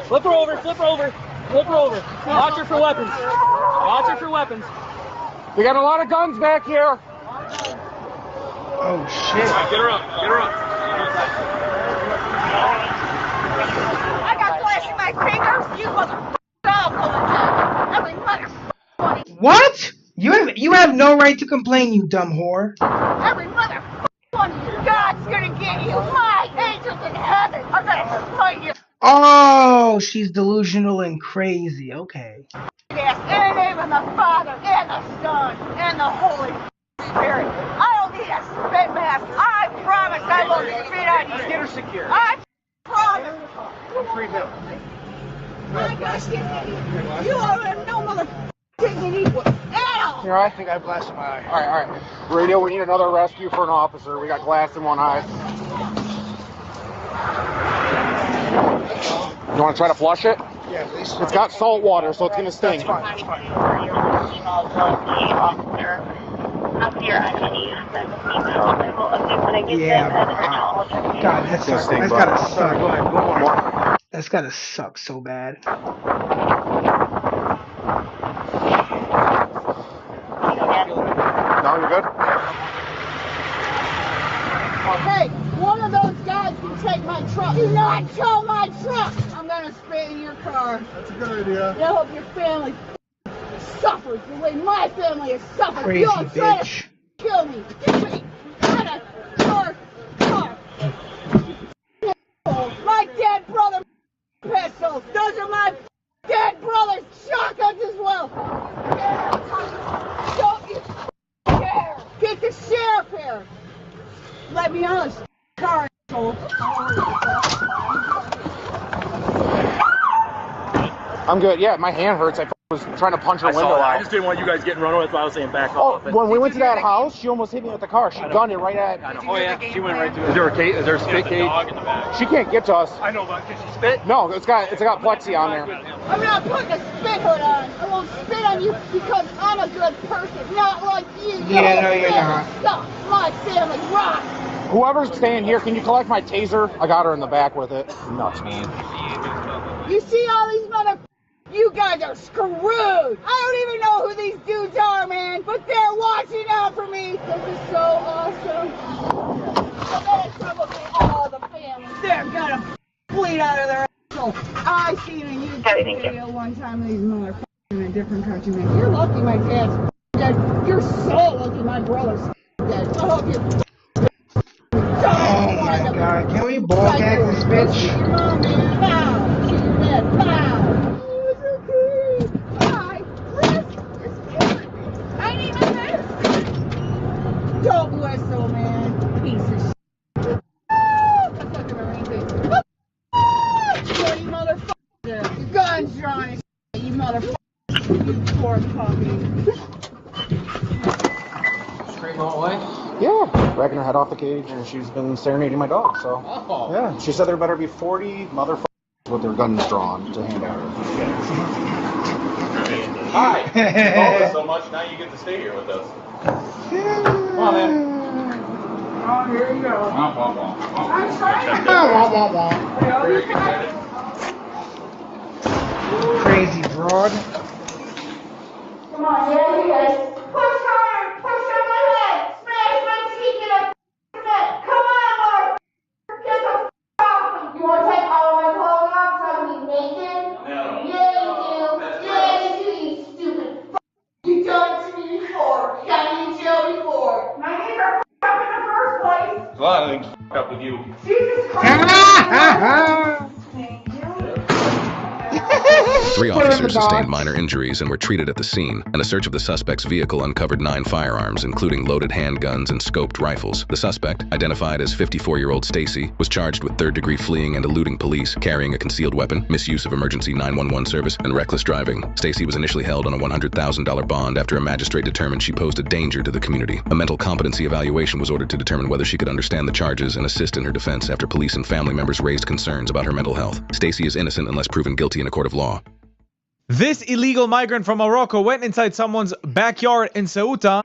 Flip her over, flip her over, flip her over. Watch her for weapons. Watch her for weapons. We got a lot of guns back here. Oh shit. Get her up, get her up. I got flash in my fingers. You motherfucker. Every motherfucker. What? You have no right to complain, you dumb whore. Every motherfucker. God's gonna get you. My angels in heaven are gonna find you. Oh, she's delusional and crazy. Okay. Yes, in the name of the Father, and the Son, and the Holy Spirit. I don't need a spit mask. I promise I won't spit on you. Get her secure. I promise. My gosh, you are no motherfucking dignity at all. Here, I think I blasted my eye. All right. Radio, we need another rescue for an officer. We got glass in one eye. You want to try to flush it? Yeah, please. It's got salt water, so it's going to sting. That's fine. Yeah. God, that's gotta suck. Go ahead, one more. That's gotta suck so bad. No, you're good? Hey, one of those guys can take my truck. Do not tow my truck. I'm gonna spit in your car. That's a good idea. I hope your family suffers the way my family has suffered. Crazy You're trying bitch. to kill me. Get me out of your car. My dead brother pistols. Those are my dead brother's shotguns as well. Don't you care? Get the sheriff here. Let me out of this car, asshole. I'm good. Yeah, my hand hurts. I was trying to punch her window out. I just didn't want you guys getting run over. That's why I was saying back off. When we went to that house, she almost hit me with the car. She gunned it right at. Oh yeah, she went right through. Is there a cage? Is there a spit cage? She can't get to us. I know, but can she spit? No, it's got plexi on there. I'm not putting a spit hood on. I won't spit on you because I'm a good person, not like you. Yeah, no, you're not. Suck. My family rocks. Whoever's staying here, can you collect my taser? I got her in the back with it. Nuts, man. You see all these motherfuckers? You guys are screwed. I don't even know who these dudes are, man, but they're watching out for me. This is so awesome. They're gonna trouble me all the family. They're gonna bleed out of their asshole. I seen a YouTube video one time of these motherfuckers in a different country, man. You're lucky my dad's dead. You're so lucky my brother's dead. I hope you're Oh my god, can we ball gag this bitch? your mom, man. Pow! She's dead. Pow! Oh, it's okay. Bye. I need my medicine. Don't whistle, man. Piece of shit. That's like a marine thing. Oh, you motherfucker. Your gun's drawn as shit, you motherfucker. You poor puppy. Straight all the way? Yeah, dragging her head off the cage, and she's been serenading my dog, so. Oh. Yeah, she said there better be 40 motherfuckers with their guns drawn to hand out. Hi. You called us so much, now you get to stay here with us. Come on, man. Oh, here you go. Womp, womp, womp. I'm trying to. Womp, womp, womp. Crazy broad. Come on, here you guys. Push harder, push on my head. Smash my cheek in a net. Come on, Mark. Get the f off me. You want to take all of my clothes off so I can be naked? No. Yeah, you do. Yeah, you do, you stupid f. You done it to me before. Got me in jail before. My neighbor f up in the first place. There's a lot of things up with you. Jesus Christ. Thank you. 3 officers sustained minor injuries and were treated at the scene, and a search of the suspect's vehicle uncovered 9 firearms, including loaded handguns and scoped rifles. The suspect, identified as 54-year-old Stacy, was charged with third-degree fleeing and eluding police, carrying a concealed weapon, misuse of emergency 911 service, and reckless driving. Stacy was initially held on a $100,000 bond after a magistrate determined she posed a danger to the community. A mental competency evaluation was ordered to determine whether she could understand the charges and assist in her defense after police and family members raised concerns about her mental health. Stacy is innocent unless proven guilty in a court of law. This illegal migrant from Morocco went inside someone's backyard in Ceuta.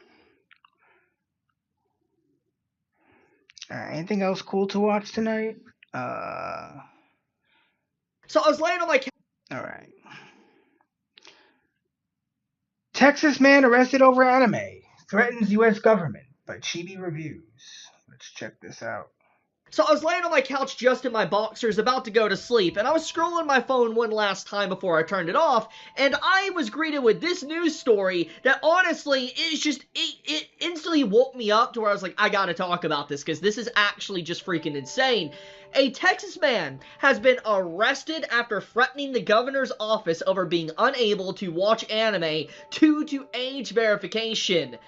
Anything else cool to watch tonight? So I was laying on my couch. All right. Texas man arrested over anime. Threatens U.S. government by Chibi Reviews. Let's check this out. So I was laying on my couch just in my boxers, about to go to sleep, and I was scrolling my phone one last time before I turned it off, and I was greeted with this news story that honestly is just, it instantly woke me up to where I was like, I gotta talk about this, because this is actually just freaking insane. A Texas man has been arrested after threatening the governor's office over being unable to watch anime due to age verification.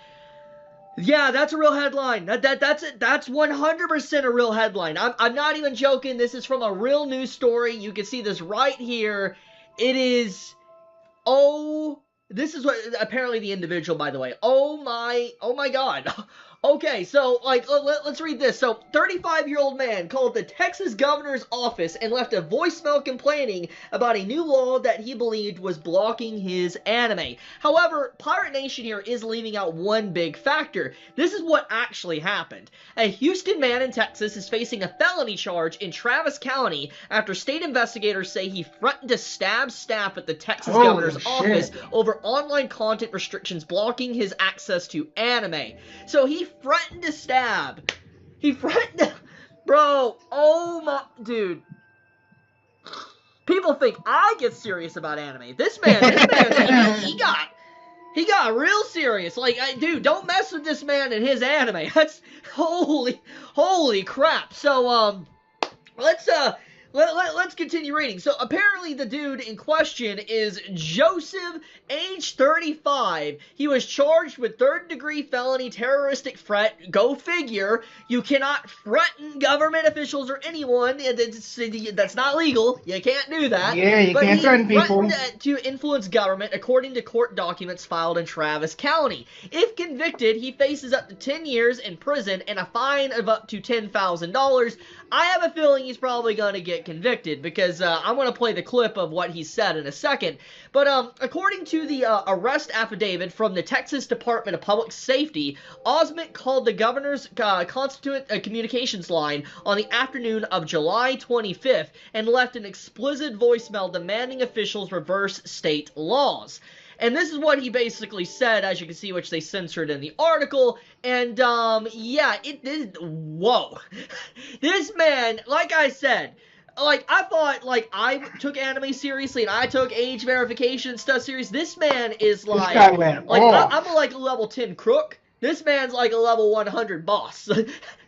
Yeah, that's a real headline. That's 100% a real headline. I'm not even joking. This is from a real news story. You can see this right here. It is, this is what, apparently the individual, by the way. Oh my God. Okay, so, like, let's read this. So, 35-year-old man called the Texas governor's office and left a voicemail complaining about a new law that he believed was blocking his anime. However, Pirate Nation here is leaving out one big factor. This is what actually happened. A Houston man in Texas is facing a felony charge in Travis County after state investigators say he threatened to stab staff at the Texas governor's office over online content restrictions blocking his access to anime. So, he threatened to stab. He threatened to... Bro, oh my... Dude. People think I get serious about anime. This man, he got real serious. Like, dude, don't mess with this man and his anime. That's... Holy crap. So, let's continue reading. So, apparently the dude in question is Joseph, age 35. He was charged with third-degree felony terroristic threat. Go figure. You cannot threaten government officials or anyone. That's not legal. You can't do that. Yeah, you can't threaten people. He threatened to influence government, according to court documents filed in Travis County. If convicted, he faces up to 10 years in prison and a fine of up to $10,000. I have a feeling he's probably going to get convicted because I'm going to play the clip of what he said in a second. But according to the arrest affidavit from the Texas Department of Public Safety, Osment called the governor's constituent communications line on the afternoon of July 25th and left an explicit voicemail demanding officials reverse state laws. And this is what he basically said, as you can see, which they censored in the article. And, yeah, whoa. This man, like I said, like, I thought, like, I took anime seriously and I took age verification and stuff serious. This man is like, guy went off. I'm like a level 10 crook. This man's like a level 100 boss.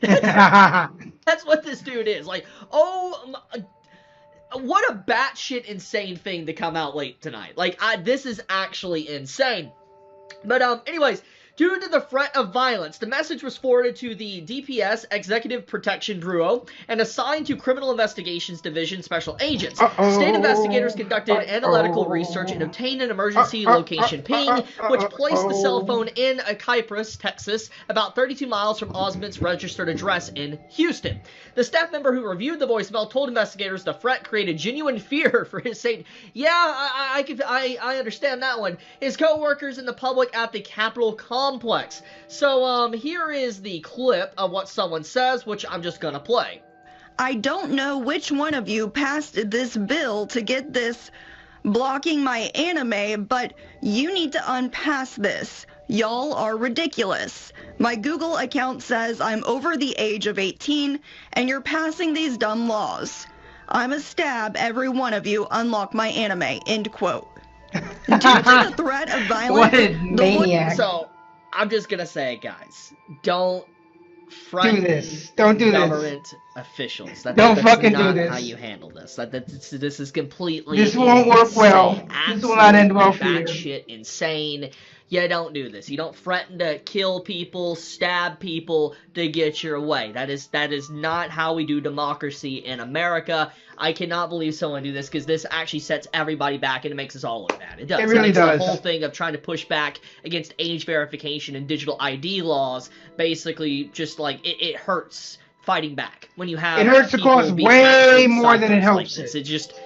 That's what this dude is. Like, what a batshit insane thing to come out late tonight. Like, this is actually insane. But, anyways, due to the threat of violence, the message was forwarded to the DPS Executive Protection Bureau and assigned to Criminal Investigations Division Special Agents. State investigators conducted analytical research and obtained an emergency location ping, which placed the cell phone in Cypress, Texas, about 32 miles from Osmond's registered address in Houston. The staff member who reviewed the voicemail told investigators the threat created genuine fear for his safety. Yeah, I understand that one. His co-workers and the public at the Capitol complex. So, here is the clip of what someone says, which I'm just gonna play. I don't know which one of you passed this bill to get this blocking my anime, but you need to unpass this. Y'all are ridiculous. My Google account says I'm over the age of 18, and you're passing these dumb laws. I'ma stab every one of you, unlock my anime, end quote. Due to the threat of violence, What a maniac. So, I'm just gonna say, guys, don't Do this. Don't do this. government officials. Don't fucking do not this. how you handle this. This is completely This won't work well. insane. This will not end well for you. Batshit insane. You don't do this. You don't threaten to kill people, stab people to get your way. That is not how we do democracy in America. I cannot believe someone do this, because this actually sets everybody back and it makes us all look bad. It does. It really makes does. The whole thing of trying to push back against age verification and digital ID laws basically just like it hurts fighting back when you have It hurts the people cause be way absolute more than it psychos helps like this. It just,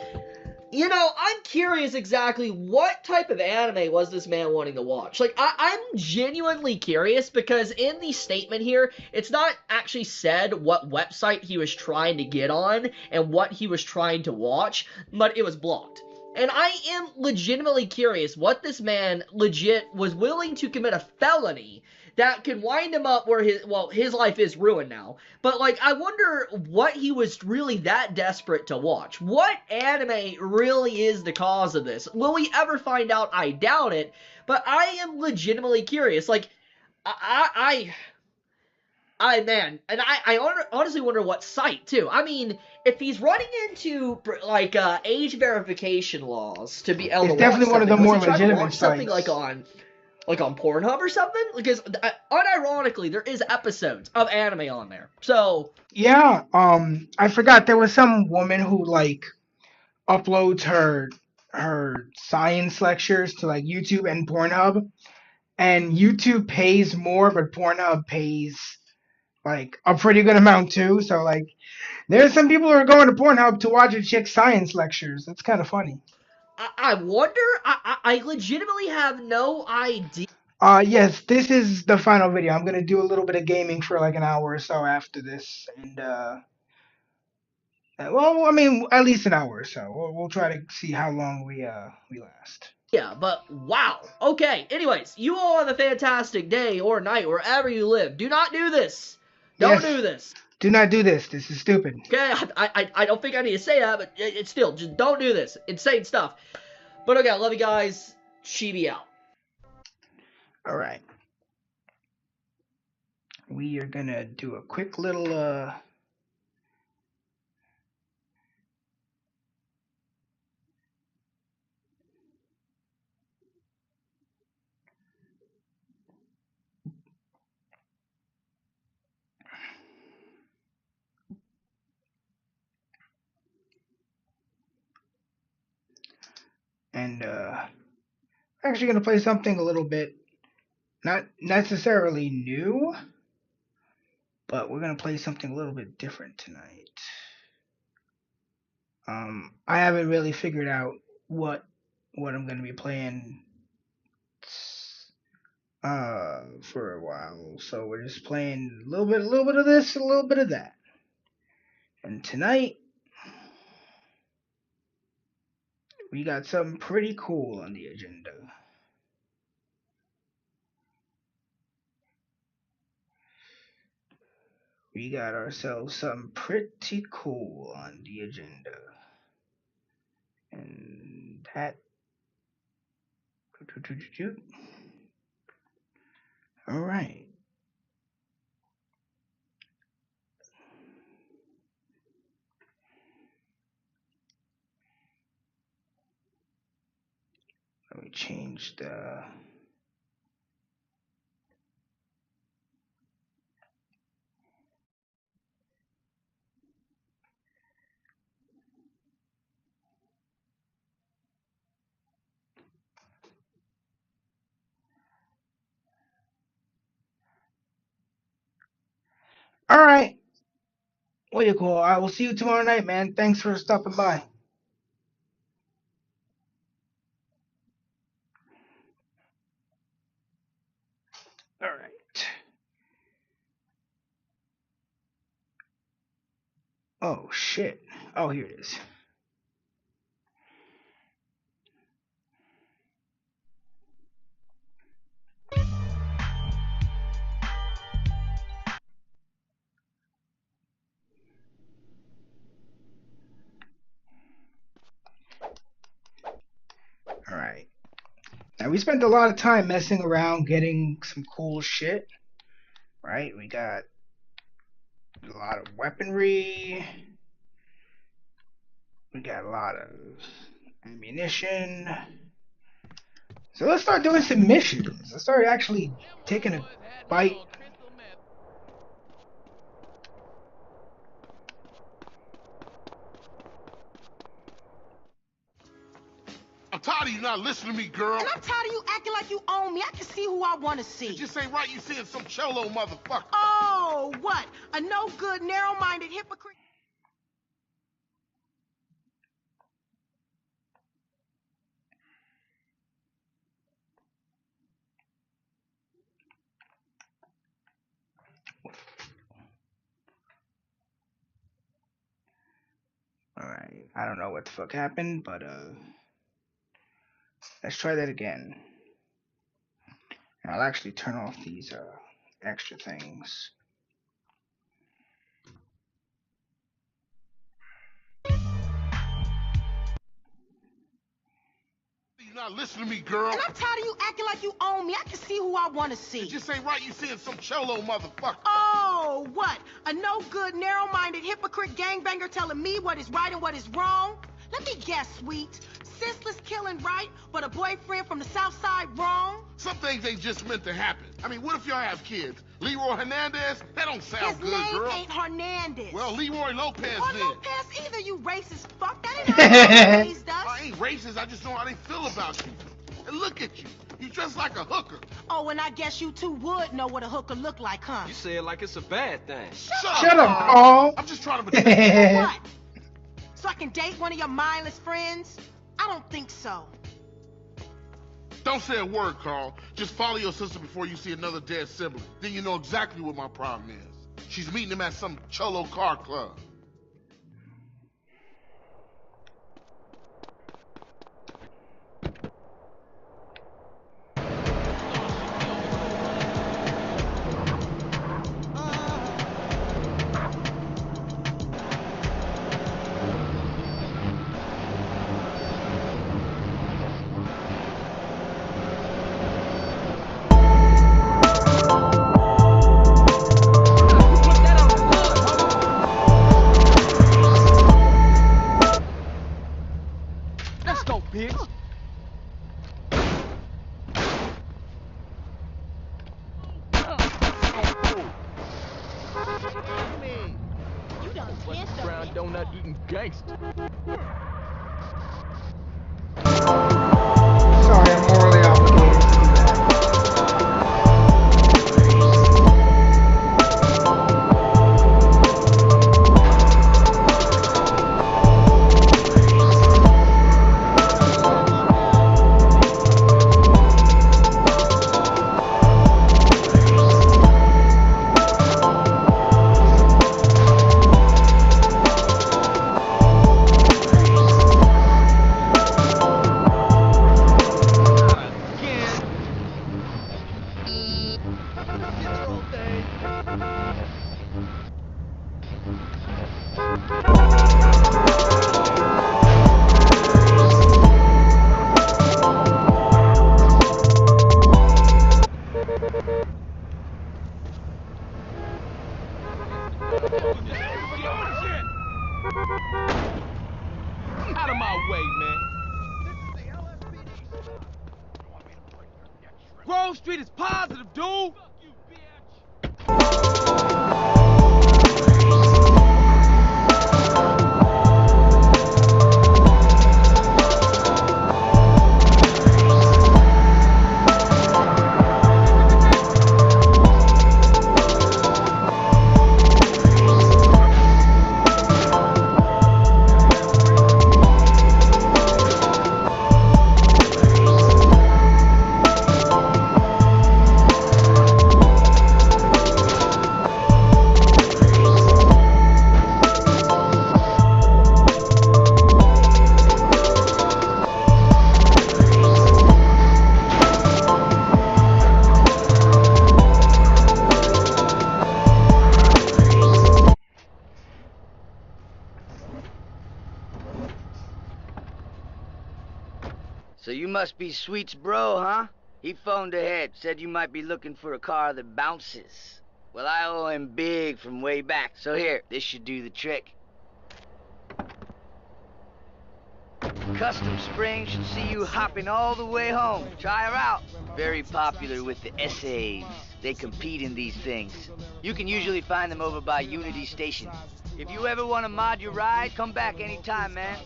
you know, I'm curious exactly what type of anime was this man wanting to watch. Like, I'm genuinely curious, because in the statement here, it's not actually said what website he was trying to get on and what he was trying to watch, but it was blocked. And I am legitimately curious what this man legit was willing to commit a felony that could wind him up where his life is ruined now. But, like, I wonder what he was really that desperate to watch. What anime really is the cause of this? Will we ever find out? I doubt it. But I am legitimately curious. Like, I honestly wonder what site, too. I mean, if he's running into, like, age verification laws to be able to watch definitely one of the something, more was he trying to legitimate watch something sites. like on Pornhub or something? Because, unironically, there is episodes of anime on there. So, Yeah, I forgot there was some woman who like uploads her science lectures to like YouTube and Pornhub, and YouTube pays more, but Pornhub pays like a pretty good amount too. So like, there's some people who are going to Pornhub to watch a chick's science lectures. That's kind of funny. I wonder, I legitimately have no idea. Yes, this is the final video. I'm gonna do a little bit of gaming for like an hour or so after this, and well, I mean, at least an hour or so. We'll try to see how long we last. Yeah, but wow. Okay, anyways, you all have a fantastic day or night wherever you live. Do not do this. Don't Yes. do this. Do not do this. This is stupid. Okay, I don't think I need to say that, but it's still, just don't do this. Insane stuff. But okay, I love you guys. Chibi out. All right. We are gonna do a quick little and actually gonna play something a little bit not necessarily new, but we're gonna play something a little bit different tonight. I haven't really figured out what I'm gonna be playing for a while, so we're just playing a little bit of this, a little bit of that. And tonight we got something pretty cool on the agenda. we got ourselves something pretty cool on the agenda. And that. All right. Let me change the. All right. What do you call? I will see you tomorrow night, man. Thanks for stopping by. All right. Oh, shit. Oh, here it is. All right. Now, we spent a lot of time messing around getting some cool shit. Right? We got a lot of weaponry. We got a lot of ammunition. So let's start doing some missions. Let's start actually taking a bite. I'm tired of you not listening to me, girl. And I'm tired of you acting like you own me. I can see who I want to see. It just ain't right you seeing some cholo motherfucker. Oh, what? A no-good, narrow-minded hypocrite? Alright, I don't know what the fuck happened, but let's try that again. And I'll actually turn off these extra things. You not listening to me, girl. And I'm tired of you acting like you own me. I can see who I want to see. It just ain't right you seeing some cholo motherfucker. Oh, what? A no-good, narrow-minded hypocrite gangbanger telling me what is right and what is wrong? Let me guess, sweet. Senseless killing right, but a boyfriend from the south side wrong? Some things ain't just meant to happen. I mean, what if y'all have kids? Leroy Hernandez? That don't sound good, girl. His name ain't Hernandez. Well, Leroy Lopez or then. Lopez either, you racist fuck. That ain't how you raised us. I ain't racist. I just know how they feel about you. And look at you. You dress like a hooker. Oh, and I guess you two would know what a hooker look like, huh? You say it like it's a bad thing. Shut up, Paul. I'm just trying to what? So I can date one of your mindless friends? I don't think so. Don't say a word, Carl. Just follow your sister before you see another dead sibling. Then you know exactly what my problem is. She's meeting him at some cholo car club. Let's go, bitch. Brown donut eating gangster. Sorry, I'm morally obligated to do that. Out of my way, man. Grove Street is positive, dude. So you must be Sweet's bro, huh? He phoned ahead, said you might be looking for a car that bounces. Well, I owe him big from way back, so here, this should do the trick. Custom Spring should see you hopping all the way home. Try her out. Very popular with the essays. They compete in these things. You can usually find them over by Unity Station. If you ever want to mod your ride, come back anytime, man.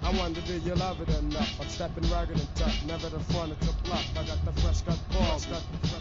I wonder do you love it enough? I'm stepping rugged and tough, never the front of the bluff. I got the fresh cut balls,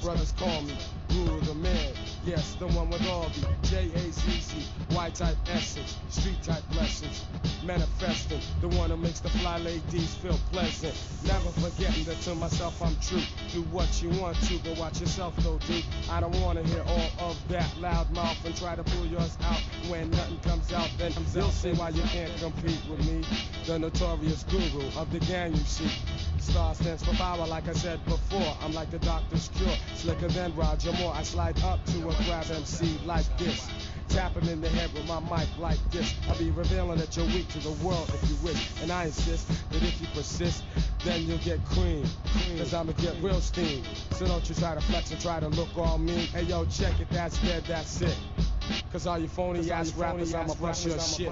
brothers call me Guru the man. Yes, the one with all the J-A-Z-Z, white type essence, street type lessons. Manifesting, the one who makes the fly ladies feel pleasant. Never forgetting that to myself I'm true. Do what you want to, but watch yourself though, dude. I don't want to hear all of that loud mouth and try to pull yours out. When nothing comes out, then you'll see why you can't compete with me. The notorious guru of the gang, you see. Star stands for power, like I said before. I'm like the doctor's cure, slicker than Roger Moore. I slide up to a grab MC like this. Tap him in the head with my mic like this. I'll be revealing that you're weak to the world if you wish. And I insist that if you persist, then you'll get cream. Cause I'ma get real steam. So don't you try to flex and try to look all mean. Hey yo, check it, that's dead, that's it. Cause all you phony ass rappers, I'ma bust your shit.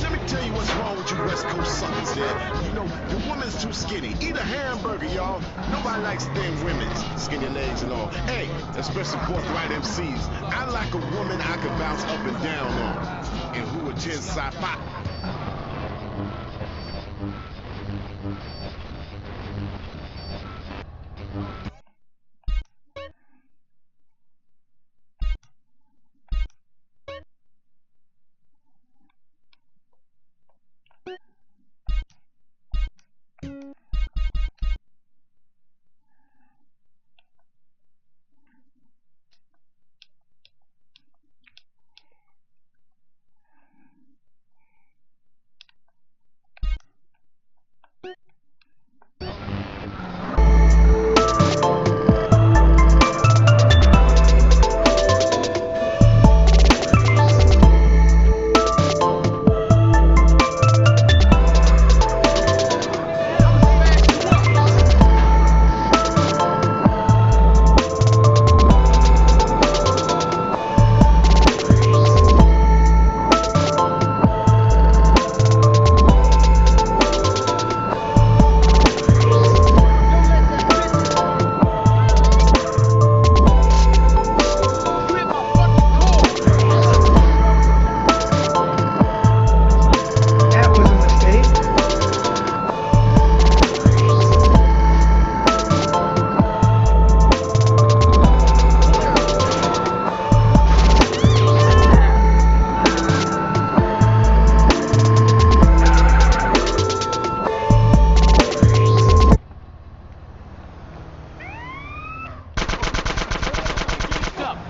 Let me tell you what's wrong with you West Coast suckers there. You know, the woman's too skinny. Eat a hamburger, y'all. Nobody likes thin women, skinny legs and all. Hey, especially forthright MCs. I like a woman I can bounce up and down on. And who attends sci-fi.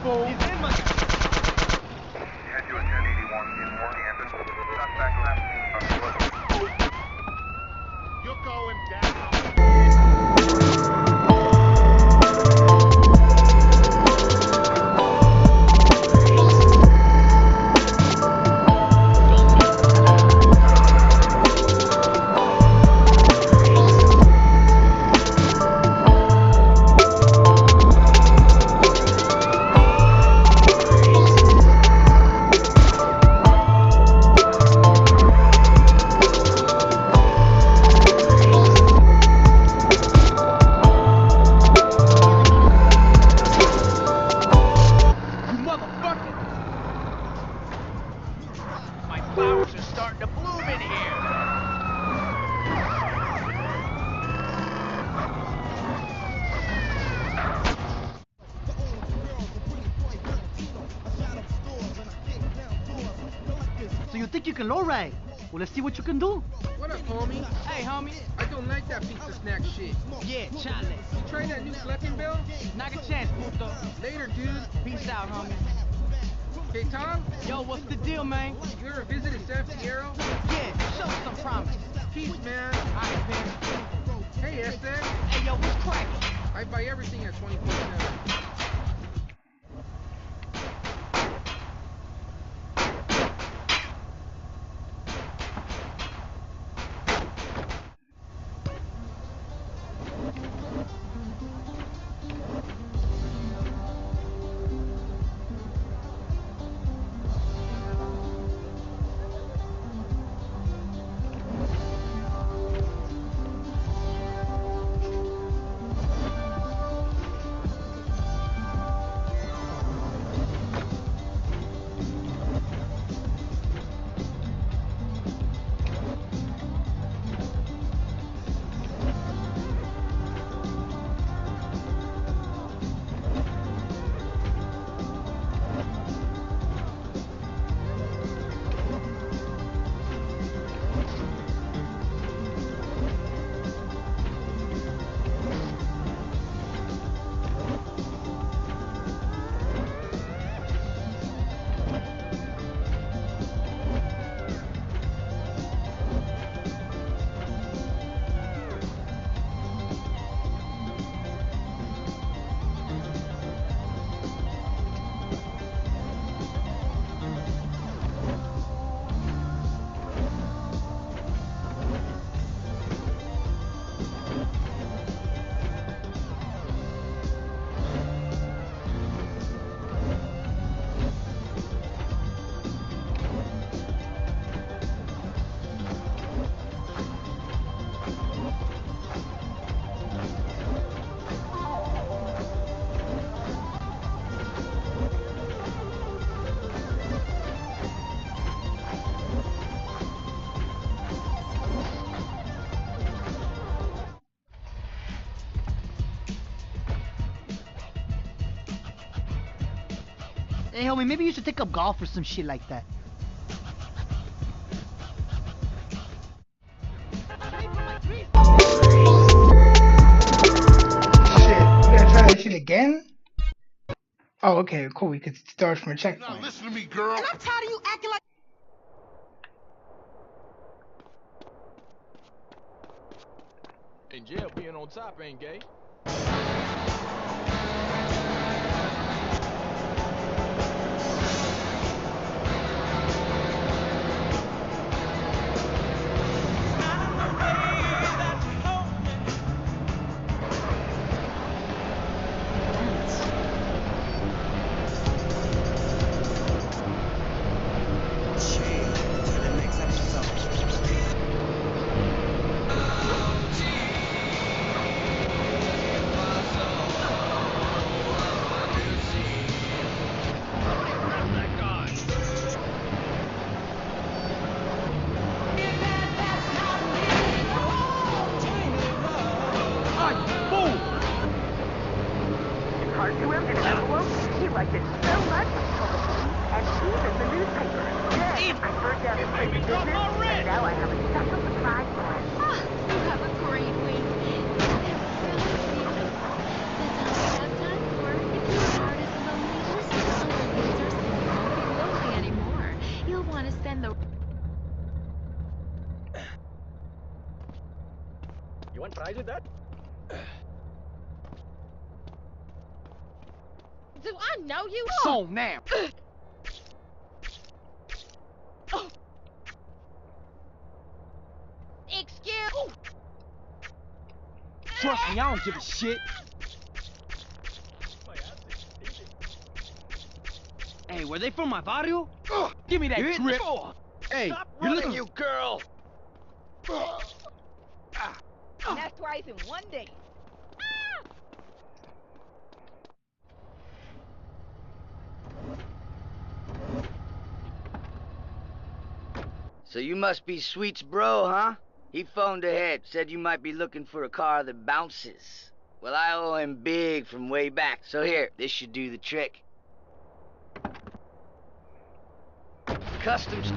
fool. He's in my... Head to a 1081 in Northampton. Suspect last seen from the woods. You're going down. Flowers are starting to bloom in here. So you think you can lowride? Well, let's see what you can do. What up, homie? Hey, homie. I don't like that pizza snack shit. Yeah, chale. You try that new flipping bill? Not a chance, puto. Later, dude. Peace out, homie. Hey, Tom? Yo, what's the deal, man? You ever visited San Fierro? Yeah, show us some promise. Peace, man. Alright, man. Hey, Esther. Hey, yo, what's cracking? I buy everything at 24/7. Hey, homie, maybe you should take up golf or some shit like that. Shit, we gotta try that shit again? Oh, okay, cool. We could start from a checkpoint. Now listen to me, girl. And I'm tired of you acting like... In jail, being on top ain't gay. Card to him in an envelope. He liked it so much, he told the police and even the newspaper. Then I burned down his place of business, and now I have a special surprise for him. You have a great week. That's all we have time for. If your heart is lonely, just surprised with that? Do I know you? So now. Excuse. Trust me, I don't give a shit. Hey, were they from my barrio? Give me that grip. Hey, Stop you're running, looking... you girl. And that's twice in one day. So you must be Sweet's bro, huh? He phoned ahead, said you might be looking for a car that bounces. Well, I owe him big from way back, so here, this should do the trick. Customs.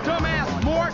Dumbass Mort!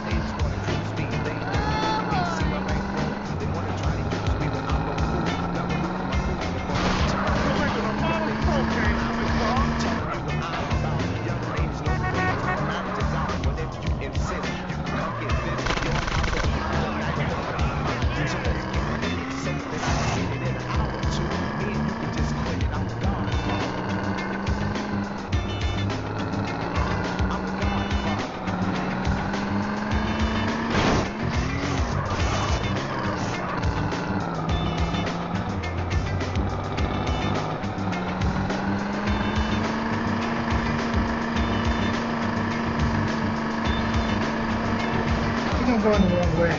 I think I'm going the wrong way.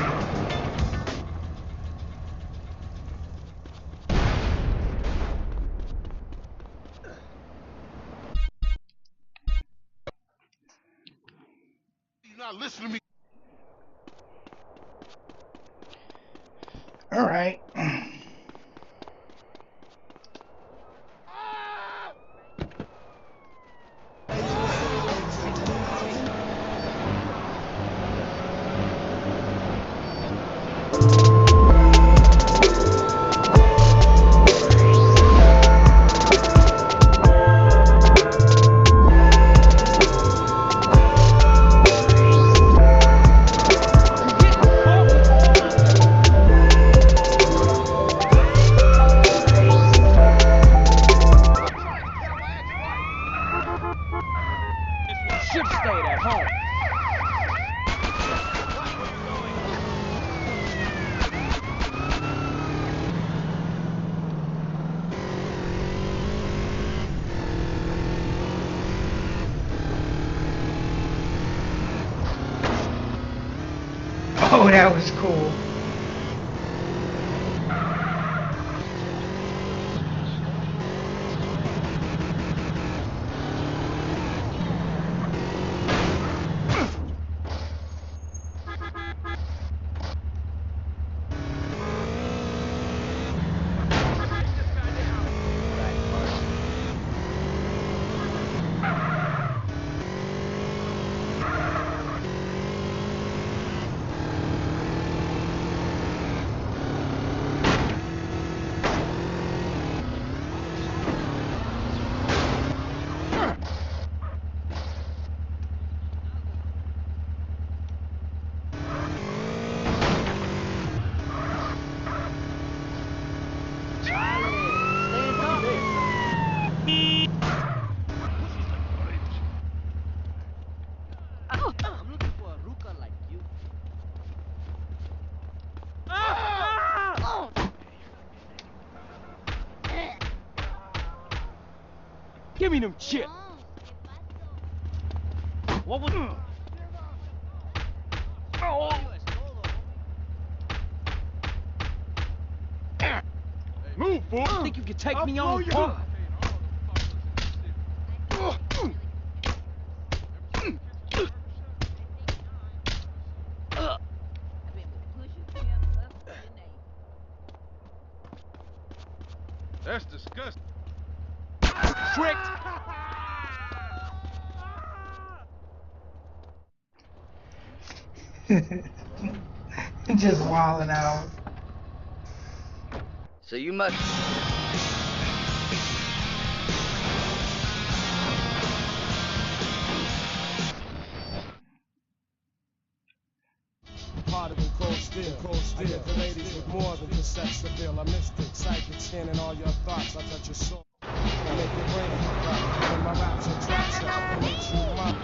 You're not listening to me. All right. Should stayed at home. Oh, that was cool. I'm looking for a Ruka like you. Give me them chips. What was... Move, fool! You think you can take me on, punk? That's disgusting. Tricked. Just wilding out. So you must... Harder than cold steel. I get the ladies with more than just sex appeal. I'm mystic, psychic, scanning all your thoughts. I touch your soul. I make your brain rock. When my raps are traps up, I make you mine.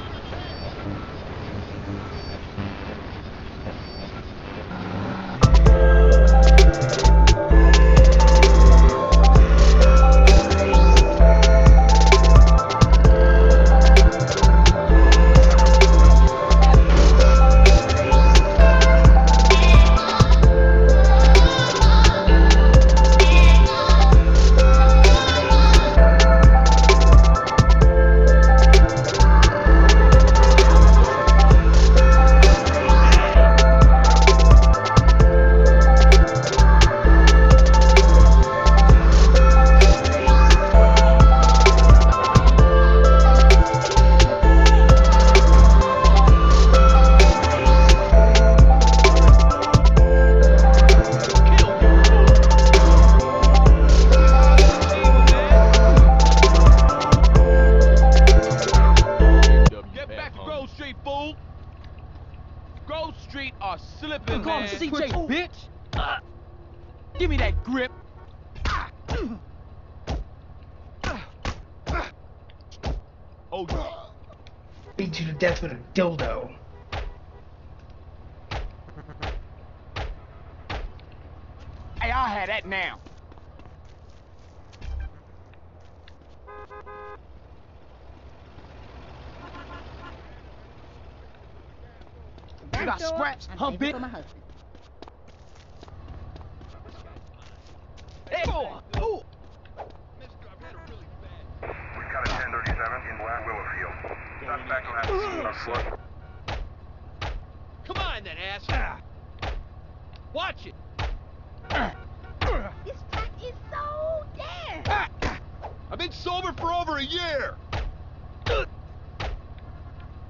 Grove Street are slipping, Call man. him CJ, bitch. Give me that grip. Oh, Beat you to death with a dildo. Hey, I'll have that now. You got scraps, huh, bitch? Hey, ooh. We've got a 1037 in Willowfield. Suspect will have to see Come on, then, ass. Watch it. This track is so dead. I've been sober for over a year.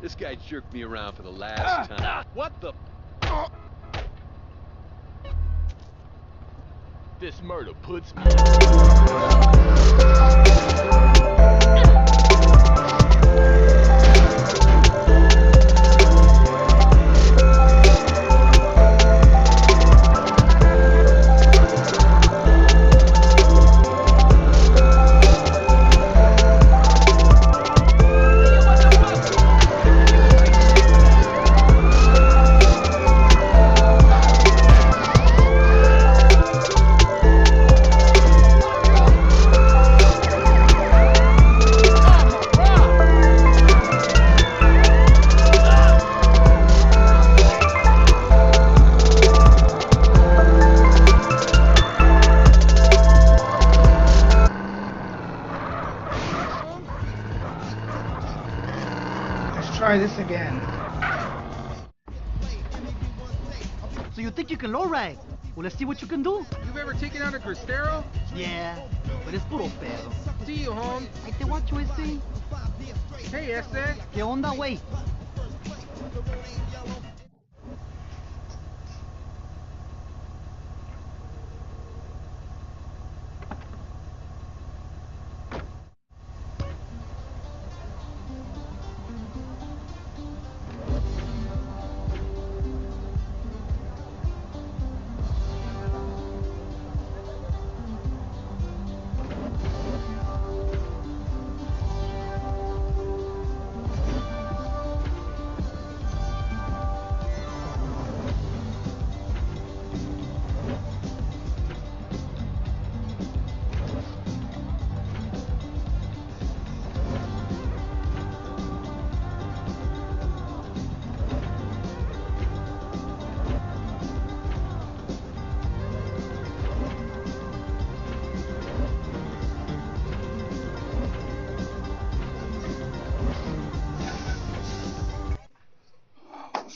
This guy jerked me around for the last time. What the? This murder puts me. Try this again. So you think you can lowride? Well, let's see what you can do. You've ever taken out a Cristero? Yeah, but it's puro pedo. See you, home. Ahí te guacho ese. Hey, ese. ¿Qué onda, güey?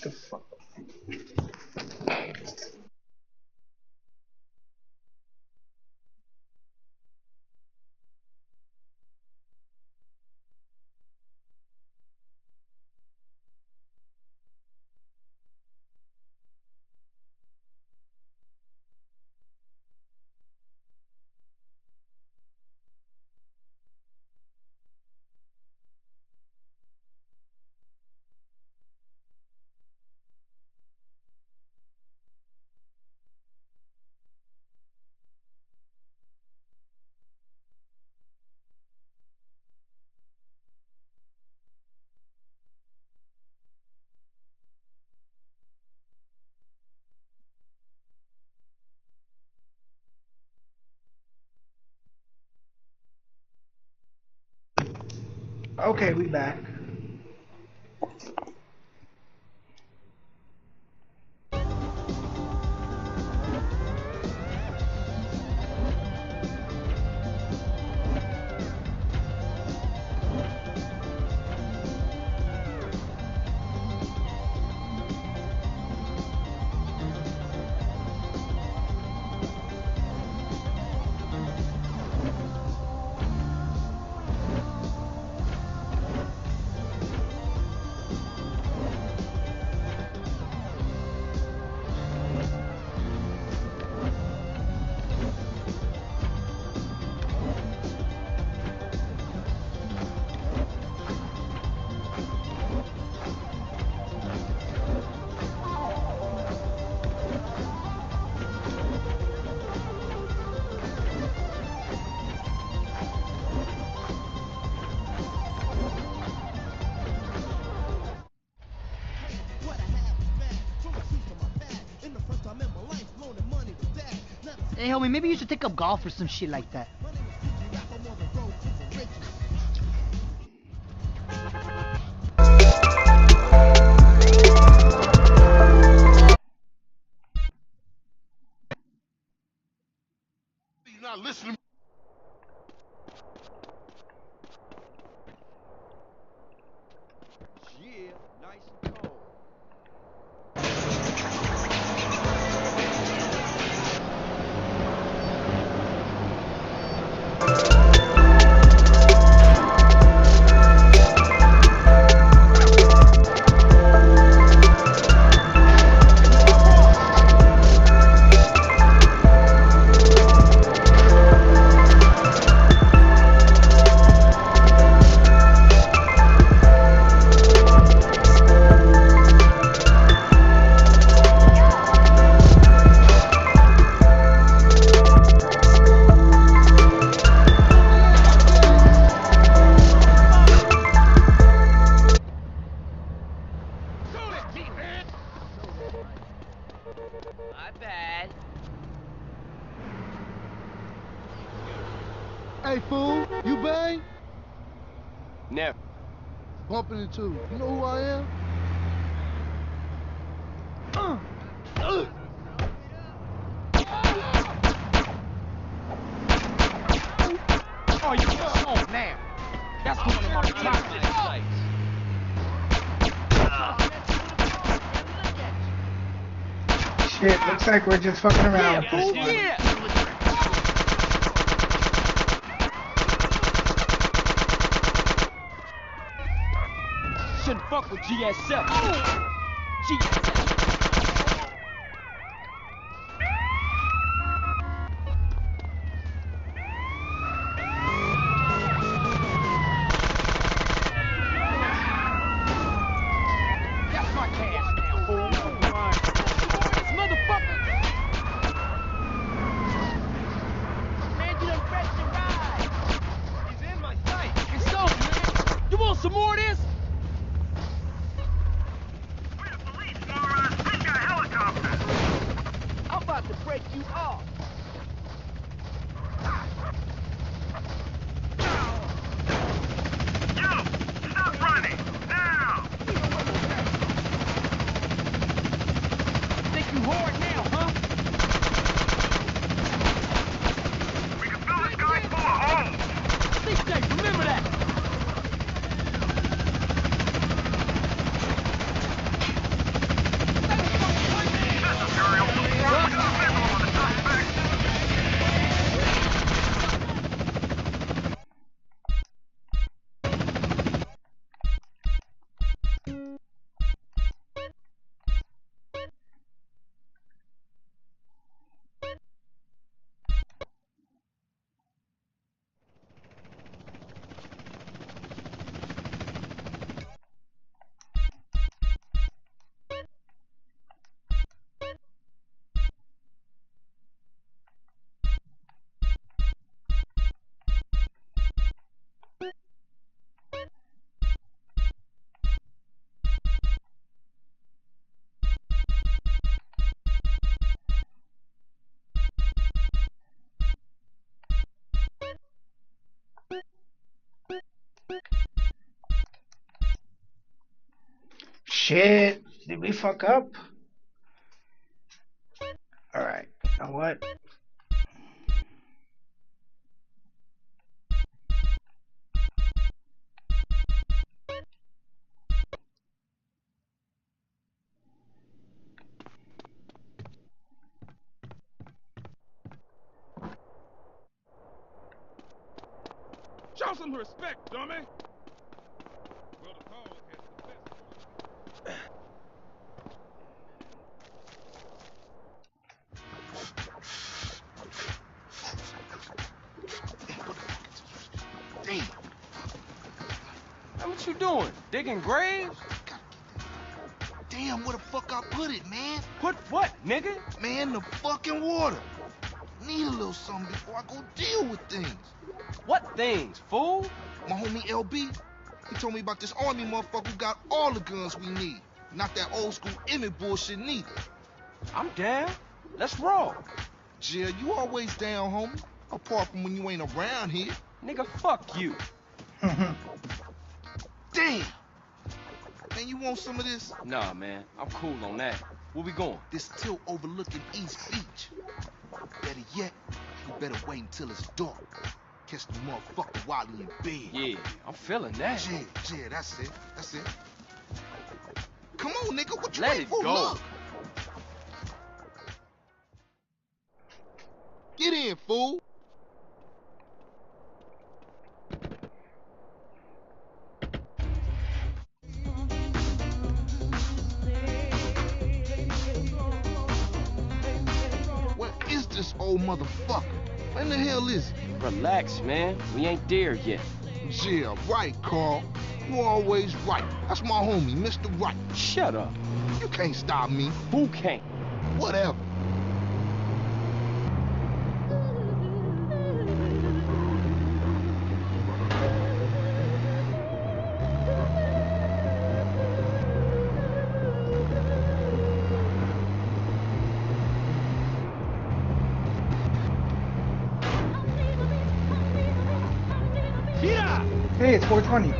The fuck? Okay, we back. Hey, homie, maybe you should take up golf or some shit like that. You're not listening. Yeah, nice and cold. My bad. Hey, fool, you bang? Never. Bumping into. You know who I am? Oh, you off now. That's one of my top sites. Shit, looks like we're just fucking around with this one. Yeah. Shouldn't fuck with GSL. GSL. That's my cash now, fool. This motherfucker. Man, you done fetched your ride. He's in my sight. It's so, man. You want some more of this? I'm about to break you off. Stop running! Now! Think you hard now, huh? We can fill the sky full of holes! Sleep safe, remember that. Necessary on the floor with a visual on the suspect! Shit. Did we fuck up? Alright. You know what? Show some respect, dummy. Damn. Hey, what you doing? Digging graves? Damn, where the fuck I put it, man? Put what, nigga? Man, the fucking water. Need a little something before I go deal with things. What things, fool? My homie LB, he told me about this army motherfucker who got all the guns we need. Not that old school Emmett bullshit neither. I'm down. Let's roll. Jill, you always down, homie. Apart from when you ain't around here. Nigga, fuck you. Damn! Man, you want some of this? Nah, man. I'm cool on that. Where we going? This tilt overlooking East Beach. Better yet, you better wait until it's dark. Catch the motherfucker while he in bed. Yeah, I'm feeling that. Yeah, that's it. That's it. Come on, nigga, what you Let waiting it for? go. Look. Get in, fool. Where is this old motherfucker? Where the hell is he? Relax, man. We ain't there yet. Yeah, right, Carl. You always right. That's my homie, Mr. Right. Shut up. You can't stop me. Who can't? Whatever. Hey, it's 420.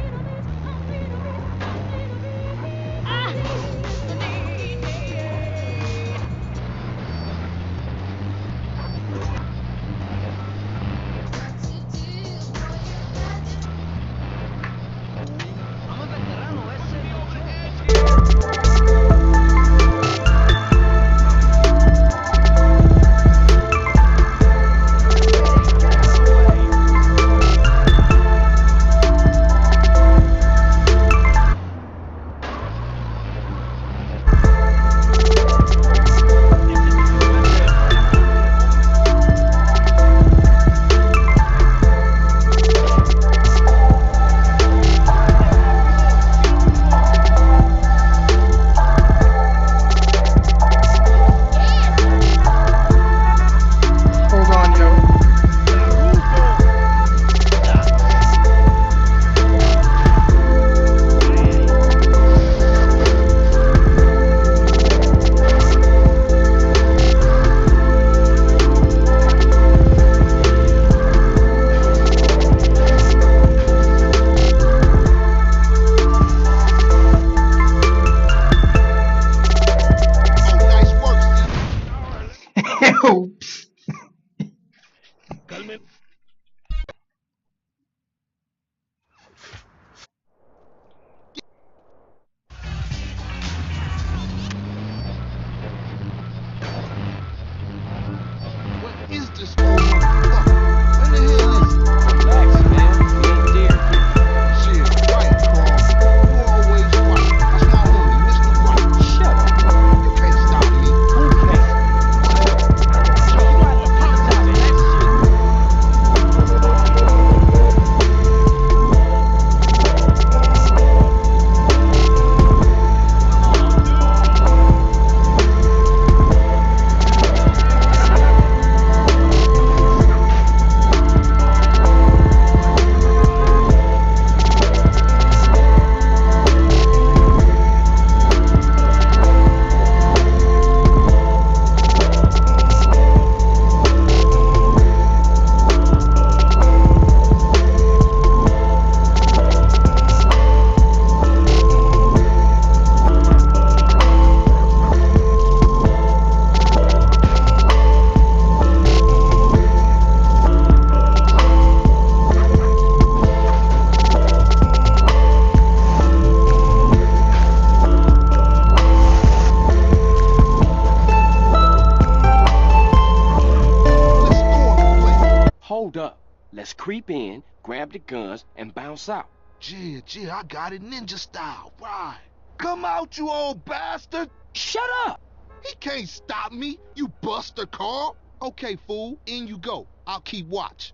Let's creep in, grab the guns, and bounce out. Yeah, I got it ninja style. Right. Come out, you old bastard. Shut up. He can't stop me, you buster Carl. Okay, fool, in you go. I'll keep watch.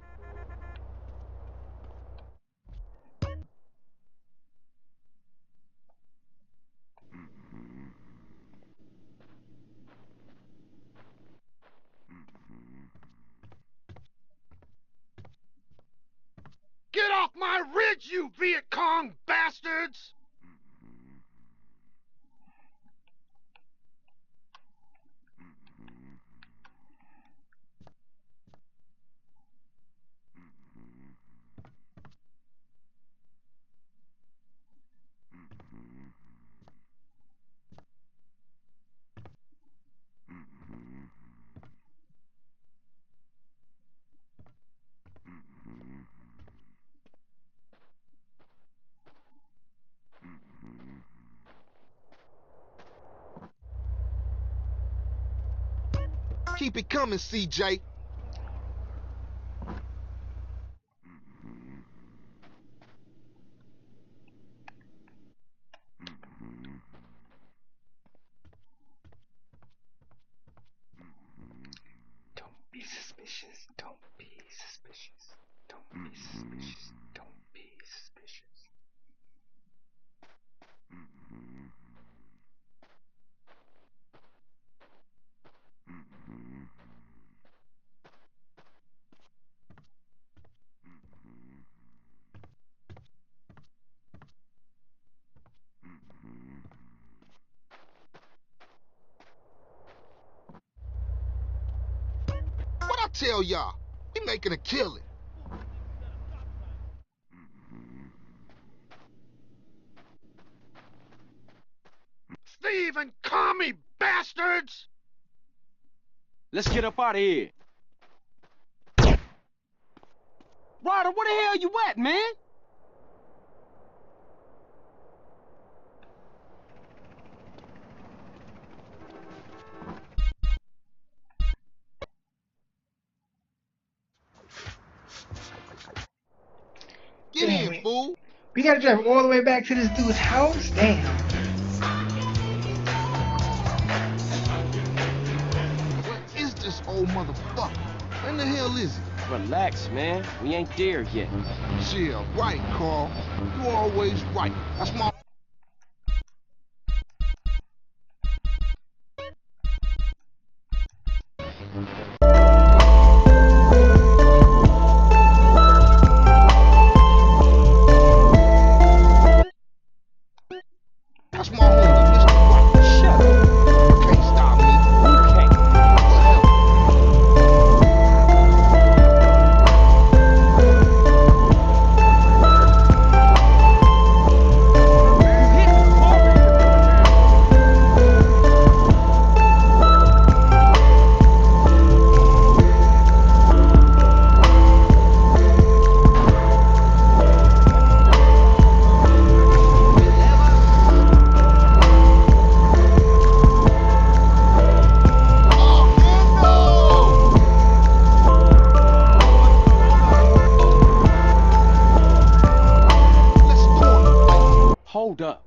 Get off my ridge, you Viet Cong bastards! Keep it coming, CJ. Don't be suspicious. Don't be suspicious. Don't be suspicious. Don't be suspicious. What I tell y'all? We making a killing. Steve and commie bastards! Let's get up out of here. Ryder, where the hell you at, man? Get Damn, in, fool! we gotta drive all the way back to this dude's house? Damn. What is this old motherfucker? When the hell is he? Relax, man. We ain't there yet. Yeah, right, Carl. You always right. That's my... That's my homie, Mr. Right. Shut up. You can't stop me. You can't. Hold up.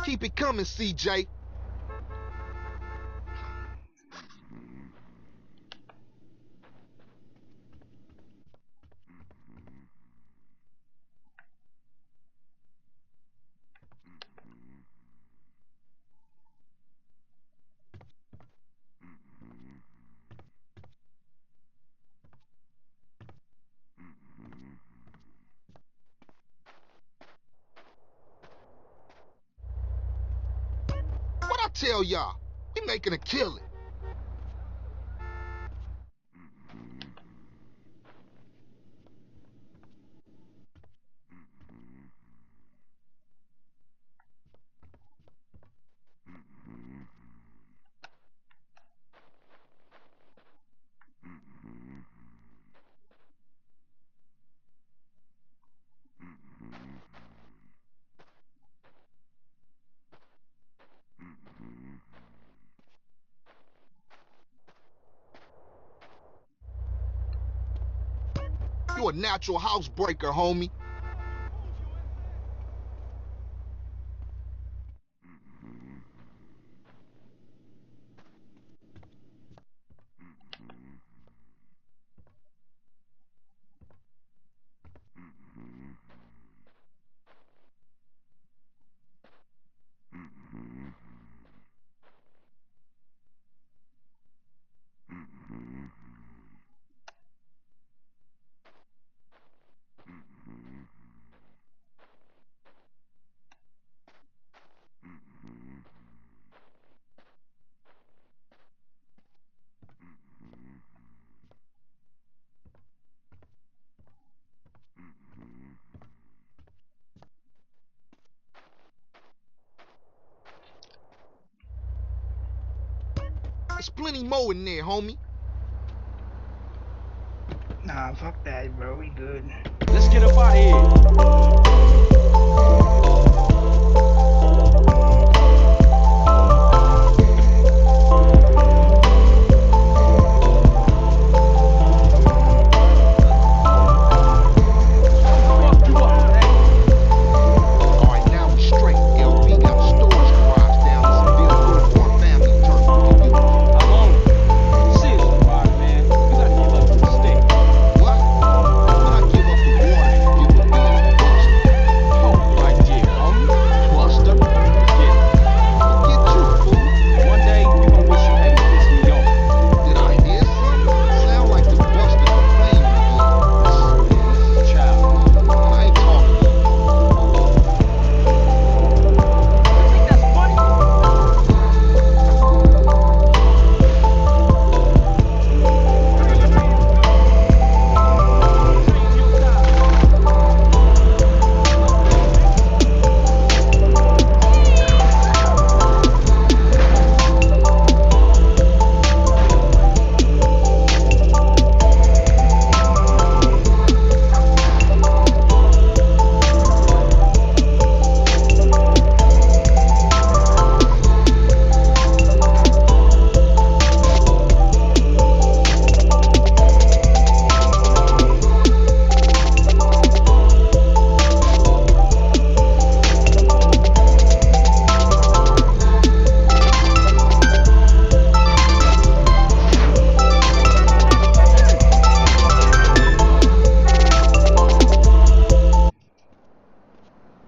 Keep it coming, CJ. What I tell y'all? We making a killing. You a natural housebreaker, homie. There's plenty more in there, homie. Nah, fuck that, bro. We good. Let's get up out of here.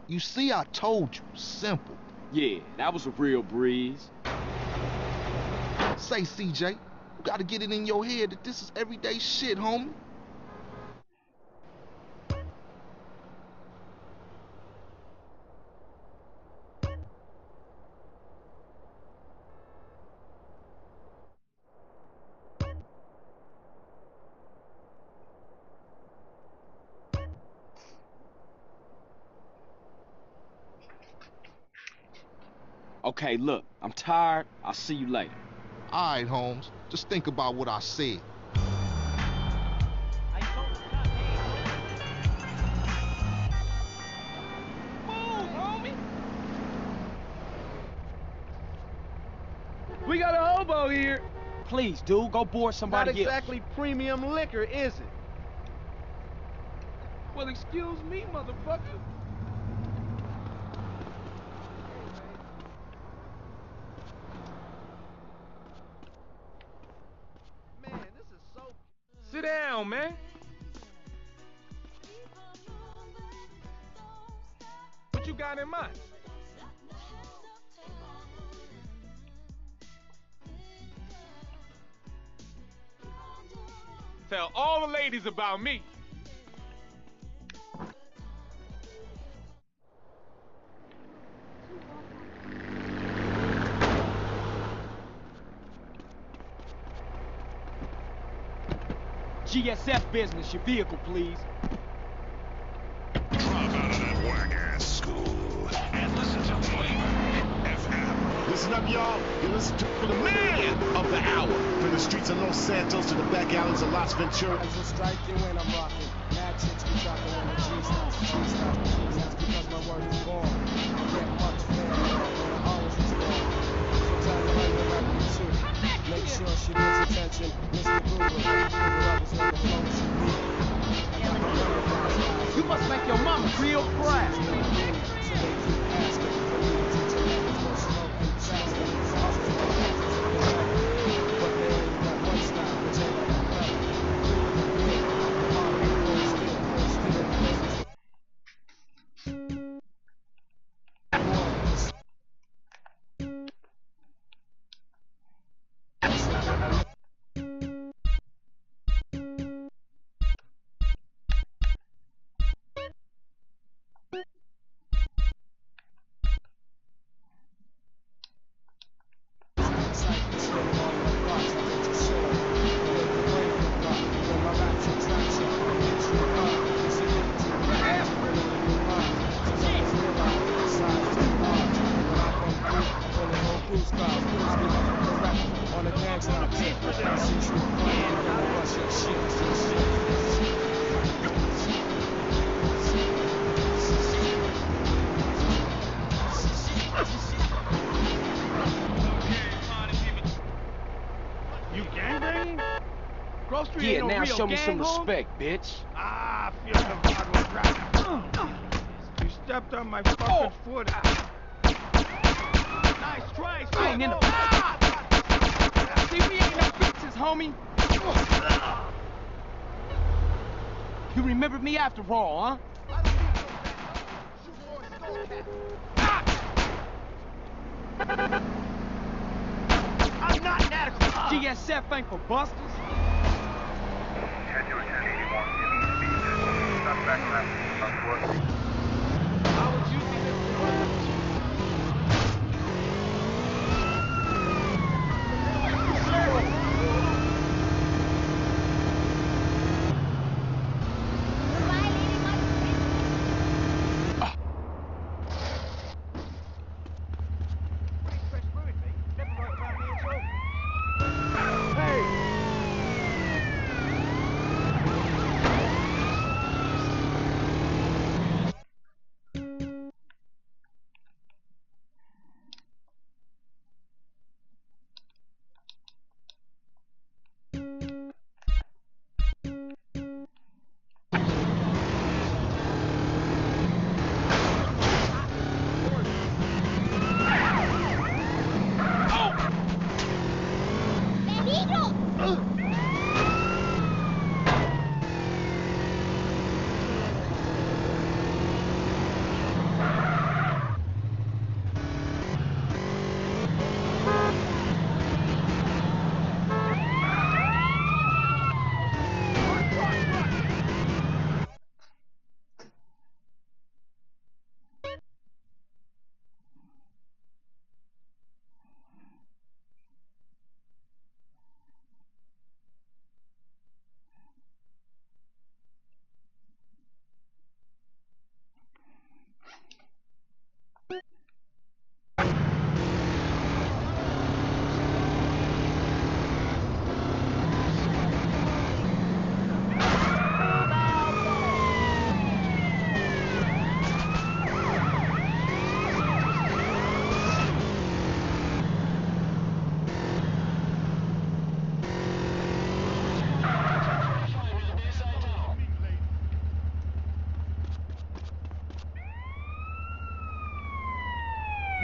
You see, I told you. Simple. Yeah, that was a real breeze. Say, CJ, you gotta get it in your head that this is everyday shit, homie. Okay, look, I'm tired. I'll see you later. All right, Holmes. Just think about what I said. We got a hobo here. Please, dude, go board somebody Not exactly premium liquor, is it? Well, excuse me, motherfucker. Man, this is so... Sit down, man. What you got in mind? Tell all the ladies about me. GSF business, your vehicle, please. Drop out of that whack-ass school and listen to Flavor FM. Listen up, y'all. You listen to the man of the hour. From the streets of Los Santos to the back alleys of Las Venturas. As a striking when I'm rocking. Mad chicks be dropping when the G-stops. That's because my word is born. I get much fan when I always respond. Sometimes I like to rap you too. Make sure she gets attention. Mr. Google. Figure out this way the flow she need. must make your mama real proud. You gangbanging? Grocery Yeah, ain't no now real show me gang, some home. respect, bitch. Ah, I feel the blood was right. You stepped on my fucking foot. Nice try, I ain't in the... See, we ain't no bitches, homie. You remember me after all, huh? I'm not inadequate. GSF ain't for busters. Schedule 1081, giving speed. Suspect left on foot. I was using this for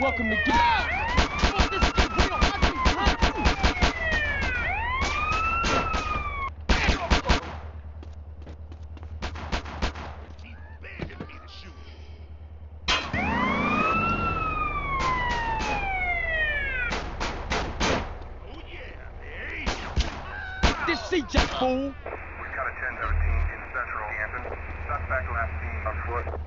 Welcome to Fuck this shit real ugly, This CJ, fool! We got a 1017 in Central Hampton. Suspect last seen on foot.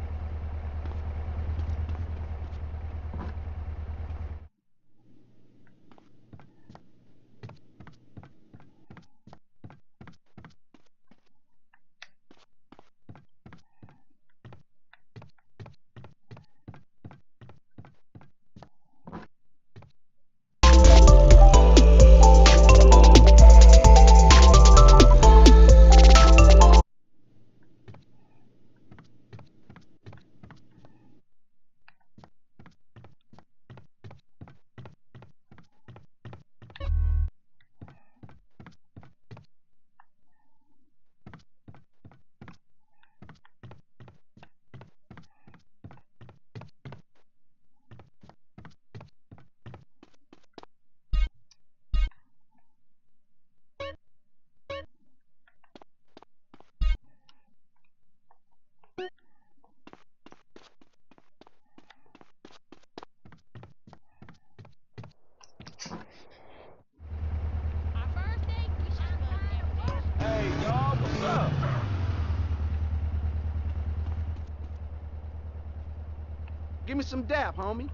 Give me some dap, homie.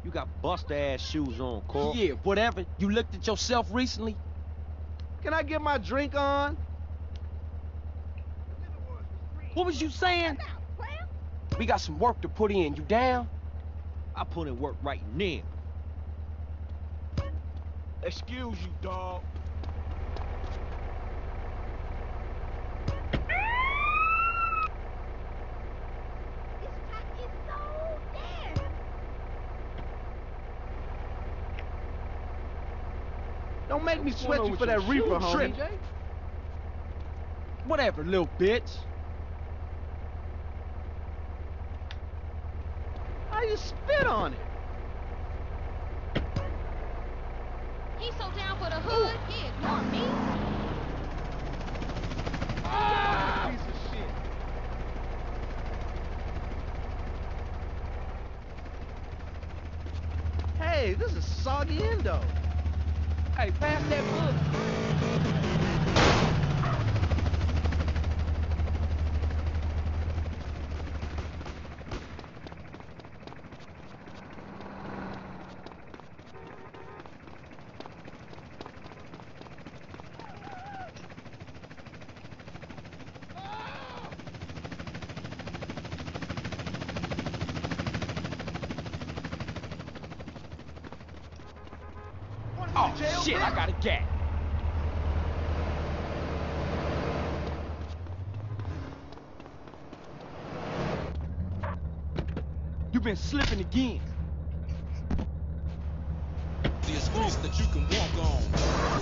You got buster-ass shoes on, Cole. Yeah, whatever. You looked at yourself recently? Can I get my drink on? What was you saying? We got some work to put in. You down? I put in work right now. Excuse you, dog. Don't make me sweat you for that reefer, homie. Whatever, little bitch. How you spit on it? He's so down for the hood, he ignored me. Ah! Piece of shit. Hey, this is soggy endo. Hey, pass that book. Oh, shit, I got a gat. You been slipping again. The streets that you can walk on.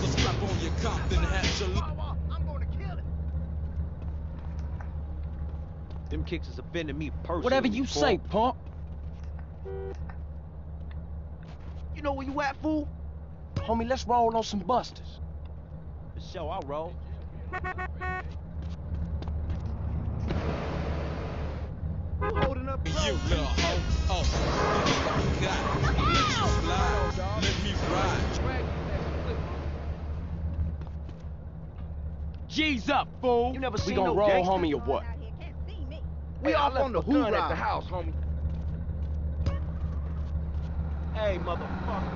So strap on your Compton hat, your I'm gonna kill it. Them kicks is offending me personally. Whatever you Paul. say, punk. You know where you at, fool? Homie, let's roll on some busters. For sure, I'll roll. You holding up, and you, little hoe. Oh, you got it. Let you slide. Let me ride. G's up, fool. You never we seen gonna no roll, gangster? homie, or what? We off on the hoorah at the house, homie. Hey, motherfucker.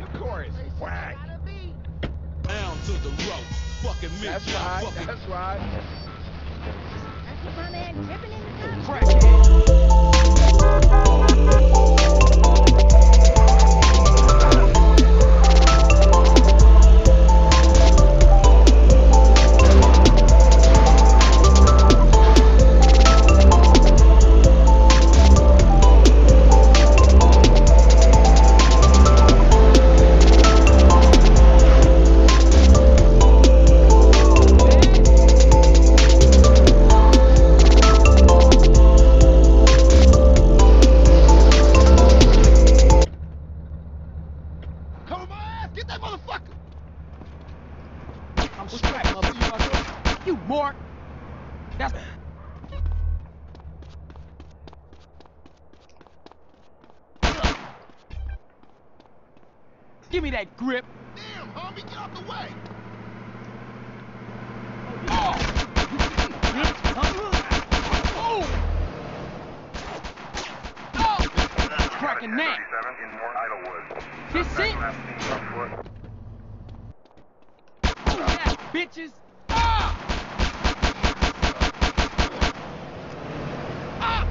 Of course. Whack. Down to the road. Fucking me. That's right. Fucking That's right. That's my man dripping in the top. I'm strapped, motherfucker. You mark. That's... Give me that grip. Damn, homie, get out the way. Oh! Oh! Cracking that. in North Idlewood. This it? Afoot. Yeah, bitches. Ah! Ah!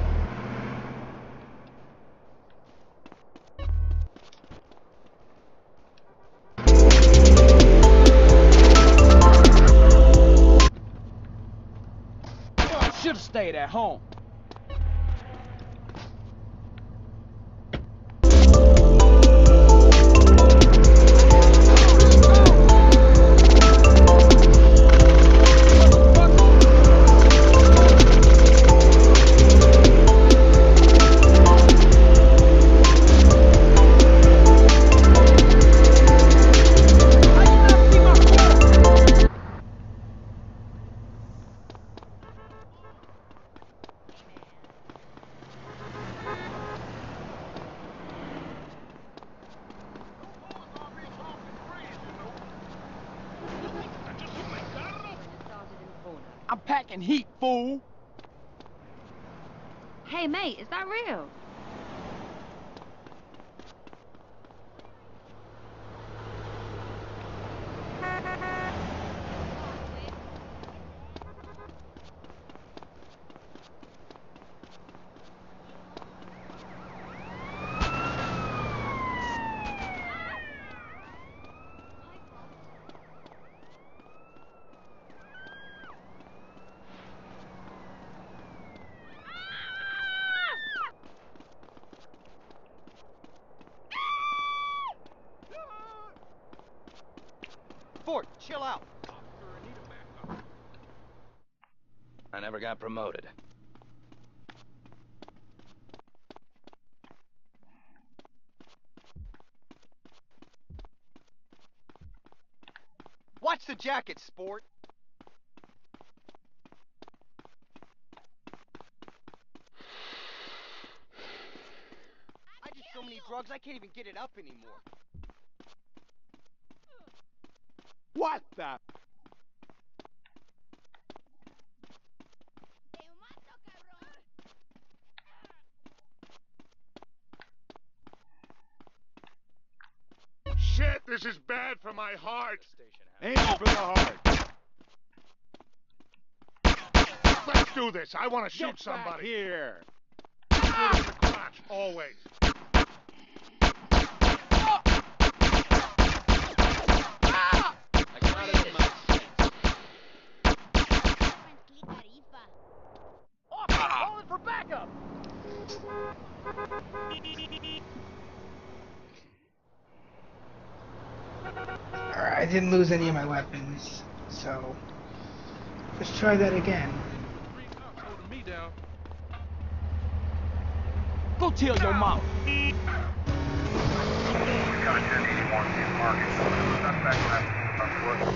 Should've stayed at home. I'm packing heat, fool. Hey, mate, is that real? fort. Chill out. I never got promoted. Watch the jacket, sport. I did so many drugs, I can't even get it up anymore. What the? Shit, this is bad for my heart. Aim for the heart. Let's do this. I want to shoot Get somebody. back here. Shoot in the crotch, always. I got it in my sense. Calling for backup. Alright, I didn't lose any of my weapons, so let's try that again. Holding me down. Go tell your mom. We got a 1081 in market. Suspect left on foot.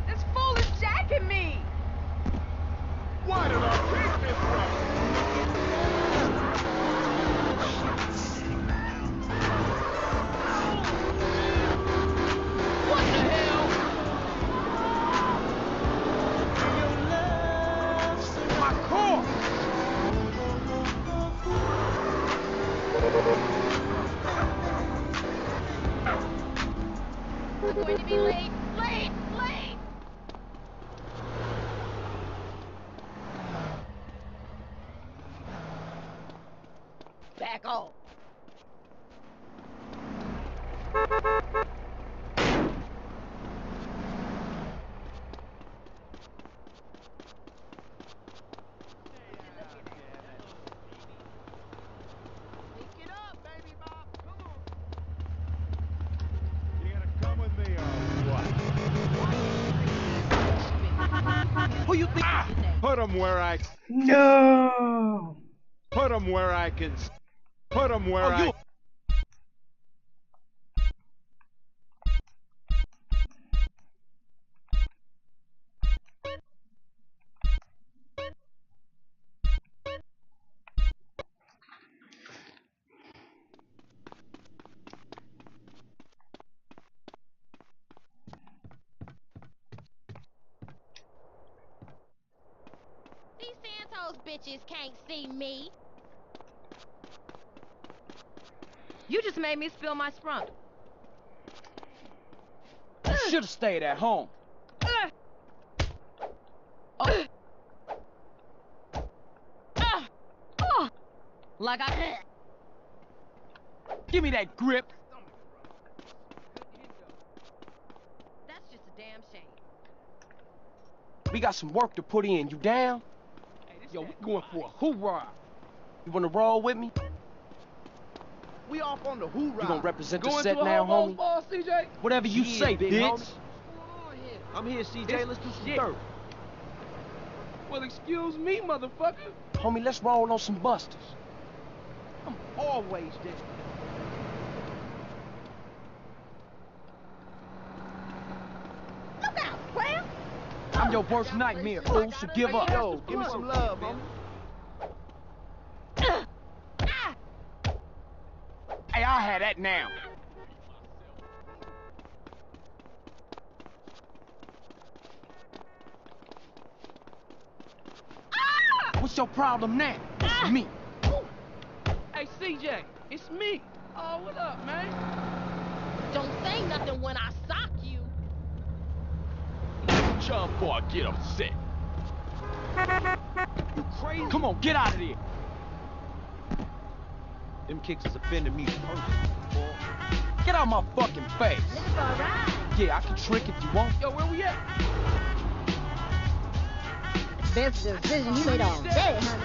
This fool is jacking me! Why did I take this route? What the hell? My core! I'm going to be late. Late! Late! Back off. Pick it up, baby Bob. Come on. You gonna come with me or what? Who you think? Put him where I... No! Put him where I can... Put him where I... These Santos bitches can't see me. You just made me spill my sprunk. I should have stayed at home. Like I... Give me that grip. That's just a damn shame. We got some work to put in. You down? Yo, we going for a hoorah. You wanna roll with me? We off on the hoorah. You gonna represent the Going set to a now, homo homie? ball, CJ? Whatever you Yeah, say, big bitch. homie. What's going on here? I'm here, CJ. Let's do some dirt. Well, excuse me, motherfucker. Homie, let's roll on some busters. I'm always there. Look out, Clam! I'm your worst nightmare, fool, so give up. Yo, give me some love, homie. Yeah, I had that now. What's your problem now? It's me. Hey, CJ, it's me. Oh, what up, man? Don't say nothing when I sock you. Chum boy, get upset. You crazy? Come on, get out of there. Them kicks is offending me personally, boy. Get out my fucking face. Looking for a ride? Yeah, I can trick if you want. Yo, where we at? Best decision you made all day, honey.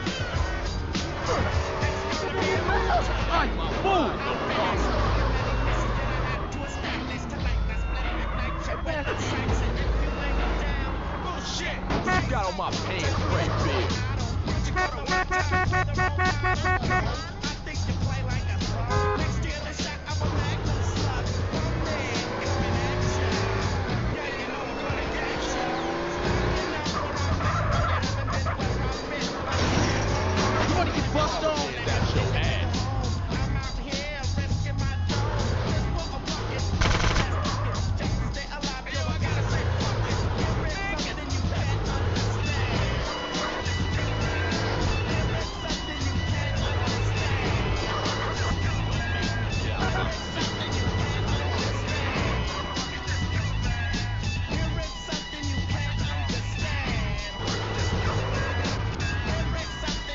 I'm a fool. You got on my pants right there. You wanna get bust on? That's your ass.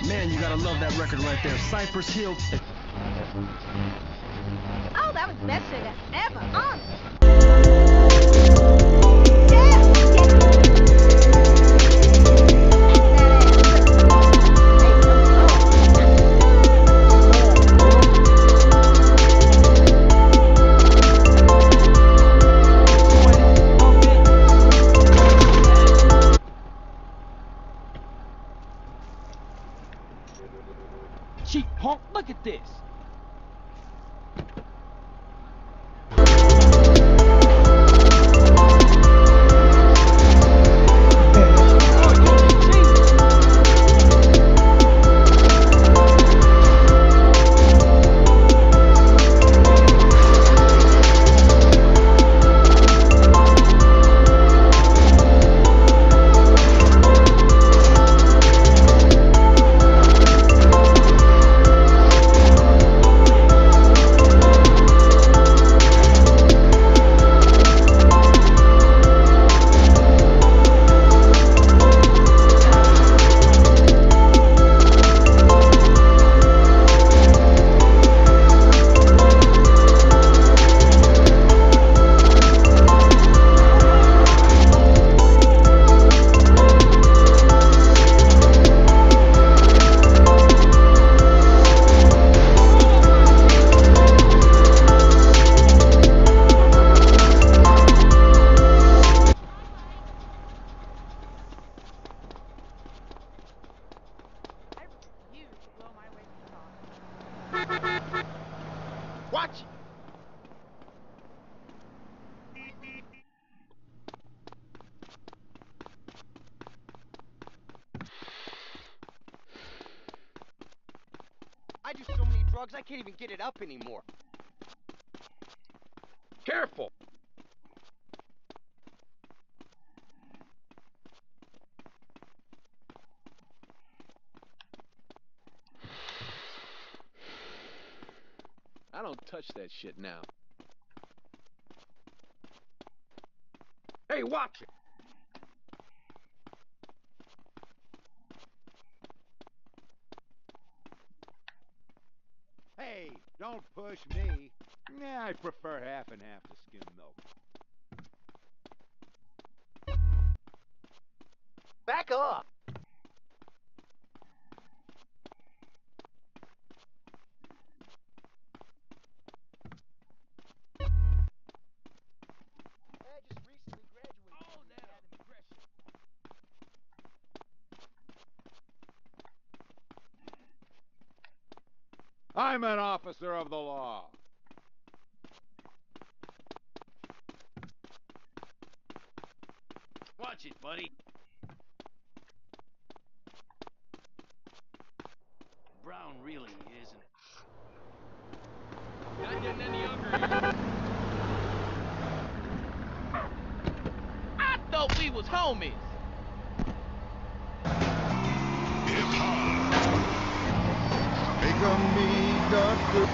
Man, you gotta love that record right there. Cypress Hill. Oh, that was the best sugar ever. On. Cheap punk, look at this. Watch it. I do so many drugs, I can't even get it up anymore. Careful. I don't touch that shit now. Hey, watch it. Hey, don't push me. Yeah, I prefer half and half to skim milk. Back up. I'm an officer of the law. Watch it, buddy. Brown really isn't. homies. Make me doctor.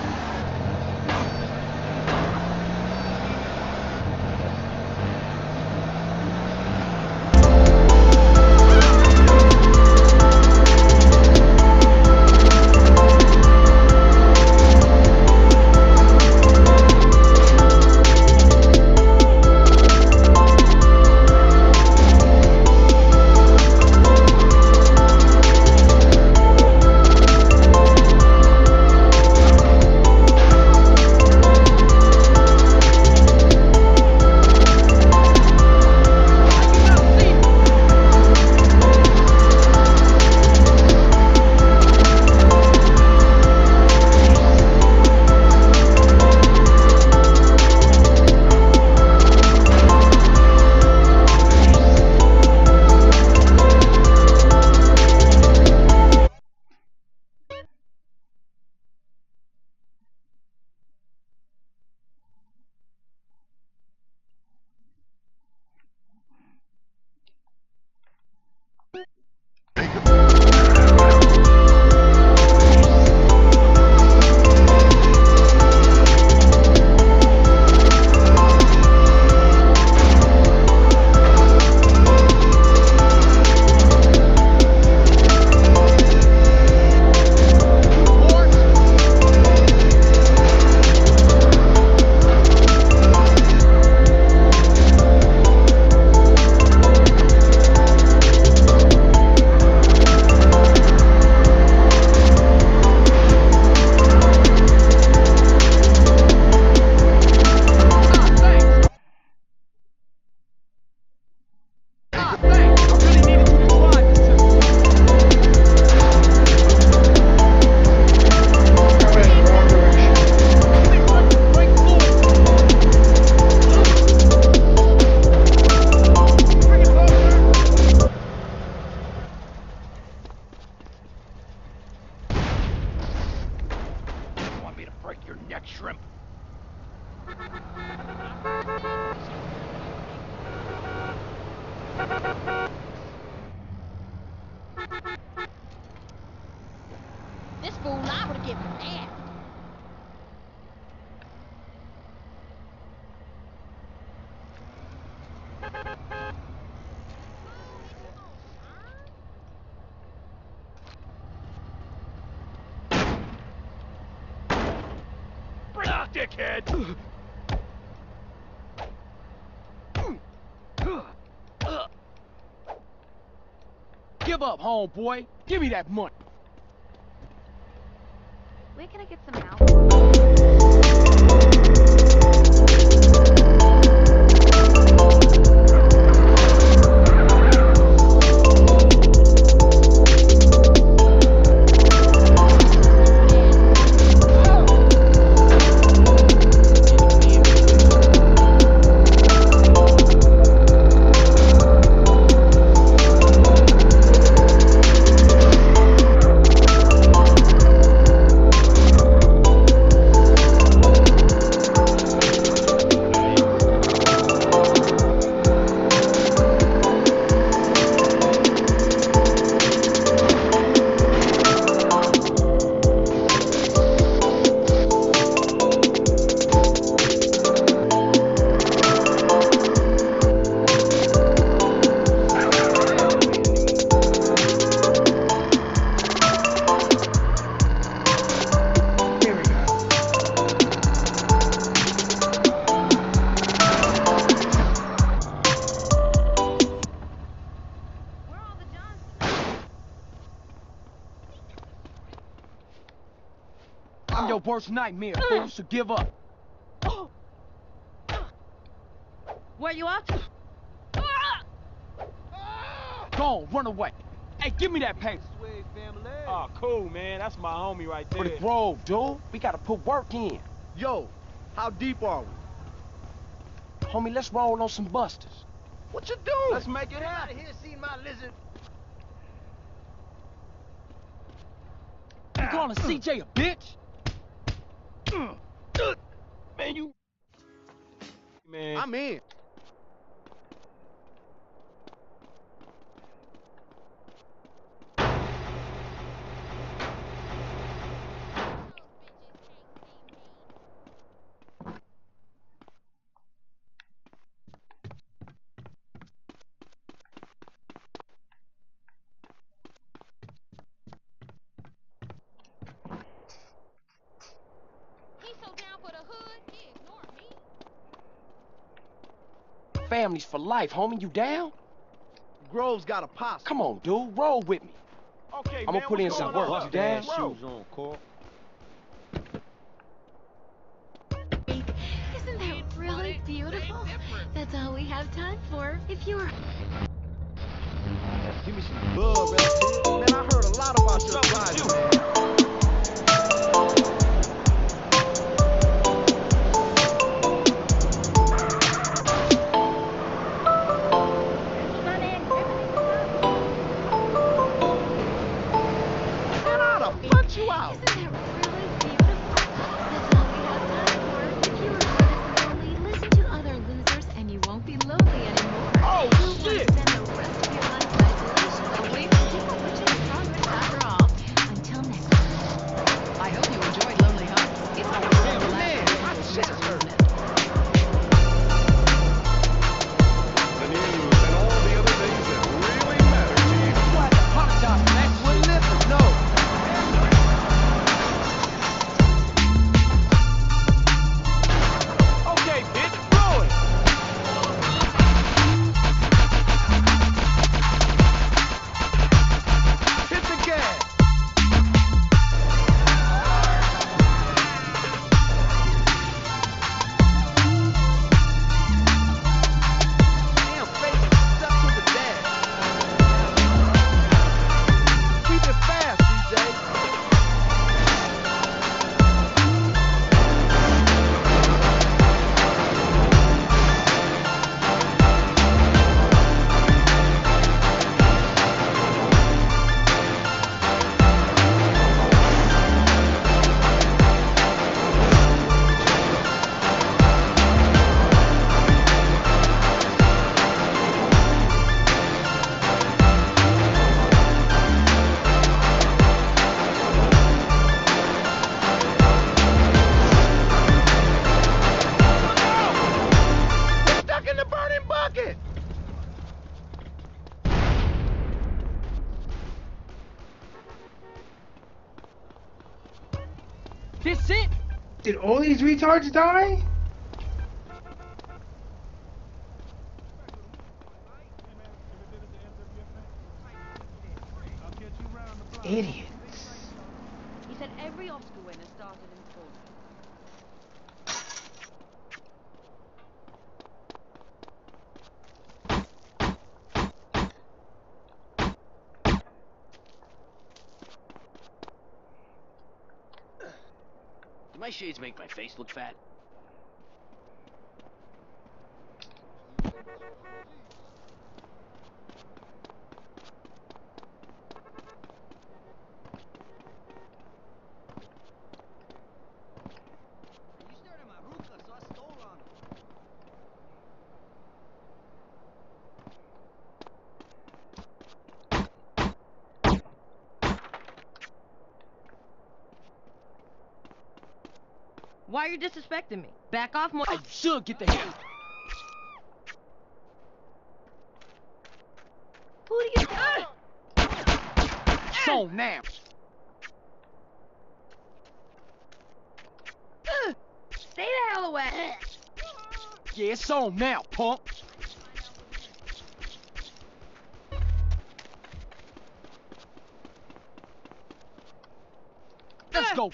This fool liable to get mad. Bring it, dickhead! Give up, homeboy. Give me that money. Where can I get some help? I'm your worst nightmare, fool, so give up. Where you up to? Go on, run away. Hey, give me that paper. Oh, cool, man. That's my homie right For there. the grove, dude. We gotta put work in. Yo, how deep are we? Homie, let's roll on some busters. What you doing? Let's make it Out happen. of here, see my lizard. You calling CJ a bitch? Man, you... Man. I'm in. families for life, homie. You down? Grove's got a posse. Come on, dude. Roll with me. Okay, I'm gonna put in some work. You down? Shoes on, Cole. Isn't that really beautiful? That's all we have time for. If you were... Give me some love, man. I heard a lot about your size, man. You out. Isn't that really beautiful? That's all we have time for. If you were honest and lonely, listen to other losers and you won't be lonely anymore. Oh, You'll shit! want to spend the rest of your life in isolation, away from people, which is progress after all. Until next time. I hope you enjoyed Lonely Hearts. It's always fun to laugh. My chest hurts. The news and all the other things that really matter to you. You have to apologize for that. We're living. No. Okay, bitch, blow it. Hit the gas. Damn, baby, step to the dash. Keep it fast, DJ. You're stuck in the burning bucket. This it? Did all these retards die? Idiots. He said every Oscar winner started in school. Do my shades make my face look fat? Why are you disrespecting me? Back off more. I should get the hell. Who do you... So now. Stay the hell away. Yeah, it's on now, punk. Let's go.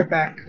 right back.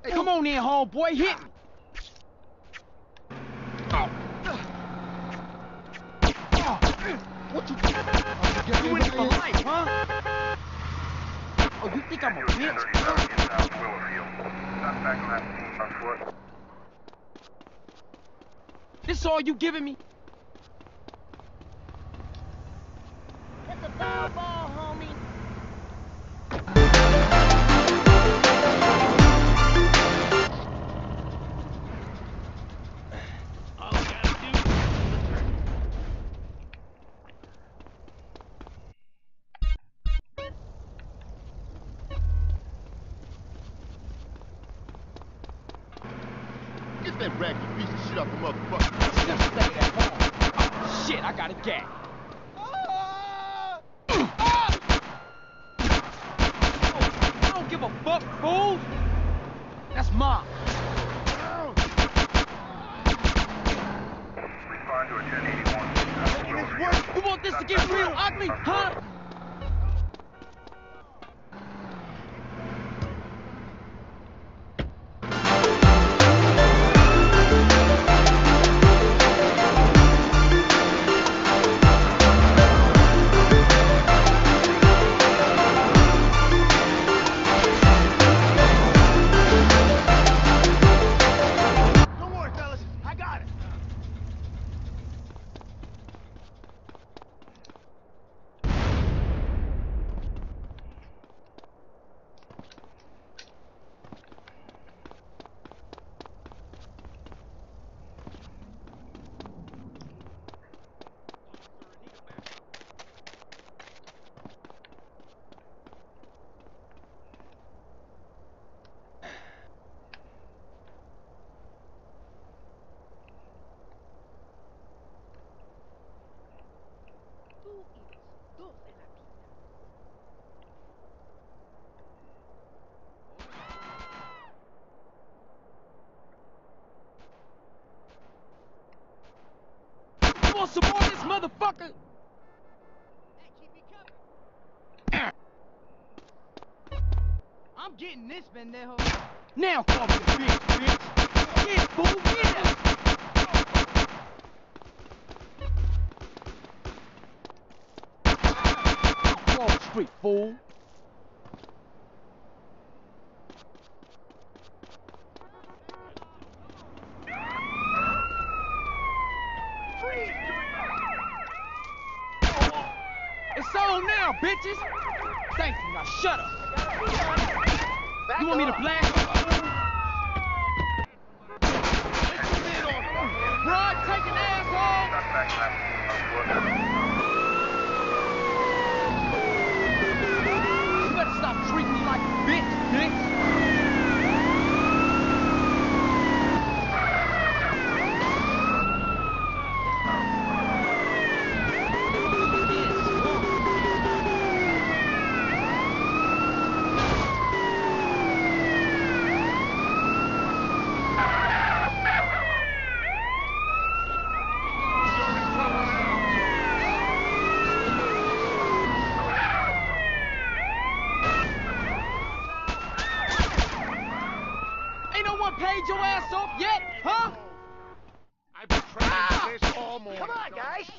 Hey, come on in, homeboy, hit me. What you in it for life, huh? Oh, you think I'm a bitch? This all you giving me? Hit the foul ball, homie. Get that raggedy piece of shit off the motherfucker. Just stay at home. Oh, shit, I got a gag. I don't give a fuck, fool. That's mine. Respond to a 1081. You want this to get real ugly, huh? Don't worry, fellas. I got it. You want some more of this motherfucker? I'm getting this, pendejo. Now call me a bitch. Yeah, fool, yeah. Wall Street, fool. It's on now, bitches. Thank you. Now shut up. You want me to blast you? Broad taking asshole. You better stop treating me like a bitch. paid your ass off yet, huh? I've been training for this all morning. Come on, guys.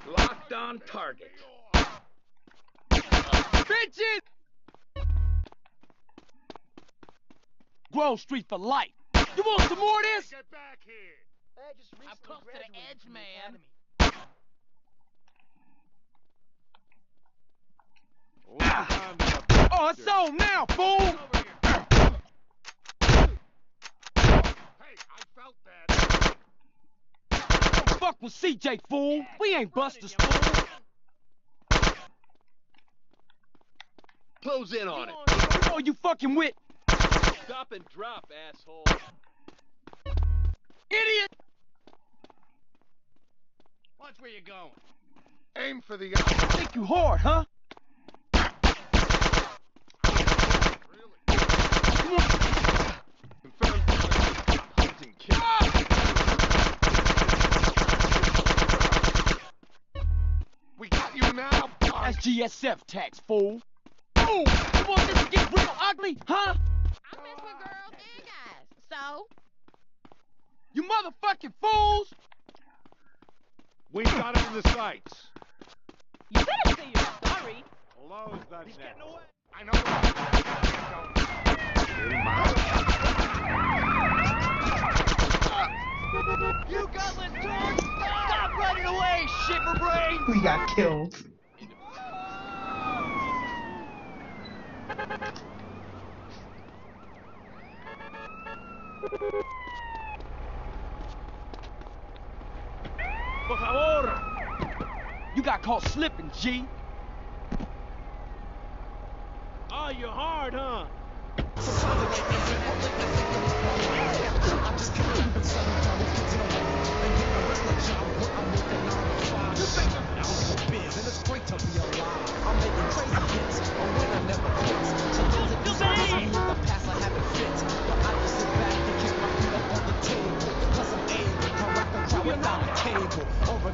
Locked on target. Bitches! Grove Street for life. You want some more of this? Get back here. I'm close to the edge, man. Oh, it's on now, fool! Hey, I felt that. Don't fuck with CJ, fool. We ain't busters, fool. Close in on it. You know you fucking with. Stop and drop, asshole. Idiot! Watch where you're going. Aim for the eye. Think you hard, huh? Hunting kill. We got you now, punk. That's GSF tax, fool. Ooh, you want this to get real ugly, huh? I mess with girls and guys. So? You motherfucking fools! We got him in the sights. You better say you're sorry. Lowe's the He's net. getting away. I know. You gutless turd! Stop running away, shiver brain! We got killed. Por favor! You got caught slipping, G. Oh, you're hard, huh?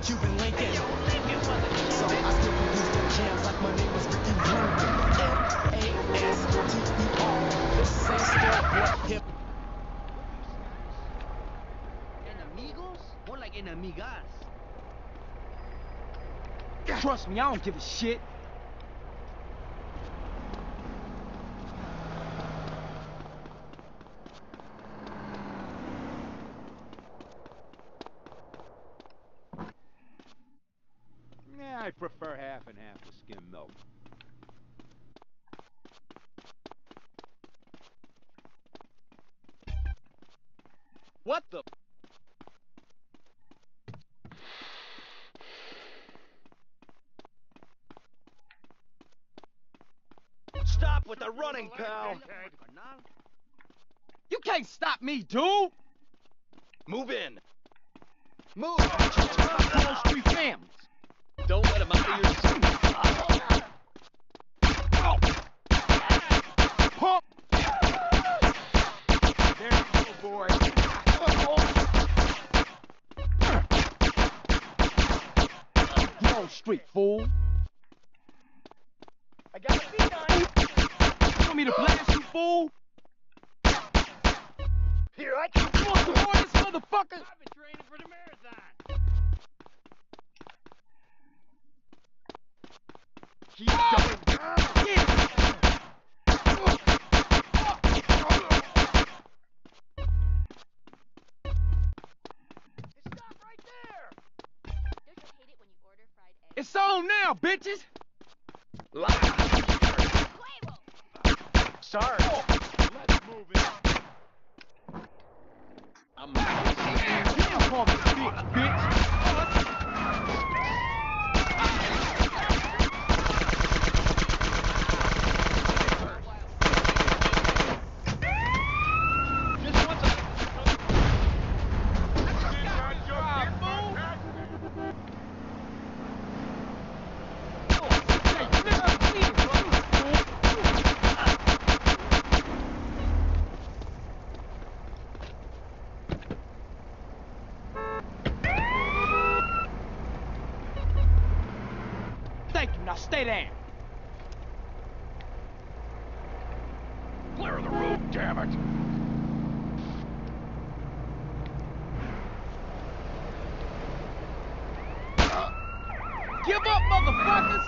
Cuban Lincoln. So I still produce the jams like my name was Ricky Rubin. M-A-S-T-E-R. This ain't still hip. Enemigos? More like enemigas. Trust me, I don't give a shit. Yeah, I prefer half and half to skim milk. What the? Stop with the running, pal. You can't stop me, dude! Move in. Move. Wall Street families. Don't let him out of your seat. Pump! There you go, boy. Wall Street, fool. I got a beat on you. You want me to blast you, fool? Here, I can. You want some more of this, motherfucker? I've been training for the marathon. Keep going. Yeah. Stop right there. Don't you hate it when you order fried eggs? It's on now, bitches. Sorry. Let's move in. I'm You don't call me bitch. just want to. Thank you. Now stay there. Clear the room, damn it! Give up, motherfuckers!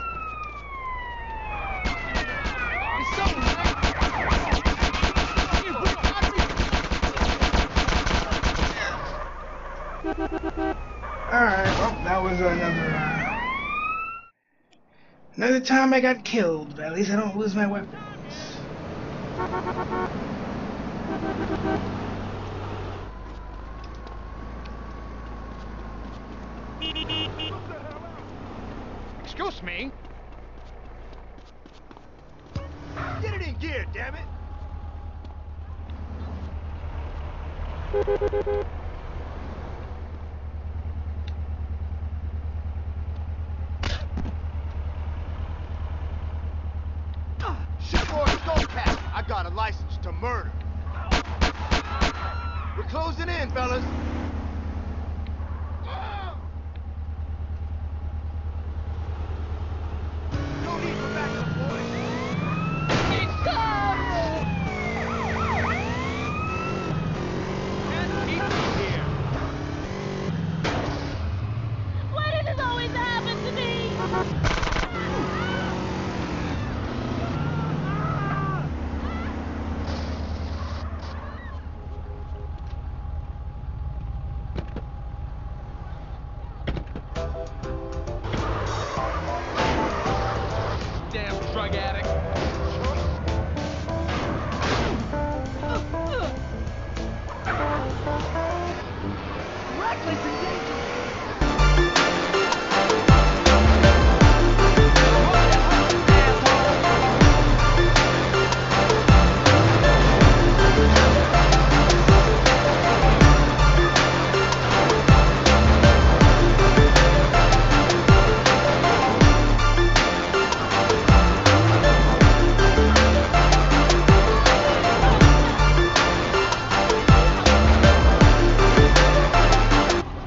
It's over, man. Alright, well, that was another time I got killed, but at least I don't lose my weapons. Excuse me? Get it in gear, damn it! Shipboard Skullcat, I got a license to murder. We're closing in, fellas. No need for backup, boys. Why does this always happen to me? Damn drug addict. Reckless endangerment.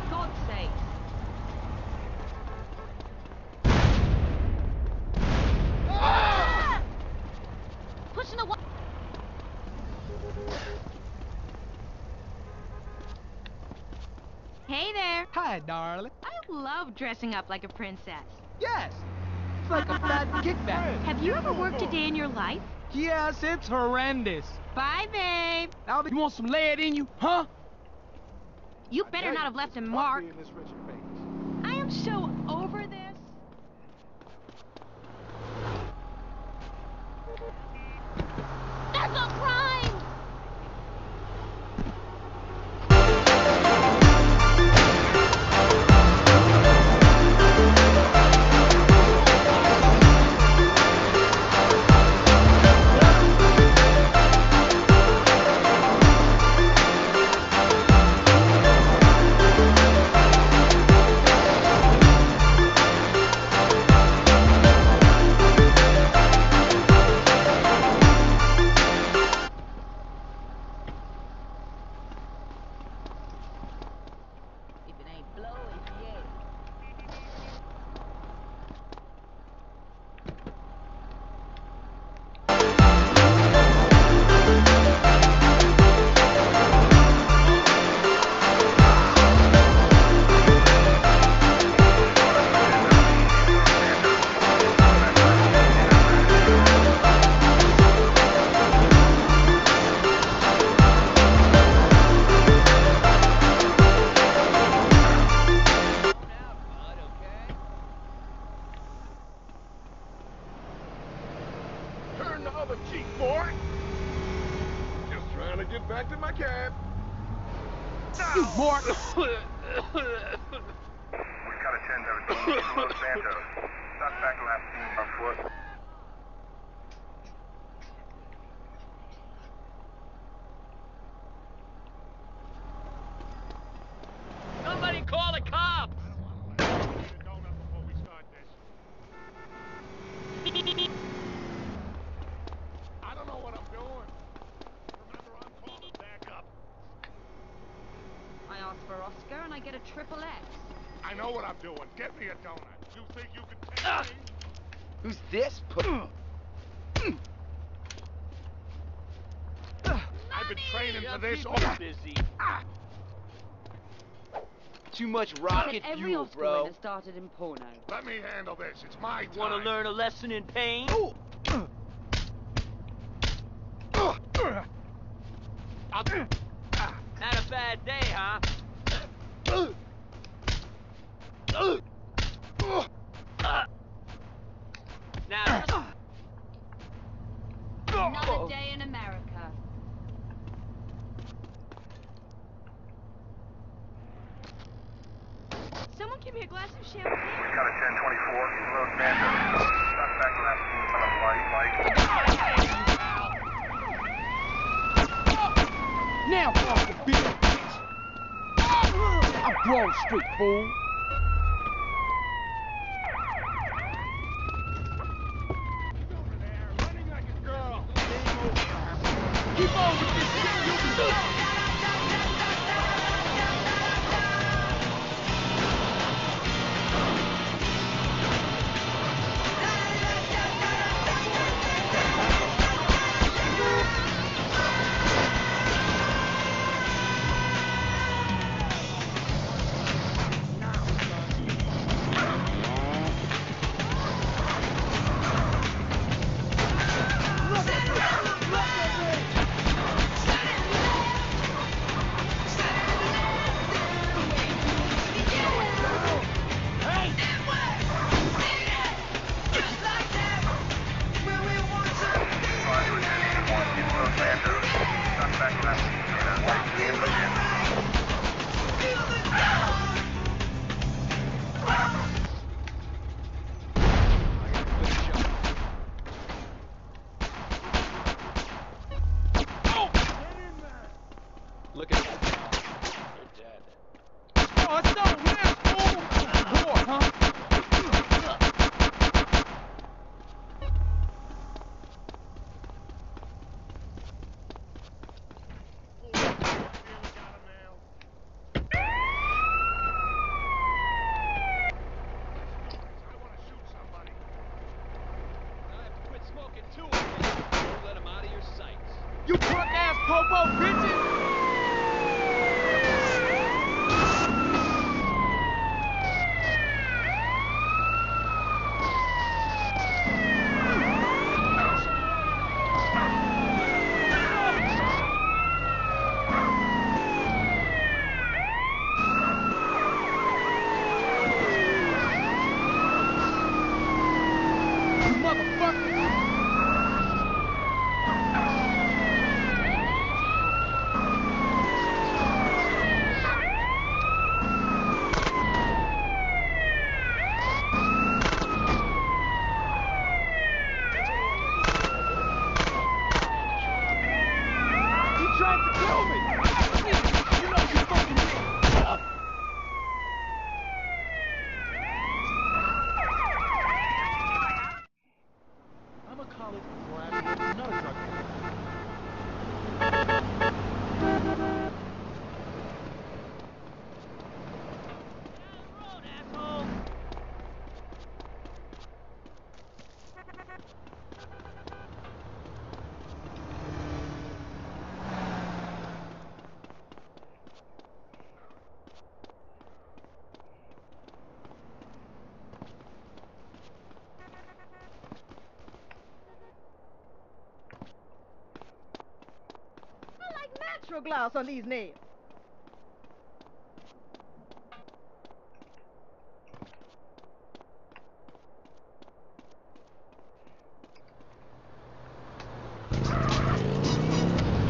God's sake. Pushing the Hey there. Hi, darling. I love dressing up like a princess. Yes. It's like a fat kickback. Have you ever worked a day in your life? Yes, it's horrendous. Bye, babe. Now, you want some lead in you, huh? You better not have left a mark. I am so over this. That's a crime! If it ain't blow, it's yay. Turn the other cheek, boy! Just trying to get back to my cab. You Mark. We've got a 10-17 in Los Santos. Suspect last seen on foot. Somebody call the cops! I don't know what I'm doing. Remember, I'm calling backup. I ask for Oscar and I get a triple X. I know what I'm doing. Get me a donut. You think you can take me? Who's this? I've been training for this all... busy. Too much rocket Every fuel, Oscar bro. winner started in porno. Let me handle this. It's my time. Want to learn a lesson in pain? Had a bad day, huh? Now, Another day in America. Someone give me a glass of champagne. We got a 1024, road Mando. Suspect last seen on a light. Now fuck the bitch. I'm Broad Street, fool. Keep on with this shit, you can do it. look at that. You're dead. Oh, it's not weird, fool. War, huh? Quit smoking too. Don't let him out of your sights. You punk ass popo bitches! You motherfucker! You tried to kill me! You know you fucking did! I'm a college graduate, not a drug dealer. I like natural gloss on these nails.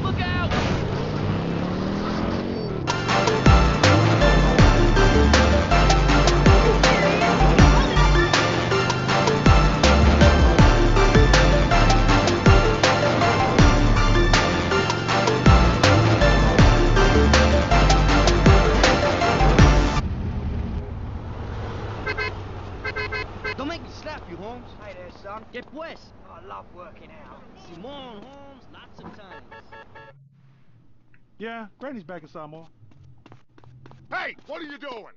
Look out! Don't make me slap you, Holmes. Hi there, son. Que pues? Oh, I love working out. Simone, Holmes, lots of times. Yeah, Granny's back in Samoa. Hey, what are you doing?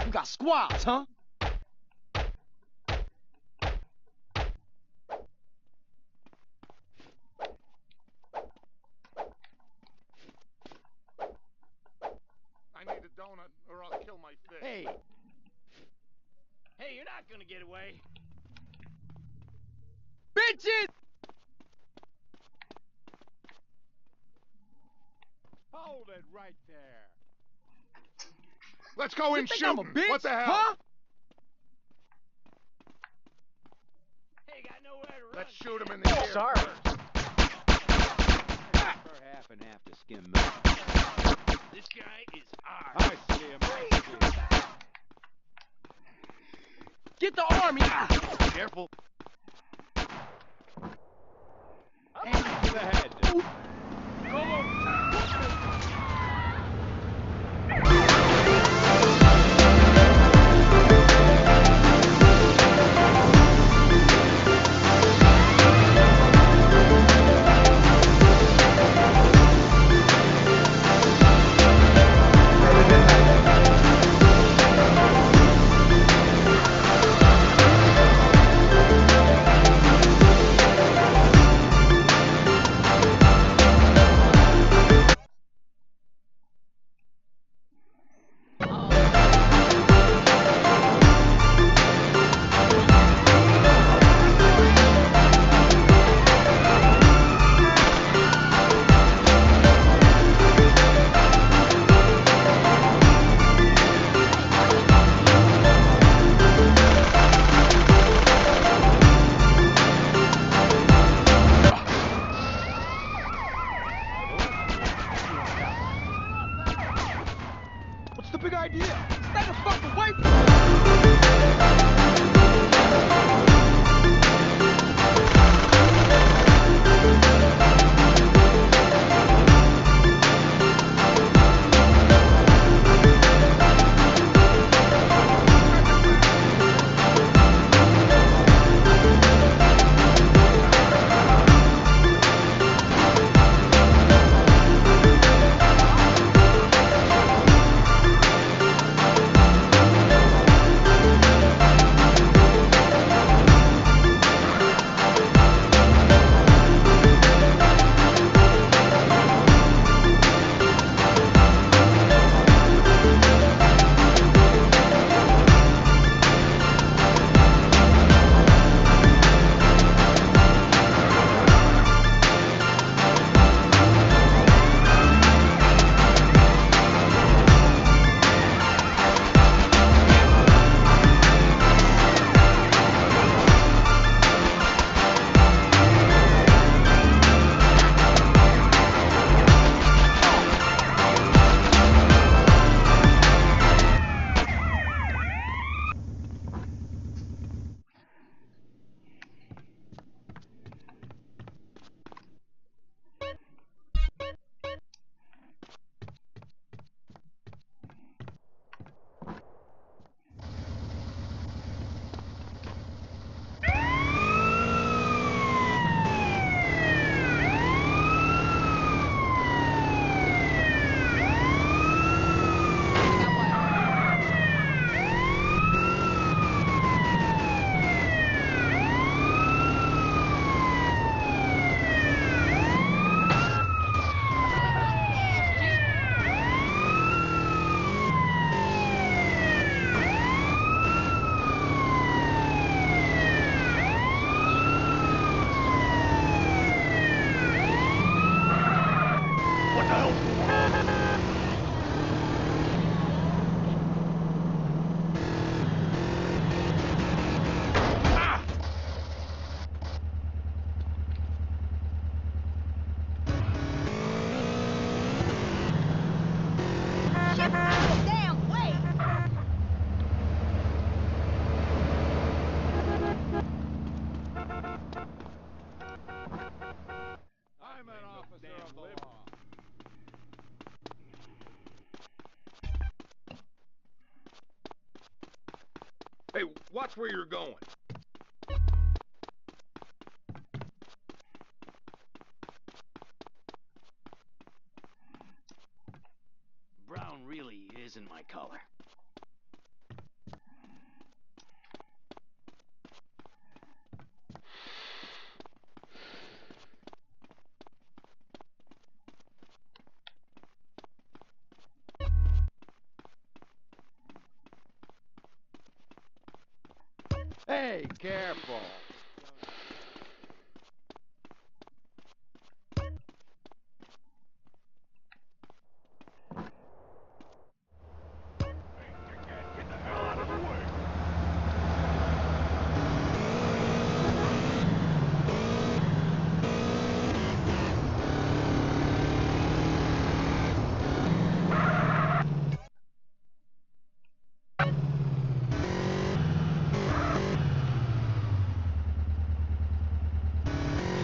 You got squads, huh? I need a donut or I'll kill my fish. Hey. Hey, you're not gonna get away. Bitches! Hold it right there. Let's go You in think shooting. I'm a bitch? What the hell? Huh? Hey, got nowhere to run. Let's shoot him in the ear. Sorry. For half and half to skim milk. This guy is ours. I see him. I see him. Get the army! Careful. Aim for the head. What's the big idea? Stay the fuck away from Hey, watch where you're going. Brown really isn't my color. Hey, careful.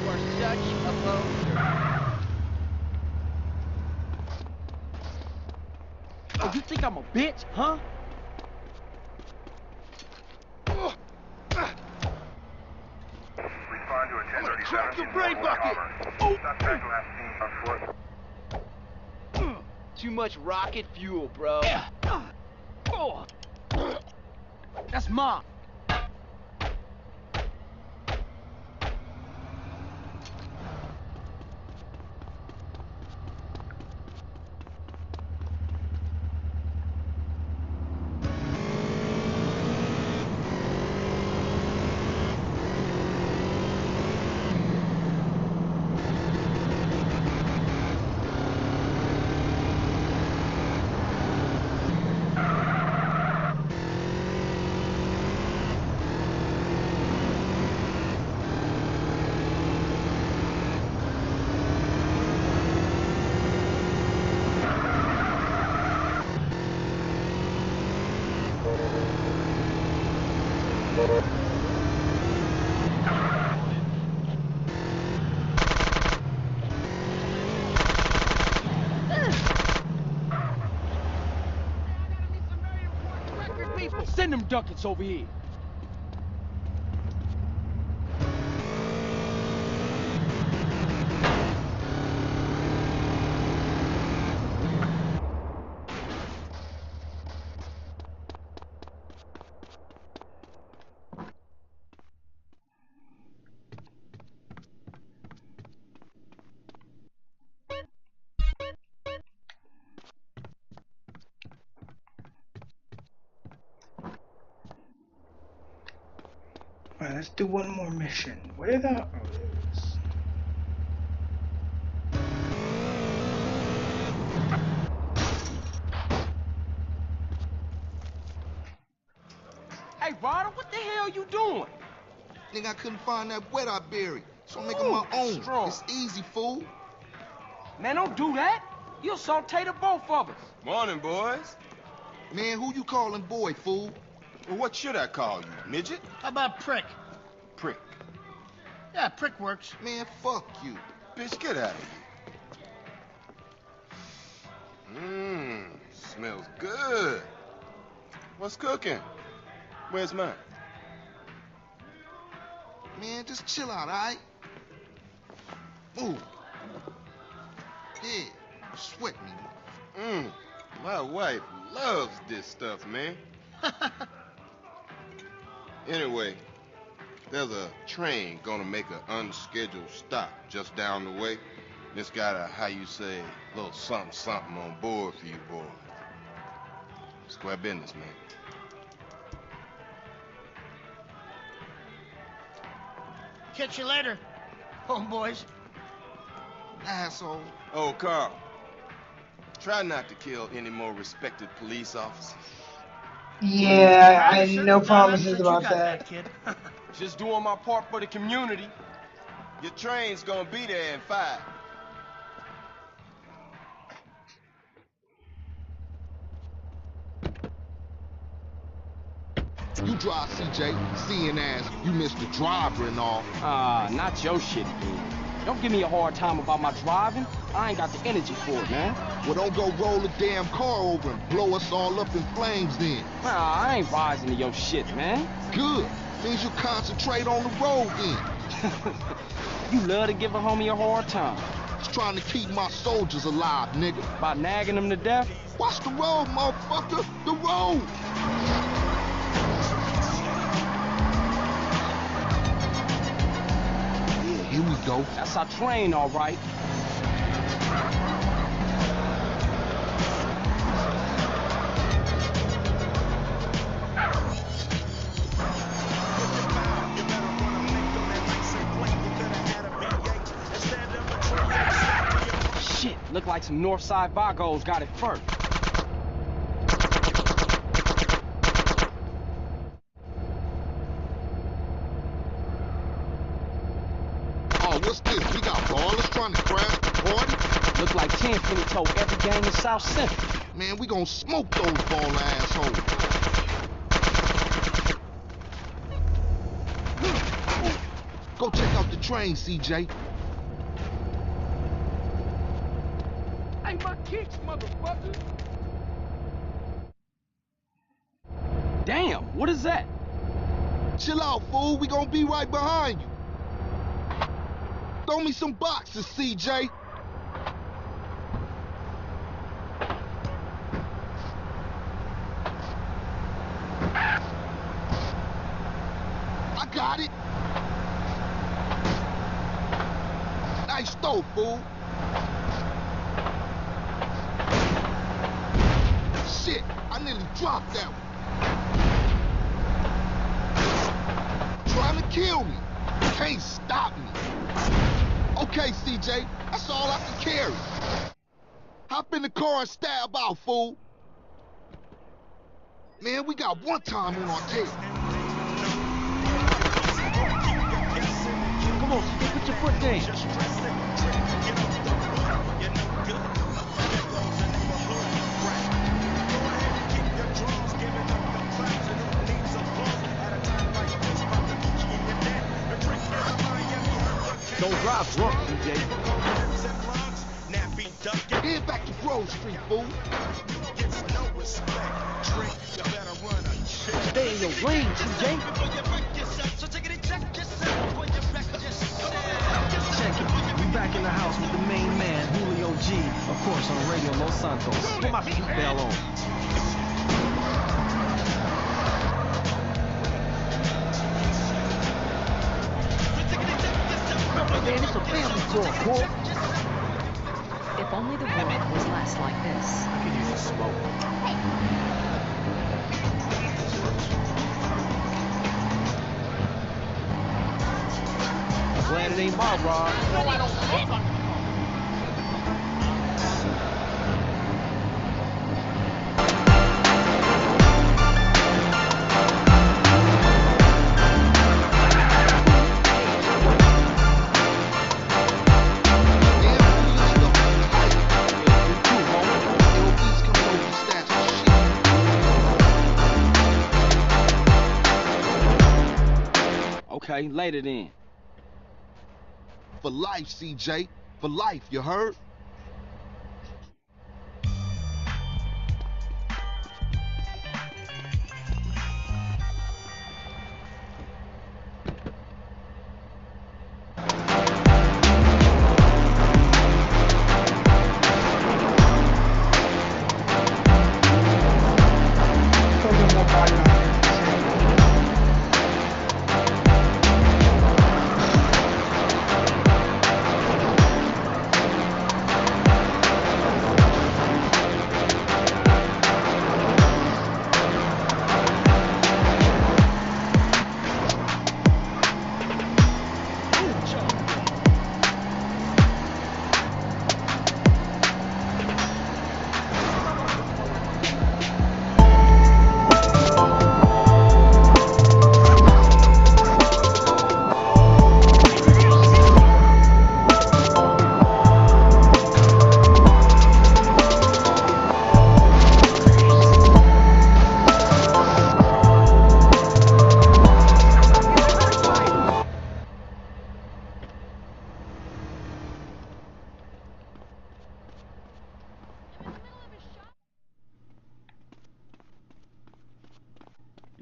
You are such a loser. Oh, you think I'm a bitch, huh? Respond to a 1037 Drop your in brain Norwood bucket. Commerce. Suspect last seen on foot. Too much rocket fuel, bro. That's mine. People, send them ducats over here. Alright, let's do one more mission. Where the... Oh, there it is. Hey, Ryder, what the hell you doing? Nigga, I couldn't find that wet I buried, so I'm making my own. Strong. It's easy, fool. Man, don't do that. You'll saute the both of us. Morning, boys. Man, who you calling boy, fool? Well, what should I call you, midget? How about prick? Prick. Yeah, prick works. Man, fuck you. Bitch, get out of here. Smells good. What's cooking? Where's mine? Man, just chill out, alright? Move. Yeah, sweat me. My wife loves this stuff, man. Anyway, there's a train gonna make an unscheduled stop just down the way. It's got a, how you say, little something on board for you boys. Square business, man. Catch you later, homeboys. Asshole. Oh, Carl. Try not to kill any more respected police officers. Yeah, I no promises about that. Kid. Just doing my part for the community. Your train's gonna be there in 5. You drive, CJ. Seeing as you missed the driver and all. Not your shit, dude. Don't give me a hard time about my driving. I ain't got the energy for it, man. Well, don't go roll a damn car over and blow us all up in flames then. Nah, I ain't rising to your shit, man. Good. Means you concentrate on the road then. You love to give a homie a hard time. Just trying to keep my soldiers alive, nigga. By nagging them to death? Watch the road, motherfucker. The road. Yeah, here we go. That's our train, all right. Look like some Northside Vagos got it first. Oh, what's this? We got ballers trying to crash the party? Look like 10 finna tow every gang in South Central. Man, we gonna smoke those baller assholes. Go check out the train, CJ. Hey, my kicks, motherfucker! Damn, what is that? Chill out, fool. We gonna be right behind you. Throw me some boxes, CJ. I got it. Nice throw, fool. Shit, I nearly dropped that one. Trying to kill me. Can't stop me. Okay, CJ, that's all I can carry. Hop in the car and stab out, fool. Man, we got one time on our tail. Come on, CJ, put your foot down. Don't drive drunk, CJ. Head back to Grove Street, fool. Stay in your lane, CJ. Check it. We back in the house with the main man, Julio G. Of course, on Radio Los Santos. Put my seatbelt on. Man, it's a family talk, boy. If only the world was less like this. I could use a smoke. I'm glad it ain't my rod. No, I don't care about the Okay, later then. For life, CJ. For life, you heard?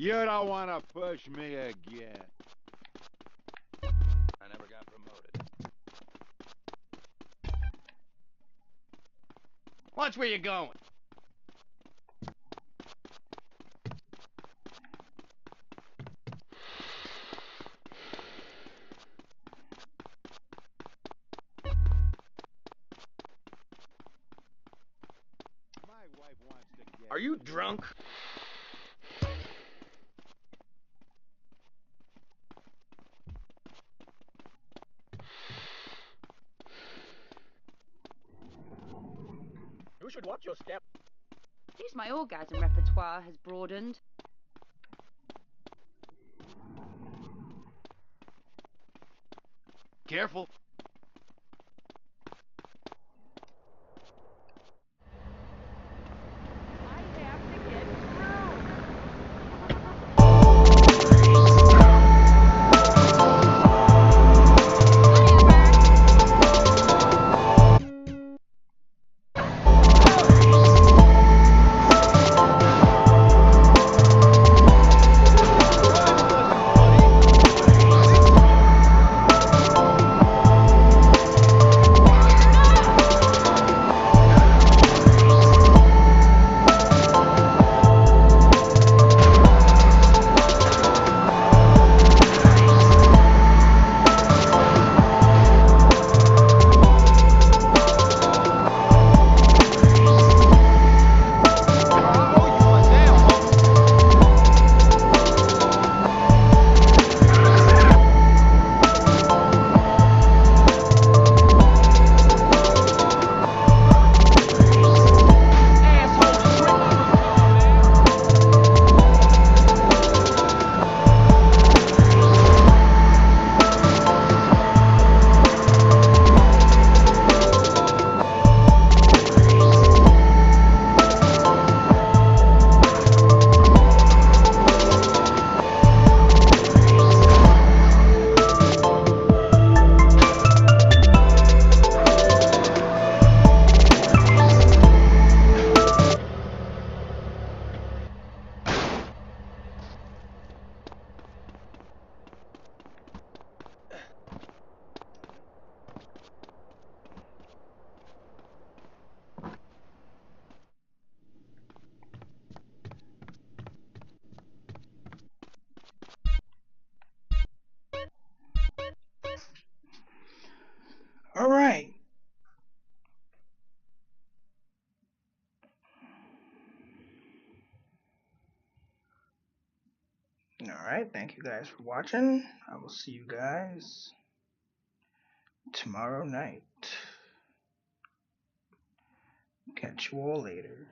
You don't want to push me again. I never got promoted. Watch where you're going. Are you drunk? Watch your step. At least my orgasm repertoire has broadened. Careful. All right. All right. Thank you guys for watching. I will see you guys tomorrow night. Catch you all later.